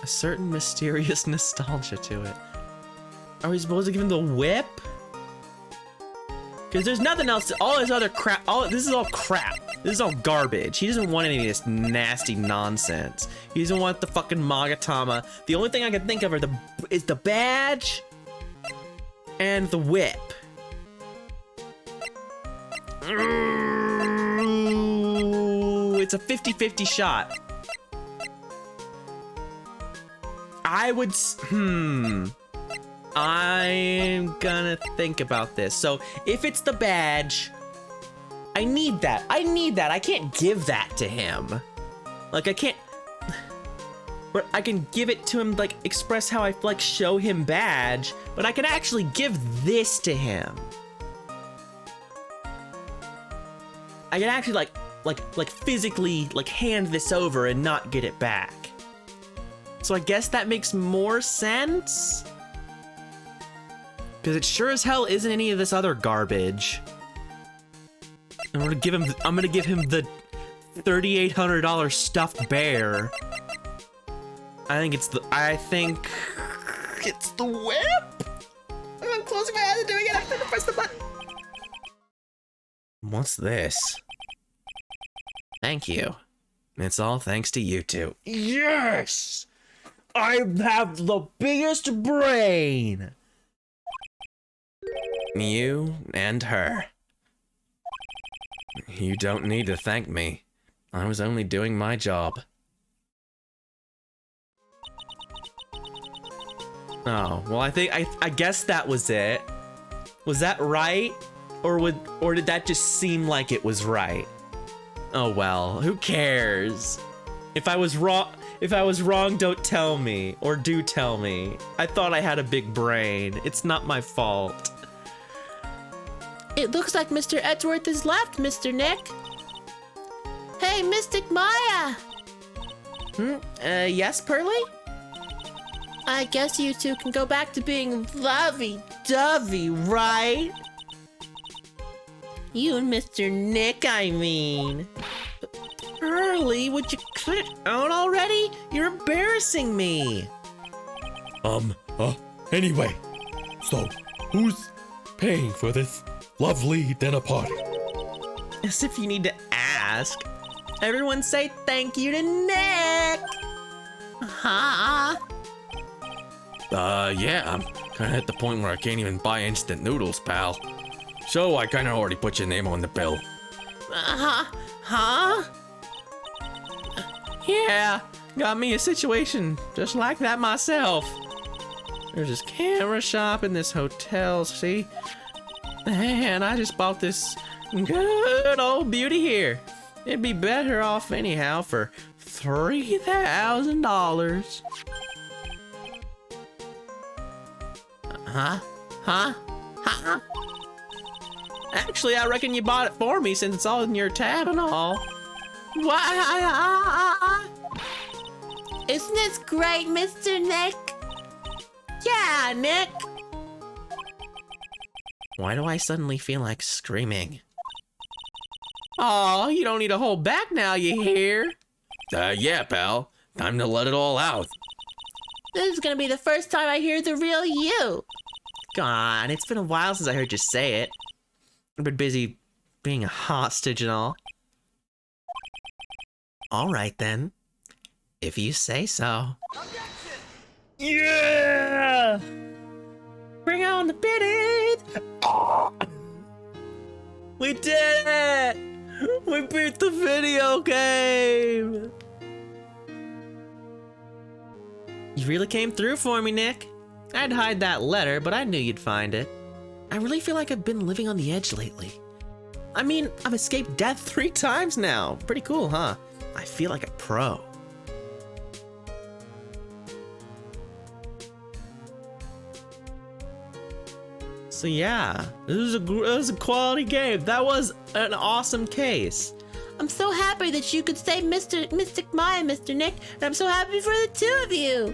A certain mysterious nostalgia to it. Are we supposed to give him the whip? Because there's nothing else. All this other crap. This is all crap. This is all garbage. He doesn't want any of this nasty nonsense. He doesn't want the fucking Magatama. The only thing I can think of is the badge and the whip. It's a 50-50 shot. I'm gonna think about this. So if it's the badge, I need that. I can't give that to him. Like, I can't... But I can give it to him, like, express how I, like, show him badge, but I can actually give this to him. I can actually, like, like physically like hand this over and not get it back. So I guess that makes more sense. Because it sure as hell isn't any of this other garbage. I'm gonna give him the $3,800 stuffed bear. I think it's the whip. I'm closing my eyes and doing it. I'm gonna press the button. What's this? Thank you. It's all thanks to you two. Yes! I have the biggest brain! You and her. You don't need to thank me. I was only doing my job. Oh, well I guess that was it. Was that right? Or did that just seem like it was right? Oh well, who cares? If I was wrong, don't tell me, or do tell me. I thought I had a big brain. It's not my fault. It looks like Mr. Edgeworth has left, Mr. Nick. Hey, Mystic Maya! Yes, Pearly? I guess you two can go back to being lovey-dovey, right? You and Mr. Nick, I mean. Pearly, would you cut it out already? You're embarrassing me. Anyway, so who's paying for this lovely dinner party? As if you need to ask. Everyone say thank you to Nick. Huh? Yeah, I'm kinda at the point where I can't even buy instant noodles, pal. So I kinda already put your name on the bill. Huh? Yeah, got me a situation just like that myself. There's this camera shop in this hotel, see? And I just bought this good old beauty here. It'd be better off anyhow for $3,000. Huh? Actually, I reckon you bought it for me since it's all in your tab and all. What? Isn't this great, Mr. Nick? Yeah, Nick. Why do I suddenly feel like screaming? Oh, you don't need to hold back now, you hear? Yeah, pal. Time to let it all out. This is gonna be the first time I hear the real you. God, it's been a while since I heard you say it. I've been busy being a hostage and all. All right then, if you say so. Yeah! Bring on the biddies! We did it! We beat the video game! You really came through for me, Nick. I'd hide that letter, but I knew you'd find it. I really feel like I've been living on the edge lately. I mean, I've escaped death 3 times now. Pretty cool, huh? I feel like a pro. So yeah, it was a quality game. That was an awesome case. I'm so happy that you could save Mystic Maya, Mr. Nick, and I'm so happy for the two of you.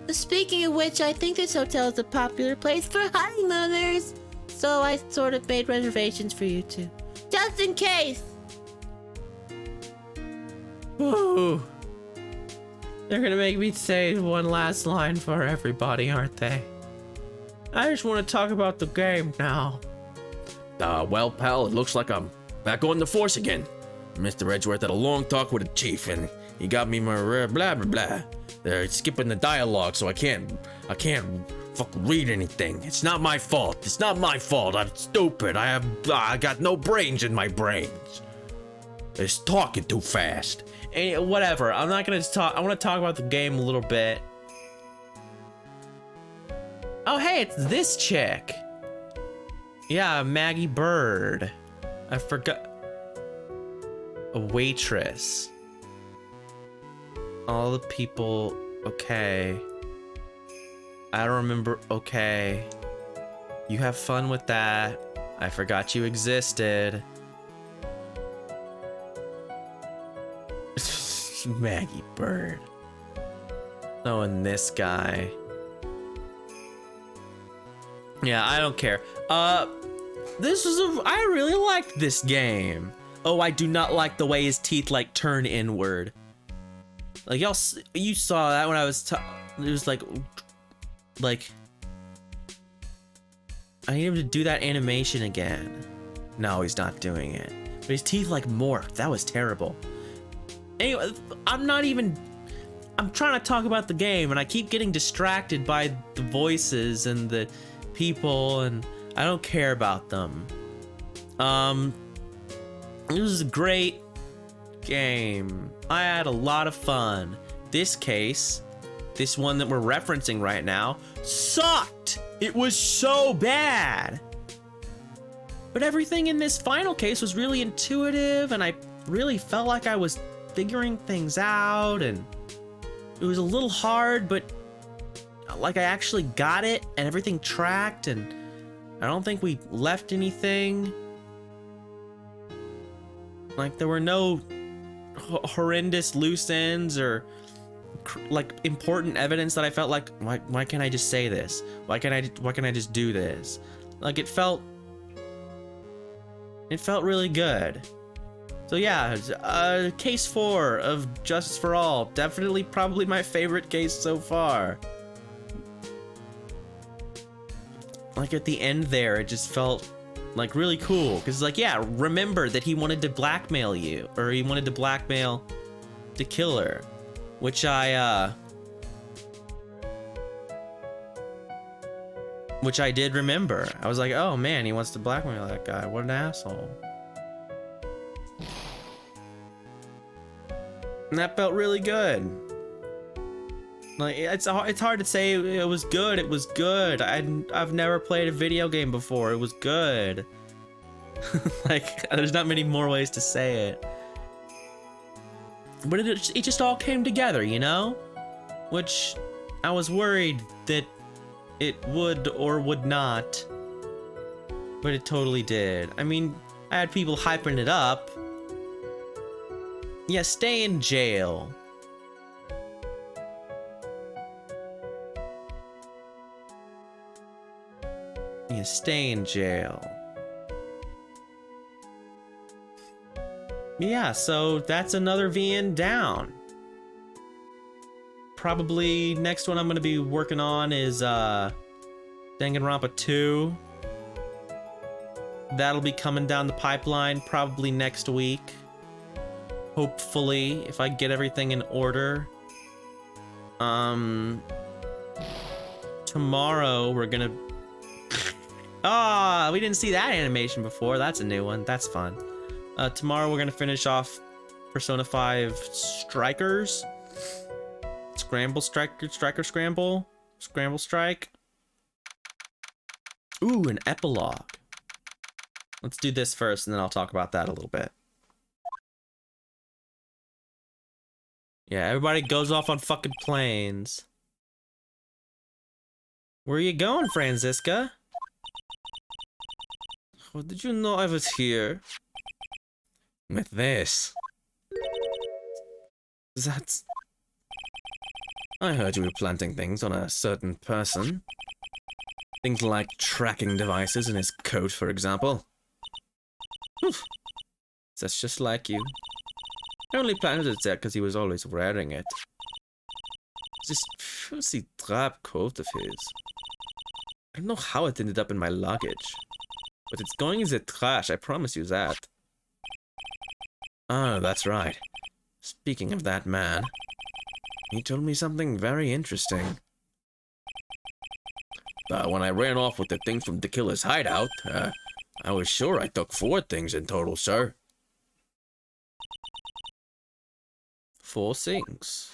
Speaking of which, I think this hotel is a popular place for honeymooners, so I sort of made reservations for you two, just in case. Ooh. They're gonna make me say one last line for everybody, aren't they? I just want to talk about the game now. Well, pal, it looks like I'm back on the force again. Mr. Edgeworth had a long talk with the chief, and he got me my blah blah blah. They're skipping the dialogue, so I can't fucking read anything. It's not my fault. It's not my fault. I'm stupid. I got no brains in my brains. It's talking too fast. And whatever. I'm not gonna talk. I want to talk about the game a little bit. Oh, hey, it's this chick. Yeah, Maggie Bird. I forgot. A waitress. All the people. Okay. I don't remember. Okay. You have fun with that. I forgot you existed. Maggie Bird. Oh, and this guy. Yeah, I don't care. I really liked this game. Oh, I do not like the way his teeth like turn inward. Like you saw that when I was it was like I need him to do that animation again. No, he's not doing it. But his teeth like morphed. That was terrible. Anyway, I'm trying to talk about the game and I keep getting distracted by the voices and the people and I don't care about them. It was a great game. I had a lot of fun. This one that we're referencing right now, sucked. It was so bad. But everything in this final case was really intuitive and I really felt like I was figuring things out, and it was a little hard, but like I actually got it and everything tracked, and I don't think we left anything. Like there were no horrendous loose ends or like important evidence that I felt like why can't I just say this? Why can't I just do this? Like it felt really good. So yeah, case 4 of Justice for All, definitely probably my favorite case so far. Like at the end there, it just felt like really cool because like, yeah, remember that he wanted to blackmail you, or he wanted to blackmail the killer, which I did remember. I was like, oh man, he wants to blackmail that guy. What an asshole. And that felt really good. Like it's hard to say it was good. It was good. I've never played a video game before. It was good. Like there's not many more ways to say it. But it just all came together, you know? Which I was worried that it would or would not. But it totally did. I mean, I had people hyping it up. Yeah, stay in jail. Yeah, stay in jail. Yeah, so that's another VN down. Probably next one I'm gonna be working on is Danganronpa 2. That'll be coming down the pipeline probably next week. Hopefully, if I get everything in order. Tomorrow we're gonna... we didn't see that animation before. That's a new one. That's fun. Tomorrow we're gonna finish off Persona 5 Strikers. Scramble Scramble Strike. Ooh, an epilogue. Let's do this first and then I'll talk about that a little bit. Yeah, everybody goes off on fucking planes. Where are you going, Franziska? Oh, did you know I was here? With this. That's... I heard you were planting things on a certain person. Things like tracking devices in his coat, for example. Oof. That's just like you. I only planted it there because he was always wearing it. This filthy drab coat of his. I don't know how it ended up in my luggage. But it's going in the trash, I promise you that. Oh, that's right. Speaking of that man, he told me something very interesting. When I ran off with the things from the killer's hideout, I was sure I took 4 things in total, sir. 4 things.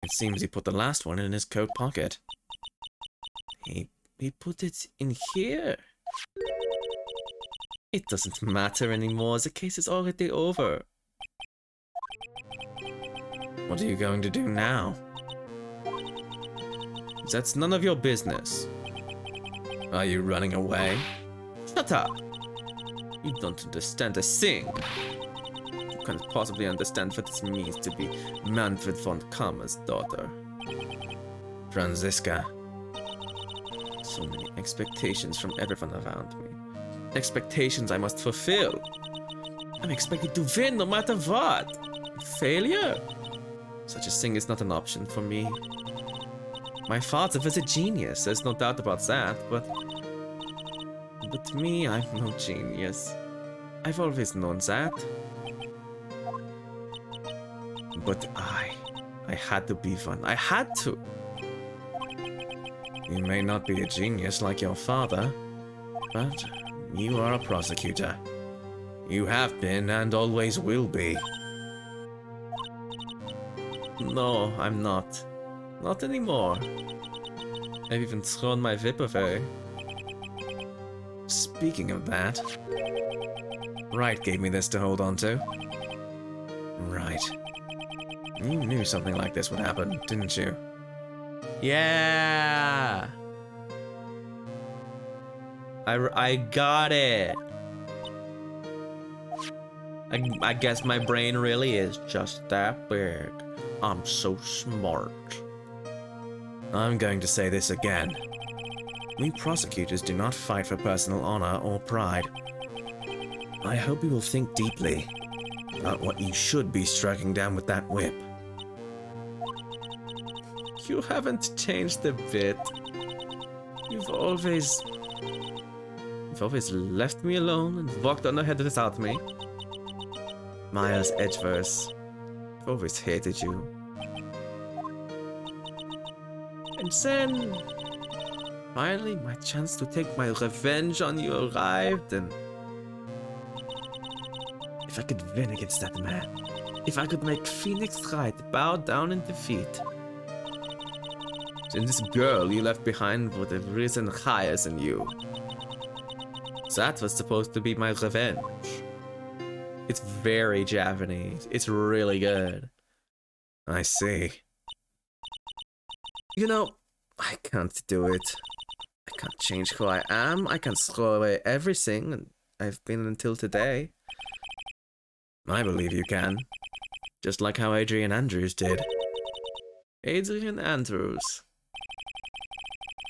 It seems he put the last one in his coat pocket. He put it in here. It doesn't matter anymore, the case is already over. What are you going to do now? That's none of your business. Are you running away? Shut up! You don't understand a thing. can't possibly understand what it means to be Manfred von Kammer's daughter. Franziska. So many expectations from everyone around me. Expectations I must fulfill. I'm expected to win no matter what. Failure? Such a thing is not an option for me. My father was a genius, there's no doubt about that, but me, I'm no genius. I've always known that. But I had to be one. I had to. You may not be a genius like your father, but you are a prosecutor. You have been and always will be. No, I'm not. Not anymore. I've even thrown my whip away. Speaking of that, Wright gave me this to hold on to. Right. You knew something like this would happen, didn't you? Yeah. I got it. I guess my brain really is just that big. I'm so smart. I'm going to say this again. We prosecutors do not fight for personal honor or pride. I hope you will think deeply about what you should be striking down with that whip. You haven't changed a bit. You've always left me alone and walked on ahead without me. Miles Edgeverse, I've always hated you. And then, finally, my chance to take my revenge on you arrived, and if I could win against that man, if I could make Phoenix Wright bow down in defeat, then this girl you left behind would have risen higher than you. That was supposed to be my revenge. It's very Japanese. It's really good. I see. You know, I can't do it. I can't change who I am. I can't throw away everything I've been until today. I believe you can. Just like how Adrian Andrews did. Adrian Andrews.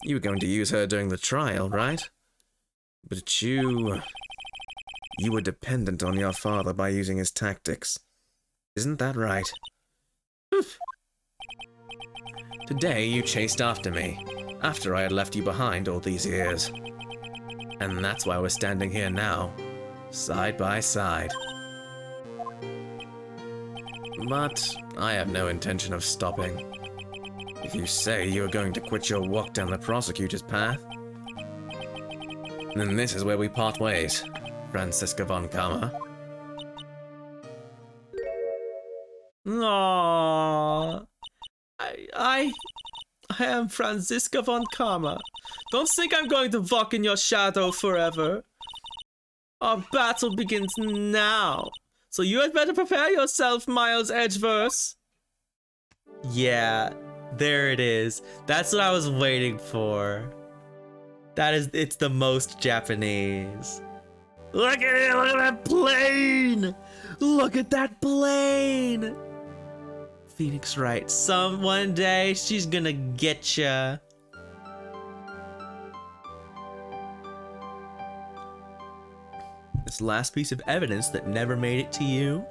You were going to use her during the trial, right? But you were dependent on your father by using his tactics. Isn't that right? Today you chased after me, after I had left you behind all these years. And that's why we're standing here now, side by side. But I have no intention of stopping. If you say you're going to quit your walk down the prosecutor's path, then this is where we part ways, Franziska von Kammer. Aww. I am Franziska von Kammer. Don't think I'm going to walk in your shadow forever. Our battle begins now. So you had better prepare yourself, Miles Edgeverse. Yeah, there it is. That's what I was waiting for. It's the most Japanese. Look at it, look at that plane! Look at that plane! Phoenix Wright, one day she's gonna get ya. This last piece of evidence that never made it to you.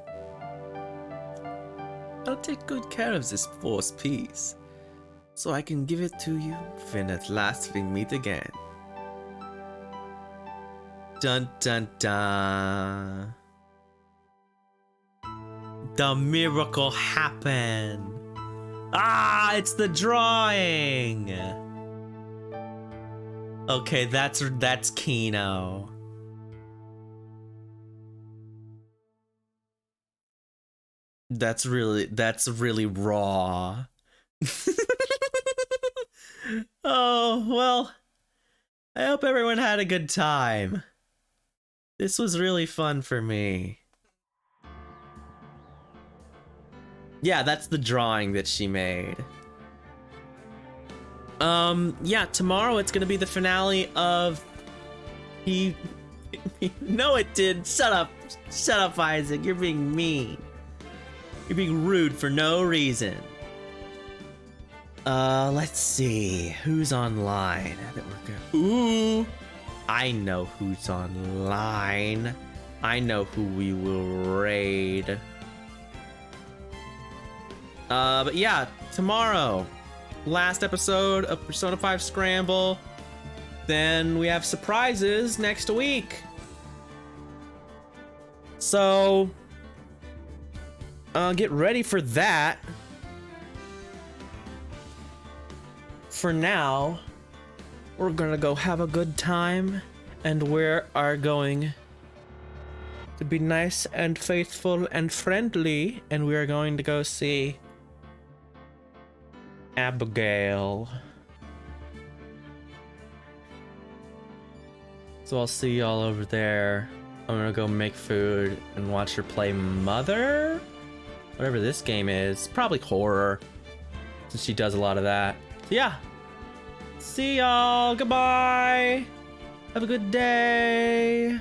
I'll take good care of this fourth piece, so I can give it to you when at last we meet again. Dun dun dun. The miracle happened. Ah, it's the drawing. Okay, that's Kino. That's really raw. Oh, well, I hope everyone had a good time. This was really fun for me. Yeah, that's the drawing that she made. Yeah, tomorrow it's gonna be the finale of He No, it did. Shut up. Shut up, Isaac. You're being mean. You're being rude for no reason. Let's see. Who's online that we're good? Ooh. I know who's online. I know who we will raid. But yeah, tomorrow, last episode of Persona 5 Scramble. Then we have surprises next week. So, get ready for that. For now, we're gonna go have a good time, and we are going to be nice and faithful and friendly, and we are going to go see Abigail. So I'll see y'all over there. I'm gonna go make food and watch her play Mother? Whatever this game is. Probably horror, since she does a lot of that. So yeah. See y'all. Goodbye. Have a good day.